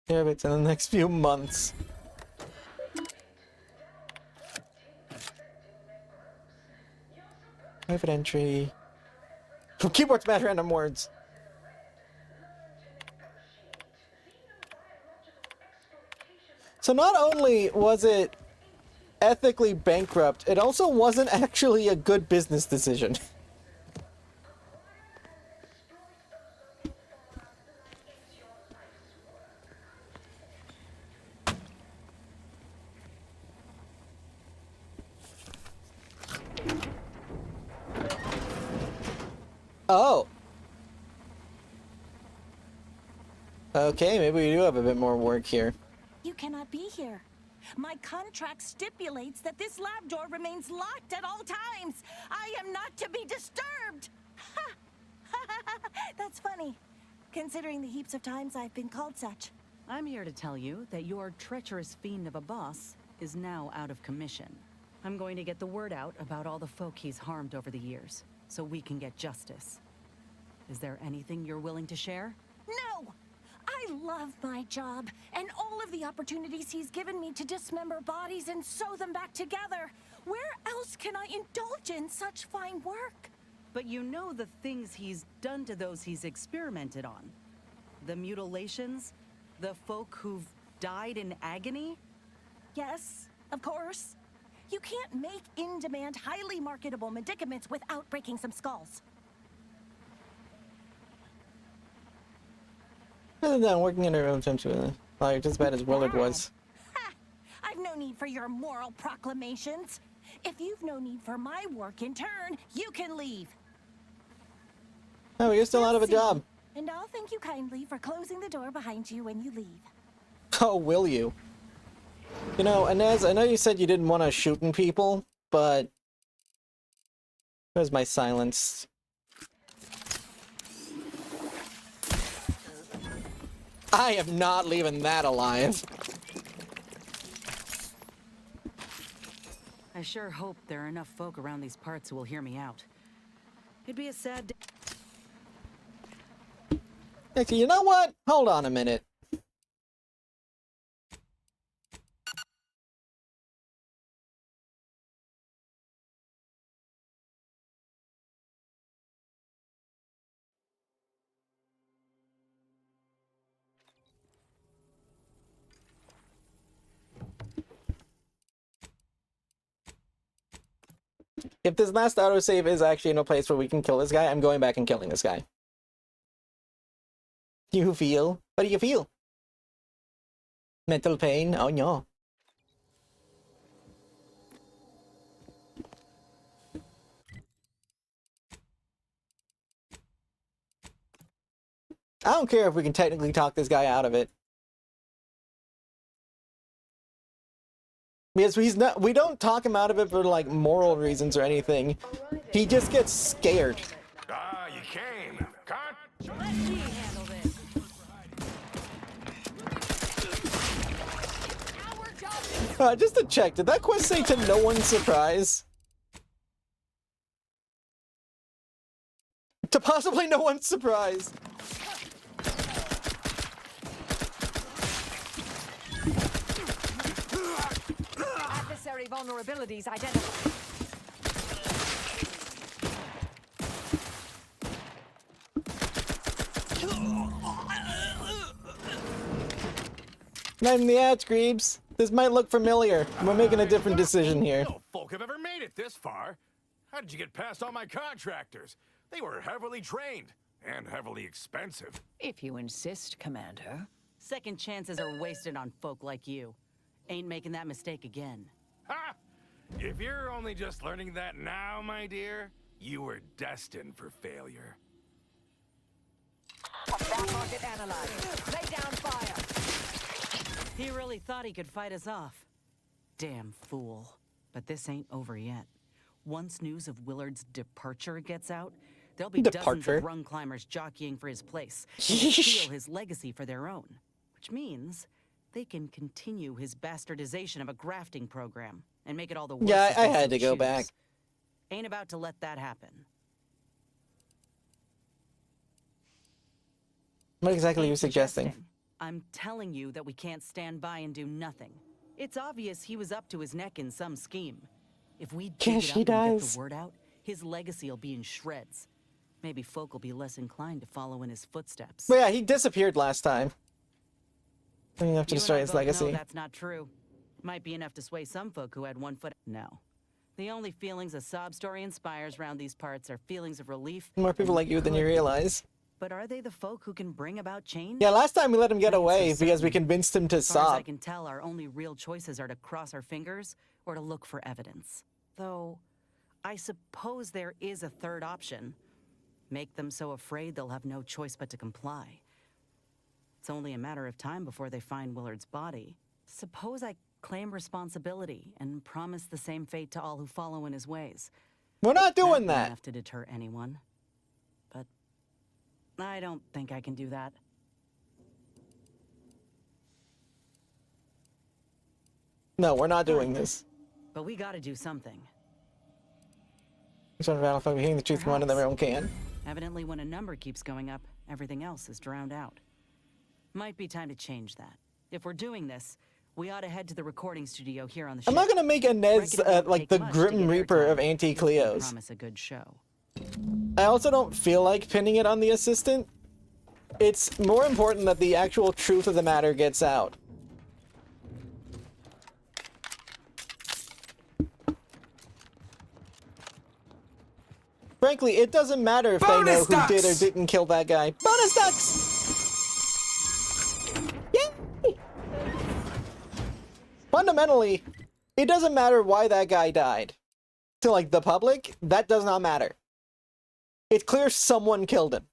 Yeah, but it's in the next few months. Private entry. Keyboard smash random words. So not only was it ethically bankrupt, it also wasn't actually a good business decision. Oh. Okay, maybe we do have a bit more work here. You cannot be here. My contract stipulates that this lab door remains locked at all times. I am not to be disturbed. That's funny, considering the heaps of times I've been called such. I'm here to tell you that your treacherous fiend of a boss is now out of commission. I'm going to get the word out about all the folk he's harmed over the years, so we can get justice. Is there anything you're willing to share? No! I love my job, and all of the opportunities he's given me to dismember bodies and sew them back together. Where else can I indulge in such fine work? But you know the things he's done to those he's experimented on. The mutilations, the folk who've died in agony? Yes, of course. You can't make in-demand, highly marketable medicaments without breaking some skulls. Other than working in her own time to like just as bad as Willard was. Ha! I've no need for your moral proclamations. If you've no need for my work in turn, you can leave. Oh, you're still out of a job. And I'll thank you kindly for closing the door behind you when you leave. Oh, will you? You know, Inez, I know you said you didn't want to shooting people, but where's my silence? I am not leaving that alive. I sure hope there are enough folk around these parts who will hear me out. It'd be a sad day. Actually, you know what? Hold on a minute. If this last autosave is actually in a place where we can kill this guy, I'm going back and killing this guy. You feel? What do you feel? Mental pain? Oh no. I don't care if we can technically talk this guy out of it. Because we don't talk him out of it for like moral reasons or anything. He just gets scared. Ah, you came. Let me handle this. Just to check, did that quest say to no one's surprise? To possibly no one's surprise. Adversary vulnerabilities identified. Not in the ads, Greaves. This might look familiar. We're making a different decision here. No folk have ever made it this far. How did you get past all my contractors? They were heavily trained and heavily expensive. If you insist, Commander. Second chances are wasted on folk like you. Ain't making that mistake again. Ha! If you're only just learning that now, my dear, you were destined for failure. Back market analyzed. Lay down fire. He really thought he could fight us off. Damn fool. But this ain't over yet. Once news of Willard's departure gets out, there'll be dozens of rung climbers jockeying for his place and steal his legacy for their own. Which means they can continue his bastardization of a grafting program and make it all the worse. Yeah, I had to go back. Ain't about to let that happen. What exactly are you suggesting? I'm telling you that we can't stand by and do nothing. It's obvious he was up to his neck in some scheme. If we dig it up and get the word out, his legacy will be in shreds. Maybe folk will be less inclined to follow in his footsteps. But yeah, he disappeared last time. We have to destroy his legacy. No, that's not true. Might be enough to sway some folk who had one foot. No. The only feelings a sob story inspires round these parts are feelings of relief. More people like you than you realize. But are they the folk who can bring about change? Yeah, last time we let him get away because we convinced him to As far as I sob. can tell, our only real choices are to cross our fingers or to look for evidence. Though, I suppose there is a third option. Make them so afraid they'll have no choice but to comply. It's only a matter of time before they find Willard's body. Suppose I claim responsibility and promise the same fate to all who follow in his ways. We're not doing Not that. enough to deter anyone. But I don't think I can do that. No, we're not doing this. But we gotta do something. We're trying to battle for hitting the truth from one of everyone can. Evidently, when a number keeps going up, everything else is drowned out. Might be time to change that. If we're doing this, we ought to head to the recording studio here on the ship. I'm not gonna make Inez like the Grim Reaper of Anti-Cleos. Promise a good show. I also don't feel like pinning it on the assistant. It's more important that the actual truth of the matter gets out. Frankly, it doesn't matter if they know who did or didn't kill that guy. Bonus ducks! Yay! Fundamentally, it doesn't matter why that guy died. To, like, the public, that does not matter. It's clear someone killed him.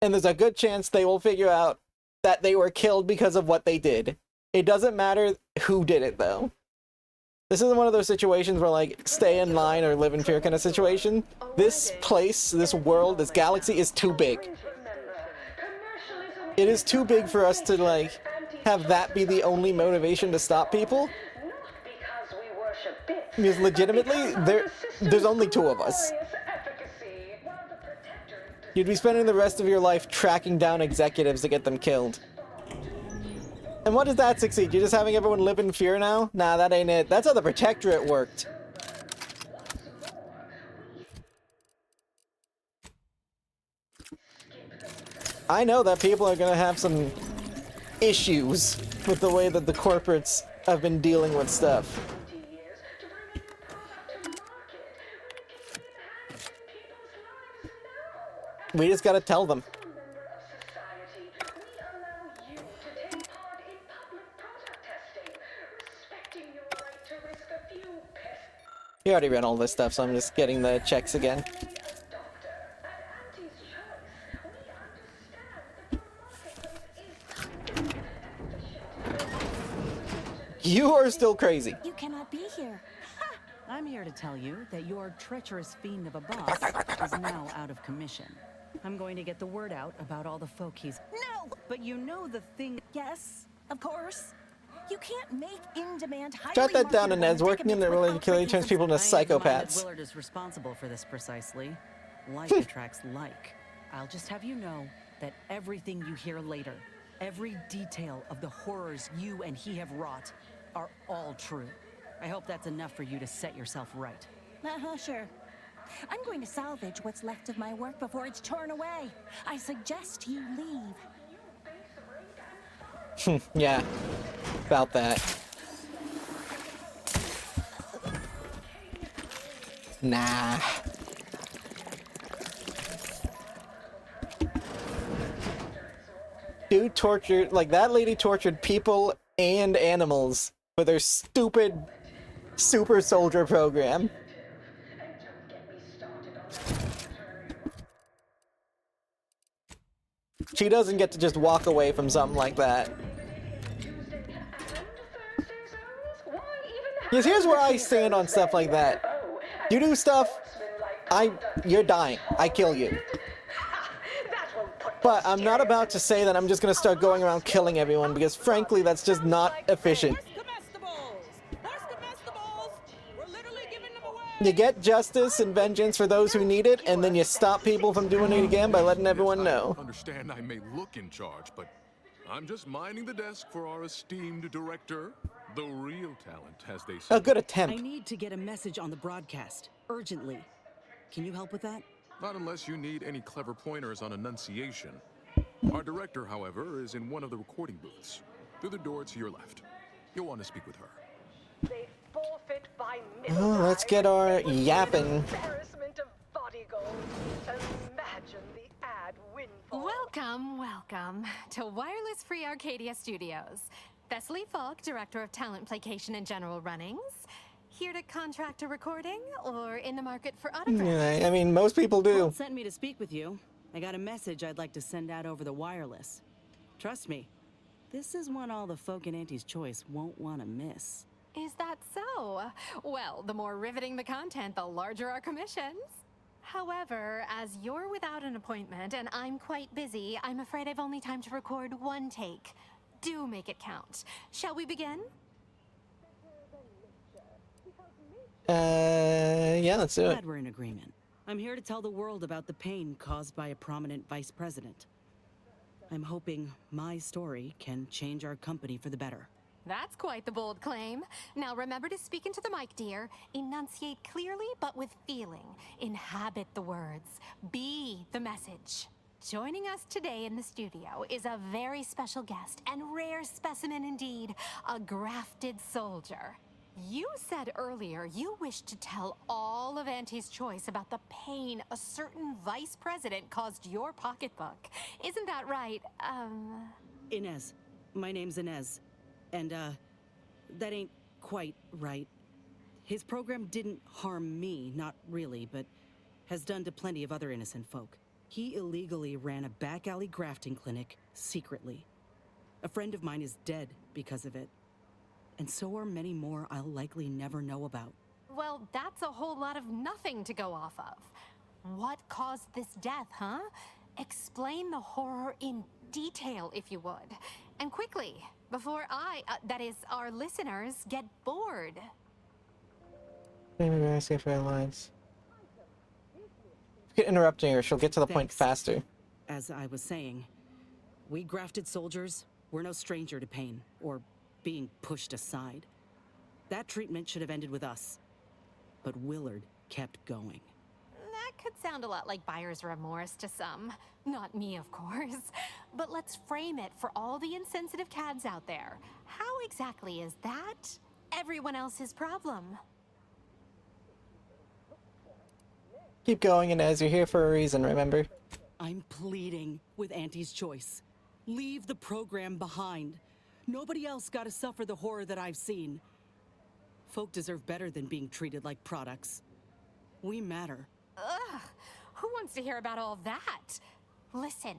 And there's a good chance they will figure out that they were killed because of what they did. It doesn't matter who did it, though. This isn't one of those situations where, like, stay in line or live in fear kind of situation. This place, this world, this galaxy is too big. It is too big for us to, like, have that be the only motivation to stop people. Because legitimately, there's only two of us. You'd be spending the rest of your life tracking down executives to get them killed. And what does that succeed? You're just having everyone live in fear now? Nah, that ain't it. That's how the Protectorate worked. I know that people are gonna have some issues with the way that the corporates have been dealing with stuff. We just gotta tell them. You already read all this stuff, so I'm just getting the checks again. You are still crazy. You cannot here? I'm here to tell you that your treacherous fiend of a boss is now out of commission. I'm going to get the word out about all the folk he's... No! But you know the thing... Yes, of course. You can't make in-demand highly Jot that down, marketable Inez. Working in the predicaments related without killing making turns some people into I ain't minded psychopaths. Willard is responsible for this precisely. Like attracts like. I'll just have you know that everything you hear later, every detail of the horrors you and he have wrought, are all true. I hope that's enough for you to set yourself right. Sure. I'm going to salvage what's left of my work before it's torn away. I suggest you leave. Yeah, about that. Nah. Dude tortured, like that lady tortured people and animals for their stupid super soldier program. She doesn't get to just walk away from something like that. Because here's where I stand on stuff like that. You do stuff, you're dying. I kill you. But I'm not about to say that I'm just gonna start going around killing everyone, because frankly, that's just not efficient. You get justice and vengeance for those who need it, and then you stop people from doing it again by letting everyone know. Understand I may look in charge, but I'm just minding the desk for our esteemed director. The real talent, as they say. A good attempt. I need to get a message on the broadcast, urgently. Can you help with that? Not unless you need any clever pointers on enunciation. Our director, however, is in one of the recording booths. Through the door to your left. You'll want to speak with her. They forfeit by Oh, let's get our yapping. embarrassment of body gold. Imagine the ad windfall. Welcome to Wireless Free Arcadia Studios. Thessaly Falk, Director of Talent Placation and General Runnings. Here to contract a recording or in the market for autographs? Yeah, I mean, most people do. Walt sent me to speak with you. I got a message I'd like to send out over the wireless. Trust me, this is one all the folk in Auntie's Choice won't want to miss. Is that so? Well, the more riveting the content, the larger our commissions. However, as you're without an appointment and I'm quite busy, I'm afraid I've only time to record one take. Do make it count. Shall we begin? Yeah, let's do it. Glad we're in agreement. I'm here to tell the world about the pain caused by a prominent vice president. I'm hoping my story can change our company for the better. That's quite the bold claim. Now remember to speak into the mic, dear. Enunciate clearly, but with feeling. Inhabit the words. Be the message. Joining us today in the studio is a very special guest and rare specimen indeed, a grafted soldier. You said earlier you wished to tell all of Auntie's Choice about the pain a certain vice president caused your pocketbook. Isn't that right? Inez. My name's Inez. And, that ain't quite right. His program didn't harm me, not really, but has done to plenty of other innocent folk. He illegally ran a back alley grafting clinic secretly. A friend of mine is dead because of it. And so are many more I'll likely never know about. Well, that's a whole lot of nothing to go off of. What caused this death, huh? Explain the horror in detail, if you would. And quickly, before that is, our listeners, get bored. Maybe we're asking for our lives. Keep interrupting her, she'll get to the point faster. As I was saying, we grafted soldiers, we're no stranger to pain, or being pushed aside. That treatment should have ended with us. But Willard kept going. That could sound a lot like buyer's remorse to some. Not me, of course. But let's frame it for all the insensitive cads out there. How exactly is that everyone else's problem? Keep going, Inez. You're here for a reason, remember? I'm pleading with Auntie's Choice. Leave the program behind. Nobody else got to suffer the horror that I've seen. Folk deserve better than being treated like products. We matter. Ugh, who wants to hear about all that? Listen,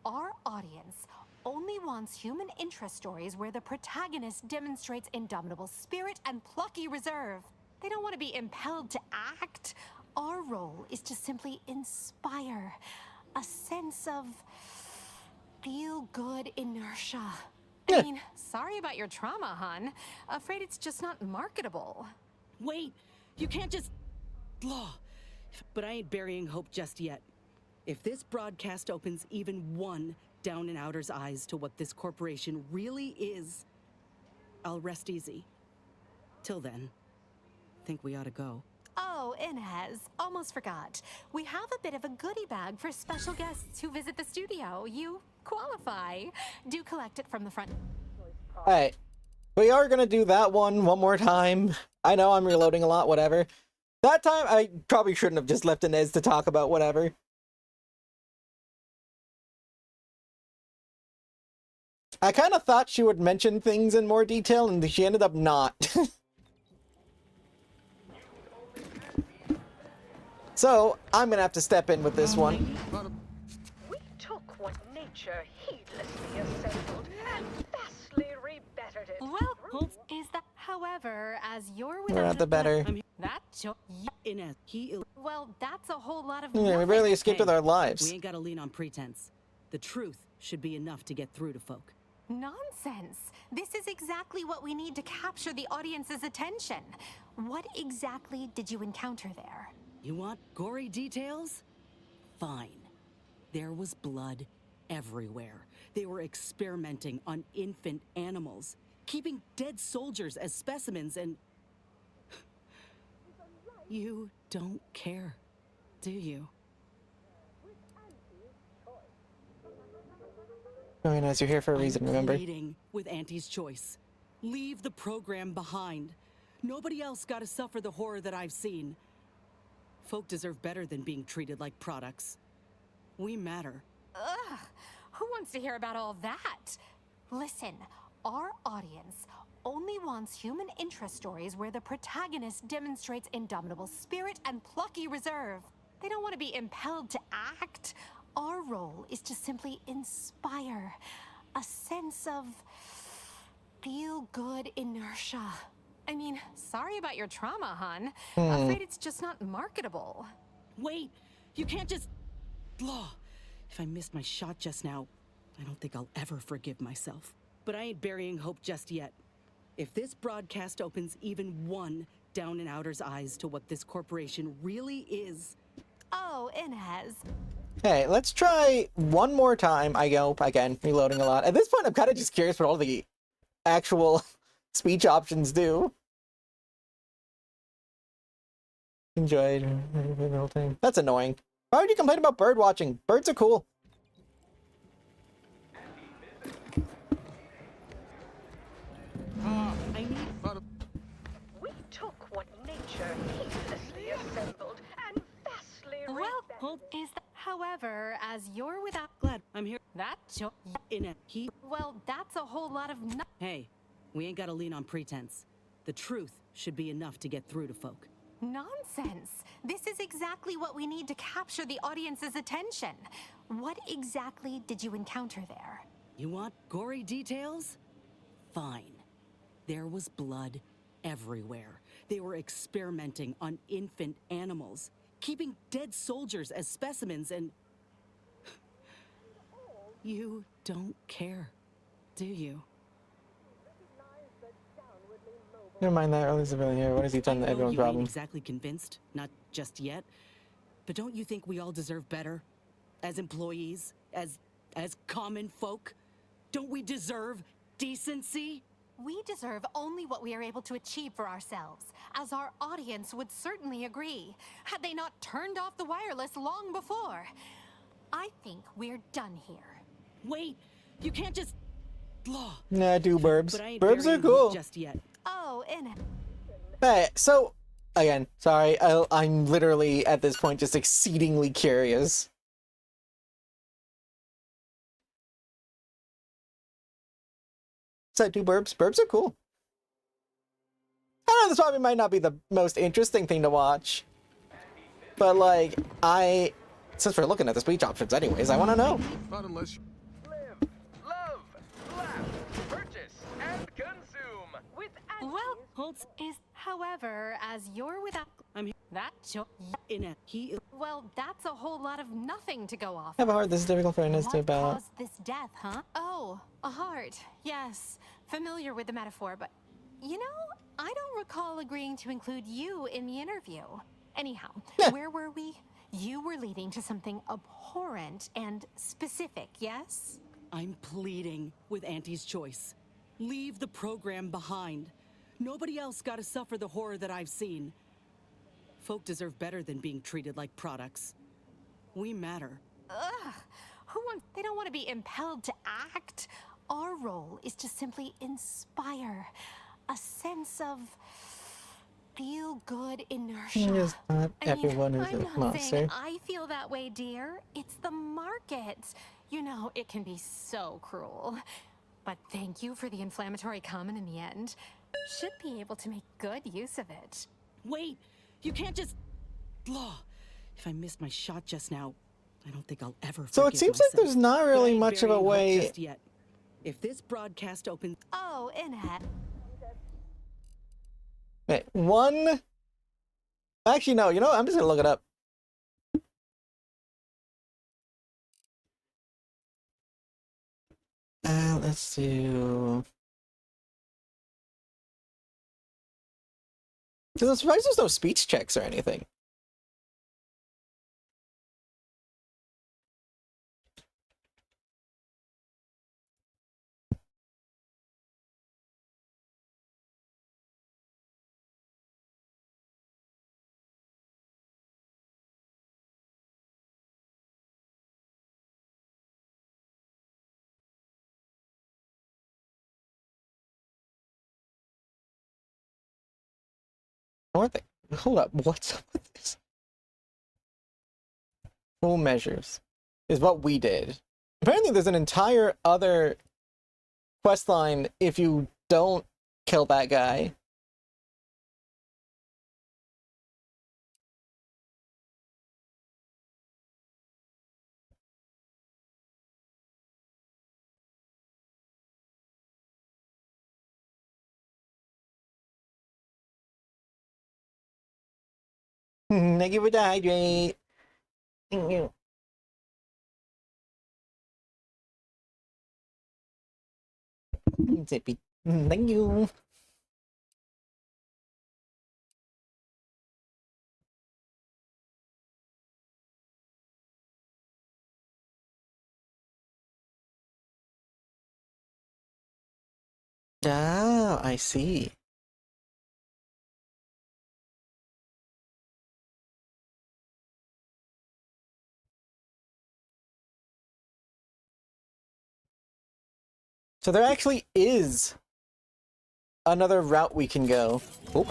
our audience, only wants human interest stories where the protagonist demonstrates indomitable spirit and plucky reserve. They don't want to be impelled to act. Our role is to simply inspire a sense of feel-good inertia. I mean, sorry about your trauma, hon. Afraid it's just not marketable. Wait, you can't just... Blah. But I ain't burying hope just yet. If this broadcast opens even one down and outer's eyes to what this corporation really is, I'll rest easy. Till then, think we ought to go. Oh, Inez, almost forgot. We have a bit of a goodie bag for special guests who visit the studio. You qualify. Do collect it from the front. Alright. We are gonna do that one more time. I know I'm reloading a lot, whatever. That time, I probably shouldn't have just left Inez to talk about whatever. I kind of thought she would mention things in more detail, and she ended up not. So, I'm gonna have to step in with this one. We took what nature heedlessly assembled and vastly rebettered it. Well, is that, however, as you're We're without not the better. Inez, well, that's a whole lot of Yeah, we barely escaped with our lives. We ain't gotta lean on pretense. The truth should be enough to get through to folk. Nonsense. This is exactly what we need to capture the audience's attention. What exactly did you encounter there? You want gory details? Fine. There was blood everywhere. They were experimenting on infant animals, keeping dead soldiers as specimens, and... You don't care, do you? Oh, Inez, you're here for a reason, remember? Pleading with Auntie's choice. Leave the program behind. Nobody else got to suffer the horror that I've seen. Folk deserve better than being treated like products. We matter. Ugh, who wants to hear about all that? Listen, our audience only wants human interest stories where the protagonist demonstrates indomitable spirit and plucky reserve. They don't want to be impelled to act. Our role is to simply inspire a sense of feel-good inertia. I mean, sorry about your trauma, hon. Afraid it's just not marketable. Wait, you can't just... Blah. If I missed my shot just now, I don't think I'll ever forgive myself. But I ain't burying hope just yet. If this broadcast opens even one down and outer's eyes to what this corporation really is... Oh, Inez. Hey, let's try one more time. I go, again, reloading a lot. At this point, I'm kind of just curious what all the actual speech options do. Enjoyed the whole thing. That's annoying. Why would you complain about bird watching? Birds are cool. We took what nature heedlessly assembled and vastly Well, is that, however, as you're without... Glad I'm here. That's well, that's a whole lot of... Hey, we ain't gotta lean on pretense. The truth should be enough to get through to folk. Nonsense. This is exactly what we need to capture the audience's attention. What exactly did you encounter there? You want gory details? Fine. There was blood everywhere. They were experimenting on infant animals, keeping dead soldiers as specimens, and... You don't care, do you? Never mind that, early civilian here. What has he done to everyone's You ain't problem? exactly convinced, not just yet. But don't you think we all deserve better? As employees, as common folk? Don't we deserve decency? We deserve only what we are able to achieve for ourselves, as our audience would certainly agree, had they not turned off the wireless long before. I think we're done here. Wait, you can't just... Blah. Nah, do burbs. But I ain't Burbs are burying cool. just yet. Oh, Hey, so, again, sorry, I'm literally, at this point, just exceedingly curious. So, do burbs? Burbs are cool. I know this probably might not be the most interesting thing to watch. But, like, since we're looking at the speech options anyways, I want to know. Not unless you... Live, love, It's However, as you're without that well, that's a whole lot of nothing to go off. Have a heart. This is difficult for Ines to What balance. caused this death, huh? Oh, a heart. Yes, familiar with the metaphor, but you know, I don't recall agreeing to include you in the interview. Anyhow, where were we? You were leading to something abhorrent and specific, yes? I'm pleading with Auntie's choice. Leave the program behind. Nobody else got to suffer the horror that I've seen. Folk deserve better than being treated like products. We matter. Ugh. They don't want to be impelled to act. Our role is to simply inspire a sense of feel-good inertia. It's not everyone is I'm a not monster. saying I feel that way, dear. It's the market. You know, it can be so cruel. But thank you for the inflammatory comment in the end. Should be able to make good use of it. Wait! You can't just... Law. If I missed my shot just now, I don't think I'll ever So it forgive seems myself. like there's not But I really ain't much of a burying hope way. just yet. If this broadcast opens... Oh, Inhet. Wait, one. Actually, no. You know what? I'm just gonna look it up. Let's do. Because I'm surprised there's no speech checks or anything. Hold up, what's up with this? Full measures is what we did. Apparently there's an entire other quest line if you don't kill that guy. Thank you for the hydrate. Thank you. Zippy. Thank you. Ah, I see. So there actually is another route we can go. Oh.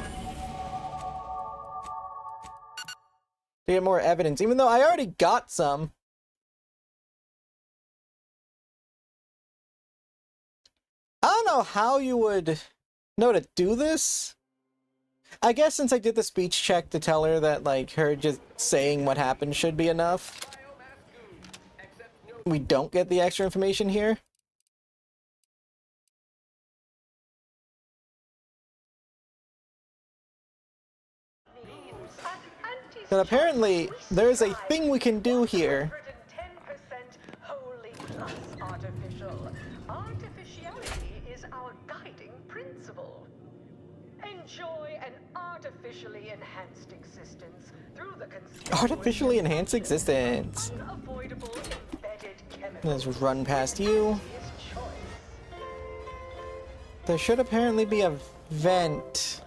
To get more evidence, even though I already got some. I don't know how you would know to do this. I guess since I did the speech check to tell her that, like, her just saying what happened should be enough. We don't get the extra information here. But apparently, there's a thing we can do here. 110% wholly plus artificial. Artificiality is our guiding principle. Enjoy an artificially enhanced existence through the Artificially enhanced existence. unavoidable embedded chemical. Let's run past you. There should apparently be a vent.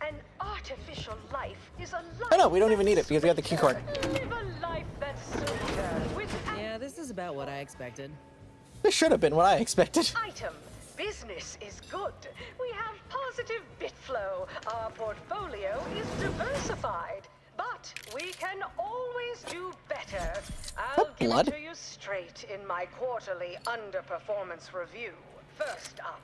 An artificial life is a life. Oh no, we don't even need it because we have the key card. Live a life that's sweeter with Yeah, this is about what I expected. This should have been what I expected. item. Business is good. We have positive bit flow. Our portfolio is diversified. But we can always do better. I'll give blood? it to you straight in my quarterly underperformance review. First up,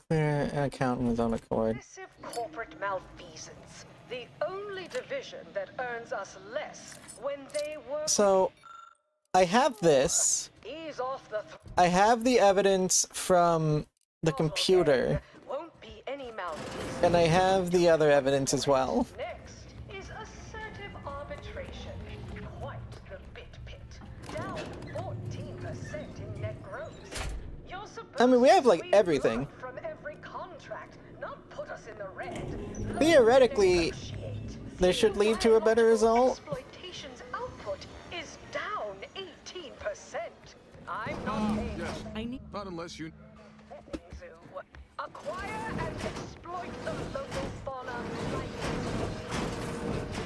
Clear an account in his own accord. excessive corporate malfeasance. The only division that earns us less when they work. So, I have this. Ease off the I have the evidence from the computer. won't be any malfeasance. And I have the other evidence as well. Next is assertive arbitration. Quite the bit pit. Down 14% in net growth. You're supposed I mean, we have like to everything. from every contract, not put us in the red. Theoretically, this should lead to a better result. Exploitation's output is down 18%. I'm not paying. Yes. Not unless you. Zoo. Acquire and exploit the local fauna.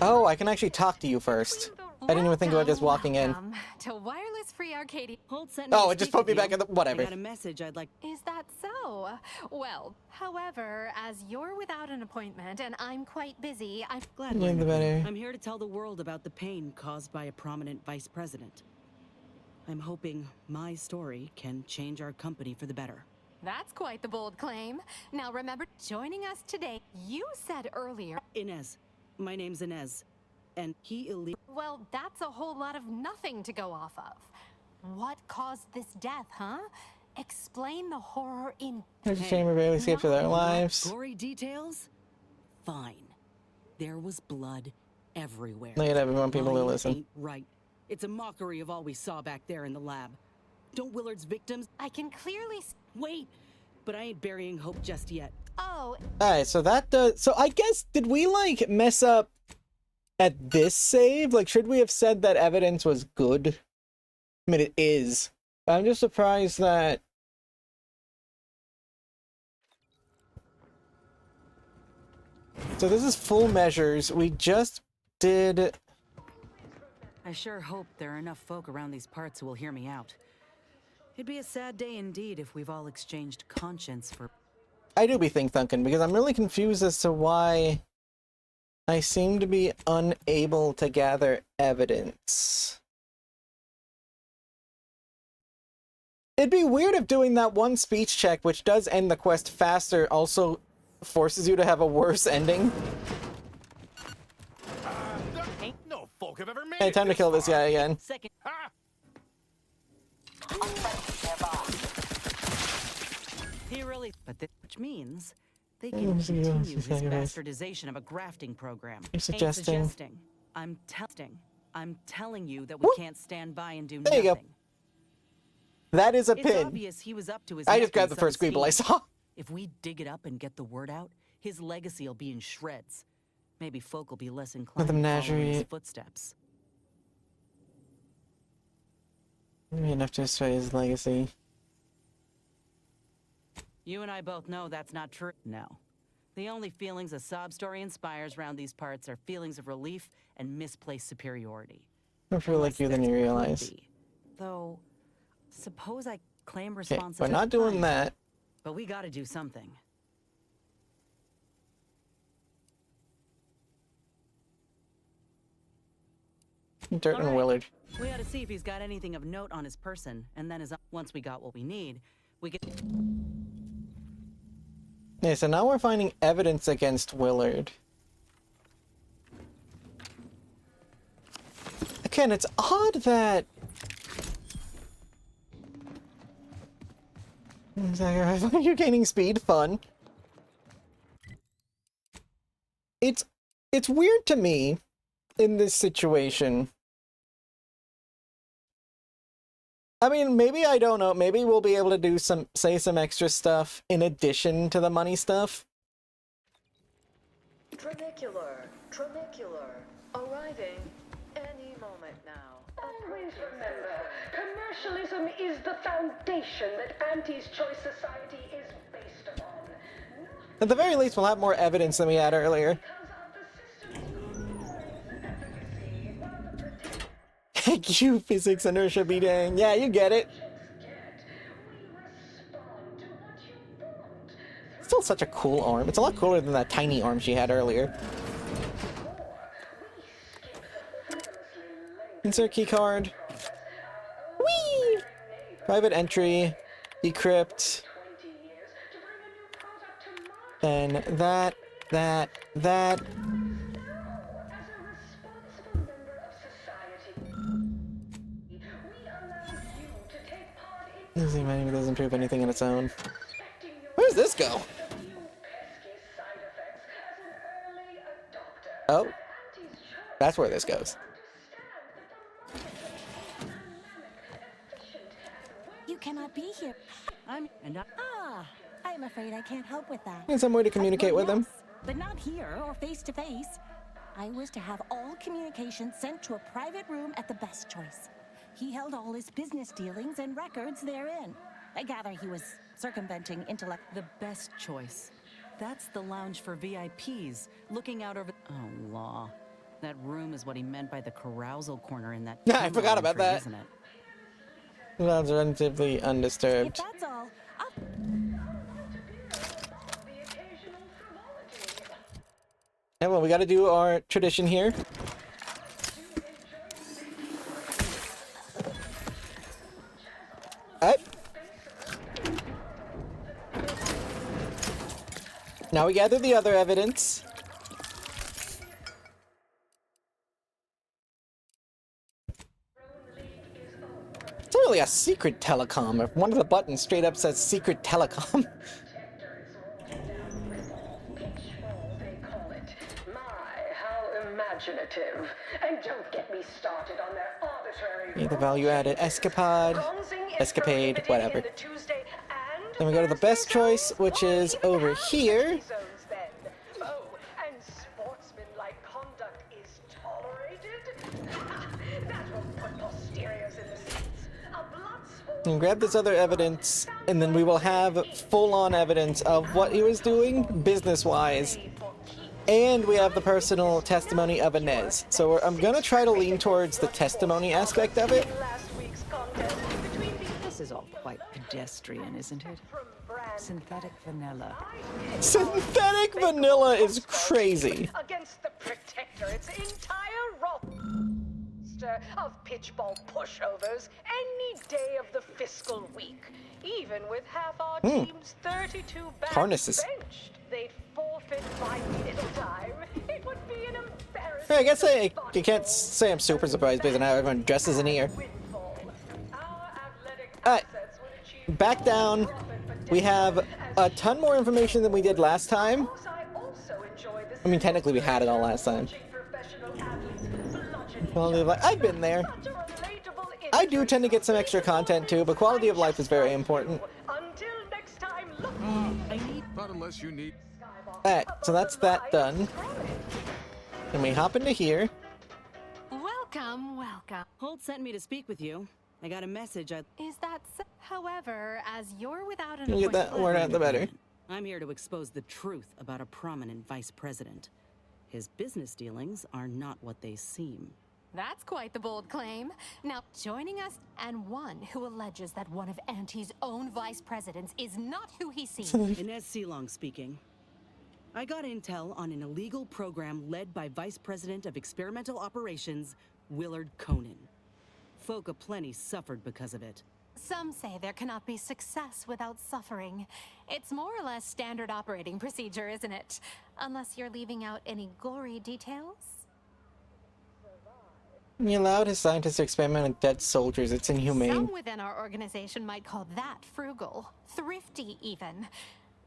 Oh, I can actually talk to you first. I didn't even think about just walking in. Welcome to Wireless Free Arcadia. Oh, it just put me back in the... whatever. I got a message I'd like... Is that so? Well, however, as you're without an appointment and I'm quite busy, I'm glad. Yeah, the better. I'm here to tell the world about the pain caused by a prominent vice president. I'm hoping my story can change our company for the better. That's quite the bold claim. Now remember, joining us today, you said earlier... Inez. My name's Inez. And he illegal... Well, that's a whole lot of nothing to go off of. What caused this death, huh? Explain the horror in... There's a chamber barely escaped with their lives. Gory details? Fine. There was blood everywhere. Look at everyone, people who Lying listen. ain't right. It's a mockery of all we saw back there in the lab. Don't Willard's victims... I can clearly... Wait! But I ain't burying hope just yet. Oh... Alright, so that does... So I guess, did we, like, mess up at this save? Like, should we have said that evidence was good? I mean, it is. I'm just surprised that... So this is full measures. We just did... I sure hope there are enough folk around these parts who will hear me out. It'd be a sad day indeed if we've all exchanged conscience for... I do be think-thunking, because I'm really confused as to why I seem to be unable to gather evidence. It'd be weird if doing that one speech check, which does end the quest faster, also forces you to have a worse ending. Ain't no folk have ever made Hey, time to kill this guy again. Second. He really... But which means they can continue his bastardization of a grafting program. You're suggesting. Ain't suggesting. I'm telling you that we can't stand by and do There nothing. you go. That is a It's pin. obvious he was up to his I neck just grabbed in the first some Squeeble I scheme. saw. If we dig it up and get the word out, his legacy will be in shreds. Maybe folk will be less inclined the to follow in his menagerie. footsteps. Maybe enough to destroy his legacy. You and I both know that's not true. No. The only feelings a sob story inspires round these parts are feelings of relief and misplaced superiority. I feel like you than you realize. Though, suppose I claim Okay, responsibility. we're not doing that. But we gotta do something. Dirt and Willard. We ought to see if he's got anything of note on his person, and then once we got what we need, we could... Yeah, so now we're finding evidence against Willard. Again, it's odd that... You're gaining speed, fun. It's weird to me in this situation. I mean, maybe I don't know. Maybe we'll be able to do say some extra stuff in addition to the money stuff. Tramicular, arriving any moment now. Always remember, commercialism is the foundation that Auntie's Choice Society is based upon. At the very least, we'll have more evidence than we had earlier. Thank you, physics inertia be dang. Yeah, you get it. Still such a cool arm. It's a lot cooler than that tiny arm she had earlier. Insert key card. Whee! Private entry. Decrypt. Then that. It doesn't prove anything on its own. Where does this go? Oh. That's where this goes. You cannot be here. I'm afraid I can't help with that. And some way to communicate with them. But not here or face to face. I was to have all communication sent to a private room at the Best Choice. He held all his business dealings and records therein. I gather he was circumventing intellect. The Best Choice. That's the lounge for VIPs, looking out over. Oh, law. That room is what he meant by the carousal corner in that. Yeah, I forgot about that. Isn't it? Lounge relatively undisturbed. If that's all, Yeah, well, we got to do our tradition here. Alright. Now we gather the other evidence. It's not really a secret telecom. If one of the buttons straight up says secret telecom. Imaginative. And don't get me started on their arbitrary The value-added escapade, whatever. Then we go to the Best Choice, which is over here. Oh, and sportsmanlike conduct is tolerated? That will put posteriors in the seats. A blood sport. And grab this other evidence, and then we will have full-on evidence of what he was doing business-wise. And we have the personal testimony of Inez. So I'm gonna try to lean towards the testimony aspect of it. This is all quite pedestrian, isn't it? Synthetic vanilla. Synthetic vanilla is crazy. Against the Protector, its entire roster of pitchball pushovers any day of the fiscal week. Even with half our team's 32 backs Harnesses. benched, they'd forfeit by middle time. It would be an embarrassment. I guess I can't say I'm super surprised based on how everyone dresses in here. Alright, back down. We have a ton more information than we did last time. I mean, technically we had it all last time. Quality of life. I've been there. I do tend to get some extra content too, but quality of life is very important. Until next time, look. Not unless you need. Alright, so that's that done. Then we hop into here. Welcome, welcome. Holt sent me to speak with you. I got a message. Is that so? However, as you're without an Can you get that word out the better? I'm here to expose the truth about a prominent vice president. His business dealings are not what they seem. That's quite the bold claim. Now, joining us, and one who alleges that one of Auntie's own vice presidents is not who he seems. Inez Sealong speaking. I got intel on an illegal program led by Vice President of Experimental Operations, Willard Conan. Folk aplenty suffered because of it. Some say there cannot be success without suffering. It's more or less standard operating procedure, isn't it? Unless you're leaving out any gory details. He allowed his scientists to experiment on dead soldiers. It's inhumane. Some within our organization might call that frugal. Thrifty, even.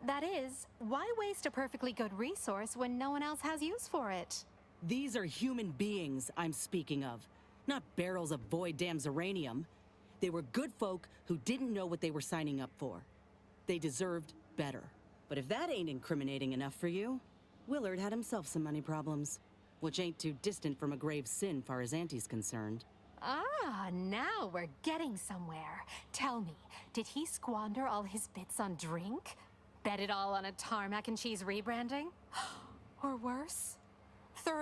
That is, why waste a perfectly good resource when no one else has use for it? These are human beings I'm speaking of, not barrels of void damn uranium. They were good folk who didn't know what they were signing up for. They deserved better. But if that ain't incriminating enough for you, Willard had himself some money problems. Which ain't too distant from a grave sin far as Auntie's concerned. Ah, now we're getting somewhere. Tell me, did he squander all his bits on drink? Bet it all on a tarmac and cheese rebranding? Or worse?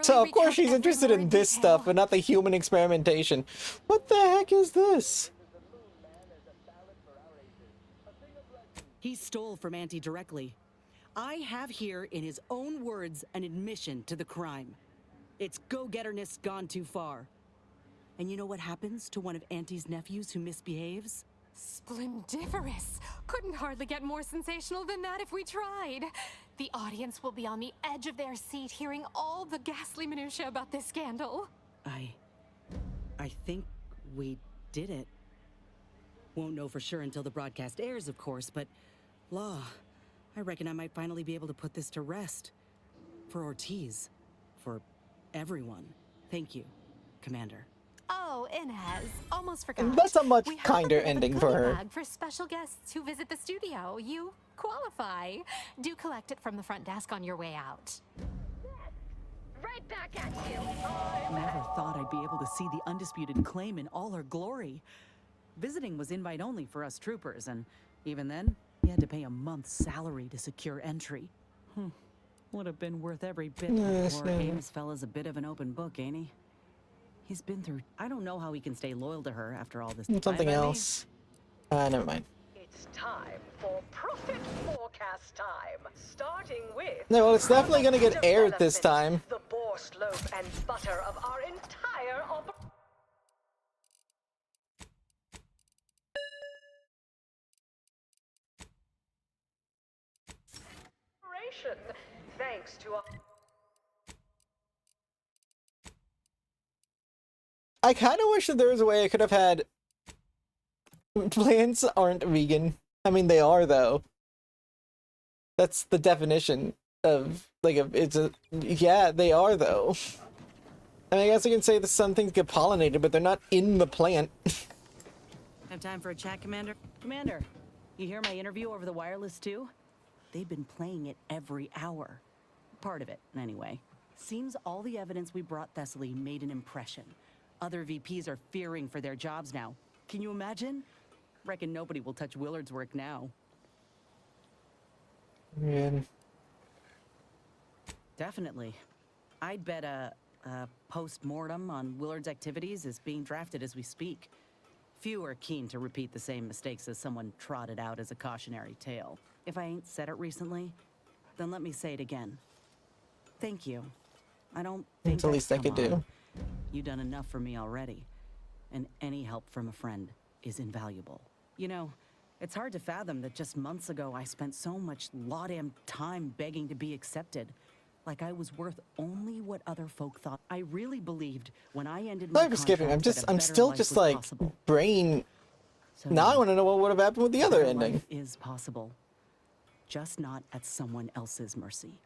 So of course she's interested in this stuff, but not the human experimentation. What the heck is this? He stole from Auntie directly. I have here in his own words an admission to the crime. It's go-getterness gone too far. And you know what happens to one of Auntie's nephews who misbehaves? Splendiferous! Couldn't hardly get more sensational than that if we tried. The audience will be on the edge of their seat hearing all the ghastly minutiae about this scandal. I think we did it. Won't know for sure until the broadcast airs, of course, but Law, I reckon I might finally be able to put this to rest. For Ortiz. For everyone. Thank you, Commander. Oh, Inez, almost forgot. That's a much We have kinder a bit of a ending for goodie her. bag for special guests who visit the studio. You qualify. Do collect it from the front desk on your way out. Right back at you. Never thought I'd be able to see the undisputed claim in all her glory. Visiting was invite only for us troopers, and even then, you had to pay a month's salary to secure entry. Would have been worth every bit. Poor Ames fella's a bit of an open book, ain't he? He's been through... I don't know how he can stay loyal to her after all this. Something else. Never mind. It's time for profit forecast time. Starting with... No, well, it's definitely gonna get aired this time. The boar loaf and butter of our entire operation. Thanks to our... I kind of wish that there was a way I could have had... Plants aren't vegan. I mean, they are, though. That's the definition of, like, yeah, they are, though. I mean, I guess I can say that some things get pollinated, but they're not in the plant. Have time for a chat, Commander? Commander, you hear my interview over the wireless, too? They've been playing it every hour. Part of it, anyway. Seems all the evidence we brought Thessaly made an impression. Other VPs are fearing for their jobs now. Can you imagine? Reckon nobody will touch Willard's work now. Yeah. Definitely. I'd bet a post-mortem on Willard's activities is being drafted as we speak. Few are keen to repeat the same mistakes as someone trotted out as a cautionary tale. If I ain't said it recently, then let me say it again. Thank you. I don't think It's the least I could do. You've done enough for me already. And any help from a friend is invaluable. You know, it's hard to fathom that just months ago I spent so much law-damn time begging to be accepted. Like I was worth only what other folk thought. I really believed when I ended my Sorry for skipping. I'm still just like possible. brain. So Now I want to know what would have happened with the other ending. Life is possible, just not at someone else's mercy.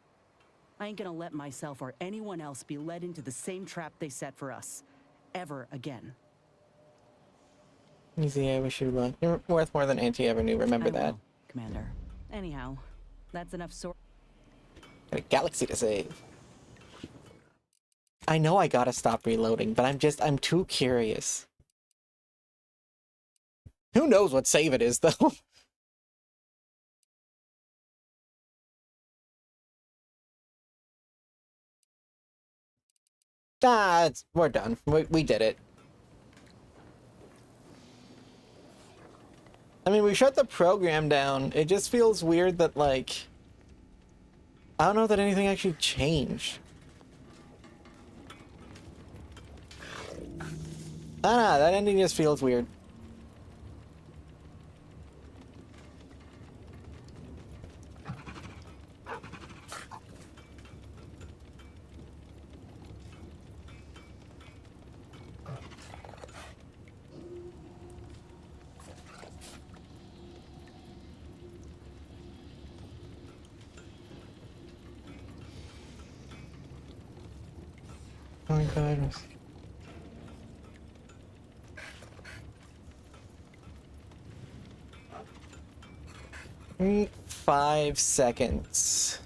I ain't gonna let myself or anyone else be led into the same trap they set for us, ever again. Easy, I wish you luck. You're worth more than Auntie ever knew. Remember that. Commander. Anyhow, that's enough Got a galaxy to save. I know I gotta stop reloading, but I'm too curious. Who knows what save it is, though? We're done. We did it. I mean, we shut the program down. It just feels weird that, like... I don't know that anything actually changed. I don't know, that ending just feels weird. Oh my god. 5 seconds.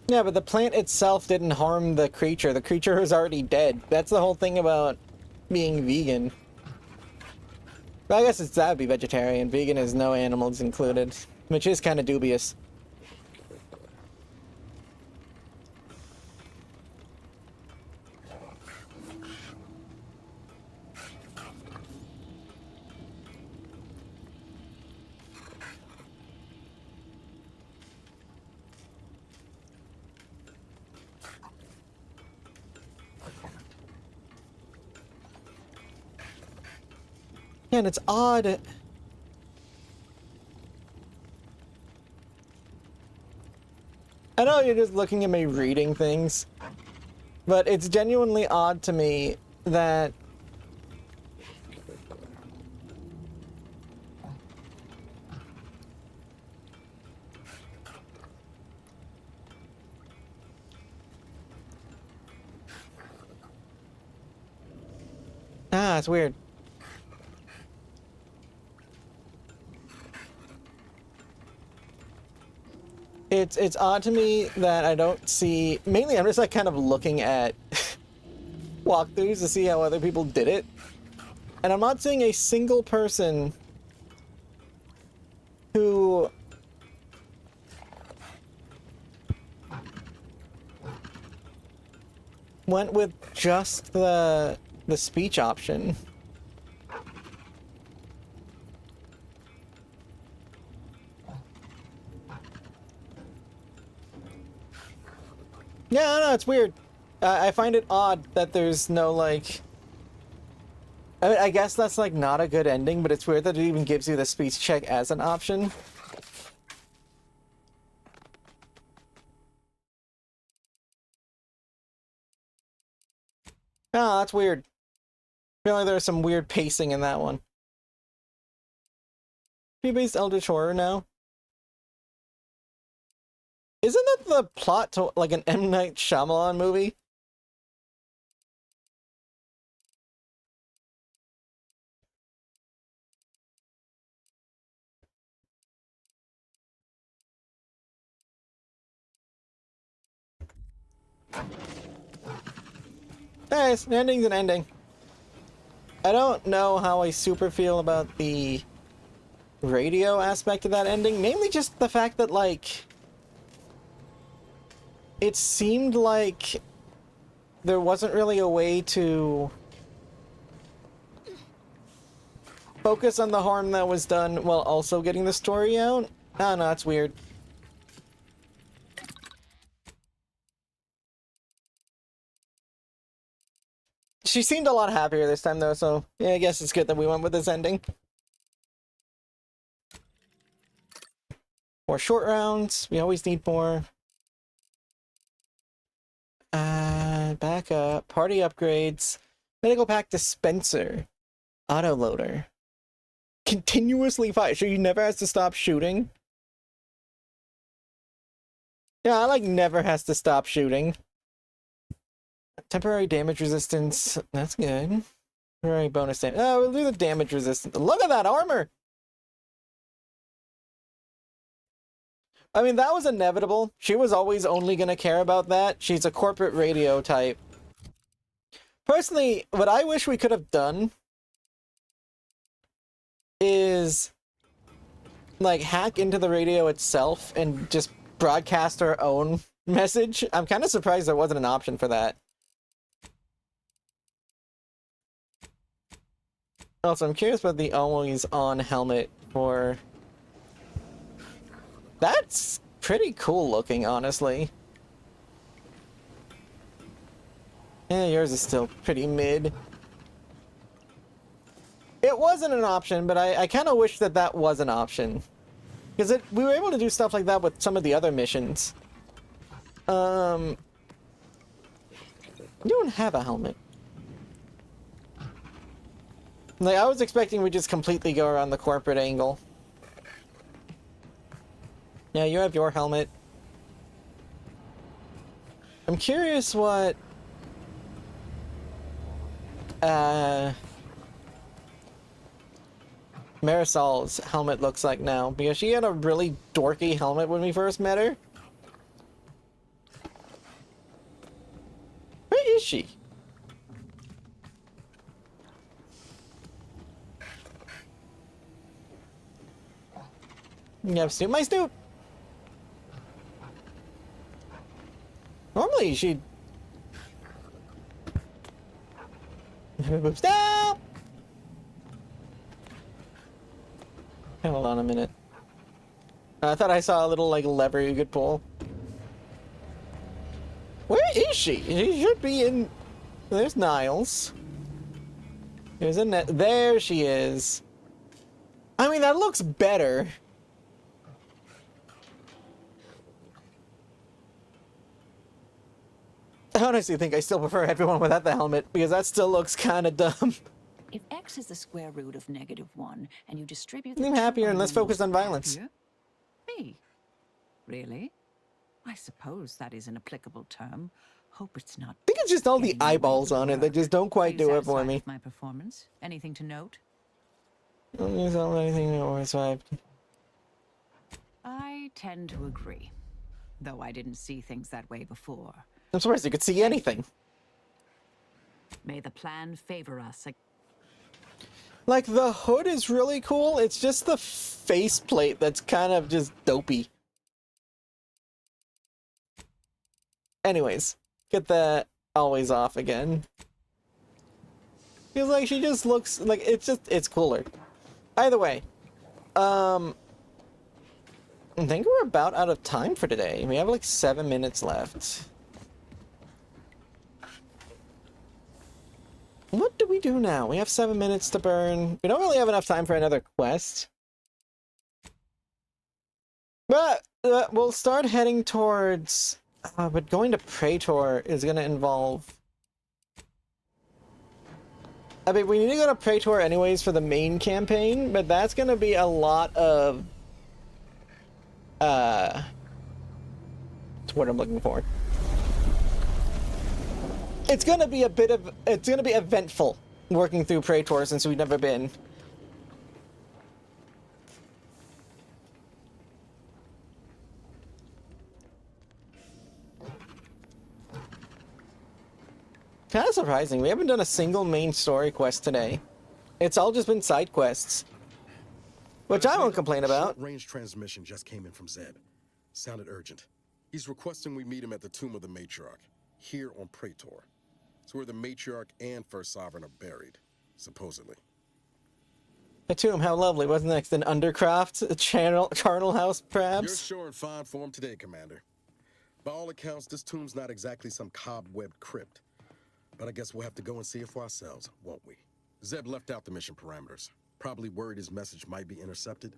Yeah, but the plant itself didn't harm the creature. The creature is already dead. That's the whole thing about being vegan. Well, I guess that would be vegetarian. Vegan is no animals included, which is kind of dubious. Yeah, and it's odd. I know you're just looking at me reading things, But it's genuinely odd to me that it's weird. It's odd to me that I don't see. Mainly, I'm just like kind of looking at walkthroughs to see how other people did it, and I'm not seeing a single person who went with just the speech option. Yeah, I know, it's weird. I find it odd that there's no, like... I mean, I guess that's, like, not a good ending, but it's weird that it even gives you the speech check as an option. Oh, that's weird. I feel like there's some weird pacing in that one. Based Eldritch Horror now? Isn't that the plot to, like, an M. Night Shyamalan movie? Nice, an ending's an ending. I don't know how I super feel about the radio aspect of that ending. Mainly just the fact that, like... It seemed like there wasn't really a way to focus on the harm that was done while also getting the story out. I don't know, it's weird. She seemed a lot happier this time, though, so yeah, I guess it's good that we went with this ending. More short rounds. We always need more. Back up. Party upgrades. Medical pack dispenser. Autoloader. Continuously fire, so you never has to stop shooting. Yeah, I like never has to stop shooting. Temporary damage resistance. That's good. Temporary bonus damage. Oh, we'll do the damage resistance. Look at that armor! I mean, that was inevitable. She was always only gonna care about that. She's a corporate radio type. Personally, what I wish we could have done is like hack into the radio itself and just broadcast our own message. I'm kind of surprised there wasn't an option for that. Also, I'm curious about the always on helmet for... That's pretty cool looking, honestly. Yeah, yours is still pretty mid. It wasn't an option, but I kind of wish that that was an option. Because we were able to do stuff like that with some of the other missions. You don't have a helmet. Like, I was expecting we just completely go around the corporate angle. Yeah, you have your helmet. I'm curious what... Marisol's helmet looks like now, because she had a really dorky helmet when we first met her. Where is she? You have Snoop? My Snoop! Normally she'd... Stop! Hold on a minute. I thought I saw a little, like, lever you could pull. Where is she? She should be in... There's Niles. There's a net. There she is. I mean, that looks better. I honestly think I still prefer everyone without the helmet, because that still looks kind of dumb. If x is the square root of -1, and you distribute the I'm happier and less trinomials, focused on violence. happier? Me? Really? I suppose that is an applicable term. Hope it's not. I think it's just all the getting in the way of eyeballs the on it work. that just don't quite Are you do it for satisfied me. with my performance? Anything to note? Don't use all anything or swipe. I tend to agree, though I didn't see things that way before. I'm surprised you could see anything. May the plan favor us. Like, the hood is really cool, it's just the faceplate that's kind of just dopey. Anyways, get that always off again. Feels like she just looks like it's cooler. Either way, I think we're about out of time for today. We have like 7 minutes left. What do we do now? We have 7 minutes to burn. We don't really have enough time for another quest. But we'll start heading towards... but going to Praetor is going to involve... I mean, we need to go to Praetor anyways for the main campaign, but that's going to be a lot of... That's what I'm looking for. It's going to be a bit of... It's going to be eventful working through Praetor since we've never been. Kind of surprising. We haven't done a single main story quest today. It's all just been side quests. Which I won't complain about. Short-range transmission just came in from Zeb. Sounded urgent. He's requesting we meet him at the tomb of the Matriarch, here on Praetor. It's where the Matriarch and First Sovereign are buried, supposedly. A tomb, how lovely. What's next? An Undercroft? A charnel house, perhaps? You're sure in fine form today, Commander. By all accounts, this tomb's not exactly some cobwebbed crypt. But I guess we'll have to go and see it for ourselves, won't we? Zeb left out the mission parameters. Probably worried his message might be intercepted.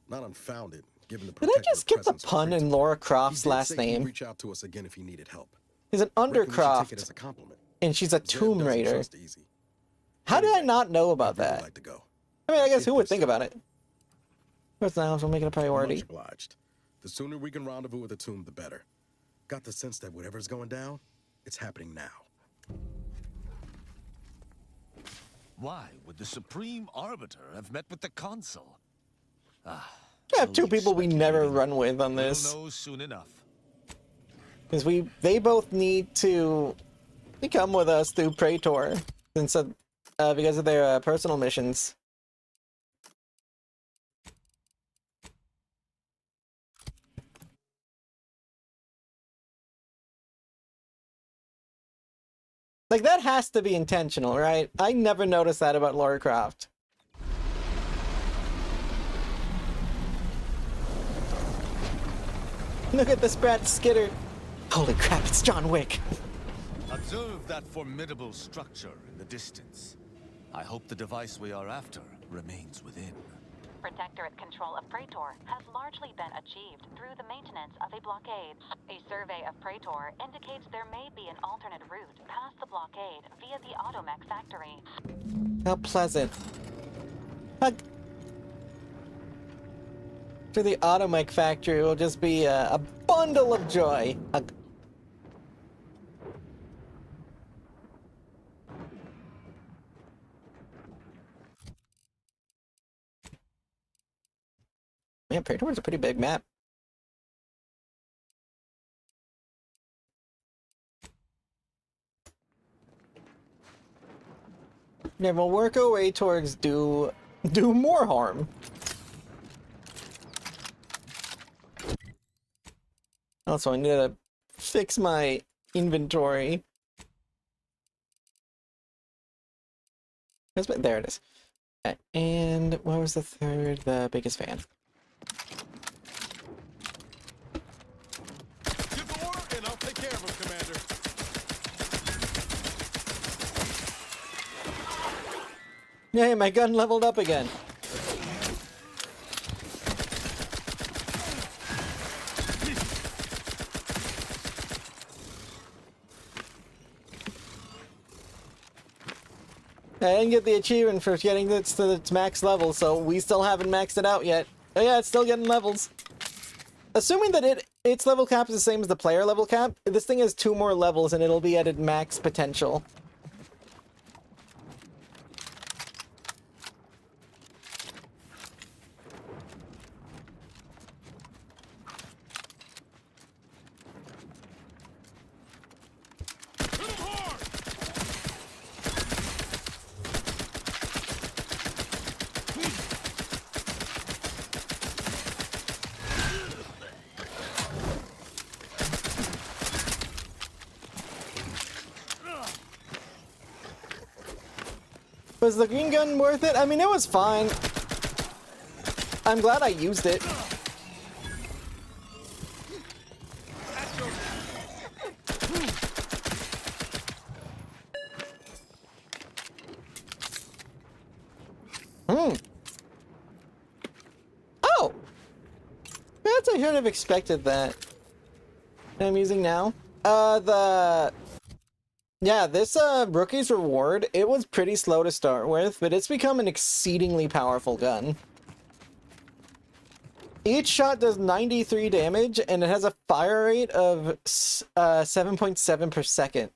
Not unfounded, given the Did I just skip the pun in Laura Croft's last name? He'd reach out to us again if he needed help. He's an Undercroft, take it as a compliment. and she's a Tomb doesn't Raider. trust easy. How did I not know about that? Like to go. I mean, I guess who would think about it? First now, we'll make it a priority. Much obliged. The sooner we can rendezvous at the tomb, the better. Got the sense that whatever's going down, it's happening now. Why would the Supreme Arbiter have met with the Consul? Ah, I have two people we never run with on this. we'll know soon enough. Because they both need to come with us through Praetor, since because of their personal missions. Like, that has to be intentional, right? I never noticed that about Lara Croft. Look at the Sprat Skitter. Holy crap, it's John Wick. Observe that formidable structure in the distance. I hope the device we are after remains within. Protectorate control of Praetor has largely been achieved through the maintenance of a blockade. A survey of Praetor indicates there may be an alternate route past the blockade via the Automech factory. How pleasant. Hug. To the Automech factory will just be a bundle of joy. Hug. Man, Praetor's a pretty big map. Yeah, we'll work our way towards do more harm. Also, I need to fix my inventory. There it is. And what was the third? The biggest fan. Give the order, and I'll take care of him, Commander. Yay, my gun leveled up again. I didn't get the achievement for getting this to its max level, so we still haven't maxed it out yet. Oh yeah, it's still getting levels. Assuming that its level cap is the same as the player level cap, this thing has 2 more levels and it'll be at its max potential. Was the green gun worth it? I mean, it was fine. I'm glad I used it. Oh! Perhaps I should have expected that. I'm using now. Yeah, this Rookie's Reward, it was pretty slow to start with, but it's become an exceedingly powerful gun. Each shot does 93 damage, and it has a fire rate of 7.7 per second.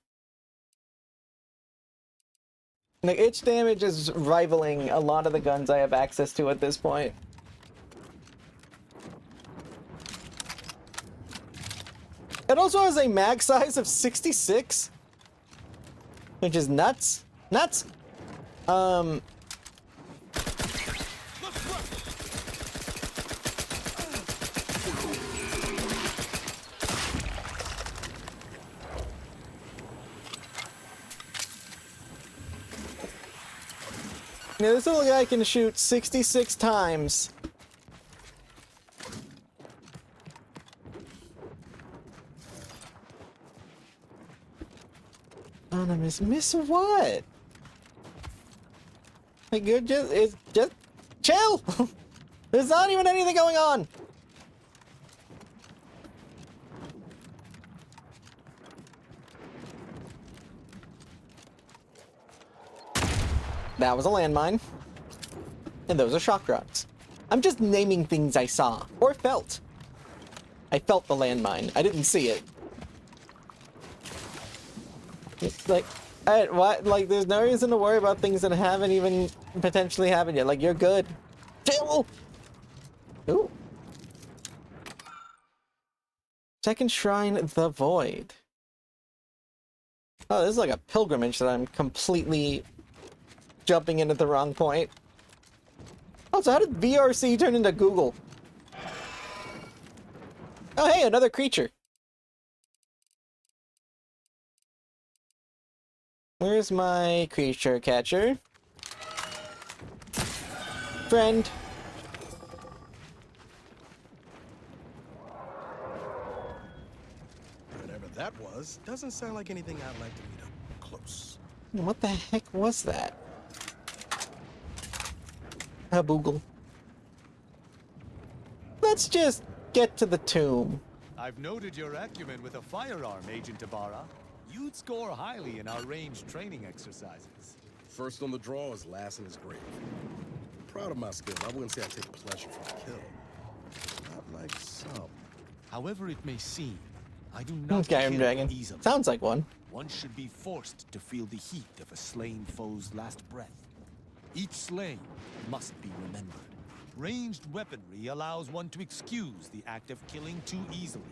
Like, each damage is rivaling a lot of the guns I have access to at this point. It also has a mag size of 66. Which is nuts. Nuts! Now this little guy can shoot 66 times. Anonymous, miss what? Like, you're just, chill! There's not even anything going on! That was a landmine. And those are shock rods. I'm just naming things I saw, or felt. I felt the landmine. I didn't see it. It's like, what? Like, there's no reason to worry about things that haven't even potentially happened yet. Like, you're good. Chill! Ooh. Second Shrine, the Void. Oh, this is like a pilgrimage that I'm completely jumping in at the wrong point. Also, how did VRC turn into Google? Oh, hey, another creature. Where's my creature catcher? Friend. Whatever that was, doesn't sound like anything I'd like to meet up close. What the heck was that? A boogle. Let's just get to the tomb. I've noted your acumen with a firearm, Agent Ibarra. You'd score highly in our ranged training exercises. First on the draw is last in his grave. Proud of my skills. I wouldn't say I take pleasure from the kill. Not like some. However it may seem, I do not Skyrim kill Dragon. easily. Sounds like one. One should be forced to feel the heat of a slain foe's last breath. Each slain must be remembered. Ranged weaponry allows one to excuse the act of killing too easily.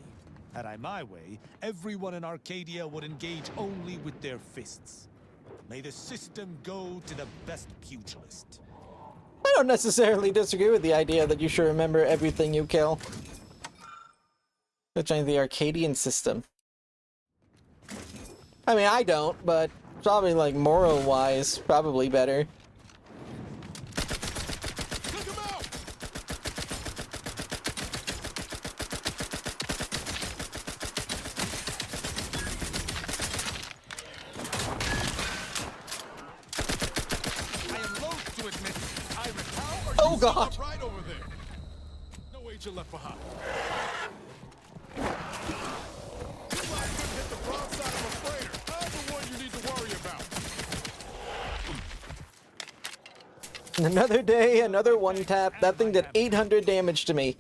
Had I my way, everyone in Arcadia would engage only with their fists. May the system go to the best pugilist. I don't necessarily disagree with the idea that you should remember everything you kill. Which is the Arcadian system. I mean, I don't, but probably like moral-wise, probably better. Oh God! Right over there. No agent left behind. You might have hit the broadside of a freighter. I'm the one you need to worry about. Another day, another one tap. That thing did 800 damage to me.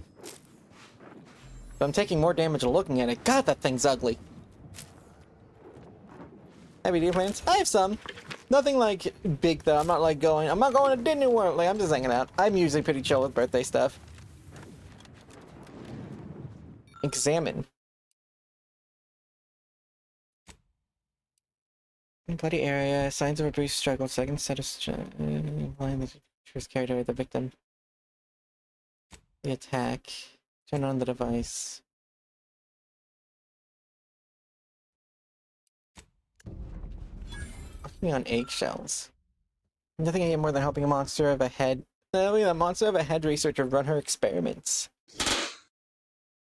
But I'm taking more damage looking at it. God, that thing's ugly. Heavy deer plants? I have some. Nothing like big though. I'm not going to Disney World. Like, I'm just hanging out. I'm usually pretty chill with birthday stuff. Examine. Bloody area. Signs of a brief struggle. Second set of line that was carried away the victim. The attack. Turn on the device. Walking on eggshells. Nothing I get more than helping a monster of a head. A monster of a head researcher run her experiments.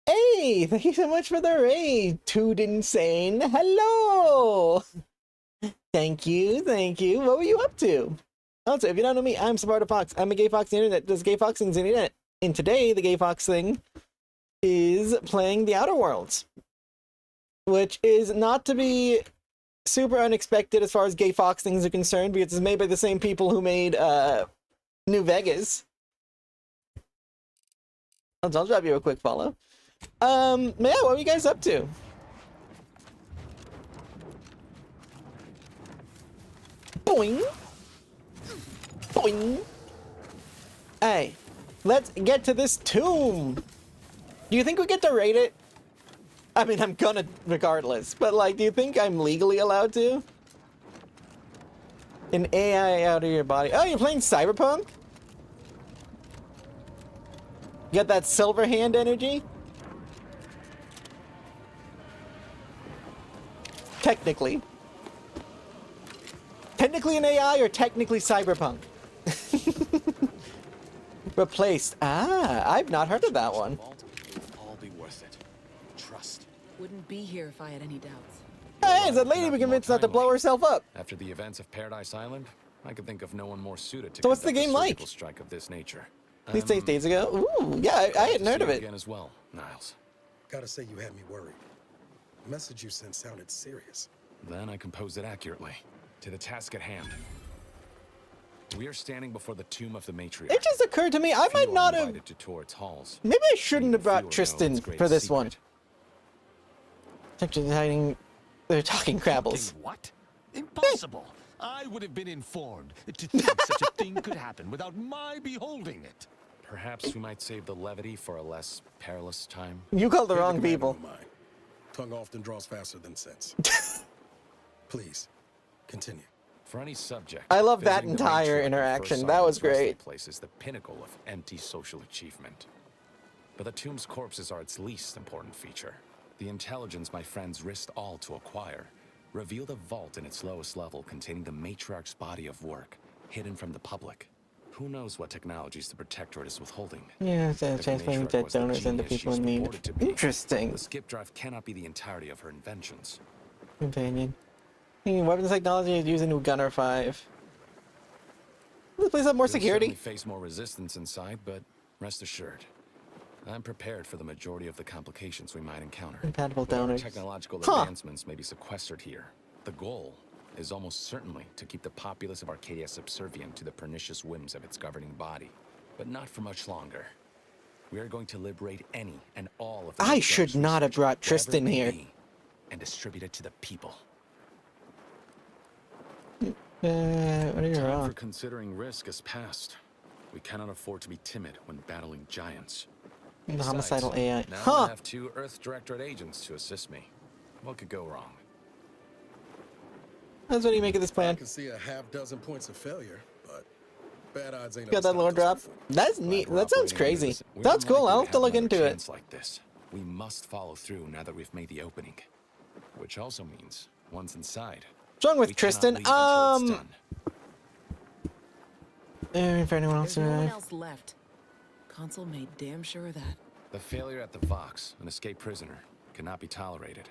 Hey, thank you so much for the raid, Toad Insane. Hello. Thank you, thank you. What were you up to? Also, if you don't know me, I'm Sparta Fox. I'm a gay fox on the internet. Does gay fox things on the internet. And today, the gay fox thing is playing the Outer Worlds, which is not to be super unexpected as far as gay fox things are concerned, because it's made by the same people who made New Vegas. I'll drop you a quick follow. Yeah, what are you guys up to? Boing! Boing! Hey, let's get to this tomb! Do you think we get to rate it? I mean, I'm gonna regardless, but like, do you think I'm legally allowed to? An AI out of your body. Oh, you're playing Cyberpunk? You got that silver hand energy? Technically. Technically an AI or technically Cyberpunk? Replaced. Ah, I've not heard of that one. All be worth it. Trust. Wouldn't be here if I had any doubts. Hey, is that lady be convinced not to blow herself up? After the events of Paradise Island, I could think of no one more suited to So what's the conduct game a like? surgical strike of this nature. At least 8 days ago. Ooh, yeah, I hadn't heard of it. Again as well, Niles. Gotta say you had me worried. The message you sent sounded serious. Then I composed it accurately. To the task at hand. We are standing before the tomb of the matriarch. It just occurred to me, I might not have... To tour its halls. Maybe I shouldn't have brought Tristan for this one. They're talking crabbles. What? Impossible! I would have been informed. To think such a thing could happen without my beholding it. Perhaps we might save the levity for a less perilous time. You called the wrong people. Tongue often draws faster than sense. Please, continue. For any subject, I love that entire interaction. That was great. Place is the pinnacle of empty social achievement. But the tomb's corpses are its least important feature. The intelligence my friends risked all to acquire revealed a vault in its lowest level containing the matriarch's body of work, hidden from the public. Who knows what technologies the Protectorate is withholding? Yeah, transferring dead donors into people in need. Interesting. The skip drive cannot be the entirety of her inventions. Companion. Weapons technology is used into Gunner 5. Does the place have more security? We'll face more resistance inside, but rest assured, I'm prepared for the majority of the complications we might encounter. Compatible donors. Technological advancements may be sequestered here. The goal is almost certainly to keep the populace of Arcadia subservient to the pernicious whims of its governing body, but not for much longer. We are going to liberate any and all of the I should not have brought Tristan here. And distribute it to the people. What are you Time wrong? for considering risk is past. We cannot afford to be timid when battling giants. The homicidal AI. Now Huh! I have 2 Earth Directorate agents to assist me. What could go wrong? That's what do you make of this plan? I can see a half-dozen points of failure, but bad odds ain't. Got that lore drop? That's neat. That sounds crazy. Sounds cool. I'll have to look into it. Like this, we must follow through now that we've made the opening. Which also means, once inside, What's wrong with Tristan? If anyone There's else no one arrived. else left. Consul made damn sure of that. The failure at the Vox, an escaped prisoner, cannot be tolerated.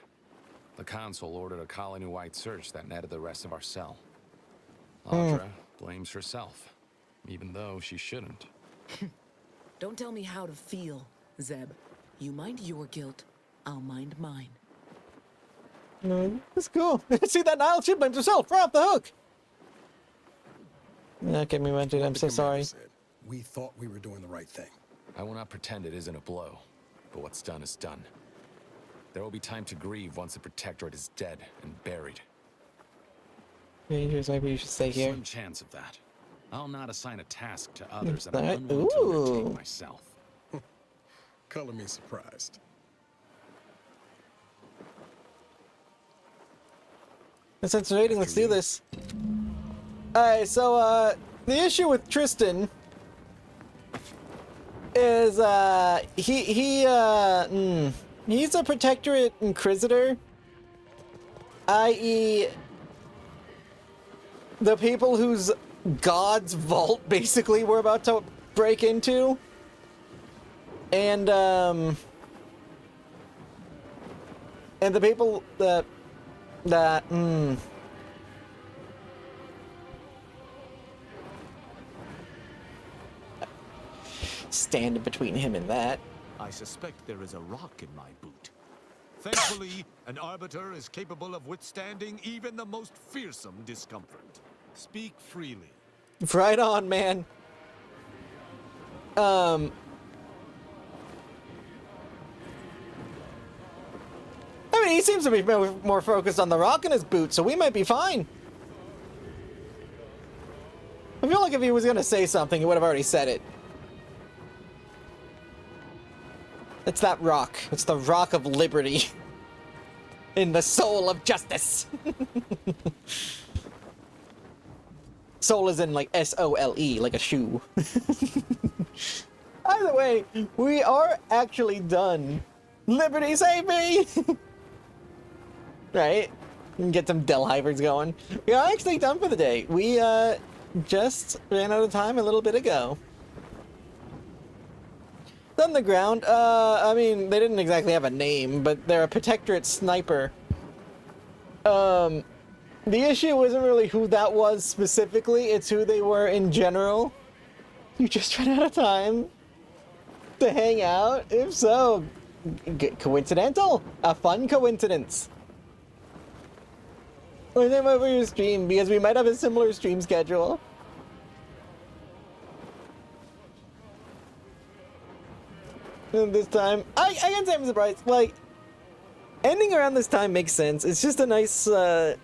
The Consul ordered a colony-wide search that netted the rest of our cell. Audra blames herself, even though she shouldn't. Don't tell me how to feel, Zeb. You mind your guilt, I'll mind mine. That's cool. See that Niles? She blames herself. We're off the hook. Not get me mentioned. I'm so sorry. We thought we were doing the right thing. I will not pretend it isn't a blow, but what's done is done. There will be time to grieve once the Protectorate is dead and buried. Rangers, maybe you should stay here. Slim chance of that. I'll not assign a task to others that I'm That- unwilling to undertake ooh. myself. Color me surprised. Since rating, let's do this. Alright, so, the issue with Tristan is, he's a Protectorate Inquisitor, i.e., the people whose God's vault, basically, we're about to break into. And the people that standing between him and that. I suspect there is a rock in my boot. Thankfully, an arbiter is capable of withstanding even the most fearsome discomfort. Speak freely. Right on, man. I mean, he seems to be more focused on the rock in his boot, so we might be fine. I feel like if he was gonna say something, he would have already said it. It's that rock. It's the rock of liberty. In the soul of justice. Soul is in, like, S-O-L-E, like a shoe. Either way, we are actually done. Liberty, save me! Right? We can get some Delhivers going. We are actually done for the day. We, just ran out of time a little bit ago. On the ground, I mean, they didn't exactly have a name, but they're a Protectorate sniper. The issue wasn't really who that was specifically, it's who they were in general. You just ran out of time to hang out? If so, coincidental? A fun coincidence. We're thinking about your stream, because we might have a similar stream schedule. And this time, I can say I'm surprised. Like, ending around this time makes sense. It's just a nice, it's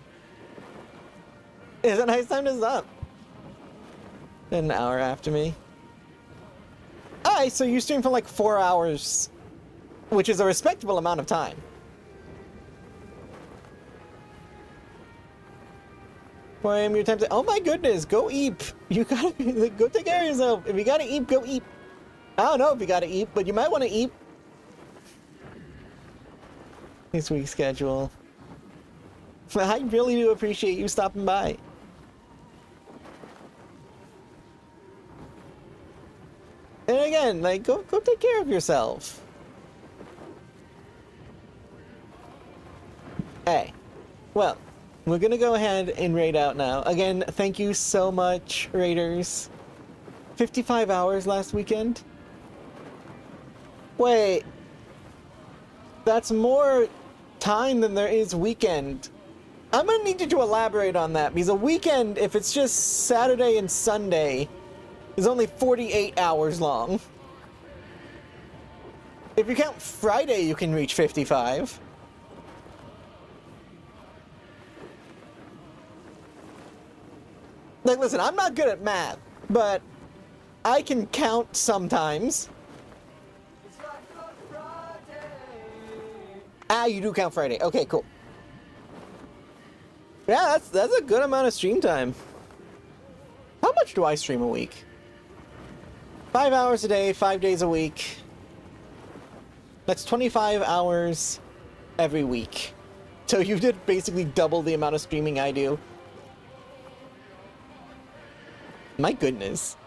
a nice time to stop. An hour after me. Alright, so you stream for like 4 hours, which is a respectable amount of time. Why am your time to— oh my goodness, go eat. You gotta go take care of yourself. If you gotta eat, go eat. I don't know if you gotta eat, but you might want to eat. This week's schedule. I really do appreciate you stopping by. And again, like, go take care of yourself. Hey, well, we're gonna go ahead and raid out now. Again, thank you so much, raiders. 55 hours last weekend? Wait, that's more time than there is weekend. I'm gonna need you to elaborate on that, because a weekend, if it's just Saturday and Sunday, is only 48 hours long. If you count Friday, you can reach 55. Like, listen, I'm not good at math, but I can count sometimes. Ah, you do count Friday. Okay, cool. Yeah, that's a good amount of stream time. How much do I stream a week? 5 hours a day, 5 days a week. That's 25 hours every week. So you did basically double the amount of streaming I do. My goodness.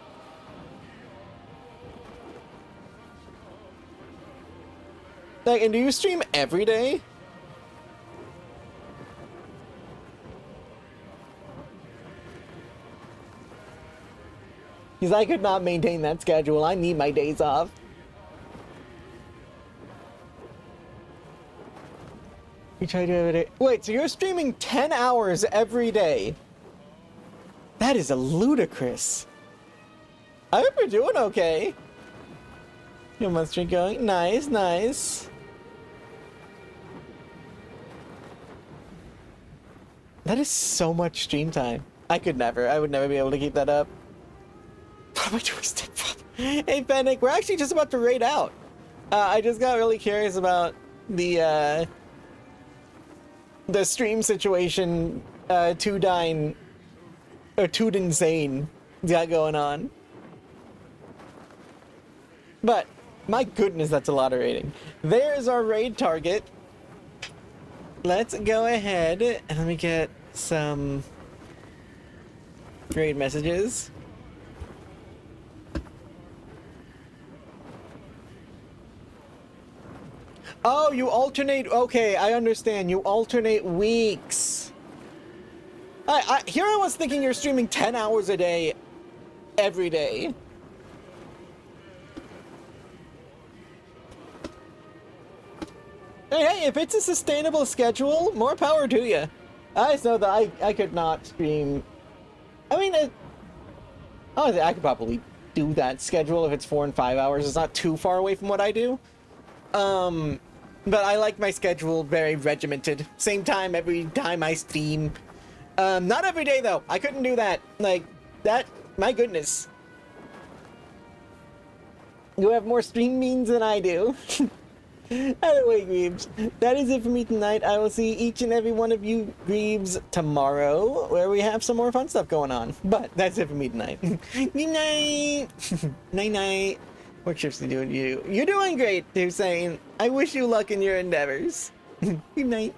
Like, and do you stream every day? Because I could not maintain that schedule. I need my days off. You try to do it. Wait, so you're streaming 10 hours every day? That is a ludicrous. I hope you're doing okay. Your monster going. Nice, nice. That is so much stream time. I would never be able to keep that up. What am I doing? Hey, Fennec, we're actually just about to raid out. I just got really curious about the stream situation Tudine or Tood Insane got going on. But my goodness, that's a lot of raiding. There's our raid target. Let's go ahead and let me get some raid messages. Oh, you alternate. Okay, I understand. You alternate weeks. Here I was thinking you're streaming 10 hours a day, every day. Hey, if it's a sustainable schedule, more power to you. I just know that I could not stream. I mean, honestly, I could probably do that schedule if it's 4 and 5 hours. It's not too far away from what I do. But I like my schedule very regimented. Same time every time I stream. Not every day though. I couldn't do that. Like, that, my goodness. You have more stream means than I do. Anyway, Greebs, that is it for me tonight. I will see each and every one of you Greebs tomorrow, where we have some more fun stuff going on. But that's it for me tonight. Good night. Night night. Work shifts to do you. You're doing great, Hussein. I wish you luck in your endeavors. Good night.